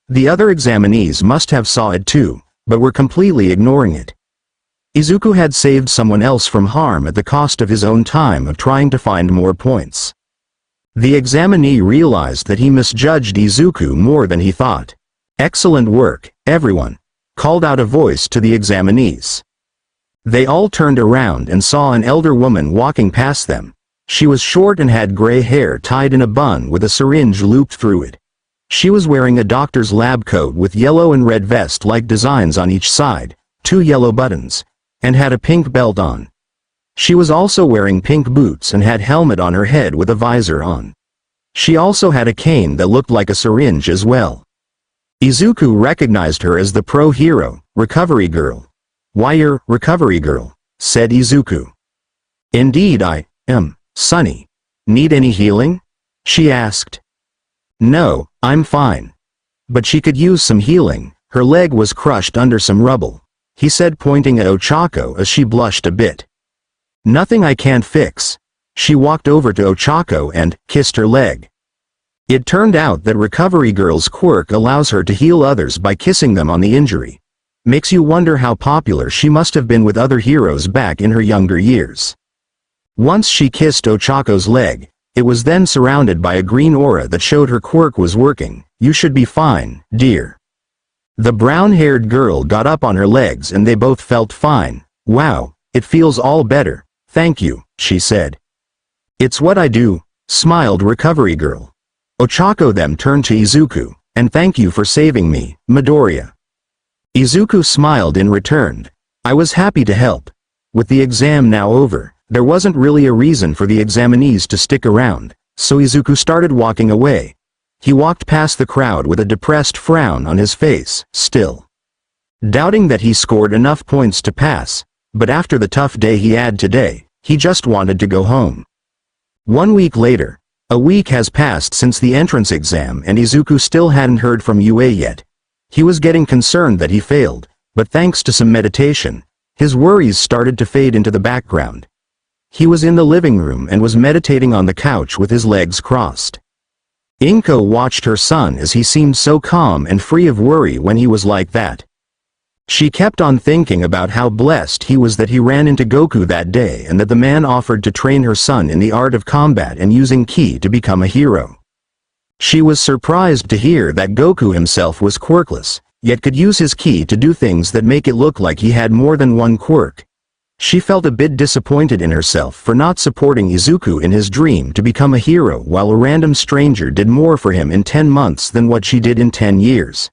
The other examinees must have saw it too, but were completely ignoring it. Izuku had saved someone else from harm at the cost of his own time of trying to find more points. The examinee realized that he misjudged Izuku more than he thought. "Excellent work, everyone," called out a voice to the examinees. They all turned around and saw an elder woman walking past them. She was short and had gray hair tied in a bun with a syringe looped through it. She was wearing a doctor's lab coat with yellow and red vest-like designs on each side, 2 yellow buttons, and had a pink belt on. She was also wearing pink boots and had helmet on her head with a visor on. She also had a cane that looked like a syringe as well. Izuku recognized her as the pro hero, Recovery Girl. "Why, you're Recovery Girl," said Izuku. "Indeed I am, Sunny. Need any healing?" she asked. "No, I'm fine. But she could use some healing, her leg was crushed under some rubble," he said, pointing at Ochako as she blushed a bit. "Nothing I can't fix." She walked over to Ochako and kissed her leg. It turned out that Recovery Girl's quirk allows her to heal others by kissing them on the injury. Makes you wonder how popular she must have been with other heroes back in her younger years. Once she kissed Ochako's leg, it was then surrounded by a green aura that showed her quirk was working. "You should be fine, dear." The brown-haired girl got up on her legs and they both felt fine. "Wow, it feels all better, thank you," she said. "It's what I do," smiled Recovery Girl. Ochako then turned to Izuku, "And thank you for saving me, Midoriya." Izuku smiled in return. "I was happy to help." With the exam now over, there wasn't really a reason for the examinees to stick around, so Izuku started walking away. He walked past the crowd with a depressed frown on his face, still doubting that he scored enough points to pass, but after the tough day he had today, he just wanted to go home. 1 week later. A week has passed since the entrance exam and Izuku still hadn't heard from UA yet. He was getting concerned that he failed, but thanks to some meditation, his worries started to fade into the background. He was in the living room and was meditating on the couch with his legs crossed. Inko watched her son as he seemed so calm and free of worry when he was like that. She kept on thinking about how blessed he was that he ran into Goku that day and that the man offered to train her son in the art of combat and using ki to become a hero. She was surprised to hear that Goku himself was quirkless, yet could use his ki to do things that make it look like he had more than one quirk. She felt a bit disappointed in herself for not supporting Izuku in his dream to become a hero while a random stranger did more for him in 10 months than what she did in 10 years.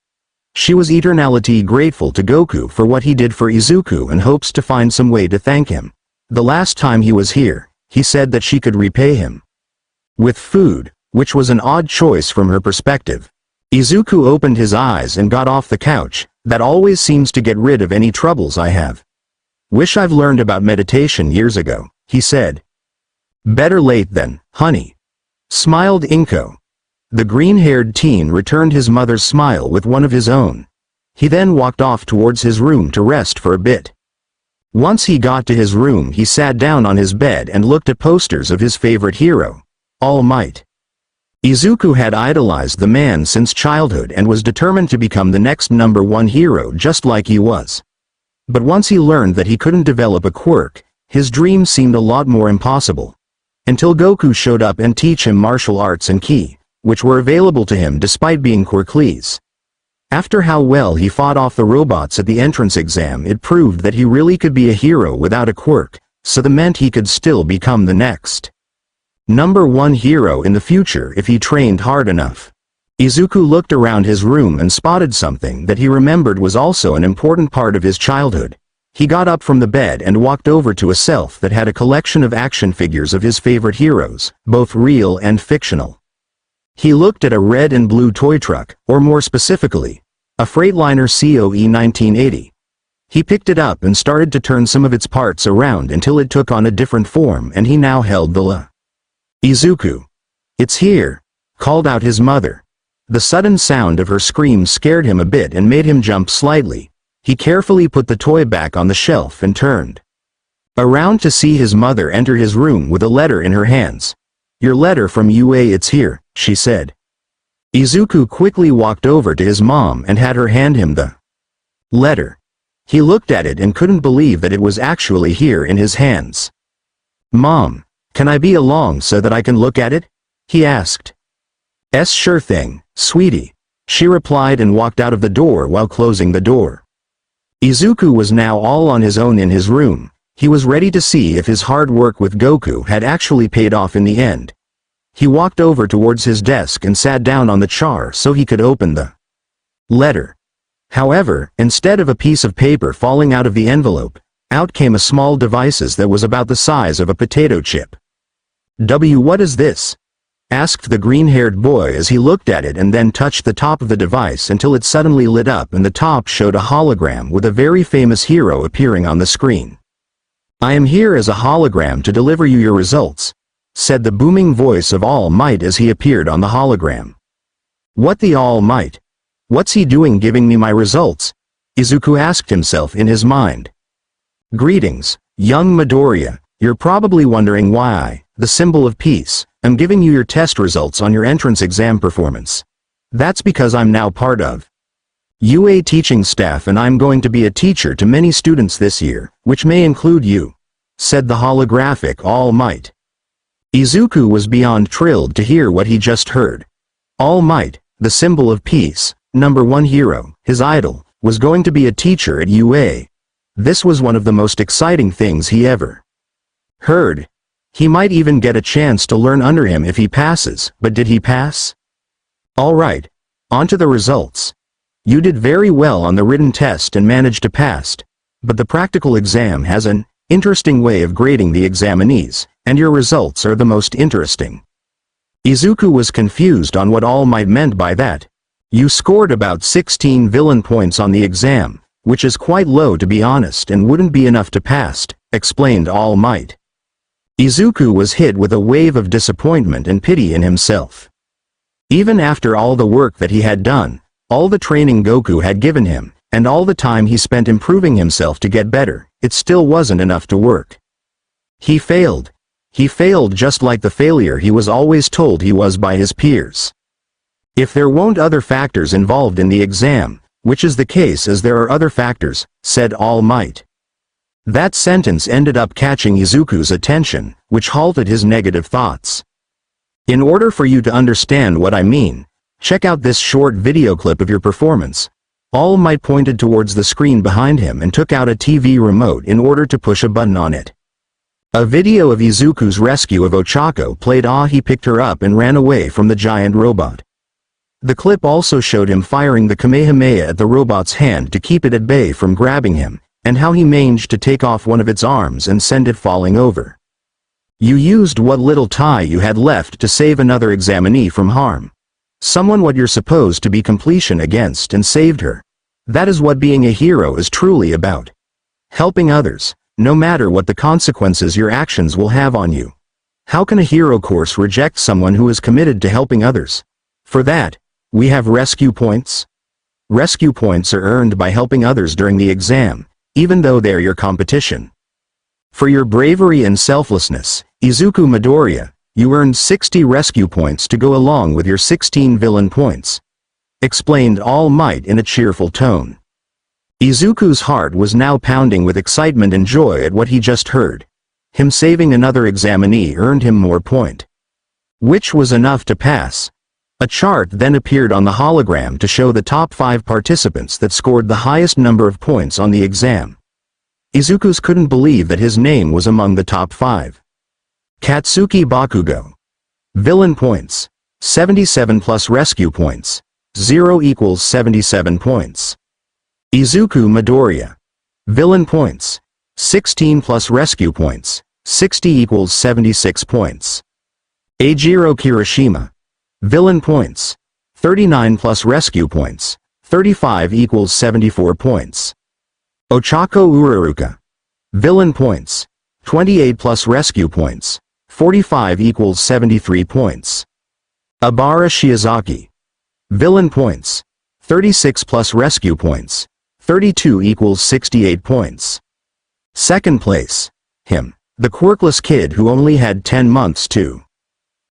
She was eternally grateful to Goku for what he did for Izuku and hopes to find some way to thank him. The last time he was here, he said that she could repay him with food, which was an odd choice from her perspective. Izuku opened his eyes and got off the couch. "That always seems to get rid of any troubles I have. Wish I've learned about meditation years ago," he said. "Better late than, honey," smiled Inko. The green-haired teen returned his mother's smile with one of his own. He then walked off towards his room to rest for a bit. Once he got to his room he sat down on his bed and looked at posters of his favorite hero, All Might. Izuku had idolized the man since childhood and was determined to become the next #1 hero just like he was. But once he learned that he couldn't develop a quirk, his dream seemed a lot more impossible. Until Goku showed up and teach him martial arts and ki, which were available to him despite being quirkless. After how well he fought off the robots at the entrance exam, it proved that he really could be a hero without a quirk, so that meant he could still become the next #1 hero in the future if he trained hard enough. Izuku looked around his room and spotted something that he remembered was also an important part of his childhood. He got up from the bed and walked over to a shelf that had a collection of action figures of his favorite heroes, both real and fictional. He looked at a red and blue toy truck, or more specifically, a Freightliner COE 1980. He picked it up and started to turn some of its parts around until it took on a different form and he now held the Izuku. "It's here," called out his mother. The sudden sound of her scream scared him a bit and made him jump slightly. He carefully put the toy back on the shelf and turned around to see his mother enter his room with a letter in her hands. "Your letter from UA, it's here," she said. Izuku quickly walked over to his mom and had her hand him the letter. He looked at it and couldn't believe that it was actually here in his hands. "Mom, can I be along so that I can look at it?" he asked. Sure thing, sweetie," she replied and walked out of the door while closing the door. Izuku was now all on his own in his room. He was ready to see if his hard work with Goku had actually paid off in the end. He walked over towards his desk and sat down on the chair so he could open the letter. However, instead of a piece of paper falling out of the envelope, out came a small device that was about the size of a potato chip. What is this?" asked the green-haired boy as he looked at it and then touched the top of the device until it suddenly lit up and the top showed a hologram with a very famous hero appearing on the screen. "I am here as a hologram to deliver you your results," said the booming voice of All Might as he appeared on the hologram. "What the All Might? What's he doing giving me my results?" Izuku asked himself in his mind. "Greetings, young Midoriya. You're probably wondering why I, the symbol of peace, am giving you your test results on your entrance exam performance. That's because I'm now part of UA teaching staff and I'm going to be a teacher to many students this year, which may include you," said the holographic All Might. Izuku was beyond thrilled to hear what he just heard. All Might, the symbol of peace, #1 hero, his idol, was going to be a teacher at UA. This was one of the most exciting things he ever heard. He might even get a chance to learn under him if he passes, but did he pass? Alright, on to the results. You did very well on the written test and managed to pass, but the practical exam has an interesting way of grading the examinees, and your results are the most interesting. Izuku was confused on what All Might meant by that. You scored about 16 villain points on the exam, which is quite low to be honest and wouldn't be enough to pass, explained All Might. Izuku was hit with a wave of disappointment and pity in himself. Even after all the work that he had done, all the training Goku had given him, and all the time he spent improving himself to get better, it still wasn't enough to work. He failed. He failed just like the failure he was always told he was by his peers. If there weren't other factors involved in the exam, which is the case as there are other factors, said All Might. That sentence ended up catching Izuku's attention, which halted his negative thoughts. In order for you to understand what I mean, check out this short video clip of your performance. All Might pointed towards the screen behind him and took out a TV remote in order to push a button on it. A video of Izuku's rescue of Ochako played. He picked her up and ran away from the giant robot. The clip also showed him firing the Kamehameha at the robot's hand to keep it at bay from grabbing him, and how he managed to take off one of its arms and send it falling over. You used what little tie you had left to save another examinee from harm. Someone what you're supposed to be completion against and saved her. That is what being a hero is truly about. Helping others, no matter what the consequences your actions will have on you. How can a hero course reject someone who is committed to helping others? For that, we have rescue points. Rescue points are earned by helping others during the exam, even though they're your competition. For your bravery and selflessness, Izuku Midoriya, you earned 60 rescue points to go along with your 16 villain points, explained All Might in a cheerful tone. Izuku's heart was now pounding with excitement and joy at what he just heard. Him saving another examinee earned him more point, which was enough to pass. A chart then appeared on the hologram to show the top 5 participants that scored the highest number of points on the exam. Izuku couldn't believe that his name was among the top 5. Katsuki Bakugo. Villain points. 77 plus rescue points. 0 equals 77 points. Izuku Midoriya. Villain points. 16 plus rescue points. 60 equals 76 points. Eijiro Kirishima. Villain points. 39 plus rescue points. 35 equals 74 points. Ochako Uraruka. Villain points. 28 plus rescue points. 45 equals 73 points. Abara Shiozaki. Villain points. 36 plus rescue points. 32 equals 68 points. Second place. Him. The quirkless kid who only had 10 months to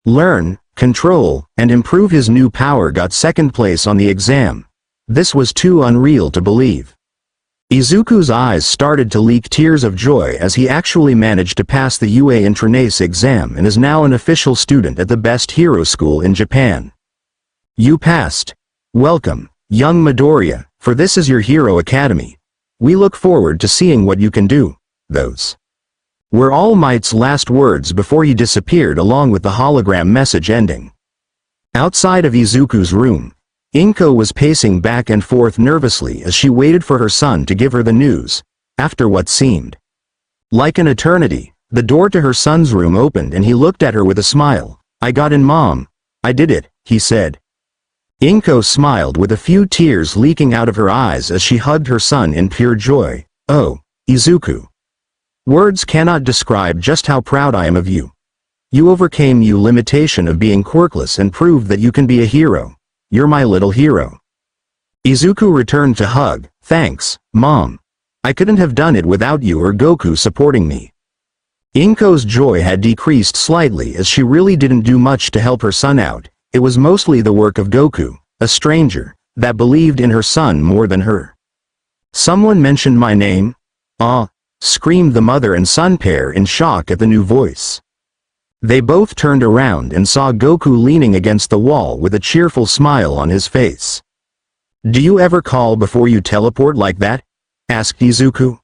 learn, control, and improve his new power got second place on the exam. This was too unreal to believe. Izuku's eyes started to leak tears of joy as he actually managed to pass the UA Intranace exam and is now an official student at the best hero school in Japan. You passed. Welcome, young Midoriya, for this is your hero academy. We look forward to seeing what you can do. Those were All Might's last words before he disappeared along with the hologram message ending. Outside of Izuku's room, Inko was pacing back and forth nervously as she waited for her son to give her the news. After what seemed like an eternity, the door to her son's room opened and he looked at her with a smile. I got in, Mom. I did it, he said. Inko smiled with a few tears leaking out of her eyes as she hugged her son in pure joy. Oh, Izuku. Words cannot describe just how proud I am of you. You overcame your limitation of being quirkless and proved that you can be a hero. You're my little hero. Izuku returned to hug. Thanks, Mom. I couldn't have done it without you or Goku supporting me. Inko's joy had decreased slightly as she really didn't do much to help her son out. It was mostly the work of Goku, a stranger, that believed in her son more than her. Someone mentioned my name? Ah, screamed the mother and son pair in shock at the new voice. They both turned around and saw Goku leaning against the wall with a cheerful smile on his face. Do you ever call before you teleport like that? Asked Izuku.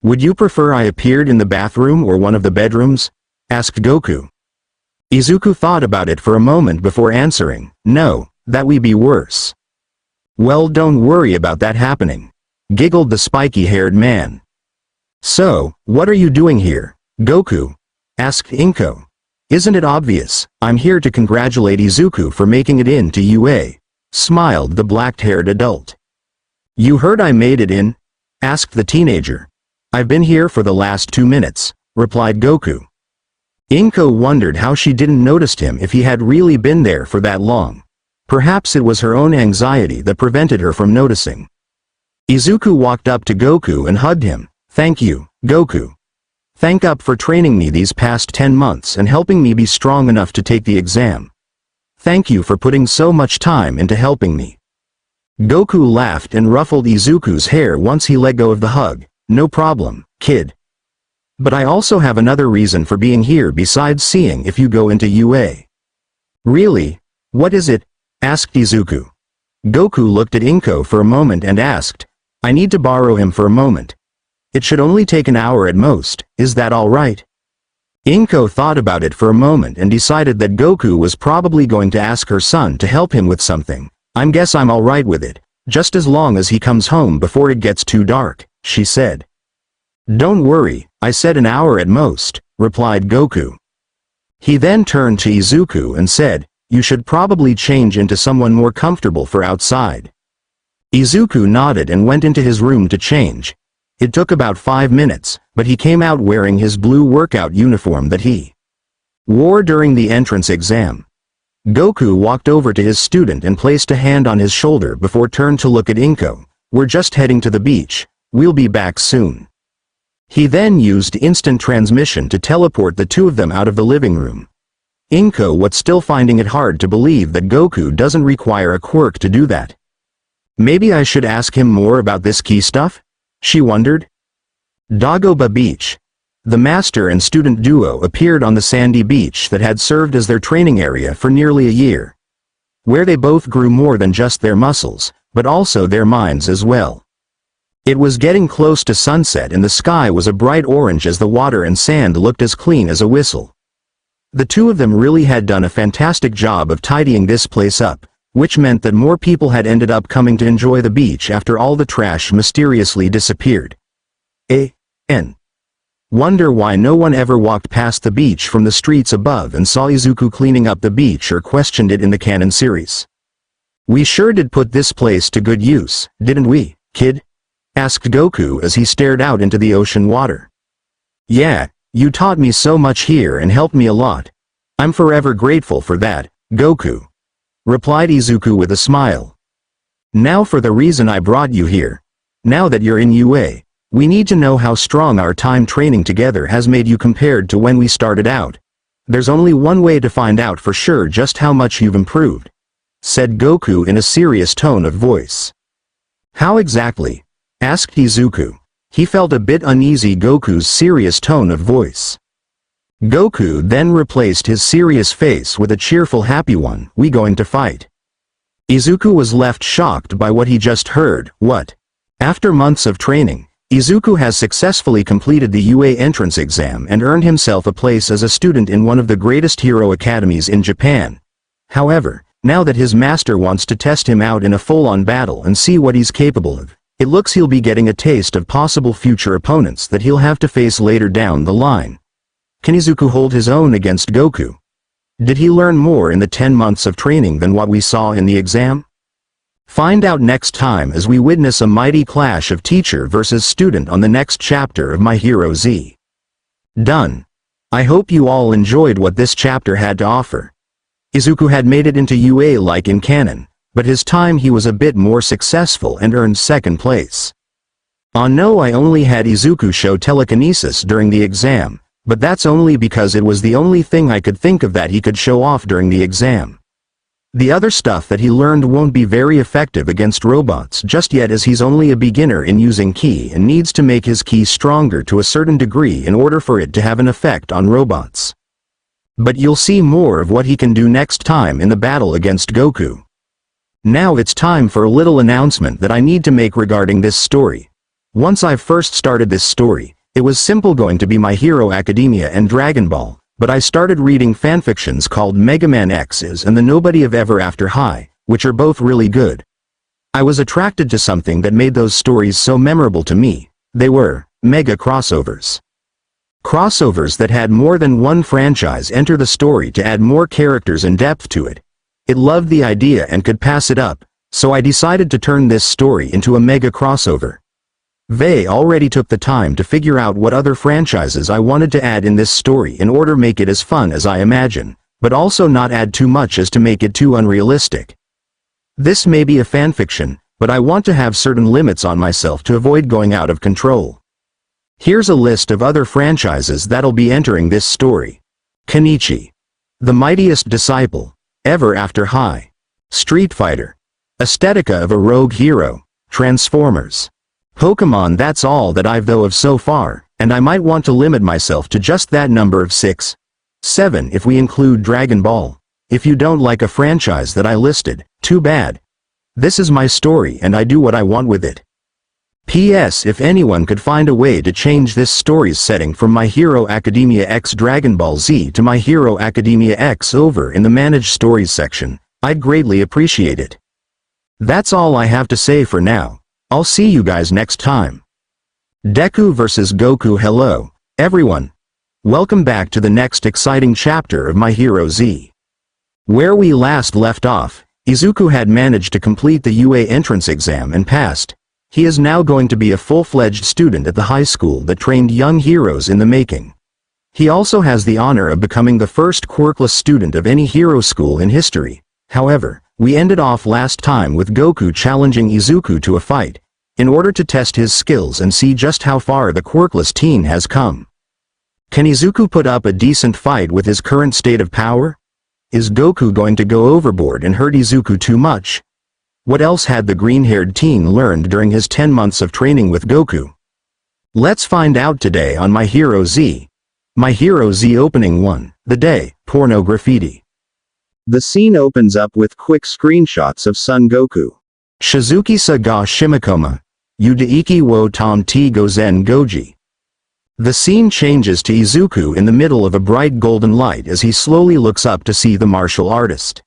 Would you prefer I appeared in the bathroom or one of the bedrooms? Asked Goku. Izuku thought about it for a moment before answering, no, that would be worse. Well, don't worry about that happening, giggled the spiky-haired man. So, what are you doing here, Goku? Asked Inko. Isn't it obvious? I'm here to congratulate Izuku for making it in to UA, smiled the black-haired adult. You heard I made it in? Asked the teenager. I've been here for the last 2 minutes, replied Goku. Inko wondered how she didn't notice him if he had really been there for that long. Perhaps it was her own anxiety that prevented her from noticing. Izuku walked up to Goku and hugged him. Thank you, Goku. Thank you for training me these past 10 months and helping me be strong enough to take the exam. Thank you for putting so much time into helping me. Goku laughed and ruffled Izuku's hair once he let go of the hug. No problem, kid. But I also have another reason for being here besides seeing if you go into UA. Really? What is it? Asked Izuku. Goku looked at Inko for a moment and asked, I need to borrow him for a moment. It should only take an hour at most, is that all right? Inko thought about it for a moment and decided that Goku was probably going to ask her son to help him with something. Guess I'm all right with it, just as long as he comes home before it gets too dark, she said. Don't worry, I said an hour at most, replied Goku. He then turned to Izuku and said, you should probably change into someone more comfortable for outside. Izuku nodded and went into his room to change. It took about 5 minutes, but he came out wearing his blue workout uniform that he wore during the entrance exam. Goku walked over to his student and placed a hand on his shoulder before turned to look at Inko. We're just heading to the beach. We'll be back soon. He then used instant transmission to teleport the two of them out of the living room. Inko was still finding it hard to believe that Goku doesn't require a quirk to do that. Maybe I should ask him more about this key stuff? She wondered. Dagoba Beach. The master and student duo appeared on the sandy beach that had served as their training area for nearly a year, where they both grew more than just their muscles, but also their minds as well. It was getting close to sunset and the sky was a bright orange as the water and sand looked as clean as a whistle. The two of them really had done a fantastic job of tidying this place up, which meant that more people had ended up coming to enjoy the beach after all the trash mysteriously disappeared. Wonder why no one ever walked past the beach from the streets above and saw Izuku cleaning up the beach or questioned it in the canon series. We sure did put this place to good use, didn't we, kid? Asked Goku as he stared out into the ocean water. Yeah, you taught me so much here and helped me a lot. I'm forever grateful for that, Goku, replied Izuku with a smile. Now for the reason I brought you here. Now that you're in UA, we need to know how strong our time training together has made you compared to when we started out. There's only one way to find out for sure just how much you've improved, said Goku in a serious tone of voice. How exactly? Asked Izuku. He felt a bit uneasy Goku's serious tone of voice. Goku then replaced his serious face with a cheerful happy one. We going to fight? Izuku was left shocked by what he just heard. What? After months of training, Izuku has successfully completed the UA entrance exam and earned himself a place as a student in one of the greatest hero academies in Japan. However, now that his master wants to test him out in a full-on battle and see what he's capable of, it looks he'll be getting a taste of possible future opponents that he'll have to face later down the line. Can Izuku hold his own against Goku? Did he learn more in the 10 months of training than what we saw in the exam? Find out next time as we witness a mighty clash of teacher versus student on the next chapter of My Hero Z. Done. I hope you all enjoyed what this chapter had to offer. Izuku had made it into UA like in canon, but his time he was a bit more successful and earned second place. No, I only had Izuku show telekinesis during the exam, but that's only because it was the only thing I could think of that he could show off during the exam. The other stuff that he learned won't be very effective against robots just yet as he's only a beginner in using ki and needs to make his ki stronger to a certain degree in order for it to have an effect on robots. But you'll see more of what he can do next time in the battle against Goku. Now it's time for a little announcement that I need to make regarding this story. Once I first started this story, it was simple going to be My Hero Academia and Dragon Ball, but I started reading fanfictions called Mega Man X's and The Nobody of Ever After High, which are both really good. I was attracted to something that made those stories so memorable to me. They were mega crossovers. Crossovers that had more than one franchise enter the story to add more characters and depth to it. It loved the idea and could pass it up, so I decided to turn this story into a mega crossover. They already took the time to figure out what other franchises I wanted to add in this story in order to make it as fun as I imagine, but also not add too much as to make it too unrealistic. This may be a fanfiction, but I want to have certain limits on myself to avoid going out of control. Here's a list of other franchises that'll be entering this story. Kenichi, The Mightiest Disciple, Ever After High, Street Fighter, Aesthetica of a Rogue Hero, Transformers. Pokemon. That's all that I've though of so far, and I might want to limit myself to just that number of 6, 7 if we include Dragon Ball. If you don't like a franchise that I listed, too bad. This is my story and I do what I want with it. P.S. If anyone could find a way to change this story's setting from My Hero Academia X Dragon Ball Z to My Hero Academia X over in the Managed Stories section, I'd greatly appreciate it. That's all I have to say for now. I'll see you guys next time. Deku vs. Goku. Hello, everyone. Welcome back to the next exciting chapter of My Hero Z. Where we last left off, Izuku had managed to complete the UA entrance exam and passed. He is now going to be a full-fledged student at the high school that trained young heroes in the making. He also has the honor of becoming the first quirkless student of any hero school in history. However, we ended off last time with Goku challenging Izuku to a fight, in order to test his skills and see just how far the quirkless teen has come. Can Izuku put up a decent fight with his current state of power? Is Goku going to go overboard and hurt Izuku too much? What else had the green-haired teen learned during his 10 months of training with Goku? Let's find out today on My Hero Z. My Hero Z Opening 1, The Day, Porno Graffiti. The scene opens up with quick screenshots of Son Goku. Shizuki sa ga shimikoma, Yudaiki wo tom ti gozen goji. The scene changes to Izuku in the middle of a bright golden light as he slowly looks up to see the martial artist.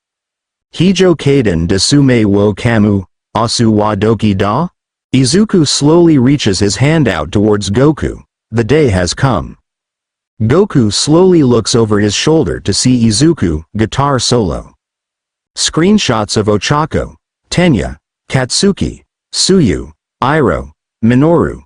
Hijo kaden desume wo kamu, asu wa doki da? Izuku slowly reaches his hand out towards Goku. The day has come. Goku slowly looks over his shoulder to see Izuku, guitar solo. Screenshots of Ochako, Tenya, Katsuki, Tsuyu, Iroh, Minoru,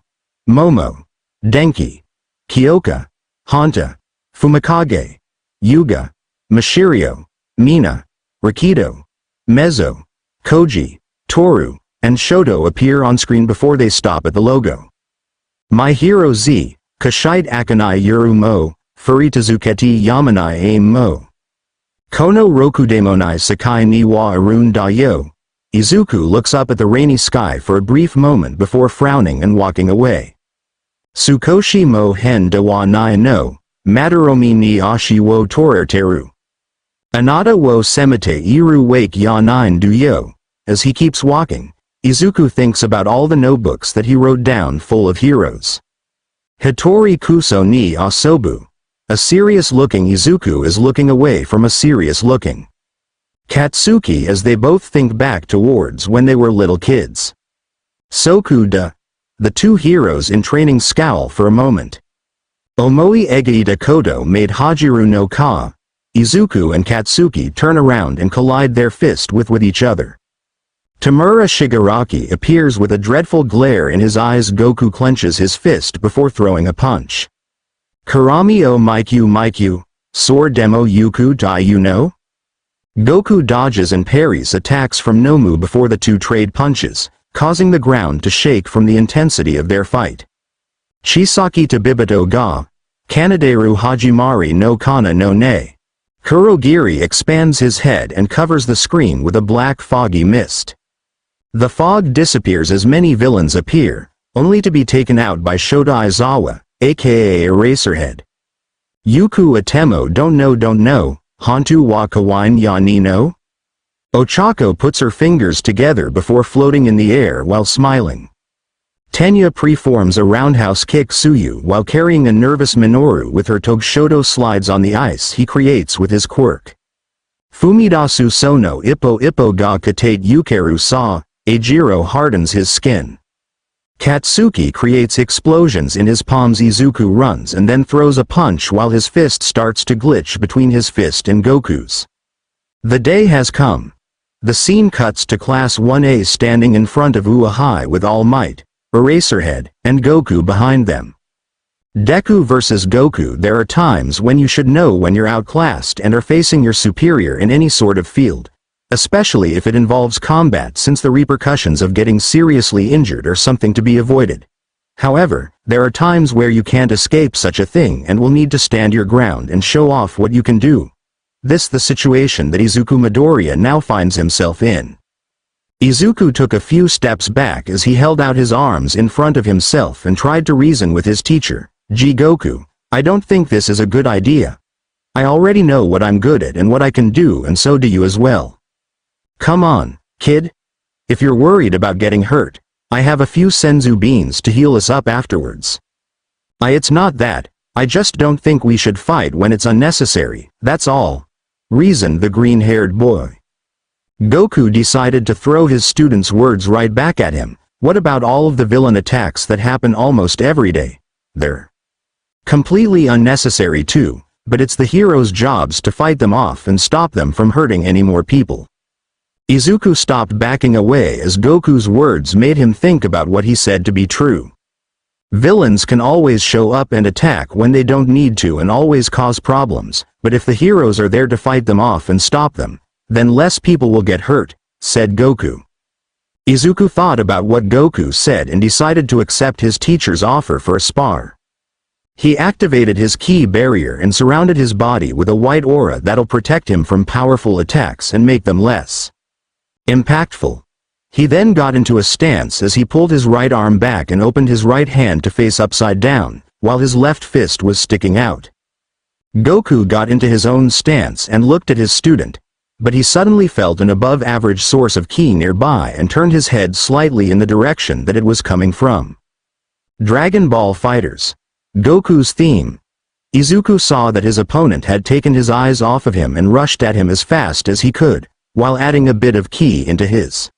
Momo, Denki, Kyoka, Hanta, Fumikage, Yuga, Mashirio, Mina, Rakido, Mezzo, Koji, Toru, and Shoto appear on screen before they stop at the logo. My Hero Z, Kashite Akanai Yuru Mo, Furitazuketi Yamanai Aim Mo. Kono Rokudemonai Sakai ni wa Arun da yo. Izuku looks up at the rainy sky for a brief moment before frowning and walking away. Tsukoshi mo hen da wa nai no, Madaromi ni ashi wo torerteru. Anata wo semite iru wake ya nine du yo. As he keeps walking, Izuku thinks about all the notebooks that he wrote down full of heroes. Hitori kuso ni asobu. A serious-looking Izuku is looking away from a serious-looking Katsuki as they both think back towards when they were little kids. Soku da. The two heroes in training scowl for a moment. Omoi Egei da Koto made Hajiru no Ka. Izuku and Katsuki turn around and collide their fist with each other. Tamura Shigaraki appears with a dreadful glare in his eyes. Goku clenches his fist before throwing a punch. Karami o Maikyu, Sword Demo Yuku Dai you know? Goku dodges and parries attacks from Nomu before the two trade punches, causing the ground to shake from the intensity of their fight. Chisaki Tabibito ga, Kanaderu Hajimari no Kana no Ne. Kurogiri expands his head and covers the screen with a black foggy mist. The fog disappears as many villains appear, only to be taken out by Shota Aizawa, aka Eraserhead. Yuku Atemo don't know, Hantu wa kawain ya ni no? Ochako puts her fingers together before floating in the air while smiling. Tenya preforms a roundhouse kick Suyu while carrying a nervous Minoru with her Togshoto slides on the ice he creates with his quirk. Fumidasu sono ippo ga katate yukeru sa, Eijiro hardens his skin. Katsuki creates explosions in his palms. Izuku runs and then throws a punch while his fist starts to glitch between his fist and Goku's. The day has come. The scene cuts to Class 1A standing in front of Ua High with All Might, Eraserhead, and Goku behind them. Deku vs. Goku. There are times when you should know when you're outclassed and are facing your superior in any sort of field, especially if it involves combat, since the repercussions of getting seriously injured are something to be avoided. However, there are times where you can't escape such a thing and will need to stand your ground and show off what you can do. This the situation that Izuku Midoriya now finds himself in. Izuku took a few steps back as he held out his arms in front of himself and tried to reason with his teacher. Goku, I don't think this is a good idea. I already know what I'm good at and what I can do, and so do you as well. Come on, kid. If you're worried about getting hurt, I have a few senzu beans to heal us up afterwards. It's not that, I just don't think we should fight when it's unnecessary, that's all, reasoned the green-haired boy. Goku decided to throw his student's words right back at him. What about all of the villain attacks that happen almost every day? They're completely unnecessary too, but it's the heroes' jobs to fight them off and stop them from hurting any more people. Izuku stopped backing away as Goku's words made him think about what he said to be true. Villains can always show up and attack when they don't need to and always cause problems, but if the heroes are there to fight them off and stop them, then less people will get hurt, said Goku. Izuku thought about what Goku said and decided to accept his teacher's offer for a spar. He activated his ki barrier and surrounded his body with a white aura that'll protect him from powerful attacks and make them less impactful. He then got into a stance as he pulled his right arm back and opened his right hand to face upside down, while his left fist was sticking out. Goku got into his own stance and looked at his student, but he suddenly felt an above-average source of ki nearby and turned his head slightly in the direction that it was coming from. Dragon Ball Fighters. Goku's theme. Izuku saw that his opponent had taken his eyes off of him and rushed at him as fast as he could, while adding a bit of ki into his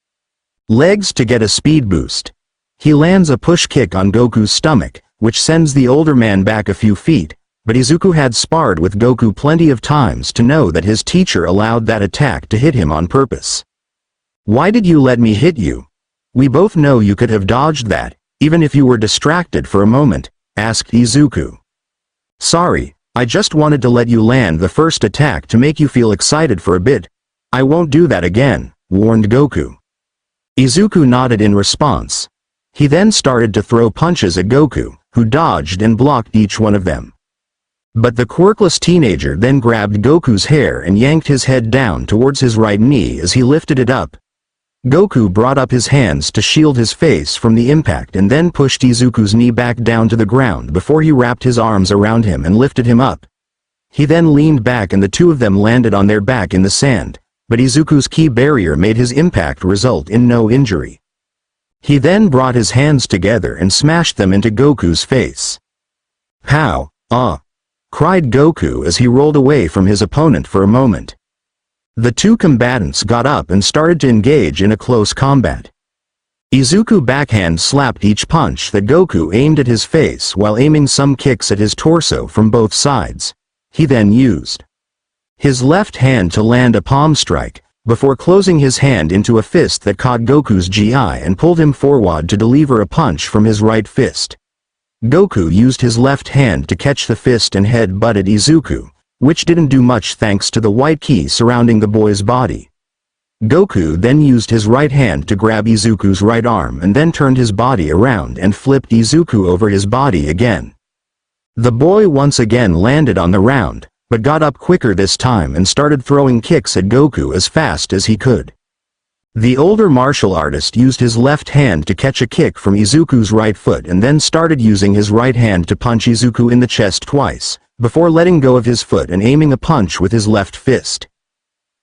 legs to get a speed boost. He lands a push kick on Goku's stomach, which sends the older man back a few feet, but Izuku had sparred with Goku plenty of times to know that his teacher allowed that attack to hit him on purpose. Why did you let me hit you? We both know you could have dodged that, even if you were distracted for a moment, asked Izuku. Sorry, I just wanted to let you land the first attack to make you feel excited for a bit. I won't do that again, warned Goku. Izuku nodded in response. He then started to throw punches at Goku, who dodged and blocked each one of them. But the quirkless teenager then grabbed Goku's hair and yanked his head down towards his right knee as he lifted it up. Goku brought up his hands to shield his face from the impact and then pushed Izuku's knee back down to the ground before he wrapped his arms around him and lifted him up. He then leaned back and the two of them landed on their back in the sand, but Izuku's ki barrier made his impact result in no injury. He then brought his hands together and smashed them into Goku's face. "Pow! Ah!" cried Goku as he rolled away from his opponent for a moment. The two combatants got up and started to engage in a close combat. Izuku backhand slapped each punch that Goku aimed at his face while aiming some kicks at his torso from both sides. He then used his left hand to land a palm strike, before closing his hand into a fist that caught Goku's GI and pulled him forward to deliver a punch from his right fist. Goku used his left hand to catch the fist and head-butted Izuku, which didn't do much thanks to the white ki surrounding the boy's body. Goku then used his right hand to grab Izuku's right arm and then turned his body around and flipped Izuku over his body again. The boy once again landed on the round, but got up quicker this time and started throwing kicks at Goku as fast as he could. The older martial artist used his left hand to catch a kick from Izuku's right foot and then started using his right hand to punch Izuku in the chest twice, before letting go of his foot and aiming a punch with his left fist.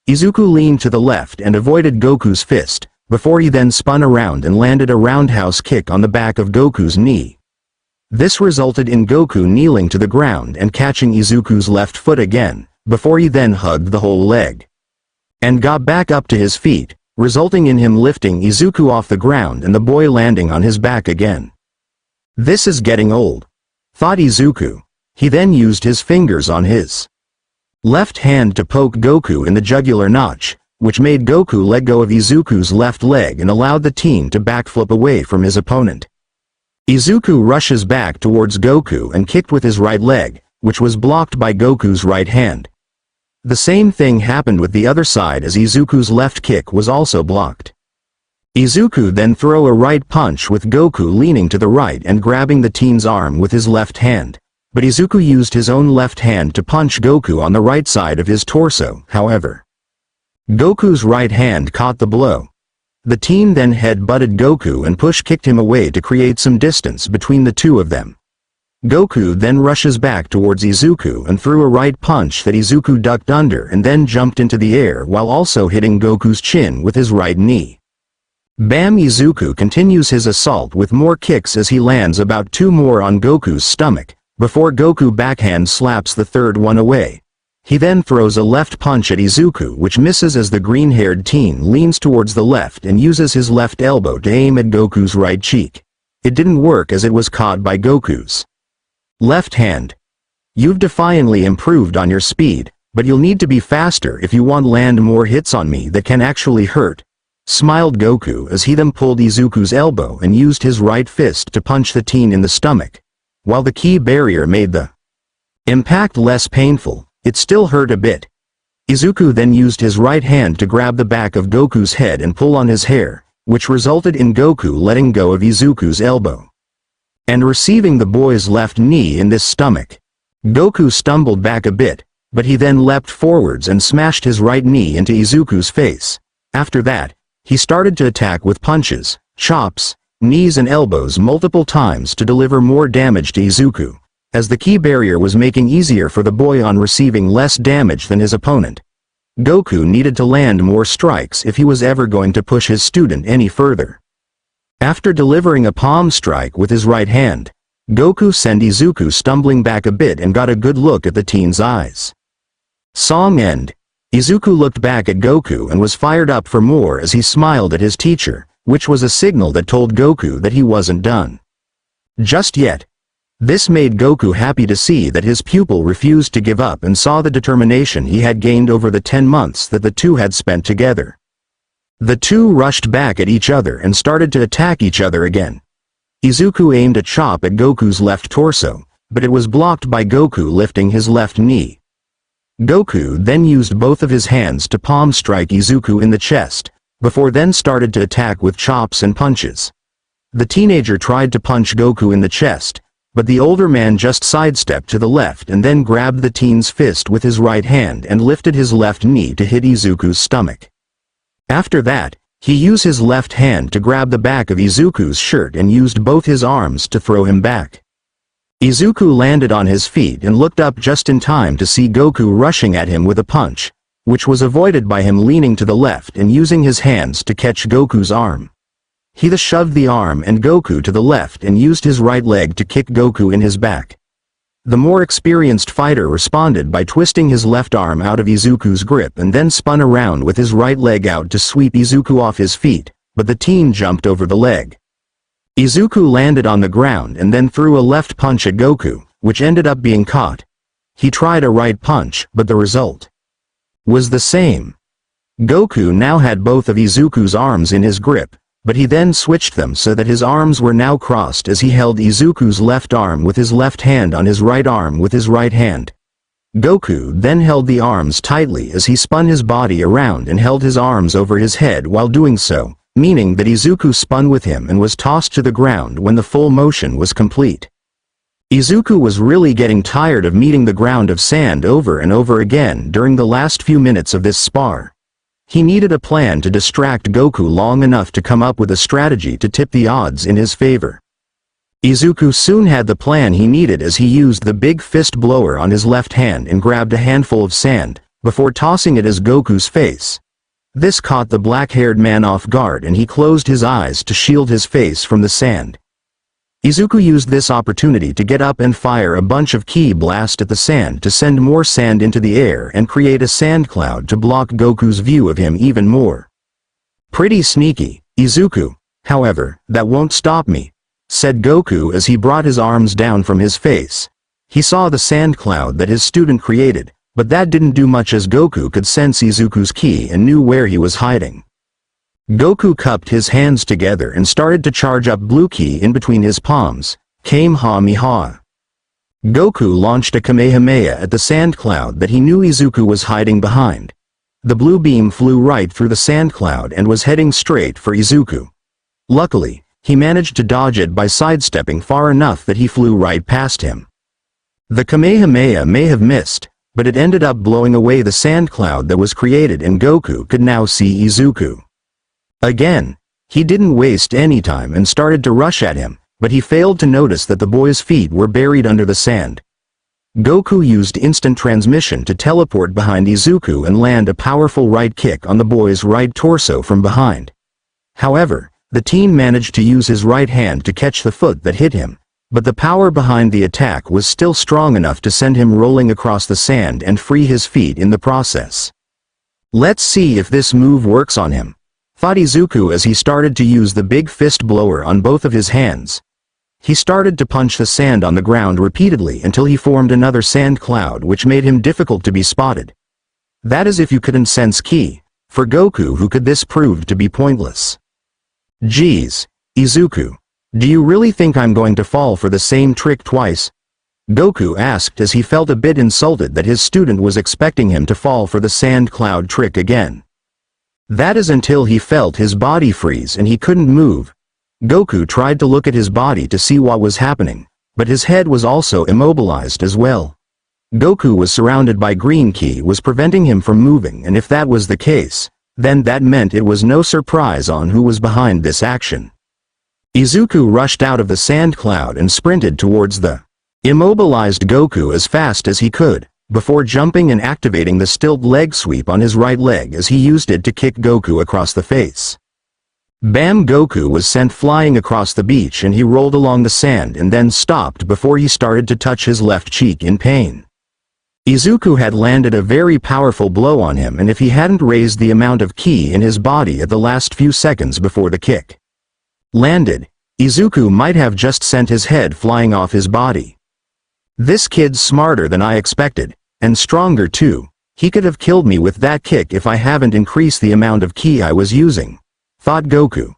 Izuku leaned to the left and avoided Goku's fist, before he then spun around and landed a roundhouse kick on the back of Goku's knee. This resulted in Goku kneeling to the ground and catching Izuku's left foot again, before he then hugged the whole leg. And got back up to his feet, resulting in him lifting Izuku off the ground and the boy landing on his back again. "This is getting old," thought Izuku. He then used his fingers on his left hand to poke Goku in the jugular notch, which made Goku let go of Izuku's left leg and allowed the teen to backflip away from his opponent. Izuku rushes back towards Goku and kicked with his right leg, which was blocked by Goku's right hand. The same thing happened with the other side as Izuku's left kick was also blocked. Izuku then threw a right punch with Goku leaning to the right and grabbing the teen's arm with his left hand, but Izuku used his own left hand to punch Goku on the right side of his torso, however. Goku's right hand caught the blow. The teen then head-butted Goku and push-kicked him away to create some distance between the two of them. Goku then rushes back towards Izuku and threw a right punch that Izuku ducked under and then jumped into the air while also hitting Goku's chin with his right knee. Bam! Izuku continues his assault with more kicks as he lands about 2 more on Goku's stomach, before Goku backhand slaps the third one away. He then throws a left punch at Izuku which misses as the green-haired teen leans towards the left and uses his left elbow to aim at Goku's right cheek. It didn't work as it was caught by Goku's left hand. "You've defiantly improved on your speed, but you'll need to be faster if you want to land more hits on me that can actually hurt," smiled Goku as he then pulled Izuku's elbow and used his right fist to punch the teen in the stomach. While the ki barrier made the impact less painful, it still hurt a bit. Izuku then used his right hand to grab the back of Goku's head and pull on his hair, which resulted in Goku letting go of Izuku's elbow and receiving the boy's left knee in this stomach. Goku stumbled back a bit, but he then leapt forwards and smashed his right knee into Izuku's face. After that, he started to attack with punches, chops, knees and elbows multiple times to deliver more damage to Izuku, as the ki barrier was making easier for the boy on receiving less damage than his opponent. Goku needed to land more strikes if he was ever going to push his student any further. After delivering a palm strike with his right hand, Goku sent Izuku stumbling back a bit and got a good look at the teen's eyes. Song end. Izuku looked back at Goku and was fired up for more as he smiled at his teacher, which was a signal that told Goku that he wasn't done just yet. This made Goku happy to see that his pupil refused to give up and saw the determination he had gained over the 10 months that the two had spent together. The two rushed back at each other and started to attack each other again. Izuku aimed a chop at Goku's left torso, but it was blocked by Goku lifting his left knee. Goku then used both of his hands to palm strike Izuku in the chest, before then started to attack with chops and punches. The teenager tried to punch Goku in the chest, but the older man just sidestepped to the left and then grabbed the teen's fist with his right hand and lifted his left knee to hit Izuku's stomach. After that, he used his left hand to grab the back of Izuku's shirt and used both his arms to throw him back. Izuku landed on his feet and looked up just in time to see Goku rushing at him with a punch, which was avoided by him leaning to the left and using his hands to catch Goku's arm. He shoved the arm and Goku to the left and used his right leg to kick Goku in his back. The more experienced fighter responded by twisting his left arm out of Izuku's grip and then spun around with his right leg out to sweep Izuku off his feet, but the teen jumped over the leg. Izuku landed on the ground and then threw a left punch at Goku, which ended up being caught. He tried a right punch, but the result was the same. Goku now had both of Izuku's arms in his grip, but he then switched them so that his arms were now crossed as he held Izuku's left arm with his left hand on his right arm with his right hand. Goku then held the arms tightly as he spun his body around and held his arms over his head while doing so, meaning that Izuku spun with him and was tossed to the ground when the full motion was complete. Izuku was really getting tired of meeting the ground of sand over and over again during the last few minutes of this spar. He needed a plan to distract Goku long enough to come up with a strategy to tip the odds in his favor. Izuku soon had the plan he needed as he used the big fist blower on his left hand and grabbed a handful of sand, before tossing it at Goku's face. This caught the black-haired man off guard and he closed his eyes to shield his face from the sand. Izuku used this opportunity to get up and fire a bunch of ki blast at the sand to send more sand into the air and create a sand cloud to block Goku's view of him even more. "Pretty sneaky, Izuku. However, that won't stop me," said Goku as he brought his arms down from his face. He saw the sand cloud that his student created, but that didn't do much as Goku could sense Izuku's ki and knew where he was hiding. Goku cupped his hands together and started to charge up blue ki in between his palms. Kamehameha. Goku launched a Kamehameha at the sand cloud that he knew Izuku was hiding behind. The blue beam flew right through the sand cloud and was heading straight for Izuku. Luckily, he managed to dodge it by sidestepping far enough that he flew right past him. The Kamehameha may have missed, but it ended up blowing away the sand cloud that was created and Goku could now see Izuku. Again, he didn't waste any time and started to rush at him, but he failed to notice that the boy's feet were buried under the sand. Goku used instant transmission to teleport behind Izuku and land a powerful right kick on the boy's right torso from behind. However, the teen managed to use his right hand to catch the foot that hit him, but the power behind the attack was still strong enough to send him rolling across the sand and free his feet in the process. "Let's see if this move works on him," thought Izuku as he started to use the big fist blower on both of his hands. He started to punch the sand on the ground repeatedly until he formed another sand cloud which made him difficult to be spotted. That is if you couldn't sense ki. For Goku who could this proved to be pointless. "Geez, Izuku, do you really think I'm going to fall for the same trick twice?" Goku asked as he felt a bit insulted that his student was expecting him to fall for the sand cloud trick again. That is until he felt his body freeze and he couldn't move. Goku tried to look at his body to see what was happening, but his head was also immobilized as well. Goku was surrounded by green ki was preventing him from moving, and if that was the case, then that meant it was no surprise on who was behind this action. Izuku rushed out of the sand cloud and sprinted towards the immobilized Goku as fast as he could, before jumping and activating the stilt leg sweep on his right leg as he used it to kick Goku across the face. Bam! Goku was sent flying across the beach and he rolled along the sand and then stopped before he started to touch his left cheek in pain. Izuku had landed a very powerful blow on him, and if he hadn't raised the amount of ki in his body at the last few seconds before the kick landed, Izuku might have just sent his head flying off his body. "This kid's smarter than I expected, and stronger too. He could have killed me with that kick if I haven't increased the amount of ki I was using," thought Goku.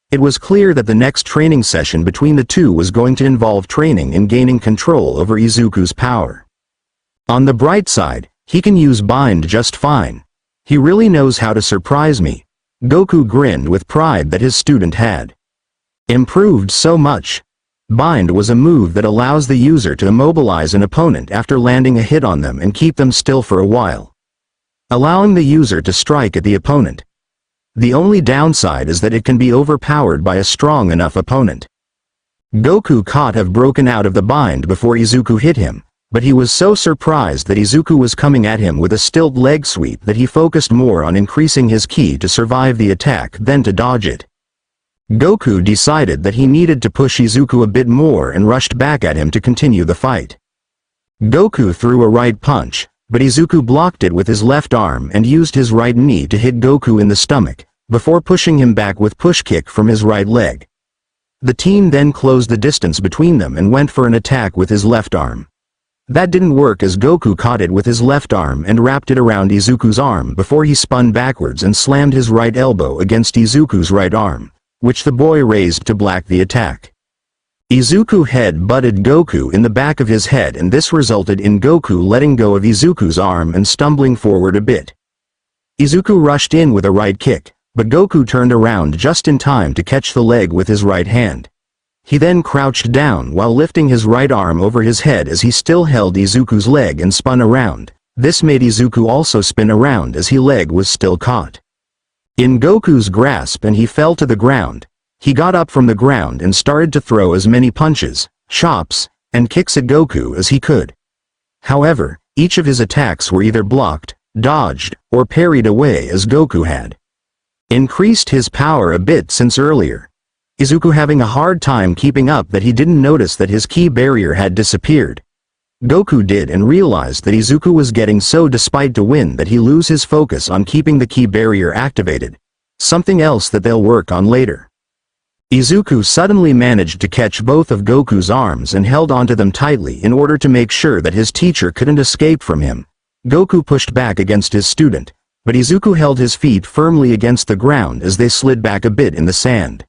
It was clear that the next training session between the two was going to involve training in gaining control over Izuku's power. On the bright side, he can use bind just fine. He really knows how to surprise me. Goku grinned with pride that his student had improved so much. Bind was a move that allows the user to immobilize an opponent after landing a hit on them and keep them still for a while, allowing the user to strike at the opponent. The only downside is that it can be overpowered by a strong enough opponent. Goku could have broken out of the bind before Izuku hit him, but he was so surprised that Izuku was coming at him with a stilt leg sweep that he focused more on increasing his ki to survive the attack than to dodge it. Goku decided that he needed to push Izuku a bit more and rushed back at him to continue the fight. Goku threw a right punch, but Izuku blocked it with his left arm and used his right knee to hit Goku in the stomach, before pushing him back with push kick from his right leg. The team then closed the distance between them and went for an attack with his left arm. That didn't work as Goku caught it with his left arm and wrapped it around Izuku's arm before he spun backwards and slammed his right elbow against Izuku's right arm, which the boy raised to block the attack. Izuku head-butted Goku in the back of his head, and this resulted in Goku letting go of Izuku's arm and stumbling forward a bit. Izuku rushed in with a right kick, but Goku turned around just in time to catch the leg with his right hand. He then crouched down while lifting his right arm over his head as he still held Izuku's leg and spun around. This made Izuku also spin around as his leg was still caught in Goku's grasp and he fell to the ground. He got up from the ground and started to throw as many punches, chops, and kicks at Goku as he could. However, each of his attacks were either blocked, dodged, or parried away as Goku had increased his power a bit since earlier. Izuku having a hard time keeping up that he didn't notice that his ki barrier had disappeared. Goku did and realized that Izuku was getting so despite to win that he lose his focus on keeping the ki barrier activated, something else that they'll work on later. Izuku suddenly managed to catch both of Goku's arms and held onto them tightly in order to make sure that his teacher couldn't escape from him. Goku pushed back against his student, but Izuku held his feet firmly against the ground as they slid back a bit in the sand.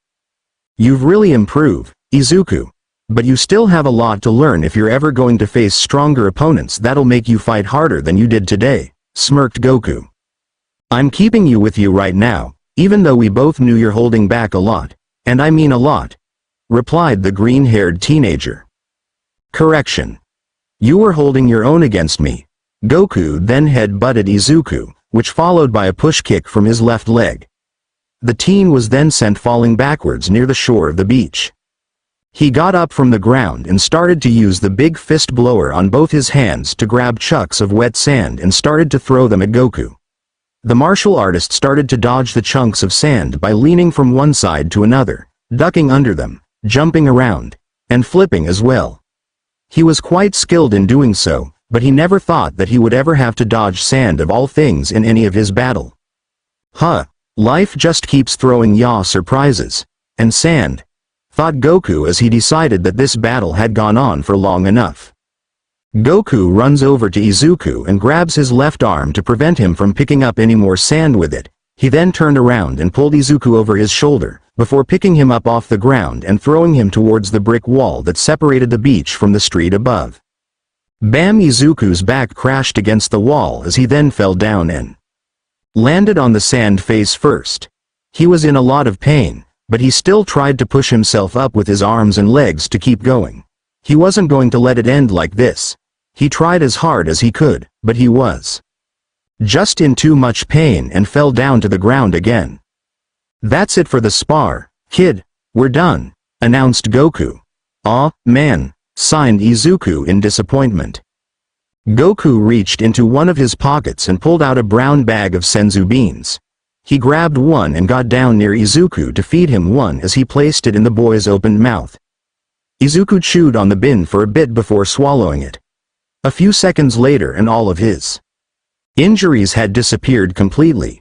You've really improved, Izuku. But you still have a lot to learn if you're ever going to face stronger opponents that'll make you fight harder than you did today, smirked Goku. I'm keeping you with you right now, even though we both knew you're holding back a lot, and I mean a lot, replied the green-haired teenager. Correction. You were holding your own against me. Goku then head-butted Izuku, which followed by a push kick from his left leg. The teen was then sent falling backwards near the shore of the beach. He got up from the ground and started to use the big fist blower on both his hands to grab chunks of wet sand and started to throw them at Goku. The martial artist started to dodge the chunks of sand by leaning from one side to another, ducking under them, jumping around, and flipping as well. He was quite skilled in doing so, but he never thought that he would ever have to dodge sand of all things in any of his battle. Life just keeps throwing yaw surprises. And sand, thought Goku as he decided that this battle had gone on for long enough. Goku runs over to Izuku and grabs his left arm to prevent him from picking up any more sand with it. He then turned around and pulled Izuku over his shoulder, before picking him up off the ground and throwing him towards the brick wall that separated the beach from the street above. Bam! Izuku's back crashed against the wall as he then fell down and landed on the sand face first. He was in a lot of pain, but he still tried to push himself up with his arms and legs to keep going. He wasn't going to let it end like this. He tried as hard as he could, but he was just in too much pain and fell down to the ground again. That's it for the spar, kid. We're done, announced Goku. Aw, man, sighed Izuku in disappointment. Goku reached into one of his pockets and pulled out a brown bag of senzu beans. He grabbed one and got down near Izuku to feed him one as he placed it in the boy's opened mouth. Izuku chewed on the bin for a bit before swallowing it. A few seconds later and all of his injuries had disappeared completely.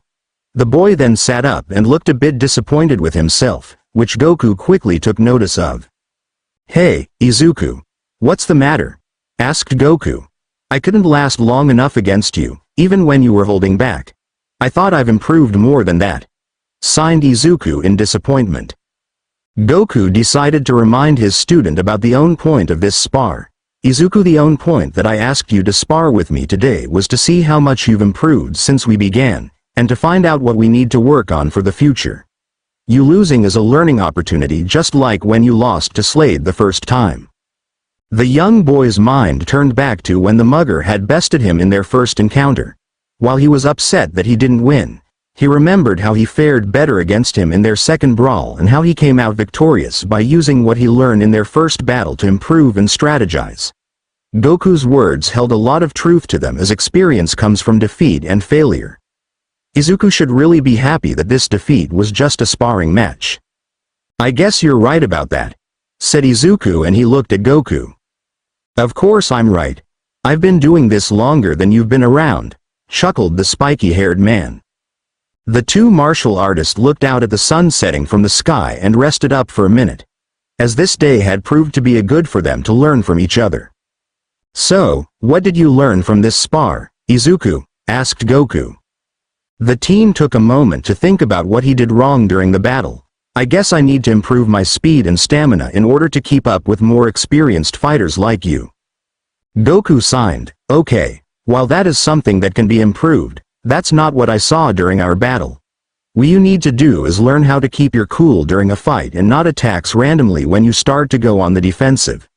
The boy then sat up and looked a bit disappointed with himself, which Goku quickly took notice of. Hey, Izuku. What's the matter? Asked Goku. I couldn't last long enough against you, even when you were holding back. I thought I've improved more than that. Sighed Izuku in disappointment. Goku decided to remind his student about the own point of this spar. Izuku, the own point that I asked you to spar with me today was to see how much you've improved since we began. and to find out what we need to work on for the future. You losing is a learning opportunity, just like when you lost to Slade the first time. The young boy's mind turned back to when the mugger had bested him in their first encounter. While he was upset that he didn't win, he remembered how he fared better against him in their second brawl and how he came out victorious by using what he learned in their first battle to improve and strategize. Goku's words held a lot of truth to them, as experience comes from defeat and failure. Izuku should really be happy that this defeat was just a sparring match. "I guess you're right about that," said Izuku, and he looked at Goku. "Of course I'm right. I've been doing this longer than you've been around," chuckled the spiky-haired man. The two martial artists looked out at the sun setting from the sky and rested up for a minute, as this day had proved to be a good for them to learn from each other. "So, what did you learn from this spar, Izuku?" asked Goku. The teen took a moment to think about what he did wrong during the battle. "I guess I need to improve my speed and stamina in order to keep up with more experienced fighters like you." Goku sighed. "Okay, while that is something that can be improved, that's not what I saw during our battle. What you need to do is learn how to keep your cool during a fight and not attacks randomly when you start to go on the defensive.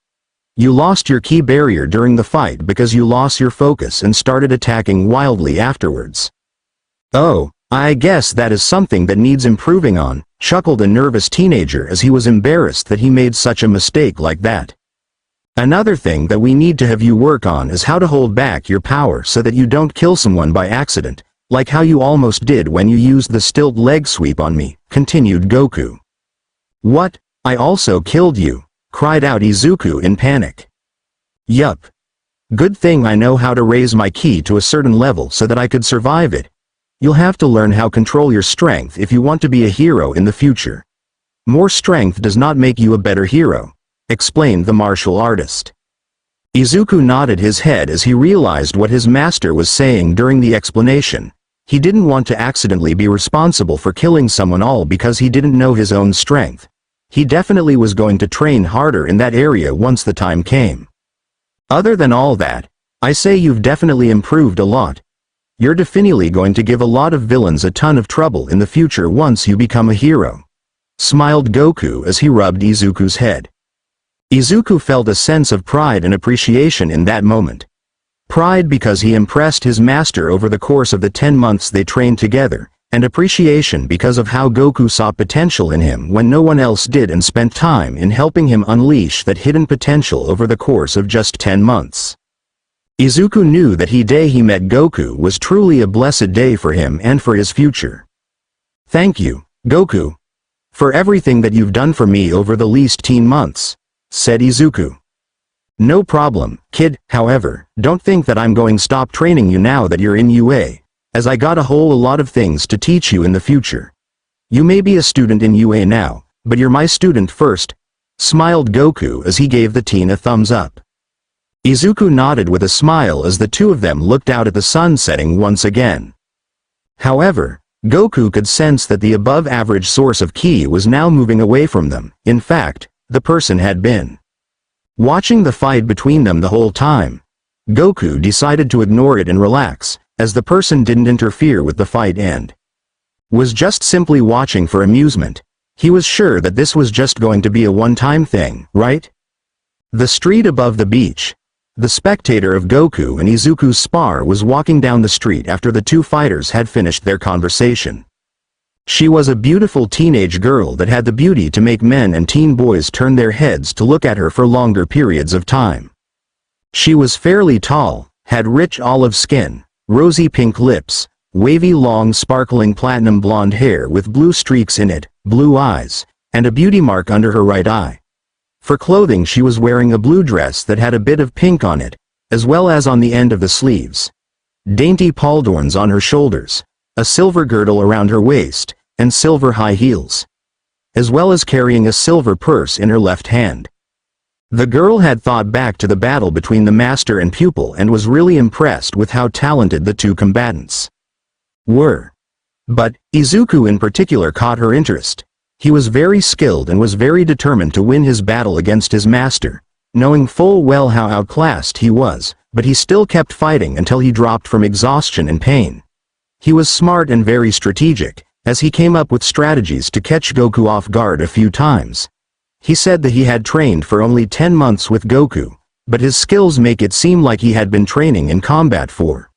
You lost your key barrier during the fight because you lost your focus and started attacking wildly afterwards." "Oh, I guess that is something that needs improving on," chuckled a nervous teenager as he was embarrassed that he made such a mistake like that. "Another thing that we need to have you work on is how to hold back your power so that you don't kill someone by accident, like how you almost did when you used the stilt leg sweep on me," continued Goku. "What? I also killed you?" cried out Izuku in panic. "Yup. Good thing I know how to raise my ki to a certain level so that I could survive it. You'll have to learn how to control your strength if you want to be a hero in the future. More strength does not make you a better hero," explained the martial artist. Izuku nodded his head as he realized what his master was saying during the explanation. He didn't want to accidentally be responsible for killing someone all because he didn't know his own strength. He definitely was going to train harder in that area once the time came. "Other than all that, I say you've definitely improved a lot. You're definitely going to give a lot of villains a ton of trouble in the future once you become a hero," smiled Goku as he rubbed Izuku's head. Izuku felt a sense of pride and appreciation in that moment. Pride because he impressed his master over the course of the 10 months they trained together, and appreciation because of how Goku saw potential in him when no one else did and spent time in helping him unleash that hidden potential over the course of just 10 months. Izuku knew that the day he met Goku was truly a blessed day for him and for his future. "Thank you, Goku, for everything that you've done for me over the last 10 months, said Izuku. "No problem, kid. However, don't think that I'm going to stop training you now that you're in UA, as I got a whole lot of things to teach you in the future. You may be a student in UA now, but you're my student first," smiled Goku as he gave the teen a thumbs up. Izuku nodded with a smile as the two of them looked out at the sun setting once again. However, Goku could sense that the above-average source of ki was now moving away from them. In fact, the person had been watching the fight between them the whole time. Goku decided to ignore it and relax, as the person didn't interfere with the fight and was just simply watching for amusement. He was sure that this was just going to be a one-time thing, right? The street above the beach. The spectator of Goku and Izuku's spar was walking down the street after the two fighters had finished their conversation. She was a beautiful teenage girl that had the beauty to make men and teen boys turn their heads to look at her for longer periods of time. She was fairly tall, had rich olive skin, rosy pink lips, wavy long sparkling platinum blonde hair with blue streaks in it, blue eyes, and a beauty mark under her right eye. For clothing she was wearing a blue dress that had a bit of pink on it, as well as on the end of the sleeves. Dainty pauldrons on her shoulders, a silver girdle around her waist, and silver high heels, as well as carrying a silver purse in her left hand. The girl had thought back to the battle between the master and pupil and was really impressed with how talented the two combatants were. But Izuku in particular caught her interest. He was very skilled and was very determined to win his battle against his master, knowing full well how outclassed he was, but he still kept fighting until he dropped from exhaustion and pain. He was smart and very strategic, as he came up with strategies to catch Goku off guard a few times. He said that he had trained for only 10 months with Goku, but his skills make it seem like he had been training in combat for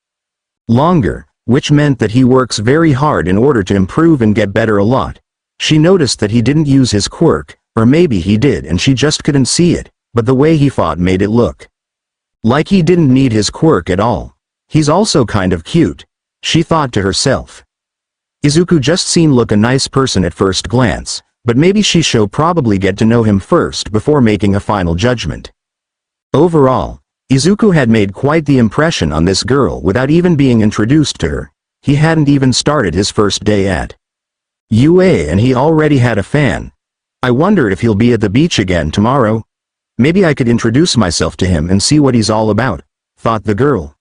longer, which meant that he works very hard in order to improve and get better a lot. She noticed that he didn't use his quirk, or maybe he did and she just couldn't see it, but the way he fought made it look like he didn't need his quirk at all. He's also kind of cute, she thought to herself. Izuku just seemed like a nice person at first glance, but maybe she should probably get to know him first before making a final judgment. Overall, Izuku had made quite the impression on this girl without even being introduced to her. He hadn't even started his first day at UA and he already had a fan. I wonder if he'll be at the beach again tomorrow. Maybe I could introduce myself to him and see what he's all about, thought the girl.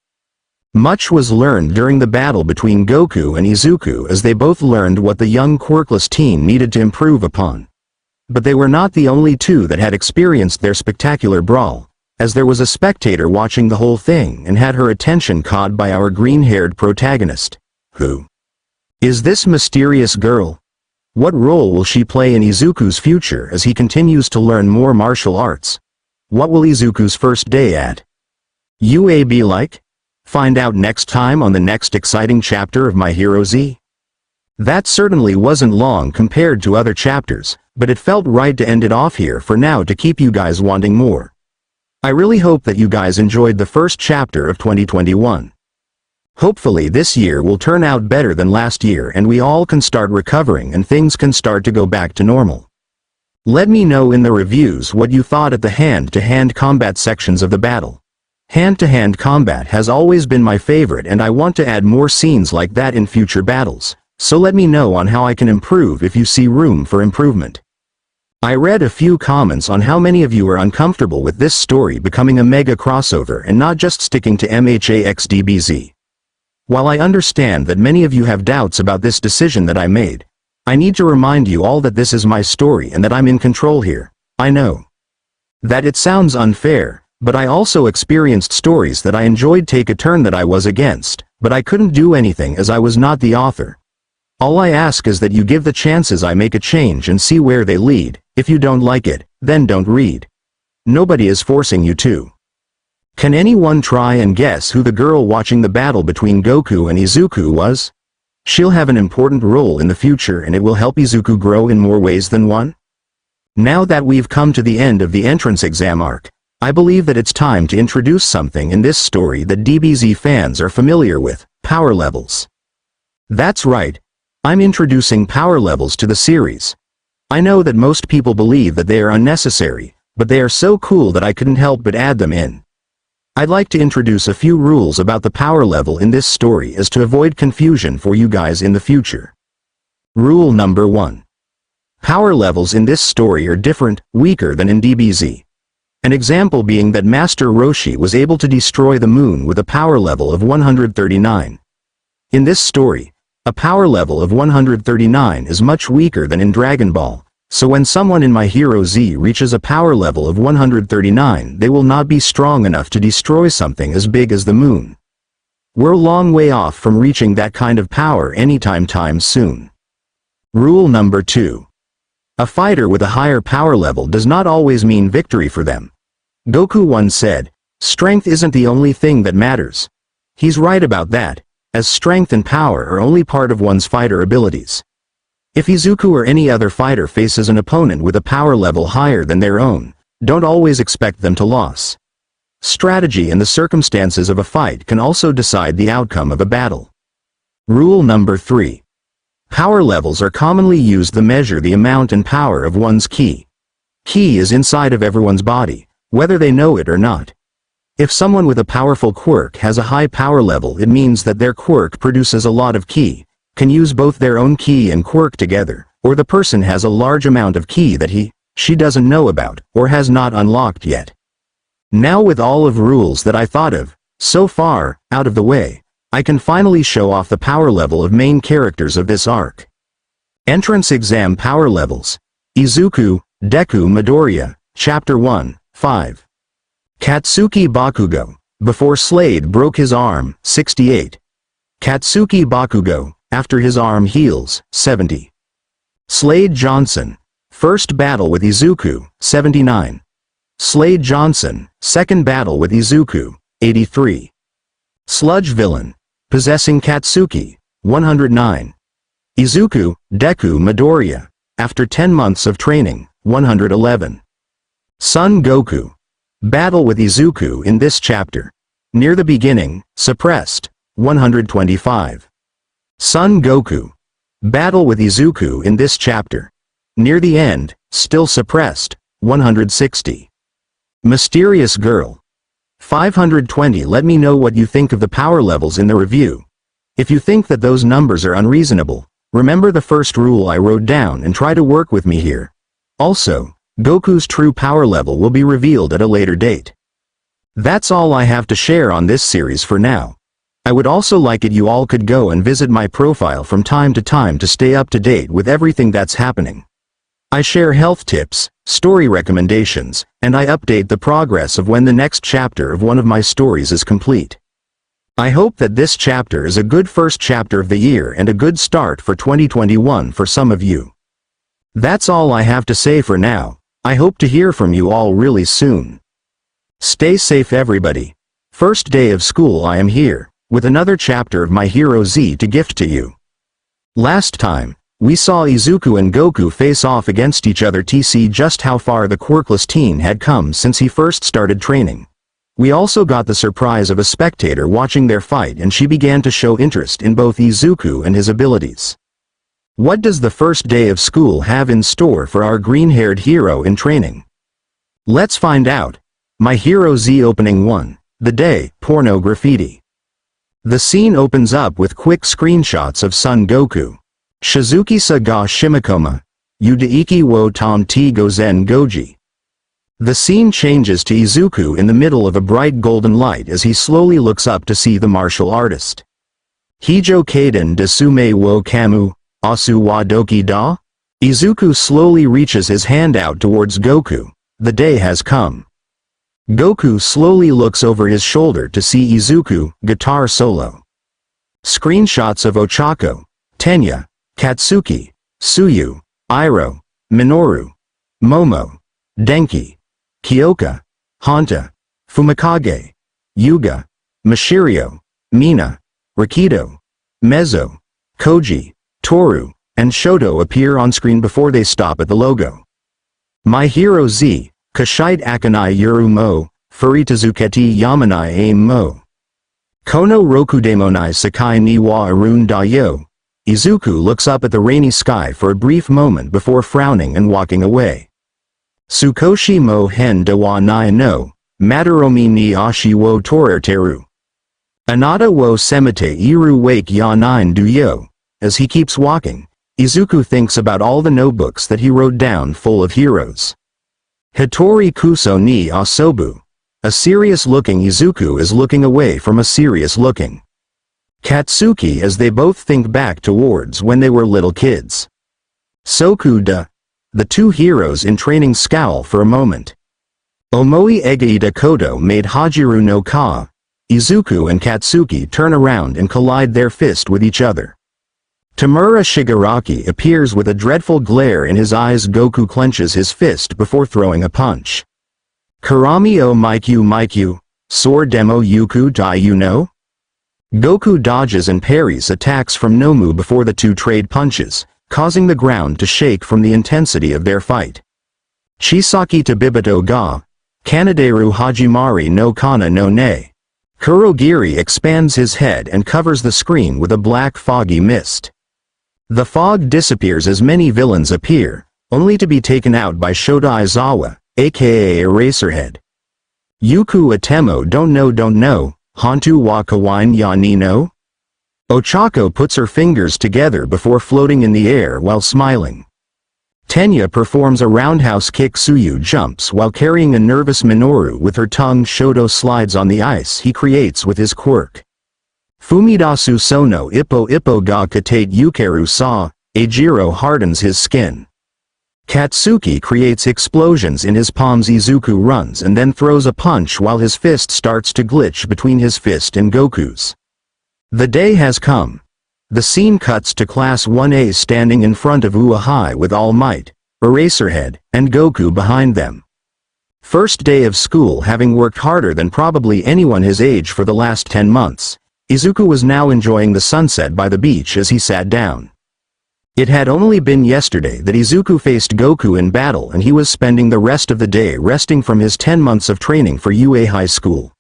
Much was learned during the battle between Goku and Izuku as they both learned what the young quirkless teen needed to improve upon. But they were not the only two that had experienced their spectacular brawl, as there was a spectator watching the whole thing and had her attention caught by our green-haired protagonist. Who is this mysterious girl? What role will she play in Izuku's future as he continues to learn more martial arts? What will Izuku's first day at UA be like? Find out next time on the next exciting chapter of My Hero Z. That certainly wasn't long compared to other chapters, but it felt right to end it off here for now to keep you guys wanting more. I really hope that you guys enjoyed the first chapter of 2021. Hopefully this year will turn out better than last year and we all can start recovering and things can start to go back to normal. Let me know in the reviews what you thought at the hand-to-hand combat sections of the battle. Hand-to-hand combat has always been my favorite and I want to add more scenes like that in future battles, so let me know on how I can improve if you see room for improvement. I read a few comments on how many of you are uncomfortable with this story becoming a mega crossover and not just sticking to MHAXDBZ. While I understand that many of you have doubts about this decision that I made, I need to remind you all that this is my story and that I'm in control here. I know that it sounds unfair, but I also experienced stories that I enjoyed take a turn that I was against, but I couldn't do anything as I was not the author. All I ask is that you give the chances I make a change and see where they lead. If you don't like it, then don't read. Nobody is forcing you to. Can anyone try and guess who the girl watching the battle between Goku and Izuku was? She'll have an important role in the future and it will help Izuku grow in more ways than one. Now that we've come to the end of the entrance exam arc, I believe that it's time to introduce something in this story that DBZ fans are familiar with, power levels. That's right, I'm introducing power levels to the series. I know that most people believe that they are unnecessary, but they are so cool that I couldn't help but add them in. I'd like to introduce a few rules about the power level in this story as to avoid confusion for you guys in the future. Rule number 1. Power levels in this story are different, weaker than in DBZ. An example being that Master Roshi was able to destroy the moon with a power level of 139. In this story, a power level of 139 is much weaker than in Dragon Ball, so when someone in My Hero Z reaches a power level of 139 they will not be strong enough to destroy something as big as the moon. We're a long way off from reaching that kind of power anytime soon. Rule number 2. A fighter with a higher power level does not always mean victory for them. Goku once said, "Strength isn't the only thing that matters." He's right about that, as strength and power are only part of one's fighter abilities. If Izuku or any other fighter faces an opponent with a power level higher than their own, don't always expect them to lose. Strategy and the circumstances of a fight can also decide the outcome of a battle. Rule number 3. Power levels are commonly used to measure the amount and power of one's ki. Ki is inside of everyone's body, whether they know it or not. If someone with a powerful quirk has a high power level, it means that their quirk produces a lot of ki, can use both their own ki and quirk together, or the person has a large amount of ki that she doesn't know about, or has not unlocked yet. Now with all of rules that I thought of, so far, out of the way, I can finally show off the power level of main characters of this arc. Entrance Exam Power Levels. Izuku, Deku Midoriya, Chapter 1, 5. Katsuki Bakugo, before Slade broke his arm, 68. Katsuki Bakugo, after his arm heals, 70. Slade Johnson. First battle with Izuku, 79. Slade Johnson, second battle with Izuku, 83. Sludge villain. Possessing Katsuki, 109. Izuku, Deku Midoriya. After 10 months of training, 111. Son Goku. Battle with Izuku in this chapter. Near the beginning, suppressed, 125. Son Goku. Battle with Izuku in this chapter. Near the end, still suppressed, 160. Mysterious Girl. 520. Let me know what you think of the power levels in the review. If you think that those numbers are unreasonable, remember the first rule I wrote down and try to work with me here. Also, Goku's true power level will be revealed at a later date. That's all I have to share on this series for now. I would also like it you all could go and visit my profile from time to time to stay up to date with everything that's happening. I share health tips, story recommendations, and I update the progress of when the next chapter of one of my stories is complete. I hope that this chapter is a good first chapter of the year and a good start for 2021 for some of you. That's all I have to say for now. I hope to hear from you all really soon. Stay safe everybody. First day of school I am here, with another chapter of My Hero Z to gift to you. Last time, we saw Izuku and Goku face off against each other to see just how far the quirkless teen had come since he first started training. We also got the surprise of a spectator watching their fight and she began to show interest in both Izuku and his abilities. What does the first day of school have in store for our green-haired hero in training? Let's find out. My Hero Z Opening 1, The Day, Porno Graffiti. The scene opens up with quick screenshots of Son Goku. Shizuki-sa ga Shimikoma, Yudaiki wo tom t gozen goji. The scene changes to Izuku in the middle of a bright golden light as he slowly looks up to see the martial artist. Hijo kaden de sume wo kamu, asu wa doki da? Izuku slowly reaches his hand out towards Goku. The day has come. Goku slowly looks over his shoulder to see Izuku, guitar solo. Screenshots of Ochako, Tenya, Katsuki, Tsuyu, Iroh, Minoru, Momo, Denki, Kyoka, Hanta, Fumikage, Yuga, Mashirio, Mina, Rakido, Mezzo, Koji, Toru, and Shoto appear on screen before they stop at the logo. My Hero Z, Kashite Akanai Yuru Mo, Furitazuketi Yamanai Aim Mo. Kono Rokudemonai Sakai ni wa Arun Dayo. Izuku looks up at the rainy sky for a brief moment before frowning and walking away. Tsukoshi mo hen de wa nai no, Mataromi ni ashi wo torerteru. Anata wo semite iru wake ya nine du yo. As he keeps walking, Izuku thinks about all the notebooks that he wrote down full of heroes. Hitori kuso ni asobu. A serious-looking Izuku is looking away from a serious-looking Katsuki as they both think back towards when they were little kids. Soku da. The two heroes in training scowl for a moment. Omoi Egaida Kodo made Hajiru no Ka. Izuku and Katsuki turn around and collide their fist with each other. Tamura Shigaraki appears with a dreadful glare in his eyes. Goku clenches his fist before throwing a punch. Karami o Maikyu, Sword Demo Yuku Dai you know? Goku dodges and parries attacks from Nomu before the two trade punches, causing the ground to shake from the intensity of their fight. Chisaki Tabibato ga, Kanaderu Hajimari no Kana no Ne. Kurogiri expands his head and covers the screen with a black foggy mist. The fog disappears as many villains appear, only to be taken out by Shota Aizawa, aka Eraserhead. Yuku Atemo don't know, Hantu wa kawain ya ni no? Ochako puts her fingers together before floating in the air while smiling. Tenya performs a roundhouse kick. Tsuyu jumps while carrying a nervous Minoru with her tongue. Shoto slides on the ice he creates with his quirk. Fumidasu sono ippo ga katate yukeru sa, Eijiro hardens his skin. Katsuki creates explosions in his palms. Izuku runs and then throws a punch while his fist starts to glitch between his fist and Goku's. The day has come. The scene cuts to Class 1A standing in front of Ua High with All Might, Eraserhead, and Goku behind them. First day of school, having worked harder than probably anyone his age for the last 10 months, Izuku was now enjoying the sunset by the beach as he sat down. It had only been yesterday that Izuku faced Goku in battle, and he was spending the rest of the day resting from his 10 months of training for UA High School.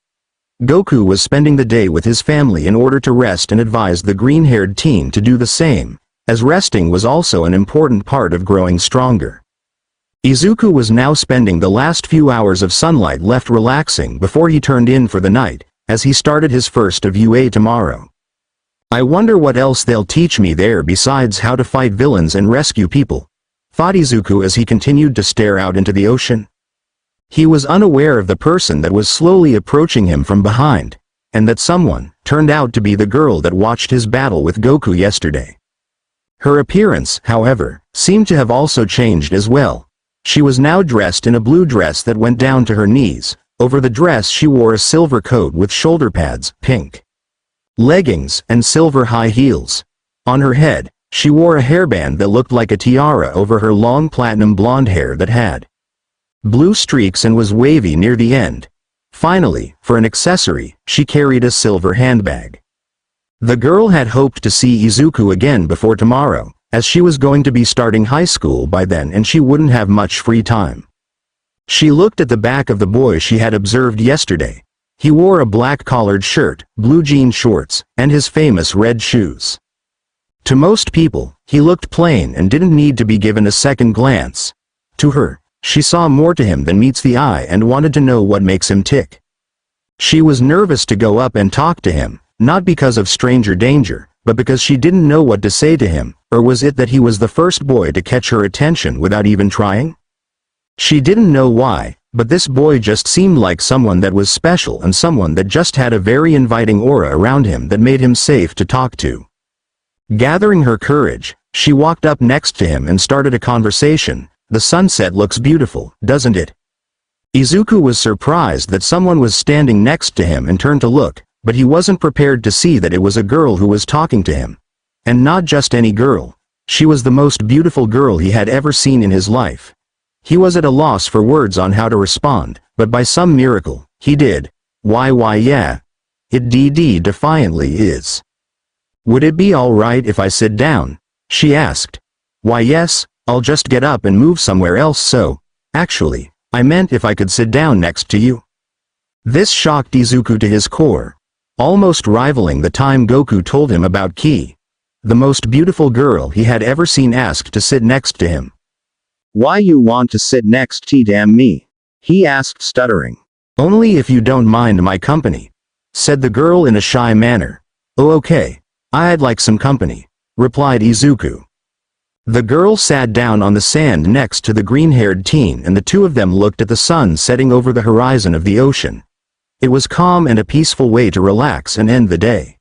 Goku was spending the day with his family in order to rest and advised the green-haired teen to do the same, as resting was also an important part of growing stronger. Izuku was now spending the last few hours of sunlight left relaxing before he turned in for the night, as he started his first of UA tomorrow. I wonder what else they'll teach me there besides how to fight villains and rescue people, thought Izuku as he continued to stare out into the ocean. He was unaware of the person that was slowly approaching him from behind, and that someone turned out to be the girl that watched his battle with Goku yesterday. Her appearance, however, seemed to have also changed as well. She was now dressed in a blue dress that went down to her knees. Over the dress she wore a silver coat with shoulder pads, pink leggings, and silver high heels. On her head, she wore a hairband that looked like a tiara over her long platinum blonde hair that had blue streaks and was wavy near the end. Finally, for an accessory, she carried a silver handbag. The girl had hoped to see Izuku again before tomorrow, as she was going to be starting high school by then and she wouldn't have much free time. She looked at the back of the boy she had observed yesterday. He wore a black collared shirt, blue jean shorts, and his famous red shoes. To most people, he looked plain and didn't need to be given a second glance. To her, she saw more to him than meets the eye and wanted to know what makes him tick. She was nervous to go up and talk to him, not because of stranger danger, but because she didn't know what to say to him, or was it that he was the first boy to catch her attention without even trying? She didn't know why, but this boy just seemed like someone that was special and someone that just had a very inviting aura around him that made him safe to talk to. Gathering her courage, she walked up next to him and started a conversation. The sunset looks beautiful, doesn't it? Izuku was surprised that someone was standing next to him and turned to look, but he wasn't prepared to see that it was a girl who was talking to him. And not just any girl. She was the most beautiful girl he had ever seen in his life. He was at a loss for words on how to respond, but by some miracle, he did. Why yeah. It defiantly is. Would it be alright if I sit down? She asked. Why yes, I'll just get up and move somewhere else so. Actually, I meant if I could sit down next to you. This shocked Izuku to his core, almost rivaling the time Goku told him about Ki. The most beautiful girl he had ever seen asked to sit next to him. Why you want to sit next to damn me? He asked stuttering. Only if you don't mind my company, said the girl in a shy manner. Oh okay, I'd like some company, replied Izuku. The girl sat down on the sand next to the green-haired teen and the two of them looked at the sun setting over the horizon of the ocean. It was calm and a peaceful way to relax and end the day.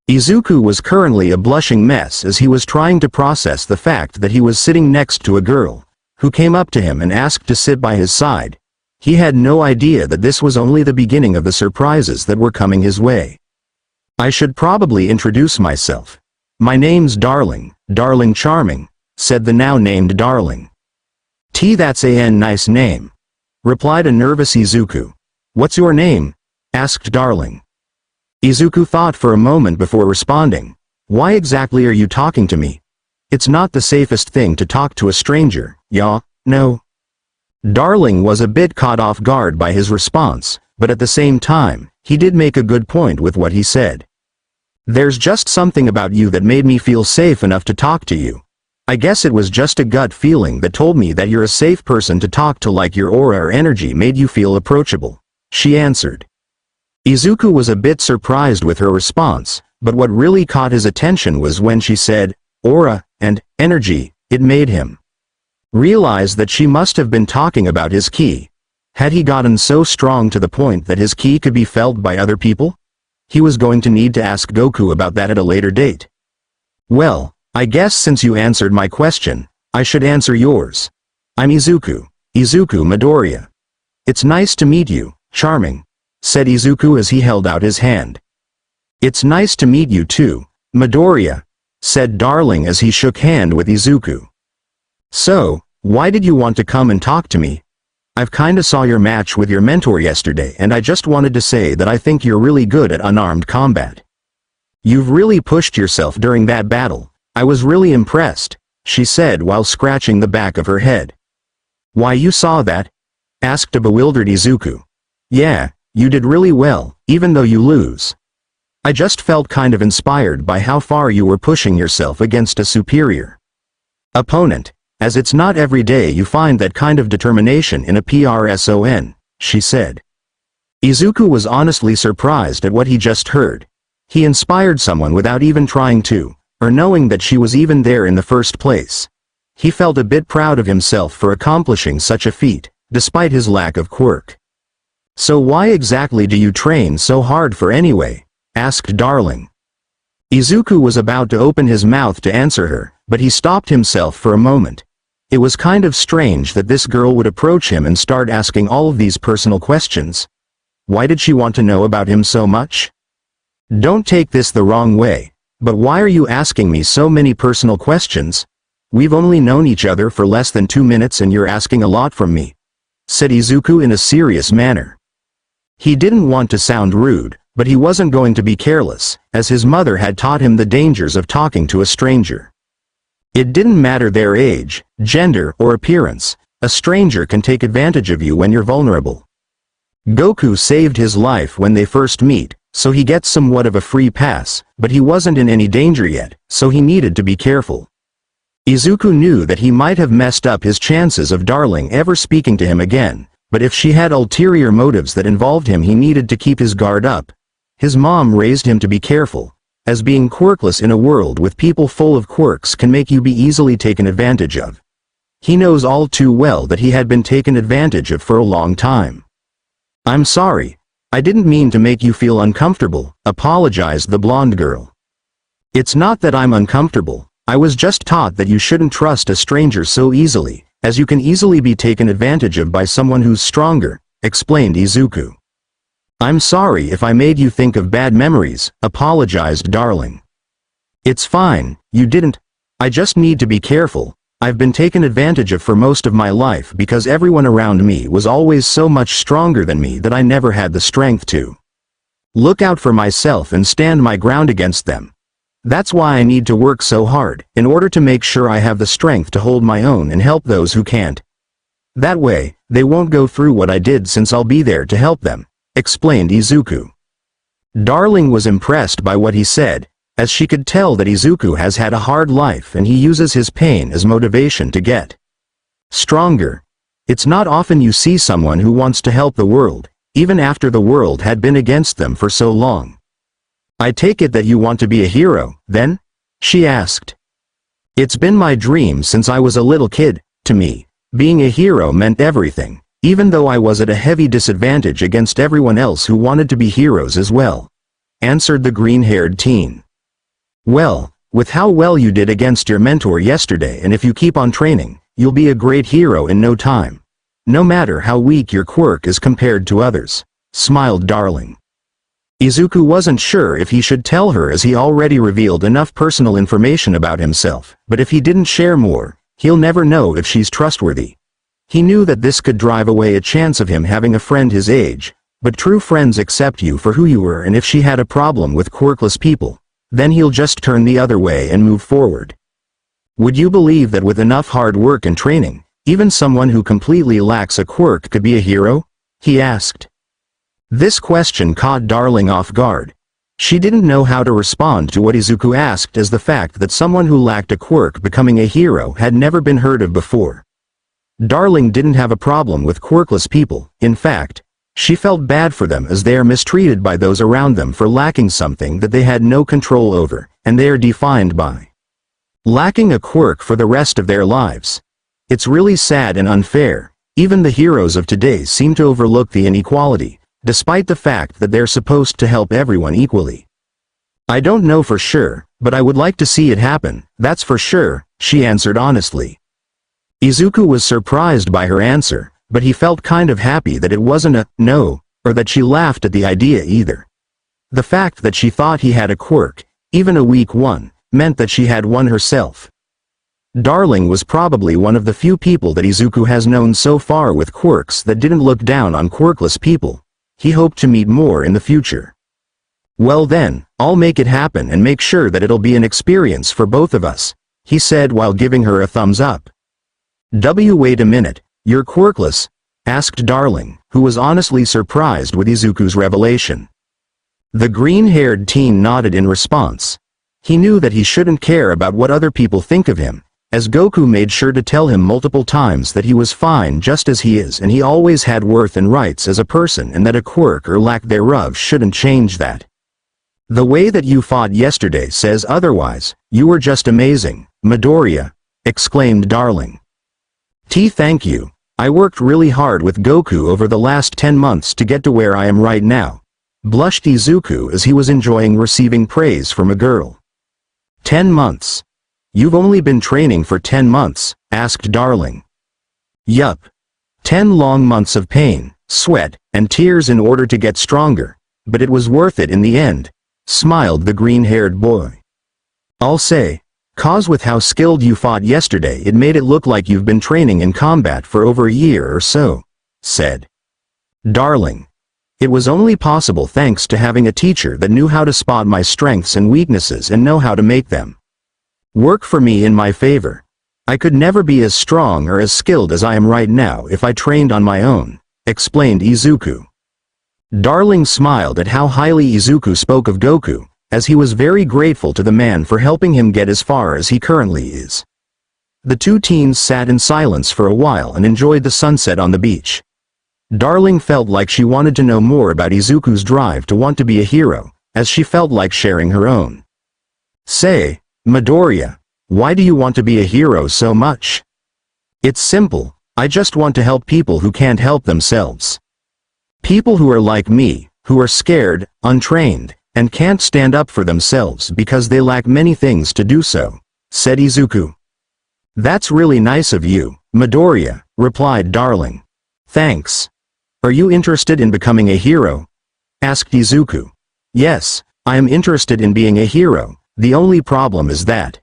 Izuku was currently a blushing mess as he was trying to process the fact that he was sitting next to a girl who came up to him and asked to sit by his side. He had no idea that this was only the beginning of the surprises that were coming his way. I should probably introduce myself. My name's Darling, Darling Charming, said the now named Darling. That's a nice name, replied a nervous Izuku. What's your name? Asked Darling. Izuku thought for a moment before responding. Why exactly are you talking to me? It's not the safest thing to talk to a stranger, yeah, no. Darling was a bit caught off guard by his response, but at the same time, he did make a good point with what he said. There's just something about you that made me feel safe enough to talk to you. I guess it was just a gut feeling that told me that you're a safe person to talk to, like your aura or energy made you feel approachable, she answered. Izuku was a bit surprised with her response, but what really caught his attention was when she said, aura, and energy. It made him realize that she must have been talking about his ki. Had he gotten so strong to the point that his ki could be felt by other people? He was going to need to ask Goku about that at a later date. Well, I guess since you answered my question, I should answer yours. I'm Izuku, Izuku Midoriya. It's nice to meet you, Charming, said Izuku as he held out his hand. It's nice to meet you too, Midoriya, said Darling as he shook hand with Izuku. So, why did you want to come and talk to me? I've kinda saw your match with your mentor yesterday and I just wanted to say that I think you're really good at unarmed combat. You've really pushed yourself during that battle. I was really impressed, she said while scratching the back of her head. Why, you saw that? Asked a bewildered Izuku. Yeah, you did really well, even though you lose. I just felt kind of inspired by how far you were pushing yourself against a superior opponent, as it's not every day you find that kind of determination in a person, she said. Izuku was honestly surprised at what he just heard. He inspired someone without even trying to, or knowing that she was even there in the first place. He felt a bit proud of himself for accomplishing such a feat, despite his lack of quirk. So why exactly do you train so hard for anyway? Asked Darling. Izuku was about to open his mouth to answer her, but he stopped himself for a moment. It was kind of strange that this girl would approach him and start asking all of these personal questions. Why did she want to know about him so much? Don't take this the wrong way, but why are you asking me so many personal questions? We've only known each other for less than 2 minutes and you're asking a lot from me, said Izuku in a serious manner. He didn't want to sound rude, but he wasn't going to be careless, as his mother had taught him the dangers of talking to a stranger. It didn't matter their age, gender, or appearance, a stranger can take advantage of you when you're vulnerable. Goku saved his life when they first meet, so he gets somewhat of a free pass, but he wasn't in any danger yet, so he needed to be careful. Izuku knew that he might have messed up his chances of Darling ever speaking to him again, but if she had ulterior motives that involved him, he needed to keep his guard up. His mom raised him to be careful, as being quirkless in a world with people full of quirks can make you be easily taken advantage of. He knows all too well that he had been taken advantage of for a long time. I'm sorry. I didn't mean to make you feel uncomfortable, apologized the blonde girl. It's not that I'm uncomfortable, I was just taught that you shouldn't trust a stranger so easily, as you can easily be taken advantage of by someone who's stronger, explained Izuku. I'm sorry if I made you think of bad memories, apologized Darling. It's fine, you didn't. I just need to be careful. I've been taken advantage of for most of my life because everyone around me was always so much stronger than me that I never had the strength to look out for myself and stand my ground against them. That's why I need to work so hard, in order to make sure I have the strength to hold my own and help those who can't. That way, they won't go through what I did since I'll be there to help them, explained Izuku. Darling was impressed by what he said, as she could tell that Izuku has had a hard life and he uses his pain as motivation to get stronger. It's not often you see someone who wants to help the world, even after the world had been against them for so long. I take it that you want to be a hero, then? She asked. It's been my dream since I was a little kid. To me, being a hero meant everything, even though I was at a heavy disadvantage against everyone else who wanted to be heroes as well, answered the green-haired teen. Well, with how well you did against your mentor yesterday, and if you keep on training, you'll be a great hero in no time. No matter how weak your quirk is compared to others, smiled Darling. Izuku wasn't sure if he should tell her, as he already revealed enough personal information about himself, but if he didn't share more, he'll never know if she's trustworthy. He knew that this could drive away a chance of him having a friend his age, but true friends accept you for who you were, and if she had a problem with quirkless people, then he'll just turn the other way and move forward. Would you believe that with enough hard work and training, even someone who completely lacks a quirk could be a hero? He asked. This question caught Darling off guard. She didn't know how to respond to what Izuku asked, as the fact that someone who lacked a quirk becoming a hero had never been heard of before. Darling didn't have a problem with quirkless people. In fact, she felt bad for them, as they are mistreated by those around them for lacking something that they had no control over, and they are defined by lacking a quirk for the rest of their lives. It's really sad and unfair. Even the heroes of today seem to overlook the inequality, despite the fact that they're supposed to help everyone equally. I don't know for sure, but I would like to see it happen, that's for sure, she answered honestly. Izuku was surprised by her answer, but he felt kind of happy that it wasn't a no, or that she laughed at the idea either. The fact that she thought he had a quirk, even a weak one, meant that she had one herself. Darling was probably one of the few people that Izuku has known so far with quirks that didn't look down on quirkless people. He hoped to meet more in the future. "Well then, I'll make it happen and make sure that it'll be an experience for both of us," he said while giving her a thumbs up. Wait a minute, you're quirkless?" asked Darling, who was honestly surprised with Izuku's revelation. The green-haired teen nodded in response. He knew that he shouldn't care about what other people think of him, as Goku made sure to tell him multiple times that he was fine just as he is and he always had worth and rights as a person and that a quirk or lack thereof shouldn't change that. "The way that you fought yesterday says otherwise. You were just amazing, Midoriya," exclaimed Darling. Thank you. I worked really hard with Goku over the last 10 months to get to where I am right now," blushed Izuku as he was enjoying receiving praise from a girl. 10 months? You've only been training for 10 months, asked Darling. Yup. 10 long months of pain, sweat, and tears in order to get stronger, but it was worth it in the end, smiled the green-haired boy. I'll say, 'cause with how skilled you fought yesterday it made it look like you've been training in combat for over a year or so, said Darling. It was only possible thanks to having a teacher that knew how to spot my strengths and weaknesses and know how to make them work for me in my favor. I could never be as strong or as skilled as I am right now if I trained on my own, explained Izuku. Darling smiled at how highly Izuku spoke of Goku, as he was very grateful to the man for helping him get as far as he currently is. The two teens sat in silence for a while and enjoyed the sunset on the beach. Darling felt like she wanted to know more about Izuku's drive to want to be a hero, as she felt like sharing her own. Say, Midoriya, why do you want to be a hero so much? It's simple, I just want to help people who can't help themselves. People who are like me, who are scared, untrained, and can't stand up for themselves because they lack many things to do so, said Izuku. That's really nice of you, Midoriya, replied Darling. Thanks. Are you interested in becoming a hero? Asked Izuku. Yes, I am interested in being a hero, the only problem is that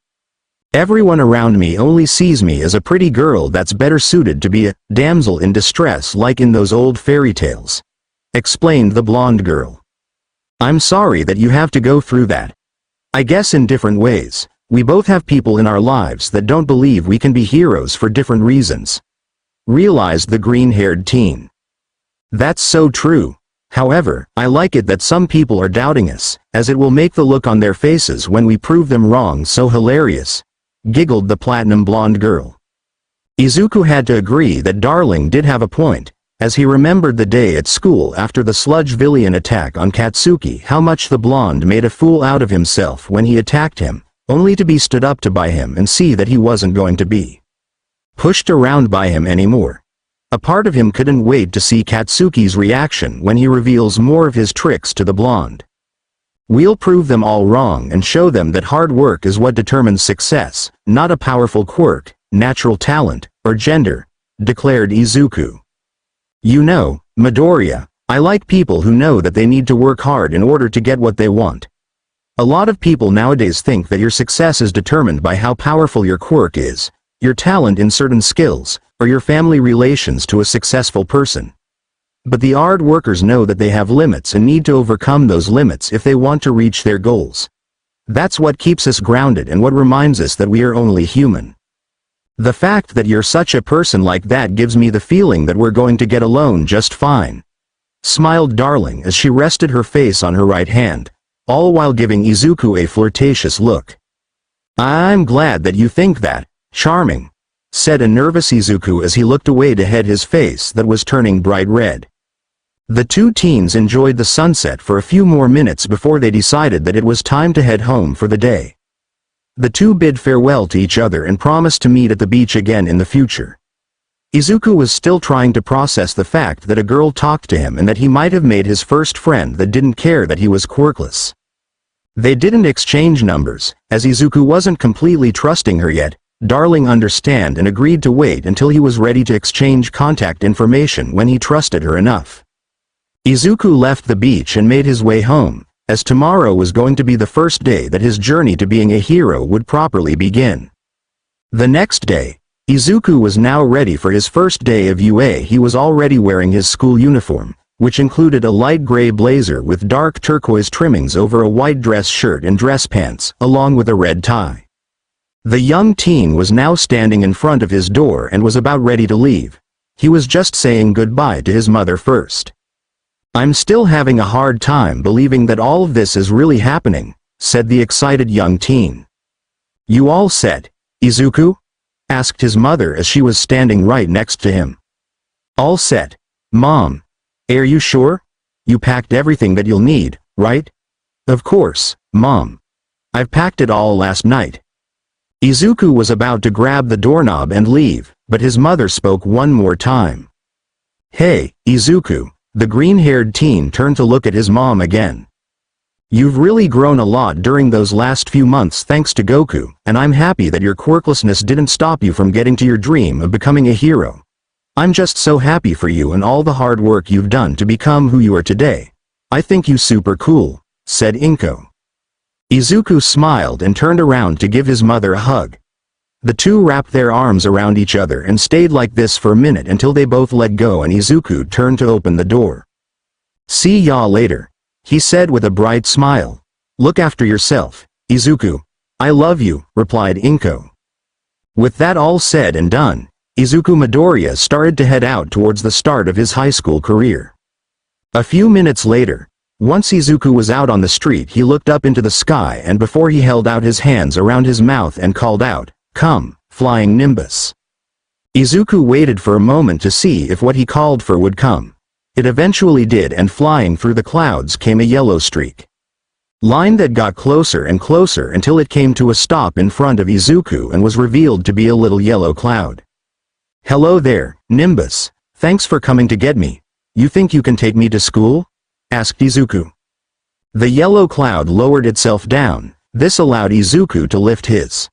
everyone around me only sees me as a pretty girl that's better suited to be a damsel in distress like in those old fairy tales, explained the blonde girl. I'm sorry that you have to go through that. I guess in different ways, we both have people in our lives that don't believe we can be heroes for different reasons, realized the green-haired teen. That's so true. However, I like it that some people are doubting us, as it will make the look on their faces when we prove them wrong so hilarious, giggled the platinum blonde girl. Izuku had to agree that Darling did have a point, as he remembered the day at school after the Sludge villain attack on Katsuki, how much the blonde made a fool out of himself when he attacked him, only to be stood up to by him and see that he wasn't going to be pushed around by him anymore. A part of him couldn't wait to see Katsuki's reaction when he reveals more of his tricks to the blonde. We'll prove them all wrong and show them that hard work is what determines success, not a powerful quirk, natural talent, or gender, declared Izuku. You know, Midoriya, I like people who know that they need to work hard in order to get what they want. A lot of people nowadays think that your success is determined by how powerful your quirk is, your talent in certain skills, or your family relations to a successful person. But the hard workers know that they have limits and need to overcome those limits if they want to reach their goals. That's what keeps us grounded and what reminds us that we are only human. The fact that you're such a person like that gives me the feeling that we're going to get along just fine, smiled Darling as she rested her face on her right hand, all while giving Izuku a flirtatious look. I'm glad that you think that, charming, said a nervous Izuku as he looked away to hide his face that was turning bright red. The two teens enjoyed the sunset for a few more minutes before they decided that it was time to head home for the day. The two bid farewell to each other and promised to meet at the beach again in the future. Izuku was still trying to process the fact that a girl talked to him and that he might have made his first friend that didn't care that he was quirkless. They didn't exchange numbers, as Izuku wasn't completely trusting her yet. Darling understood and agreed to wait until he was ready to exchange contact information when he trusted her enough. Izuku left the beach and made his way home, as tomorrow was going to be the first day that his journey to being a hero would properly begin. The next day, Izuku was now ready for his first day of UA. He was already wearing his school uniform, which included a light gray blazer with dark turquoise trimmings over a white dress shirt and dress pants, along with a red tie. The young teen was now standing in front of his door and was about ready to leave. He was just saying goodbye to his mother first. "I'm still having a hard time believing that all of this is really happening," said the excited young teen. "You all set, Izuku?" asked his mother as she was standing right next to him. "All set, Mom. Are you sure? You packed everything that you'll need, right?" "Of course, Mom. I've packed it all last night." Izuku was about to grab the doorknob and leave, but his mother spoke one more time. "Hey, Izuku." The green-haired teen turned to look at his mom again. "You've really grown a lot during those last few months thanks to Goku, and I'm happy that your quirklessness didn't stop you from getting to your dream of becoming a hero. I'm just so happy for you and all the hard work you've done to become who you are today. I think you super cool," said Inko. Izuku smiled and turned around to give his mother a hug. The two wrapped their arms around each other and stayed like this for a minute until they both let go and Izuku turned to open the door. "See ya later," he said with a bright smile. "Look after yourself, Izuku. I love you," replied Inko. With that all said and done, Izuku Midoriya started to head out towards the start of his high school career. A few minutes later, once Izuku was out on the street, he looked up into the sky and before he held out his hands around his mouth and called out, "Come, flying Nimbus." Izuku waited for a moment to see if what he called for would come. It eventually did, and flying through the clouds came a yellow streak line that got closer and closer until it came to a stop in front of Izuku and was revealed to be a little yellow cloud. "Hello there, Nimbus. Thanks for coming to get me. You think you can take me to school?" asked Izuku. The yellow cloud lowered itself down. This allowed Izuku to lift his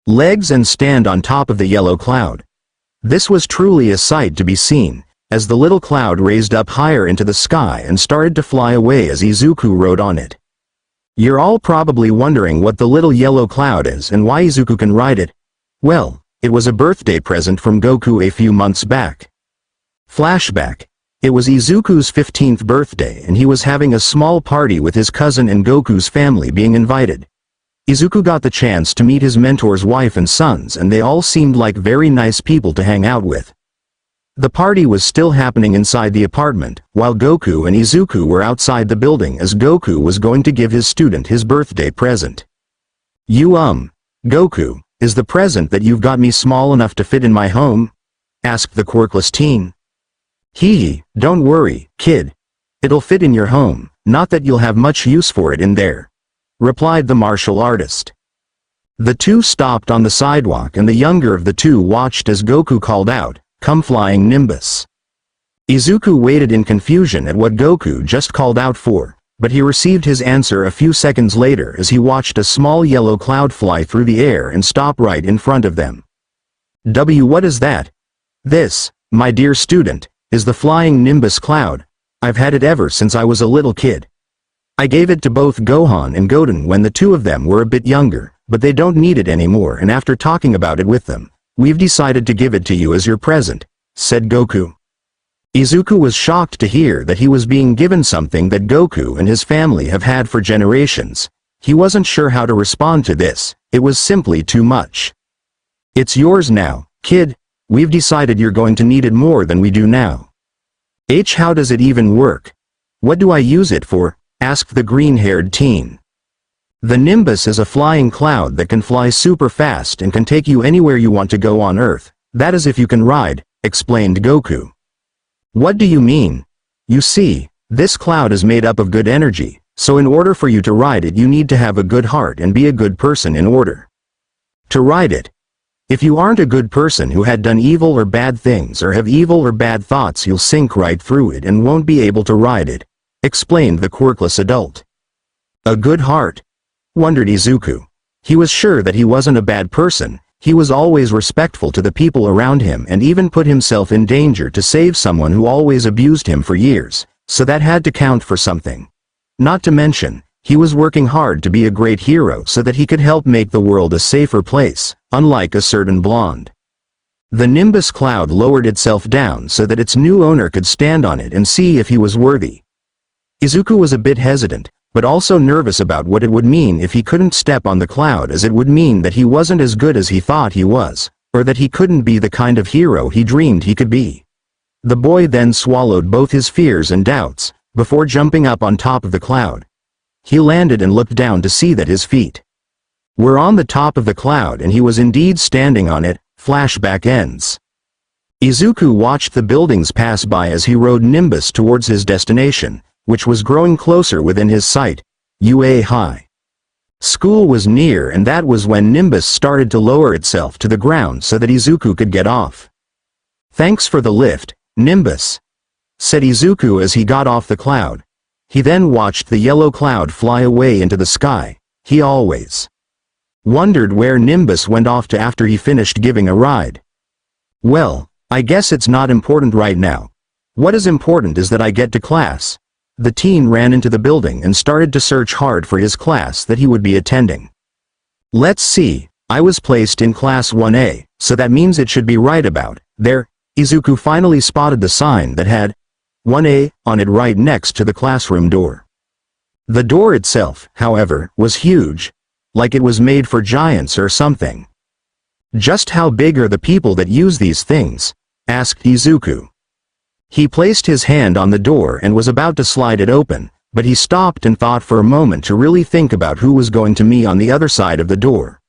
legs and stand on top of the yellow cloud. This was truly a sight to be seen, as the little cloud raised up higher into the sky and started to fly away as Izuku rode on it. You're all probably wondering what the little yellow cloud is and why Izuku can ride it. Well, it was a birthday present from Goku a few months back. Flashback. It was Izuku's 15th birthday and he was having a small party with his cousin and Goku's family being invited. Izuku got the chance to meet his mentor's wife and sons and they all seemed like very nice people to hang out with. The party was still happening inside the apartment, while Goku and Izuku were outside the building as Goku was going to give his student his birthday present. Goku, is the present that you've got me small enough to fit in my home?" asked the quirkless teen. "Hee, don't worry, kid. It'll fit in your home, not that you'll have much use for it in there," replied the martial artist. The two stopped on the sidewalk and the younger of the two watched as Goku called out, "Come flying Nimbus." Izuku waited in confusion at what Goku just called out for, but he received his answer a few seconds later as he watched a small yellow cloud fly through the air and stop right in front of them. What is that?" "This, my dear student, is the flying Nimbus cloud. I've had it ever since I was a little kid. I gave it to both Gohan and Goten when the two of them were a bit younger, but they don't need it anymore and after talking about it with them, we've decided to give it to you as your present," said Goku. Izuku was shocked to hear that he was being given something that Goku and his family have had for generations. He wasn't sure how to respond to this, it was simply too much. "It's yours now, kid. We've decided you're going to need it more than we do now." How does it even work? What do I use it for?" asked the green-haired teen. "The Nimbus is a flying cloud that can fly super fast and can take you anywhere you want to go on Earth. That is if you can ride," explained Goku. "What do you mean?" "You see, this cloud is made up of good energy, so in order for you to ride it you need to have a good heart and be a good person in order to ride it. If you aren't a good person who had done evil or bad things or have evil or bad thoughts you'll sink right through it and won't be able to ride it," explained the quirkless adult. "A good heart?" wondered Izuku. He was sure that he wasn't a bad person, he was always respectful to the people around him and even put himself in danger to save someone who always abused him for years, so that had to count for something. Not to mention, he was working hard to be a great hero so that he could help make the world a safer place, unlike a certain blonde. The Nimbus cloud lowered itself down so that its new owner could stand on it and see if he was worthy. Izuku was a bit hesitant, but also nervous about what it would mean if he couldn't step on the cloud, as it would mean that he wasn't as good as he thought he was, or that he couldn't be the kind of hero he dreamed he could be. The boy then swallowed both his fears and doubts, before jumping up on top of the cloud. He landed and looked down to see that his feet were on the top of the cloud and he was indeed standing on it. Flashback ends. Izuku watched the buildings pass by as he rode Nimbus towards his destination, which was growing closer within his sight. UA High. School was near, and that was when Nimbus started to lower itself to the ground so that Izuku could get off. "Thanks for the lift, Nimbus," said Izuku as he got off the cloud. He then watched the yellow cloud fly away into the sky. He always wondered where Nimbus went off to after he finished giving a ride. "Well, I guess it's not important right now. What is important is that I get to class." The teen ran into the building and started to search hard for his class that he would be attending. "Let's see, I was placed in class 1A, so that means it should be right about there." Izuku finally spotted the sign that had 1A on it right next to the classroom door. The door itself, however, was huge, like it was made for giants or something. "Just how big are the people that use these things?" asked Izuku. He placed his hand on the door and was about to slide it open, but he stopped and thought for a moment to really think about who was going to be on the other side of the door.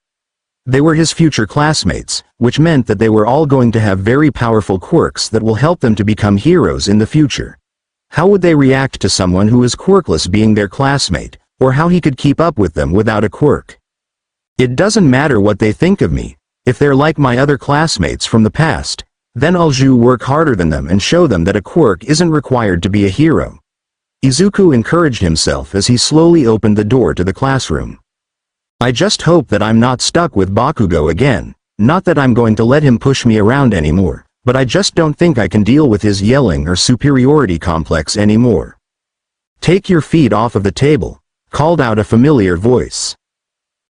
They were his future classmates, which meant that they were all going to have very powerful quirks that will help them to become heroes in the future. How would they react to someone who is quirkless being their classmate, or how he could keep up with them without a quirk? "It doesn't matter what they think of me. If they're like my other classmates from the past, then I'll work harder than them and show them that a quirk isn't required to be a hero." Izuku encouraged himself as he slowly opened the door to the classroom. "I just hope that I'm not stuck with Bakugo again, not that I'm going to let him push me around anymore, but I just don't think I can deal with his yelling or superiority complex anymore." "Take your feet off of the table," called out a familiar voice.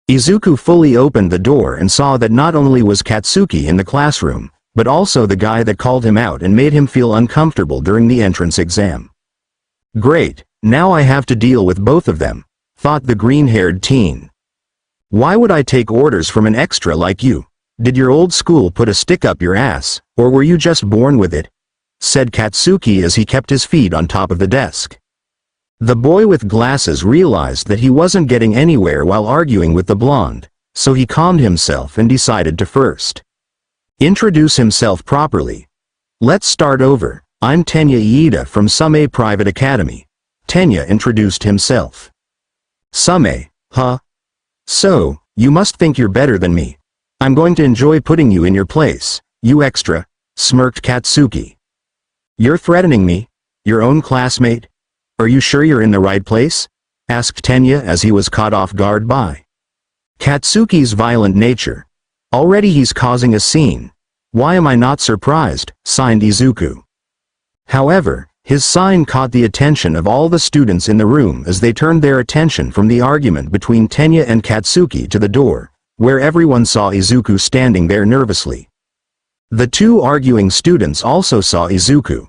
Izuku fully opened the door and saw that not only was Katsuki in the classroom, but also the guy that called him out and made him feel uncomfortable during the entrance exam. "Great, now I have to deal with both of them," thought the green-haired teen. "Why would I take orders from an extra like you? Did your old school put a stick up your ass, or were you just born with it?" said Katsuki as he kept his feet on top of the desk. The boy with glasses realized that he wasn't getting anywhere while arguing with the blonde, so he calmed himself and decided to first introduce himself properly. "Let's start over. I'm Tenya Iida from Sumei Private Academy." Tenya introduced himself. "Sumei, huh? So, you must think you're better than me. I'm going to enjoy putting you in your place, you extra," smirked Katsuki. "You're threatening me? Your own classmate? Are you sure you're in the right place?" asked Tenya as he was caught off guard by Katsuki's violent nature. "Already he's causing a scene. Why am I not surprised?" signed Izuku. However, his sign caught the attention of all the students in the room as they turned their attention from the argument between Tenya and Katsuki to the door, where everyone saw Izuku standing there nervously. The two arguing students also saw Izuku.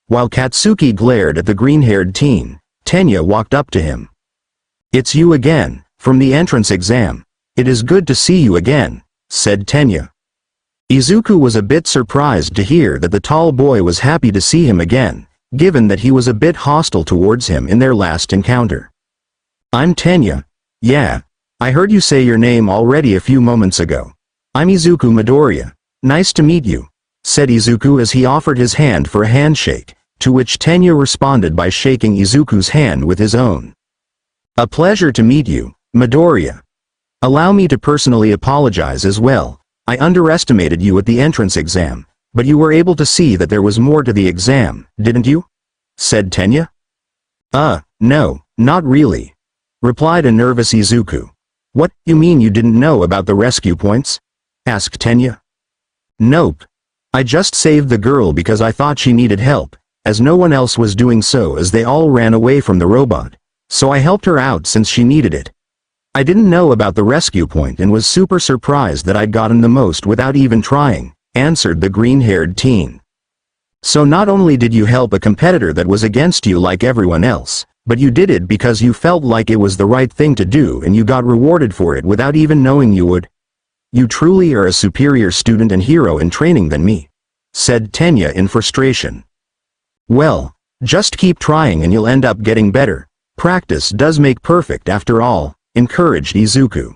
While Katsuki glared at the green-haired teen, Tenya walked up to him. "It's you again, from the entrance exam. It is good to see you again," said Tenya. Izuku was a bit surprised to hear that the tall boy was happy to see him again, given that he was a bit hostile towards him in their last encounter. "I'm Tenya. Yeah, I heard you say your name already a few moments ago. I'm Izuku Midoriya. Nice to meet you," said Izuku as he offered his hand for a handshake, to which Tenya responded by shaking Izuku's hand with his own. "A pleasure to meet you, Midoriya. Allow me to personally apologize as well. I underestimated you at the entrance exam, but you were able to see that there was more to the exam, didn't you?" said Tenya. No, not really," replied a nervous Izuku. "What, you mean you didn't know about the rescue points?" asked Tenya. "Nope. I just saved the girl because I thought she needed help, as no one else was doing so as they all ran away from the robot. So I helped her out since she needed it. I didn't know about the rescue point and was super surprised that I'd gotten the most without even trying, answered the green-haired teen. So not only did you help a competitor that was against you like everyone else, but you did it because you felt like it was the right thing to do and you got rewarded for it without even knowing you would. You truly are a superior student and hero in training than me, said Tenya in frustration. Well, just keep trying and you'll end up getting better. Practice does make perfect after all, encouraged Izuku.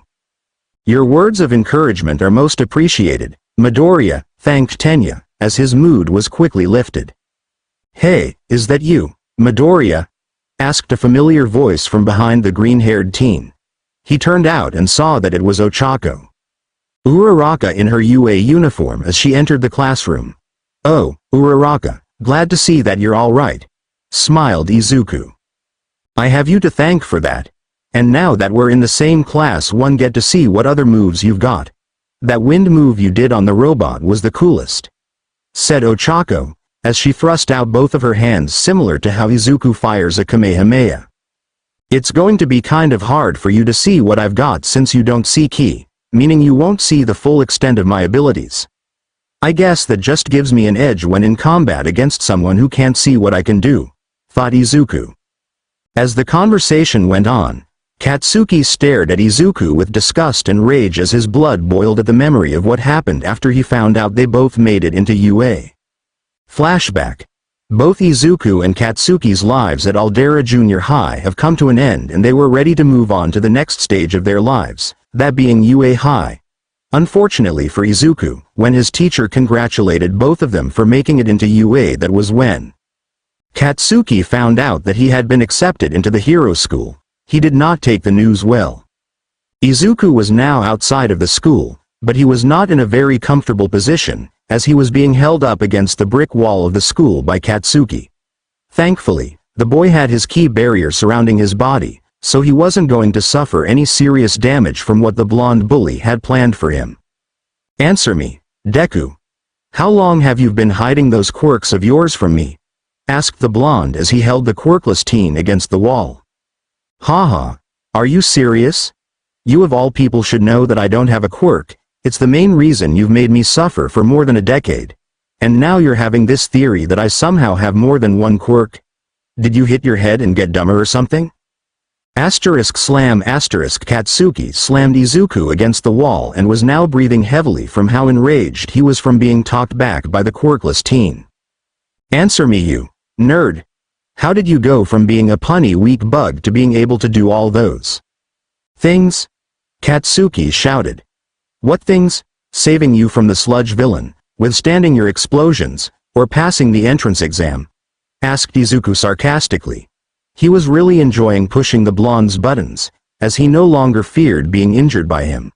Your words of encouragement are most appreciated, Midoriya, thanked Tenya, as his mood was quickly lifted. Hey, is that you, Midoriya? Asked a familiar voice from behind the green-haired teen. He turned out and saw that it was Ochako Uraraka in her UA uniform as she entered the classroom. Oh, Uraraka, glad to see that you're all right, smiled Izuku. I have you to thank for that. And now that we're in the same class, one get to see what other moves you've got. That wind move you did on the robot was the coolest, said Ochako, as she thrust out both of her hands similar to how Izuku fires a Kamehameha. It's going to be kind of hard for you to see what I've got since you don't see ki, meaning you won't see the full extent of my abilities. I guess that just gives me an edge when in combat against someone who can't see what I can do, thought Izuku. As the conversation went on, Katsuki stared at Izuku with disgust and rage as his blood boiled at the memory of what happened after he found out they both made it into UA. Flashback. Both Izuku and Katsuki's lives at Aldera Junior High have come to an end and they were ready to move on to the next stage of their lives, that being UA High. Unfortunately for Izuku, when his teacher congratulated both of them for making it into UA, that was when Katsuki found out that he had been accepted into the hero school. He did not take the news well. Izuku was now outside of the school, but he was not in a very comfortable position, as he was being held up against the brick wall of the school by Katsuki. Thankfully, the boy had his ki barrier surrounding his body, so he wasn't going to suffer any serious damage from what the blonde bully had planned for him. Answer me, Deku. How long have you been hiding those quirks of yours from me? Asked the blonde as he held the quirkless teen against the wall. Haha, are you serious? You of all people should know that I don't have a quirk. It's the main reason you've made me suffer for more than a decade. And now you're having this theory that I somehow have more than one quirk? Did you hit your head and get dumber or something? Katsuki slammed Izuku against the wall and was now breathing heavily from how enraged he was from being talked back by the quirkless teen. Answer me, you nerd. How did you go from being a punny weak bug to being able to do all those things? Katsuki shouted. What things? Saving you from the sludge villain, withstanding your explosions, or passing the entrance exam? Asked Izuku sarcastically. He was really enjoying pushing the blonde's buttons, as he no longer feared being injured by him.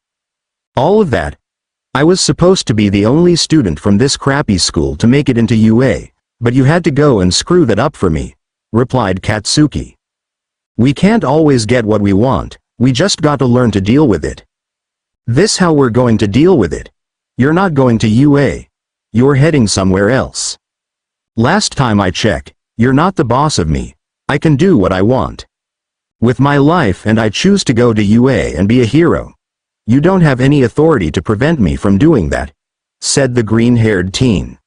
All of that. I was supposed to be the only student from this crappy school to make it into UA, but you had to go and screw that up for me, replied Katsuki. We can't always get what we want, we just got to learn to deal with it. This how we're going to deal with it. You're not going to UA. You're heading somewhere else. Last time I checked, you're not the boss of me. I can do what I want with my life and I choose to go to UA and be a hero. You don't have any authority to prevent me from doing that, said the green-haired teen.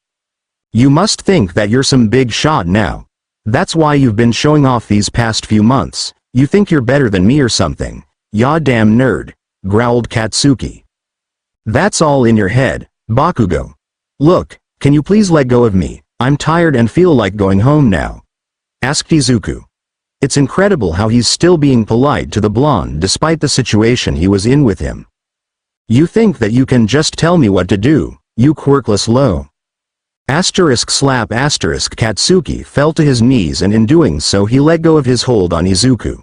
You must think that you're some big shot now. That's why you've been showing off these past few months. You think you're better than me or something. Ya damn nerd, growled Katsuki. That's all in your head, Bakugo. Look, can you please let go of me? I'm tired and feel like going home now, asked Izuku. It's incredible how he's still being polite to the blonde despite the situation he was in with him. You think that you can just tell me what to do, you quirkless low. Katsuki fell to his knees and in doing so he let go of his hold on Izuku.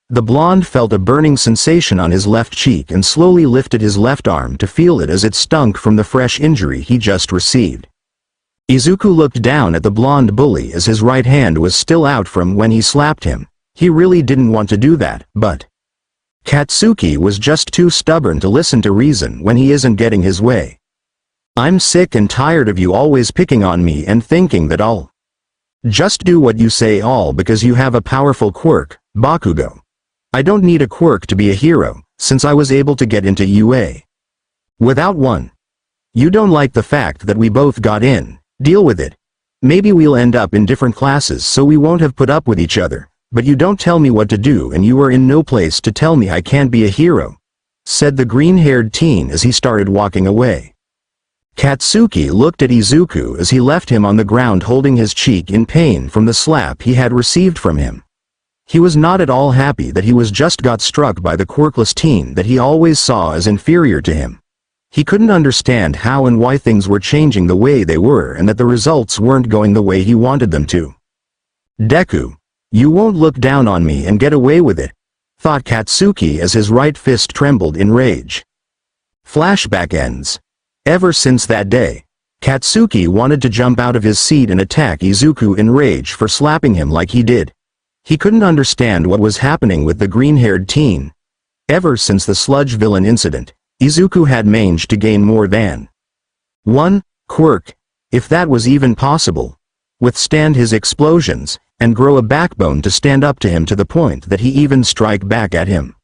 The blonde felt a burning sensation on his left cheek and slowly lifted his left arm to feel it as it stunk from the fresh injury he just received. Izuku looked down at the blonde bully as his right hand was still out from when he slapped him. He really didn't want to do that, but Katsuki was just too stubborn to listen to reason when he isn't getting his way. I'm sick and tired of you always picking on me and thinking that I'll just do what you say all because you have a powerful quirk, Bakugo. I don't need a quirk to be a hero, since I was able to get into UA. Without one. You don't like the fact that we both got in, deal with it. Maybe we'll end up in different classes so we won't have put up with each other, but you don't tell me what to do and you are in no place to tell me I can't be a hero, said the green-haired teen as he started walking away. Katsuki looked at Izuku as he left him on the ground holding his cheek in pain from the slap he had received from him. He was not at all happy that he was just got struck by the quirkless teen that he always saw as inferior to him. He couldn't understand how and why things were changing the way they were and that the results weren't going the way he wanted them to. Deku, you won't look down on me and get away with it, thought Katsuki as his right fist trembled in rage. Flashback ends. Ever since that day, Katsuki wanted to jump out of his seat and attack Izuku in rage for slapping him like he did. He couldn't understand what was happening with the green-haired teen. Ever since the Sludge villain incident, Izuku had managed to gain more than one quirk, if that was even possible, withstand his explosions, and grow a backbone to stand up to him to the point that he even strike back at him.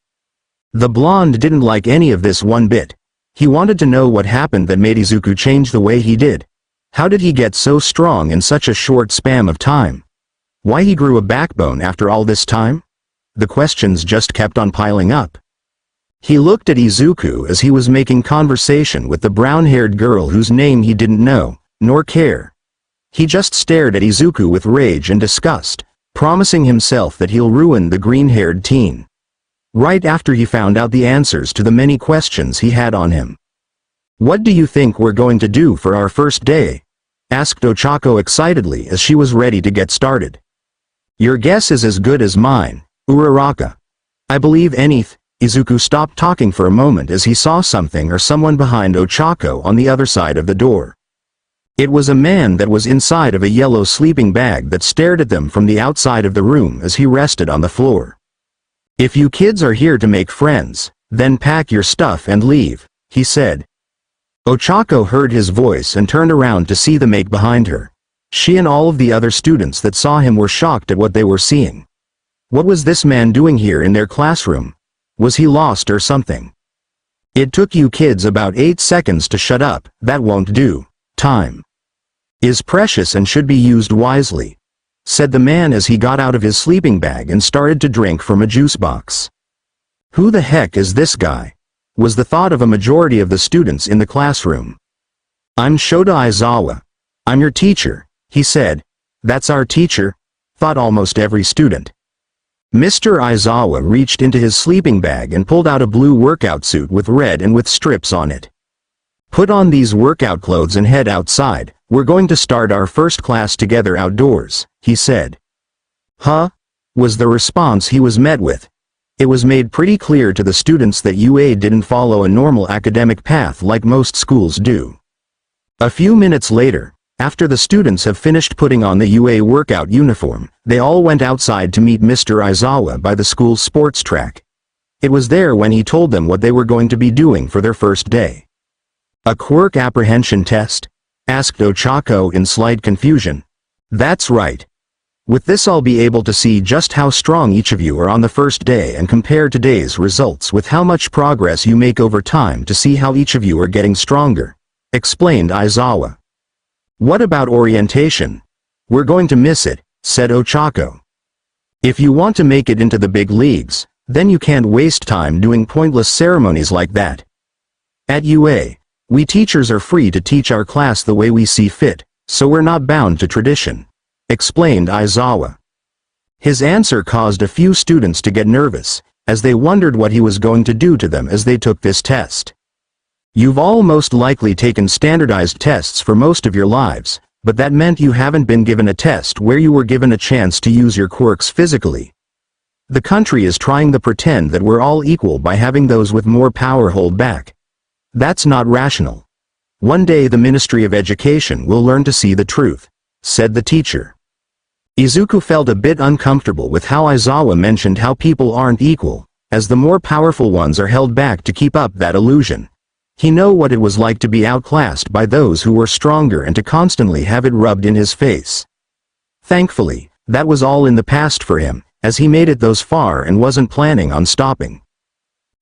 The blonde didn't like any of this one bit. He wanted to know what happened that made Izuku change the way he did. How did he get so strong in such a short span of time? Why he grew a backbone after all this time? The questions just kept on piling up. He looked at Izuku as he was making conversation with the brown-haired girl whose name he didn't know, nor care. He just stared at Izuku with rage and disgust, promising himself that he'll ruin the green-haired teen. Right after he found out the answers to the many questions he had on him. What do you think we're going to do for our first day? Asked Ochako excitedly as she was ready to get started. Your guess is as good as mine, Uraraka. I believe anything. Izuku stopped talking for a moment as he saw something or someone behind Ochako on the other side of the door. It was a man that was inside of a yellow sleeping bag that stared at them from the outside of the room as he rested on the floor. If you kids are here to make friends, then pack your stuff and leave, he said. Ochako heard his voice and turned around to see the mate behind her. She and all of the other students that saw him were shocked at what they were seeing. What was this man doing here in their classroom? Was he lost or something? It took you kids about 8 seconds to shut up. That won't do. Time is precious and should be used wisely, said the man as he got out of his sleeping bag and started to drink from a juice box. Who the heck is this guy? Was the thought of a majority of the students in the classroom. I'm Shota Aizawa. I'm your teacher, he said. That's our teacher, thought almost every student. Mr. Aizawa reached into his sleeping bag and pulled out a blue workout suit with red and with strips on it. Put on these workout clothes and head outside. We're going to start our first class together outdoors, he said. Huh? Was the response he was met with. It was made pretty clear to the students that UA didn't follow a normal academic path like most schools do. A few minutes later, after the students have finished putting on the UA workout uniform, they all went outside to meet Mr. Aizawa by the school's sports track. It was there when he told them what they were going to be doing for their first day. A quirk apprehension test? Asked Ochako in slight confusion. That's right. With this I'll be able to see just how strong each of you are on the first day and compare today's results with how much progress you make over time to see how each of you are getting stronger, explained Aizawa. What about orientation? We're going to miss it, said Ochako. If you want to make it into the big leagues, then you can't waste time doing pointless ceremonies like that. At UA, we teachers are free to teach our class the way we see fit, so we're not bound to tradition, explained Aizawa. His answer caused a few students to get nervous, as they wondered what he was going to do to them as they took this test. You've all most likely taken standardized tests for most of your lives, but that meant you haven't been given a test where you were given a chance to use your quirks physically. The country is trying to pretend that we're all equal by having those with more power hold back. That's not rational. One day the Ministry of Education will learn to see the truth, said the teacher. Izuku felt a bit uncomfortable with how Aizawa mentioned how people aren't equal, as the more powerful ones are held back to keep up that illusion. He knew what it was like to be outclassed by those who were stronger and to constantly have it rubbed in his face. Thankfully, that was all in the past for him, as he made it those far and wasn't planning on stopping.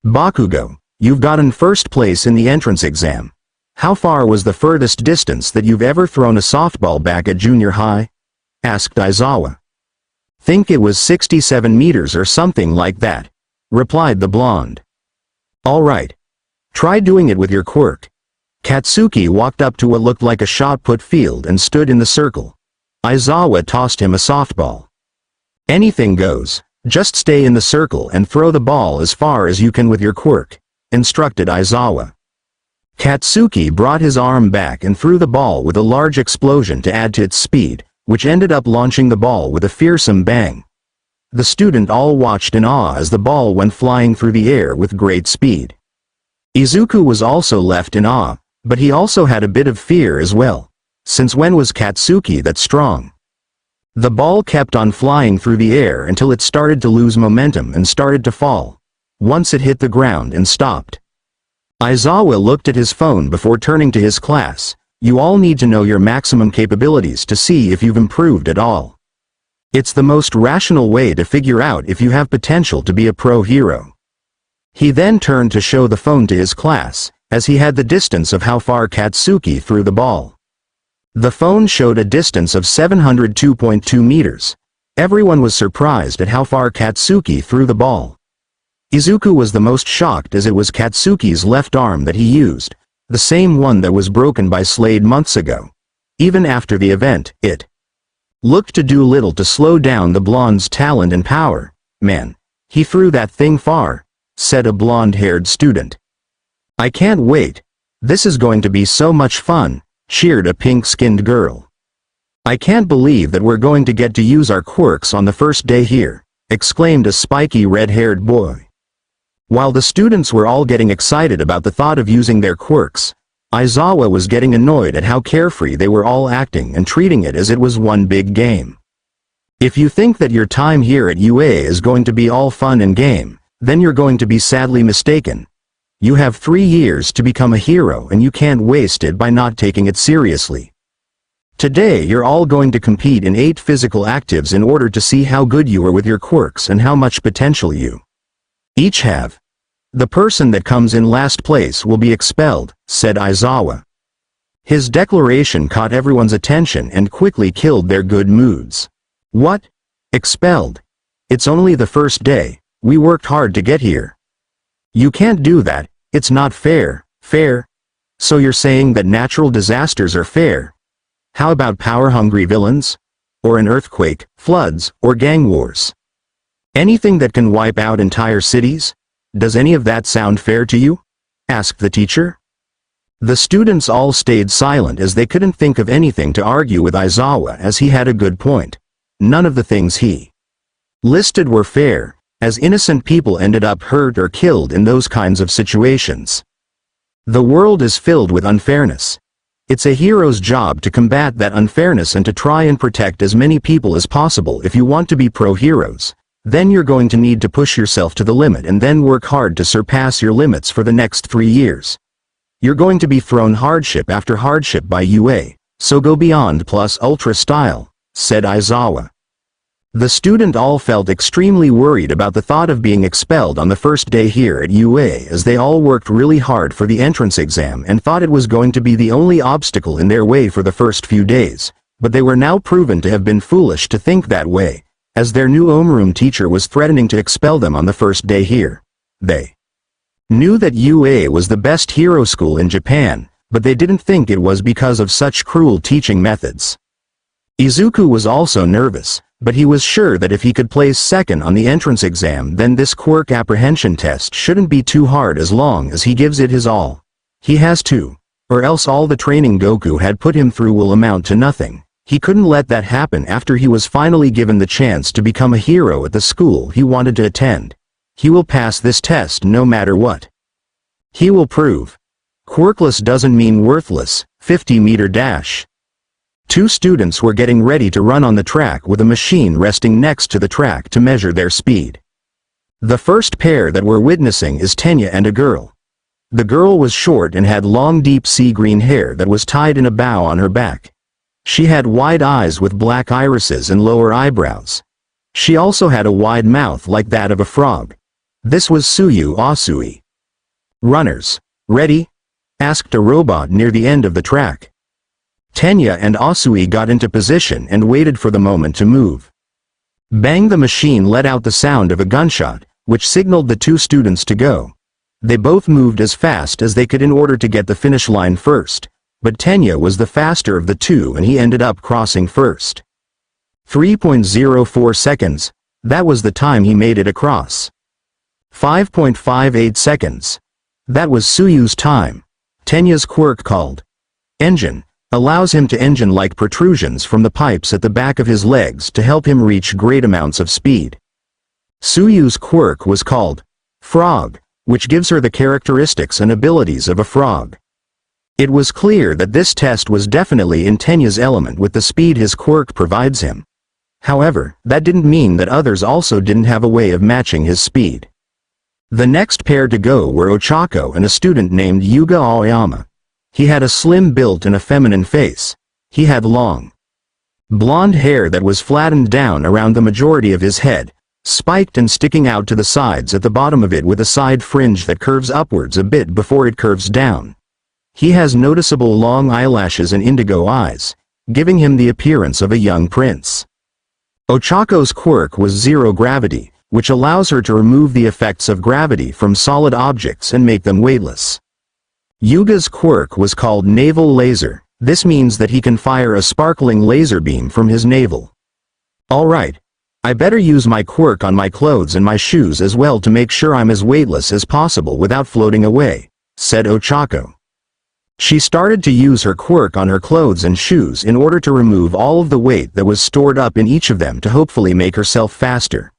Bakugo, you've gotten first place in the entrance exam. How far was the furthest distance that you've ever thrown a softball back at junior high? Asked Aizawa. Think it was 67 meters or something like that, replied the blonde. All right. Try doing it with your quirk. Katsuki walked up to what looked like a shot-put field and stood in the circle. Aizawa tossed him a softball. Anything goes, just stay in the circle and throw the ball as far as you can with your quirk, instructed Aizawa. Katsuki brought his arm back and threw the ball with a large explosion to add to its speed, which ended up launching the ball with a fearsome bang. The student all watched in awe as the ball went flying through the air with great speed. Izuku was also left in awe, but he also had a bit of fear as well. Since when was Katsuki that strong? The ball kept on flying through the air until it started to lose momentum and started to fall. Once it hit the ground and stopped. Aizawa looked at his phone before turning to his class. You all need to know your maximum capabilities to see if you've improved at all. It's the most rational way to figure out if you have potential to be a pro hero. He then turned to show the phone to his class, as he had the distance of how far Katsuki threw the ball. The phone showed a distance of 702.2 meters. Everyone was surprised at how far Katsuki threw the ball. Izuku was the most shocked as it was Katsuki's left arm that he used, the same one that was broken by Slade months ago. Even after the event, it looked to do little to slow down the blonde's talent and power. Man, he threw that thing far, said a blonde-haired student. I can't wait. This is going to be so much fun, cheered a pink-skinned girl. I can't believe that we're going to get to use our quirks on the first day here, exclaimed a spiky red-haired boy. While the students were all getting excited about the thought of using their quirks, Aizawa was getting annoyed at how carefree they were all acting and treating it as it was one big game. If you think that your time here at UA is going to be all fun and game, then you're going to be sadly mistaken. You have 3 years to become a hero and you can't waste it by not taking it seriously. Today you're all going to compete in 8 physical actives in order to see how good you are with your quirks and how much potential you each have. The person that comes in last place will be expelled, said Aizawa. His declaration caught everyone's attention and quickly killed their good moods. What? Expelled? It's only the first day, we worked hard to get here. You can't do that, it's not fair. Fair? So you're saying that natural disasters are fair? How about power-hungry villains? Or an earthquake, floods, or gang wars? Anything that can wipe out entire cities? Does any of that sound fair to you? Asked the teacher. The students all stayed silent as they couldn't think of anything to argue with Aizawa as he had a good point. None of the things he listed were fair, as innocent people ended up hurt or killed in those kinds of situations. The world is filled with unfairness. It's a hero's job to combat that unfairness and to try and protect as many people as possible. If you want to be pro-heroes, then you're going to need to push yourself to the limit and then work hard to surpass your limits for the next 3 years. You're going to be thrown hardship after hardship by UA, so go beyond plus ultra style, said Aizawa. The student all felt extremely worried about the thought of being expelled on the first day here at UA as they all worked really hard for the entrance exam and thought it was going to be the only obstacle in their way for the first few days, but they were now proven to have been foolish to think that way, as their new homeroom teacher was threatening to expel them on the first day here. They knew that UA was the best hero school in Japan, but they didn't think it was because of such cruel teaching methods. Izuku was also nervous, but he was sure that if he could place second on the entrance exam then this quirk apprehension test shouldn't be too hard as long as he gives it his all. He has to, or else all the training Goku had put him through will amount to nothing. He couldn't let that happen after he was finally given the chance to become a hero at the school he wanted to attend. He will pass this test no matter what. He will prove. Quirkless doesn't mean worthless. 50-meter dash. 2 students were getting ready to run on the track with a machine resting next to the track to measure their speed. The first pair that we're witnessing is Tenya and a girl. The girl was short and had long deep sea green hair that was tied in a bow on her back. She had wide eyes with black irises and lower eyebrows. She also had a wide mouth like that of a frog. This was Tsuyu Asui. "Runners, ready?" asked a robot near the end of the track. Tenya and Asui got into position and waited for the moment to move. Bang! The machine let out the sound of a gunshot, which signaled the two students to go. They both moved as fast as they could in order to get the finish line first, but Tenya was the faster of the two and he ended up crossing first. 3.04 seconds, that was the time he made it across. 5.58 seconds. That was Tsuyu's time. Tenya's quirk called engine allows him to engine-like protrusions from the pipes at the back of his legs to help him reach great amounts of speed. Tsuyu's quirk was called frog, which gives her the characteristics and abilities of a frog. It was clear that this test was definitely in Tenya's element with the speed his quirk provides him. However, that didn't mean that others also didn't have a way of matching his speed. The next pair to go were Ochako and a student named Yuga Aoyama. He had a slim build and a feminine face. He had long, blonde hair that was flattened down around the majority of his head, spiked and sticking out to the sides at the bottom of it with a side fringe that curves upwards a bit before it curves down. He has noticeable long eyelashes and indigo eyes, giving him the appearance of a young prince. Ochako's quirk was zero gravity, which allows her to remove the effects of gravity from solid objects and make them weightless. Yuga's quirk was called navel laser. This means that he can fire a sparkling laser beam from his navel. Alright, I better use my quirk on my clothes and my shoes as well to make sure I'm as weightless as possible without floating away, said Ochako. She started to use her quirk on her clothes and shoes in order to remove all of the weight that was stored up in each of them to hopefully make herself faster.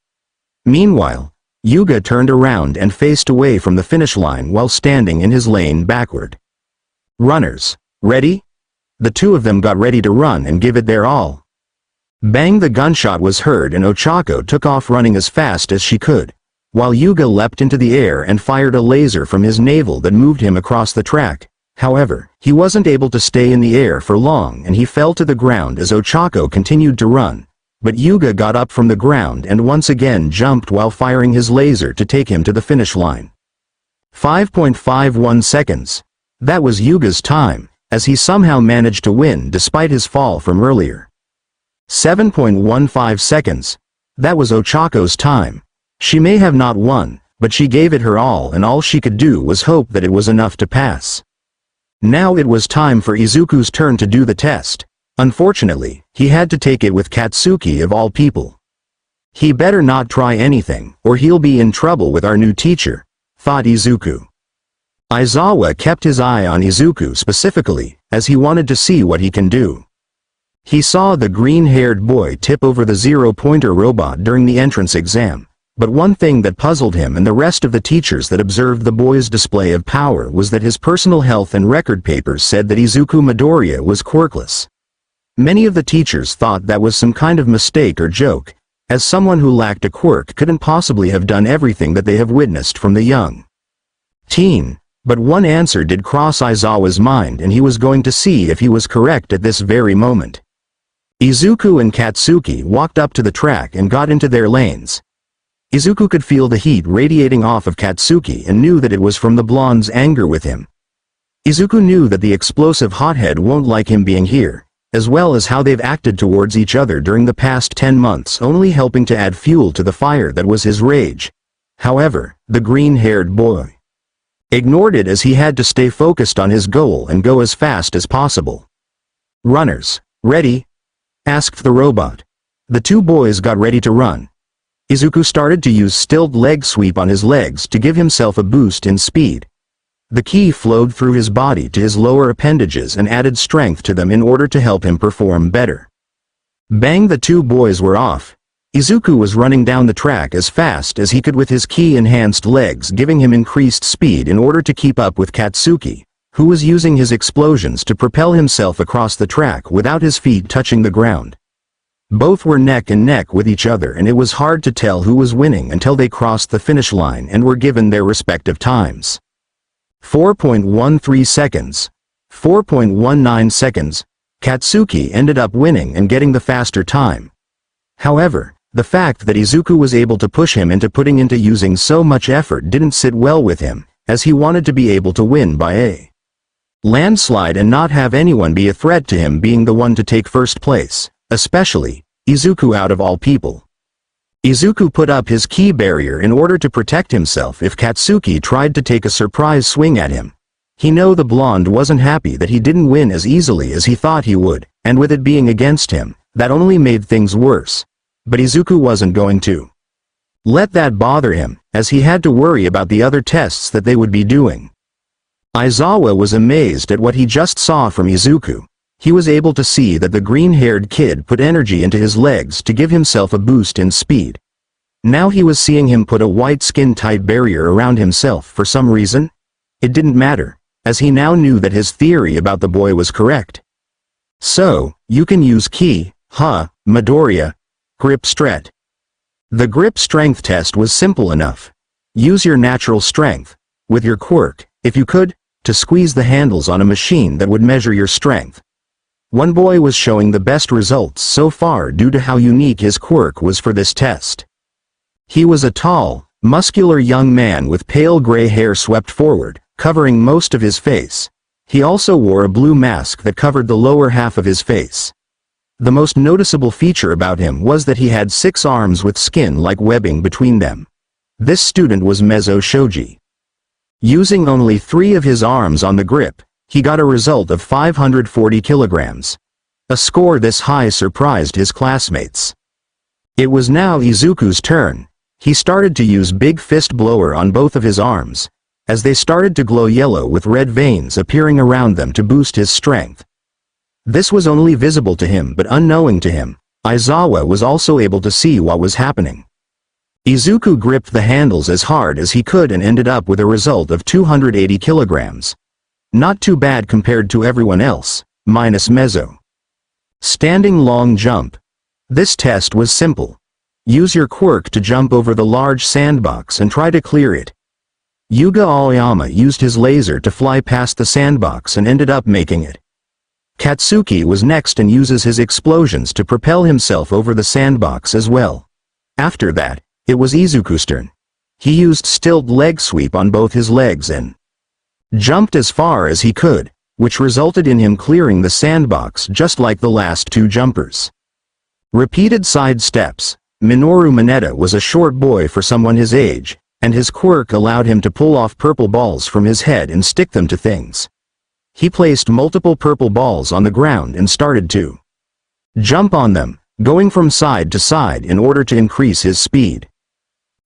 Meanwhile, Yuga turned around and faced away from the finish line while standing in his lane backward. Runners, ready? The two of them got ready to run and give it their all. Bang! The gunshot was heard and Ochako took off running as fast as she could, while Yuga leapt into the air and fired a laser from his navel that moved him across the track. However, he wasn't able to stay in the air for long and he fell to the ground as Ochako continued to run, but Yuga got up from the ground and once again jumped while firing his laser to take him to the finish line. 5.51 seconds. That was Yuga's time, as he somehow managed to win despite his fall from earlier. 7.15 seconds. That was Ochako's time. She may have not won, but she gave it her all and all she could do was hope that it was enough to pass. Now it was time for Izuku's turn to do the test. Unfortunately, he had to take it with Katsuki of all people. He better not try anything, or he'll be in trouble with our new teacher, thought Izuku. Aizawa kept his eye on Izuku specifically, as he wanted to see what he can do. He saw the green-haired boy tip over the zero-pointer robot during the entrance exam, but one thing that puzzled him and the rest of the teachers that observed the boy's display of power was that his personal health and record papers said that Izuku Midoriya was quirkless. Many of the teachers thought that was some kind of mistake or joke, as someone who lacked a quirk couldn't possibly have done everything that they have witnessed from the young teen. But one answer did cross Aizawa's mind and he was going to see if he was correct at this very moment. Izuku and Katsuki walked up to the track and got into their lanes. Izuku could feel the heat radiating off of Katsuki and knew that it was from the blonde's anger with him. Izuku knew that the explosive hothead won't like him being here, as well as how they've acted towards each other during the past 10 months, only helping to add fuel to the fire that was his rage. However, the green-haired boy ignored it as he had to stay focused on his goal and go as fast as possible. Runners, ready? Asked the robot. The two boys got ready to run. Izuku started to use stilled leg sweep on his legs to give himself a boost in speed. The ki flowed through his body to his lower appendages and added strength to them in order to help him perform better. Bang! The two boys were off. Izuku was running down the track as fast as he could with his ki-enhanced legs, giving him increased speed in order to keep up with Katsuki, who was using his explosions to propel himself across the track without his feet touching the ground. Both were neck and neck with each other and it was hard to tell who was winning until they crossed the finish line and were given their respective times. 4.13 seconds. 4.19 seconds. Katsuki ended up winning and getting the faster time. However, The fact that Izuku was able to push him into putting into using so much effort didn't sit well with him, as he wanted to be able to win by a landslide and not have anyone be a threat to him being the one to take first place, especially Izuku out of all people. Izuku put up his ki barrier in order to protect himself if Katsuki tried to take a surprise swing at him. He knew the blonde wasn't happy that he didn't win as easily as he thought he would, and with it being against him, that only made things worse. But Izuku wasn't going to let that bother him, as he had to worry about the other tests that they would be doing. Aizawa was amazed at what he just saw from Izuku. He was able to see that the green-haired kid put energy into his legs to give himself a boost in speed. Now he was seeing him put a white skin-tight barrier around himself for some reason. It didn't matter, as he now knew that his theory about the boy was correct. So, you can use ki, Midoriya, grip stret. The grip strength test was simple enough. Use your natural strength, with your quirk, if you could, to squeeze the handles on a machine that would measure your strength. One boy was showing the best results so far due to how unique his quirk was for this test. He was a tall, muscular young man with pale gray hair swept forward, covering most of his face. He also wore a blue mask that covered the lower half of his face. The most noticeable feature about him was that he had 6 arms with skin-like webbing between them. This student was Mezzo Shoji. Using only 3 of his arms on the grip, he got a result of 540 kilograms. A score this high surprised his classmates. It was now Izuku's turn. He started to use Big Fist Blower on both of his arms, as they started to glow yellow with red veins appearing around them to boost his strength. This was only visible to him but unknowing to him, Aizawa was also able to see what was happening. Izuku gripped the handles as hard as he could and ended up with a result of 280 kilograms. Not too bad compared to everyone else, minus Mezzo. Standing long jump. This test was simple. Use your quirk to jump over the large sandbox and try to clear it. Yuga Aoyama used his laser to fly past the sandbox and ended up making it. Katsuki was next and uses his explosions to propel himself over the sandbox as well. After that, it was Izuku's turn. He used stilt leg sweep on both his legs and jumped as far as he could, which resulted in him clearing the sandbox just like the last 2 jumpers. Repeated side steps. Minoru Mineta was a short boy for someone his age, and his quirk allowed him to pull off purple balls from his head and stick them to things. He placed multiple purple balls on the ground and started to jump on them, going from side to side in order to increase his speed.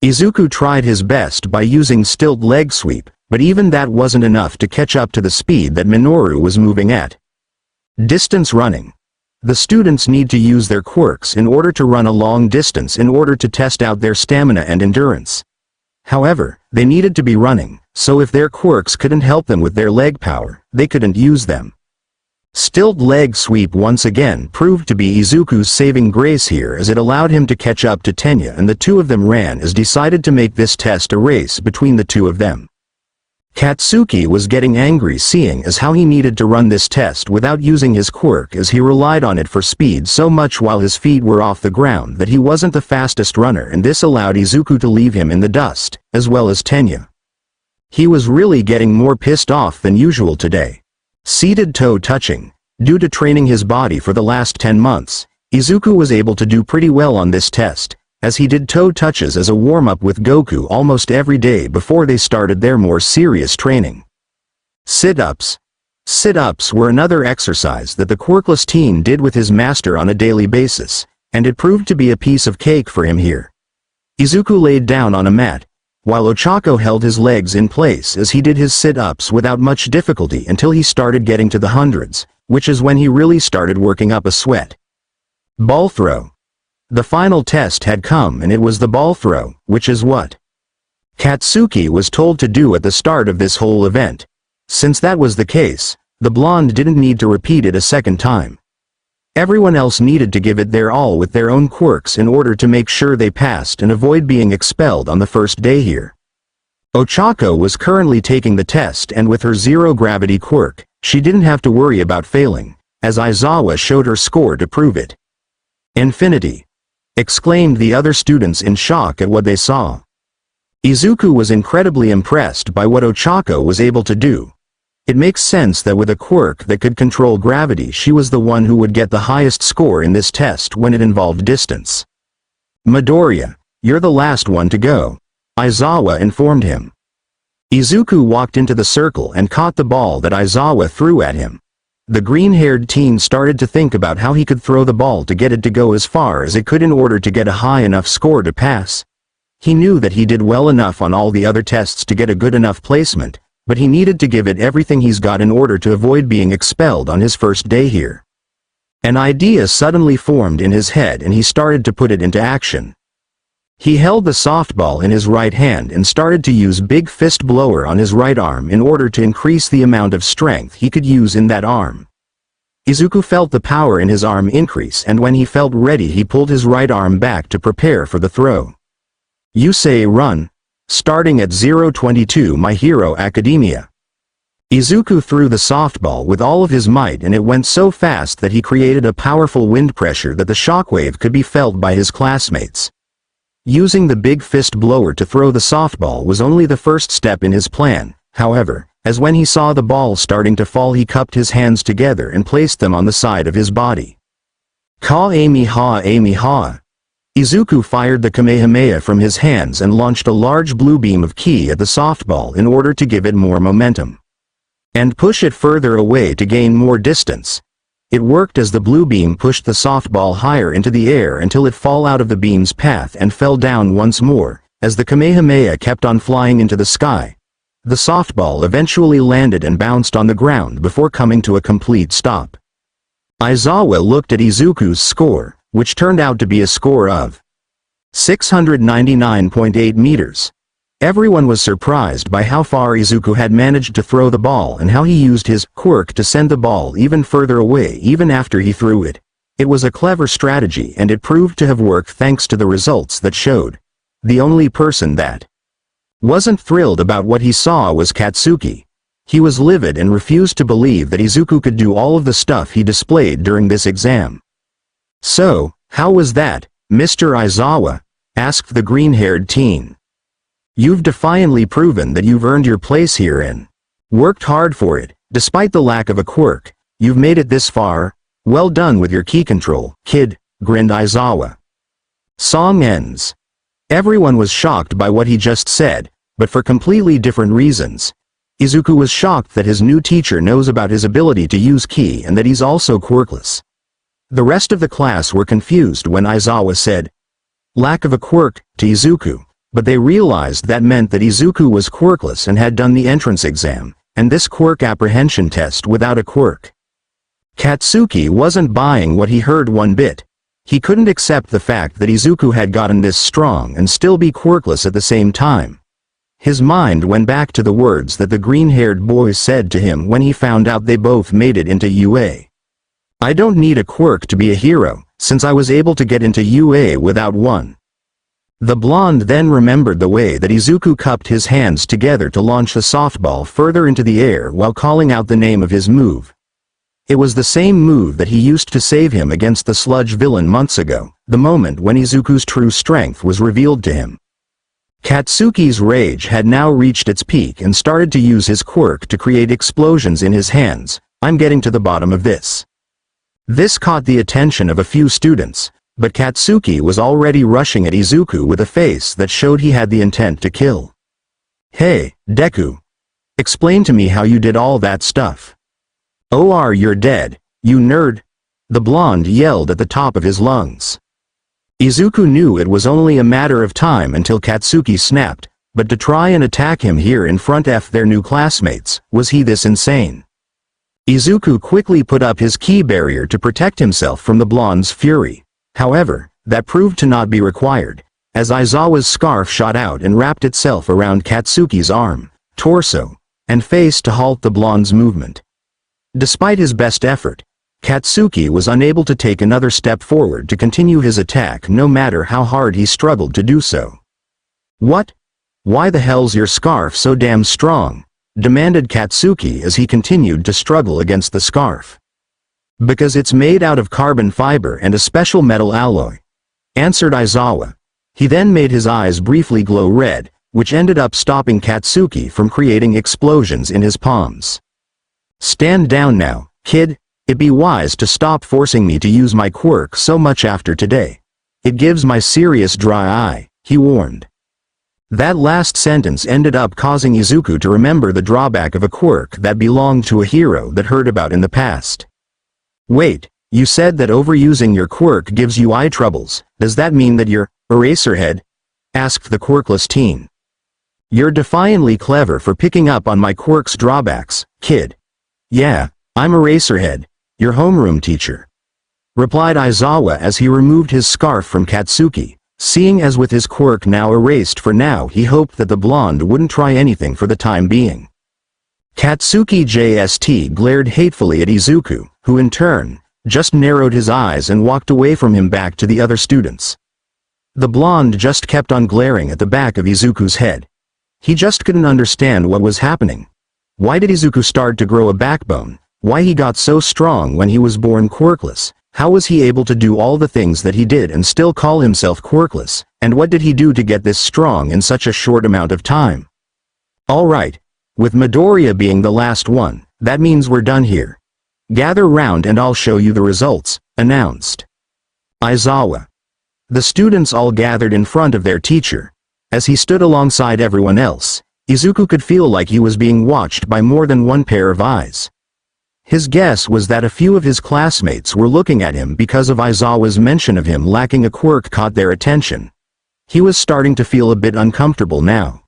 Izuku tried his best by using stilt leg sweep, but even that wasn't enough to catch up to the speed that Minoru was moving at. Distance running. The students need to use their quirks in order to run a long distance in order to test out their stamina and endurance. However, they needed to be running, so if their quirks couldn't help them with their leg power, they couldn't use them. Stilt leg sweep once again proved to be Izuku's saving grace here as it allowed him to catch up to Tenya, and the 2 of them ran as decided to make this test a race between the 2 of them. Katsuki was getting angry seeing as how he needed to run this test without using his quirk as he relied on it for speed so much while his feet were off the ground that he wasn't the fastest runner, and this allowed Izuku to leave him in the dust, as well as Tenya. He was really getting more pissed off than usual today. Seated toe touching. Due to training his body for the last 10 months, Izuku was able to do pretty well on this test, as he did toe touches as a warm-up with Goku almost every day before they started their more serious training. Sit-ups. Sit-ups were another exercise that the quirkless teen did with his master on a daily basis, and it proved to be a piece of cake for him here. Izuku laid down on a mat, while Ochako held his legs in place as he did his sit-ups without much difficulty until he started getting to the hundreds, which is when he really started working up a sweat. Ball throw. The final test had come, and it was the ball throw, which is what Katsuki was told to do at the start of this whole event. Since that was the case, the blonde didn't need to repeat it a second time. Everyone else needed to give it their all with their own quirks in order to make sure they passed and avoid being expelled on the first day here. Ochako was currently taking the test, and with her zero-gravity quirk, she didn't have to worry about failing, as Aizawa showed her score to prove it. Infinity. exclaimed the other students in shock at what they saw. Izuku was incredibly impressed by what Ochako was able to do. It makes sense that with a quirk that could control gravity, she was the one who would get the highest score in this test when it involved distance. "Midoriya, you're the last one to go," Aizawa informed him. Izuku walked into the circle and caught the ball that Aizawa threw at him. The green-haired teen started to think about how he could throw the ball to get it to go as far as it could in order to get a high enough score to pass. He knew that he did well enough on all the other tests to get a good enough placement, but he needed to give it everything he's got in order to avoid being expelled on his first day here. An idea suddenly formed in his head and he started to put it into action. He held the softball in his right hand and started to use Big Fist Blower on his right arm in order to increase the amount of strength he could use in that arm. Izuku felt the power in his arm increase, and when he felt ready he pulled his right arm back to prepare for the throw. "You say run," starting at 0:22 My Hero Academia. Izuku threw the softball with all of his might and it went so fast that he created a powerful wind pressure that the shockwave could be felt by his classmates. Using the Big Fist Blower to throw the softball was only the first step in his plan, however, as when he saw the ball starting to fall he cupped his hands together and placed them on the side of his body. Ka-emi-ha-emi-ha. Izuku fired the Kamehameha from his hands and launched a large blue beam of ki at the softball in order to give it more momentum and push it further away to gain more distance. It worked as the blue beam pushed the softball higher into the air until it fell out of the beam's path and fell down once more, as the Kamehameha kept on flying into the sky. The softball eventually landed and bounced on the ground before coming to a complete stop. Aizawa looked at Izuku's score, which turned out to be a score of 699.8 meters. Everyone was surprised by how far Izuku had managed to throw the ball and how he used his quirk to send the ball even further away even after he threw it. It was a clever strategy and it proved to have worked thanks to the results that showed. The only person that wasn't thrilled about what he saw was Katsuki. He was livid and refused to believe that Izuku could do all of the stuff he displayed during this exam. "So, how was that, Mr. Aizawa?" asked the green-haired teen. "You've defiantly proven that you've earned your place here and worked hard for it, despite the lack of a quirk. You've made it this far. Well done with your ki control, kid," grinned Aizawa. Song ends. Everyone was shocked by what he just said, but for completely different reasons. Izuku was shocked that his new teacher knows about his ability to use ki and that he's also quirkless. The rest of the class were confused when Aizawa said, "lack of a quirk," to Izuku, but they realized that meant that Izuku was quirkless and had done the entrance exam, and this quirk apprehension test without a quirk. Katsuki wasn't buying what he heard one bit. He couldn't accept the fact that Izuku had gotten this strong and still be quirkless at the same time. His mind went back to the words that the green-haired boy said to him when he found out they both made it into UA. "I don't need a quirk to be a hero, since I was able to get into UA without one." The blonde then remembered the way that Izuku cupped his hands together to launch the softball further into the air while calling out the name of his move. It was the same move that he used to save him against the Sludge villain months ago, the moment when Izuku's true strength was revealed to him. Katsuki's rage had now reached its peak and started to use his quirk to create explosions in his hands. "I'm getting to the bottom of this." This caught the attention of a few students, but Katsuki was already rushing at Izuku with a face that showed he had the intent to kill. "Hey, Deku. Explain to me how you did all that stuff." "Oh, you're dead, you nerd," the blonde yelled at the top of his lungs. Izuku knew it was only a matter of time until Katsuki snapped, but to try and attack him here in front of their new classmates, was he this insane? Izuku quickly put up his ki barrier to protect himself from the blonde's fury. However, that proved to not be required, as Aizawa's scarf shot out and wrapped itself around Katsuki's arm, torso, and face to halt the blonde's movement. Despite his best effort, Katsuki was unable to take another step forward to continue his attack no matter how hard he struggled to do so. "What? Why the hell's your scarf so damn strong?" demanded Katsuki as he continued to struggle against the scarf. "Because it's made out of carbon fiber and a special metal alloy. answered Aizawa. He then made his eyes briefly glow red, which ended up stopping Katsuki from creating explosions in his palms. Stand down now, kid. It'd be wise to stop forcing me to use my quirk so much after today. It gives my serious dry eye, he warned. That last sentence ended up causing Izuku to remember the drawback of a quirk that belonged to a hero that heard about in the past. Wait, you said that overusing your quirk gives you eye troubles. Does that mean that you're Eraserhead? Asked the quirkless teen. You're defiantly clever for picking up on my quirk's drawbacks, kid. Yeah, I'm Eraserhead, your homeroom teacher, replied Aizawa as he removed his scarf from Katsuki. Seeing as with his quirk now erased for now, he hoped that the blonde wouldn't try anything for the time being. Katsuki JST glared hatefully at Izuku, who in turn just narrowed his eyes and walked away from him back to the other students. The blonde just kept on glaring at the back of Izuku's head. He just couldn't understand what was happening. Why did Izuku start to grow a backbone? Why he got so strong when he was born quirkless? How was he able to do all the things that he did and still call himself quirkless? And what did he do to get this strong in such a short amount of time? Alright. With Midoriya being the last one, that means we're done here. Gather round and I'll show you the results, announced Aizawa. The students all gathered in front of their teacher. As he stood alongside everyone else, Izuku could feel like he was being watched by more than one pair of eyes. His guess was that a few of his classmates were looking at him because of Aizawa's mention of him lacking a quirk caught their attention. He was starting to feel a bit uncomfortable now.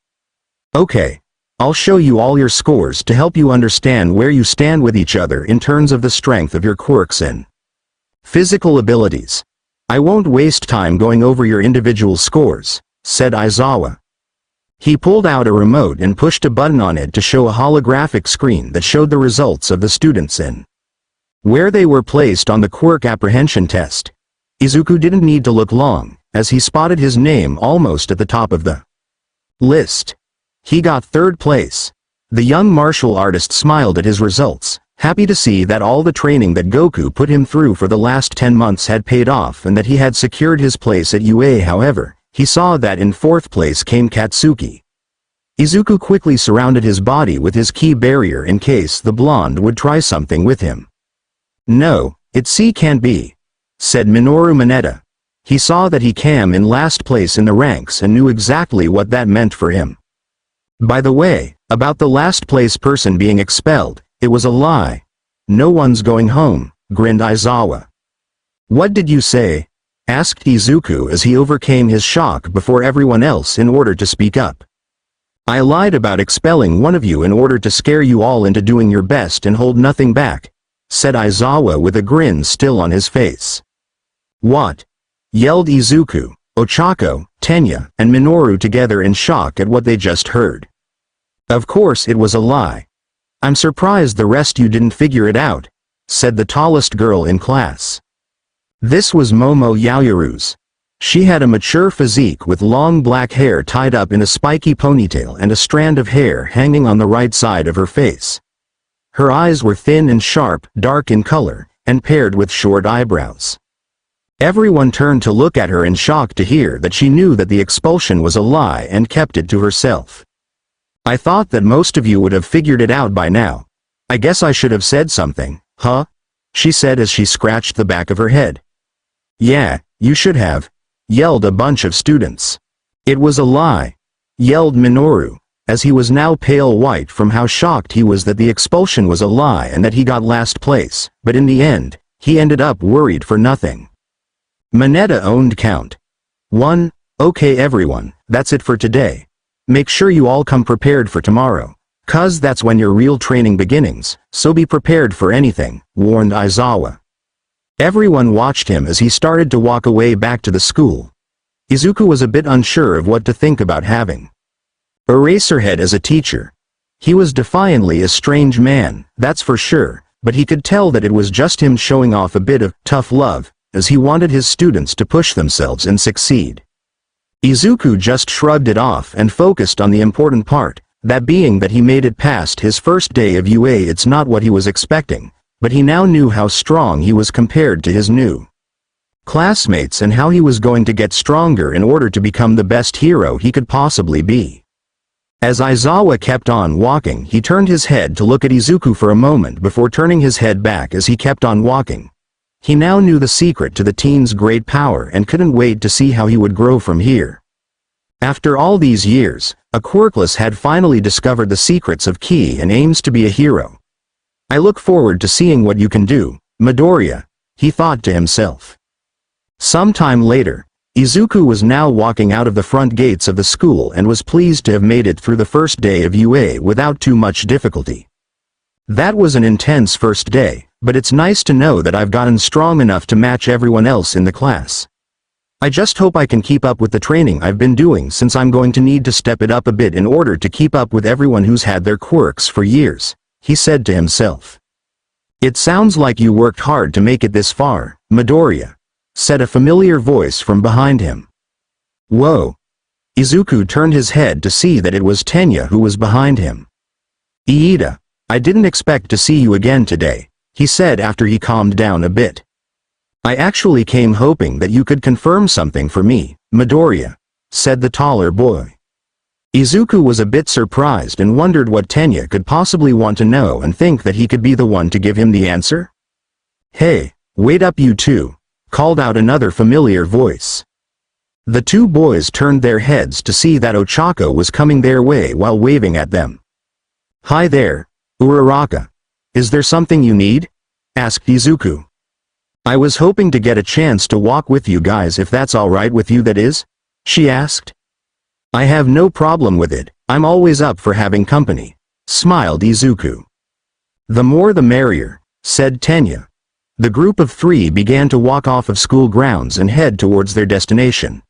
Okay. I'll show you all your scores to help you understand where you stand with each other in terms of the strength of your quirks and physical abilities. I won't waste time going over your individual scores, said Aizawa. He pulled out a remote and pushed a button on it to show a holographic screen that showed the results of the students and where they were placed on the quirk apprehension test. Izuku didn't need to look long, as he spotted his name almost at the top of the list. He got third place. The young martial artist smiled at his results, happy to see that all the training that Goku put him through for the last 10 months had paid off and that he had secured his place at UA. However, he saw that in fourth place came Katsuki. Izuku quickly surrounded his body with his key barrier in case the blonde would try something with him. No, can't be, said Minoru Mineta. He saw that he came in last place in the ranks and knew exactly what that meant for him. By the way, about the last place person being expelled, it was a lie. No one's going home, grinned Aizawa. What did you say? Asked Izuku as he overcame his shock before everyone else in order to speak up. I lied about expelling one of you in order to scare you all into doing your best and hold nothing back, said Aizawa with a grin still on his face. What? Yelled Izuku, Ochako, Tenya, and Minoru together in shock at what they just heard. Of course it was a lie. I'm surprised the rest you didn't figure it out, said the tallest girl in class. This was Momo Yaoyaru's. She had a mature physique with long black hair tied up in a spiky ponytail and a strand of hair hanging on the right side of her face. Her eyes were thin and sharp, dark in color, and paired with short eyebrows. Everyone turned to look at her in shock to hear that she knew that the expulsion was a lie and kept it to herself. I thought that most of you would have figured it out by now. I guess I should have said something, huh? She said as she scratched the back of her head. Yeah, you should have, yelled a bunch of students. It was a lie, yelled Minoru, as he was now pale white from how shocked he was that the expulsion was a lie and that he got last place, but in the end, he ended up worried for nothing. Mineta owned count 1. Okay everyone, that's it for today. Make sure you all come prepared for tomorrow, 'cause that's when your real training begins, so be prepared for anything, warned Aizawa. Everyone watched him as he started to walk away back to the school. Izuku was a bit unsure of what to think about having Eraserhead as a teacher. He was defiantly a strange man, that's for sure, but he could tell that it was just him showing off a bit of tough love, as he wanted his students to push themselves and succeed. Izuku just shrugged it off and focused on the important part, that being that he made it past his first day of UA. It's not what he was expecting, but he now knew how strong he was compared to his new classmates and how he was going to get stronger in order to become the best hero he could possibly be. As Aizawa kept on walking, he turned his head to look at Izuku for a moment before turning his head back as he kept on walking. He now knew the secret to the teen's great power and couldn't wait to see how he would grow from here. After all these years, a quirkless had finally discovered the secrets of Ki and aims to be a hero. I look forward to seeing what you can do, Midoriya, he thought to himself. Sometime later, Izuku was now walking out of the front gates of the school and was pleased to have made it through the first day of UA without too much difficulty. That was an intense first day, but it's nice to know that I've gotten strong enough to match everyone else in the class. I just hope I can keep up with the training I've been doing, since I'm going to need to step it up a bit in order to keep up with everyone who's had their quirks for years, he said to himself. It sounds like you worked hard to make it this far, Midoriya, said a familiar voice from behind him. Whoa! Izuku turned his head to see that it was Tenya who was behind him. Iida, I didn't expect to see you again today, he said after he calmed down a bit. I actually came hoping that you could confirm something for me, Midoriya, said the taller boy. Izuku was a bit surprised and wondered what Tenya could possibly want to know and think that he could be the one to give him the answer. Hey, wait up you two, called out another familiar voice. The two boys turned their heads to see that Ochako was coming their way while waving at them. Hi there, Uraraka. Is there something you need? Asked Izuku. I was hoping to get a chance to walk with you guys, if that's alright with you, that is? She asked. I have no problem with it, I'm always up for having company, smiled Izuku. The more the merrier, said Tenya. The group of three began to walk off of school grounds and head towards their destination.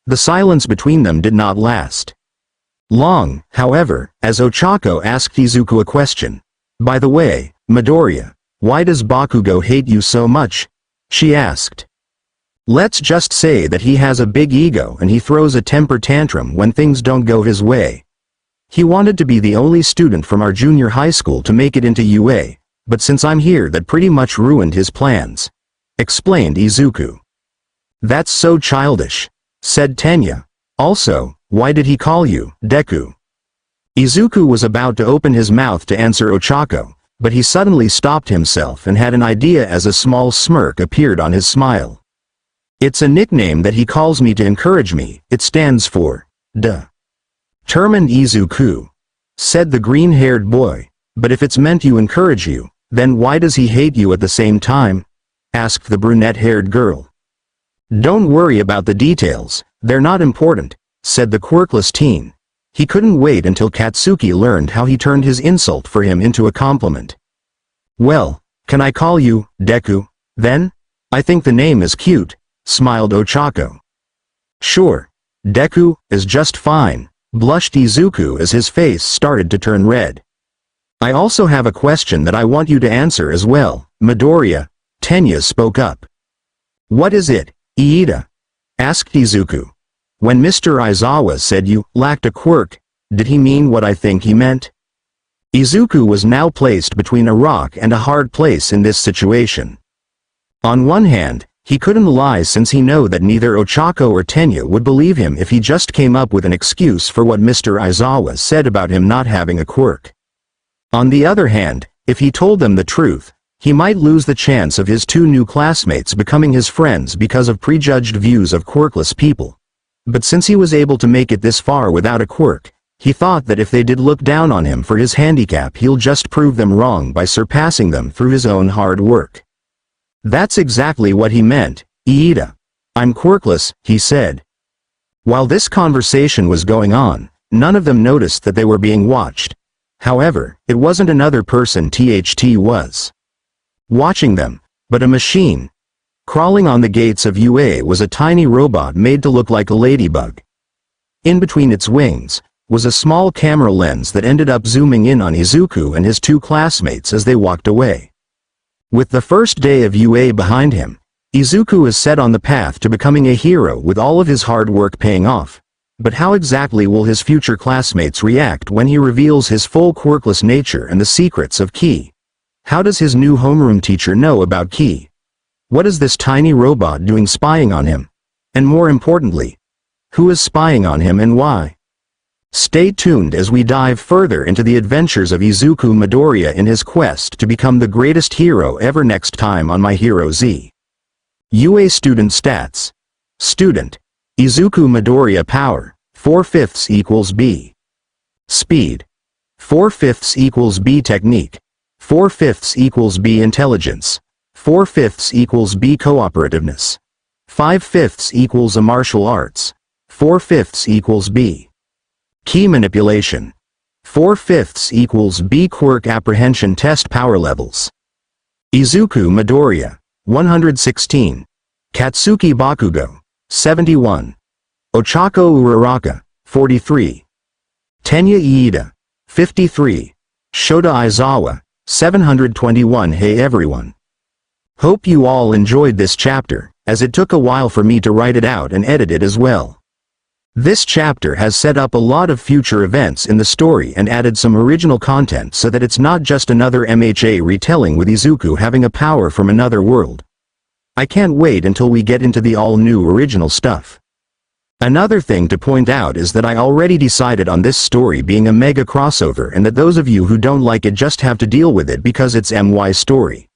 The silence between them did not last long, however, as Ochako asked Izuku a question. By the way, Midoriya, why does Bakugo hate you so much? She asked. Let's just say that he has a big ego and he throws a temper tantrum when things don't go his way. He wanted to be the only student from our junior high school to make it into UA, but since I'm here that pretty much ruined his plans, explained Izuku. That's so childish, said Tenya. Also, why did he call you Deku? Izuku was about to open his mouth to answer Ochako, but he suddenly stopped himself and had an idea as a small smirk appeared on his smile. It's a nickname that he calls me to encourage me, it stands for, determined Izuku, said the green-haired boy, but if it's meant to encourage you, then why does he hate you at the same time? Asked the brunette-haired girl. Don't worry about the details, they're not important, said the quirkless teen. He couldn't wait until Katsuki learned how he turned his insult for him into a compliment. Well, can I call you Deku, then? I think the name is cute, smiled Ochako. Sure, Deku is just fine, blushed Izuku as his face started to turn red. I also have a question that I want you to answer as well, Midoriya, Tenya spoke up. What is it, Iida? Asked Izuku. When Mr. Aizawa said you lacked a quirk, did he mean what I think he meant? Izuku was now placed between a rock and a hard place in this situation. On one hand, he couldn't lie since he knew that neither Ochako or Tenya would believe him if he just came up with an excuse for what Mr. Aizawa said about him not having a quirk. On the other hand, if he told them the truth, he might lose the chance of his two new classmates becoming his friends because of prejudged views of quirkless people. But since he was able to make it this far without a quirk, he thought that if they did look down on him for his handicap, he'll just prove them wrong by surpassing them through his own hard work. That's exactly what he meant, Iida. I'm quirkless, he said. While this conversation was going on, none of them noticed that they were being watched. However, it wasn't another person THT was watching them, but a machine. Crawling on the gates of UA was a tiny robot made to look like a ladybug. In between its wings was a small camera lens that ended up zooming in on Izuku and his two classmates as they walked away. With the first day of UA behind him, Izuku is set on the path to becoming a hero with all of his hard work paying off. But how exactly will his future classmates react when he reveals his full quirkless nature and the secrets of Ki? How does his new homeroom teacher know about Ki? What is this tiny robot doing spying on him? And more importantly, who is spying on him and why? Stay tuned as we dive further into the adventures of Izuku Midoriya in his quest to become the greatest hero ever next time on My Hero Z. UA Student Stats. Student. Izuku Midoriya Power, 4/5 equals B. Speed. 4/5 equals B. Technique. 4/5 equals B. Intelligence. 4/5 equals B. Cooperativeness. 5/5 equals A. Martial Arts. 4/5 equals B. Key Manipulation. 4/5 equals B. Quirk Apprehension Test Power Levels. Izuku Midoriya, 116. Katsuki Bakugo, 71. Ochako Uraraka, 43. Tenya Iida, 53. Shota Aizawa, 721. Hey everyone. Hope you all enjoyed this chapter, as it took a while for me to write it out and edit it as well. This chapter has set up a lot of future events in the story and added some original content so that it's not just another MHA retelling with Izuku having a power from another world. I can't wait until we get into the all-new original stuff. Another thing to point out is that I already decided on this story being a mega crossover and that those of you who don't like it just have to deal with it because it's MY story.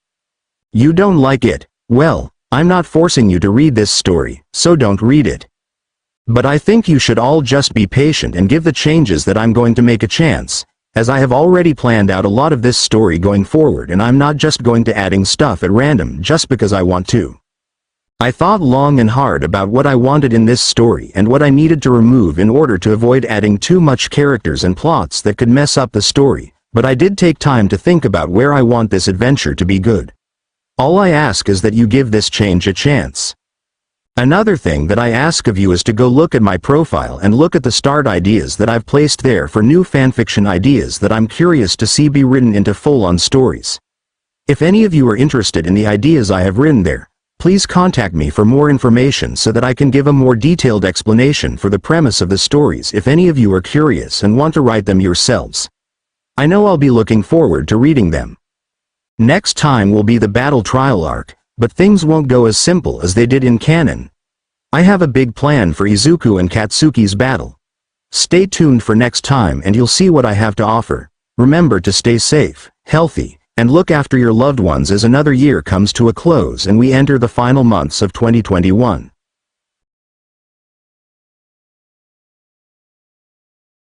You don't like it, well, I'm not forcing you to read this story, so don't read it. But I think you should all just be patient and give the changes that I'm going to make a chance, as I have already planned out a lot of this story going forward and I'm not just going to adding stuff at random just because I want to. I thought long and hard about what I wanted in this story and what I needed to remove in order to avoid adding too much characters and plots that could mess up the story, but I did take time to think about where I want this adventure to be good. All I ask is that you give this change a chance. Another thing that I ask of you is to go look at my profile and look at the start ideas that I've placed there for new fanfiction ideas that I'm curious to see be written into full-on stories. If any of you are interested in the ideas I have written there, please contact me for more information so that I can give a more detailed explanation for the premise of the stories if any of you are curious and want to write them yourselves. I know I'll be looking forward to reading them. Next time will be the battle trial arc, but things won't go as simple as they did in canon. I have a big plan for Izuku and Katsuki's battle. Stay tuned for next time and you'll see what I have to offer. Remember to stay safe, healthy, and look after your loved ones as another year comes to a close and we enter the final months of 2021.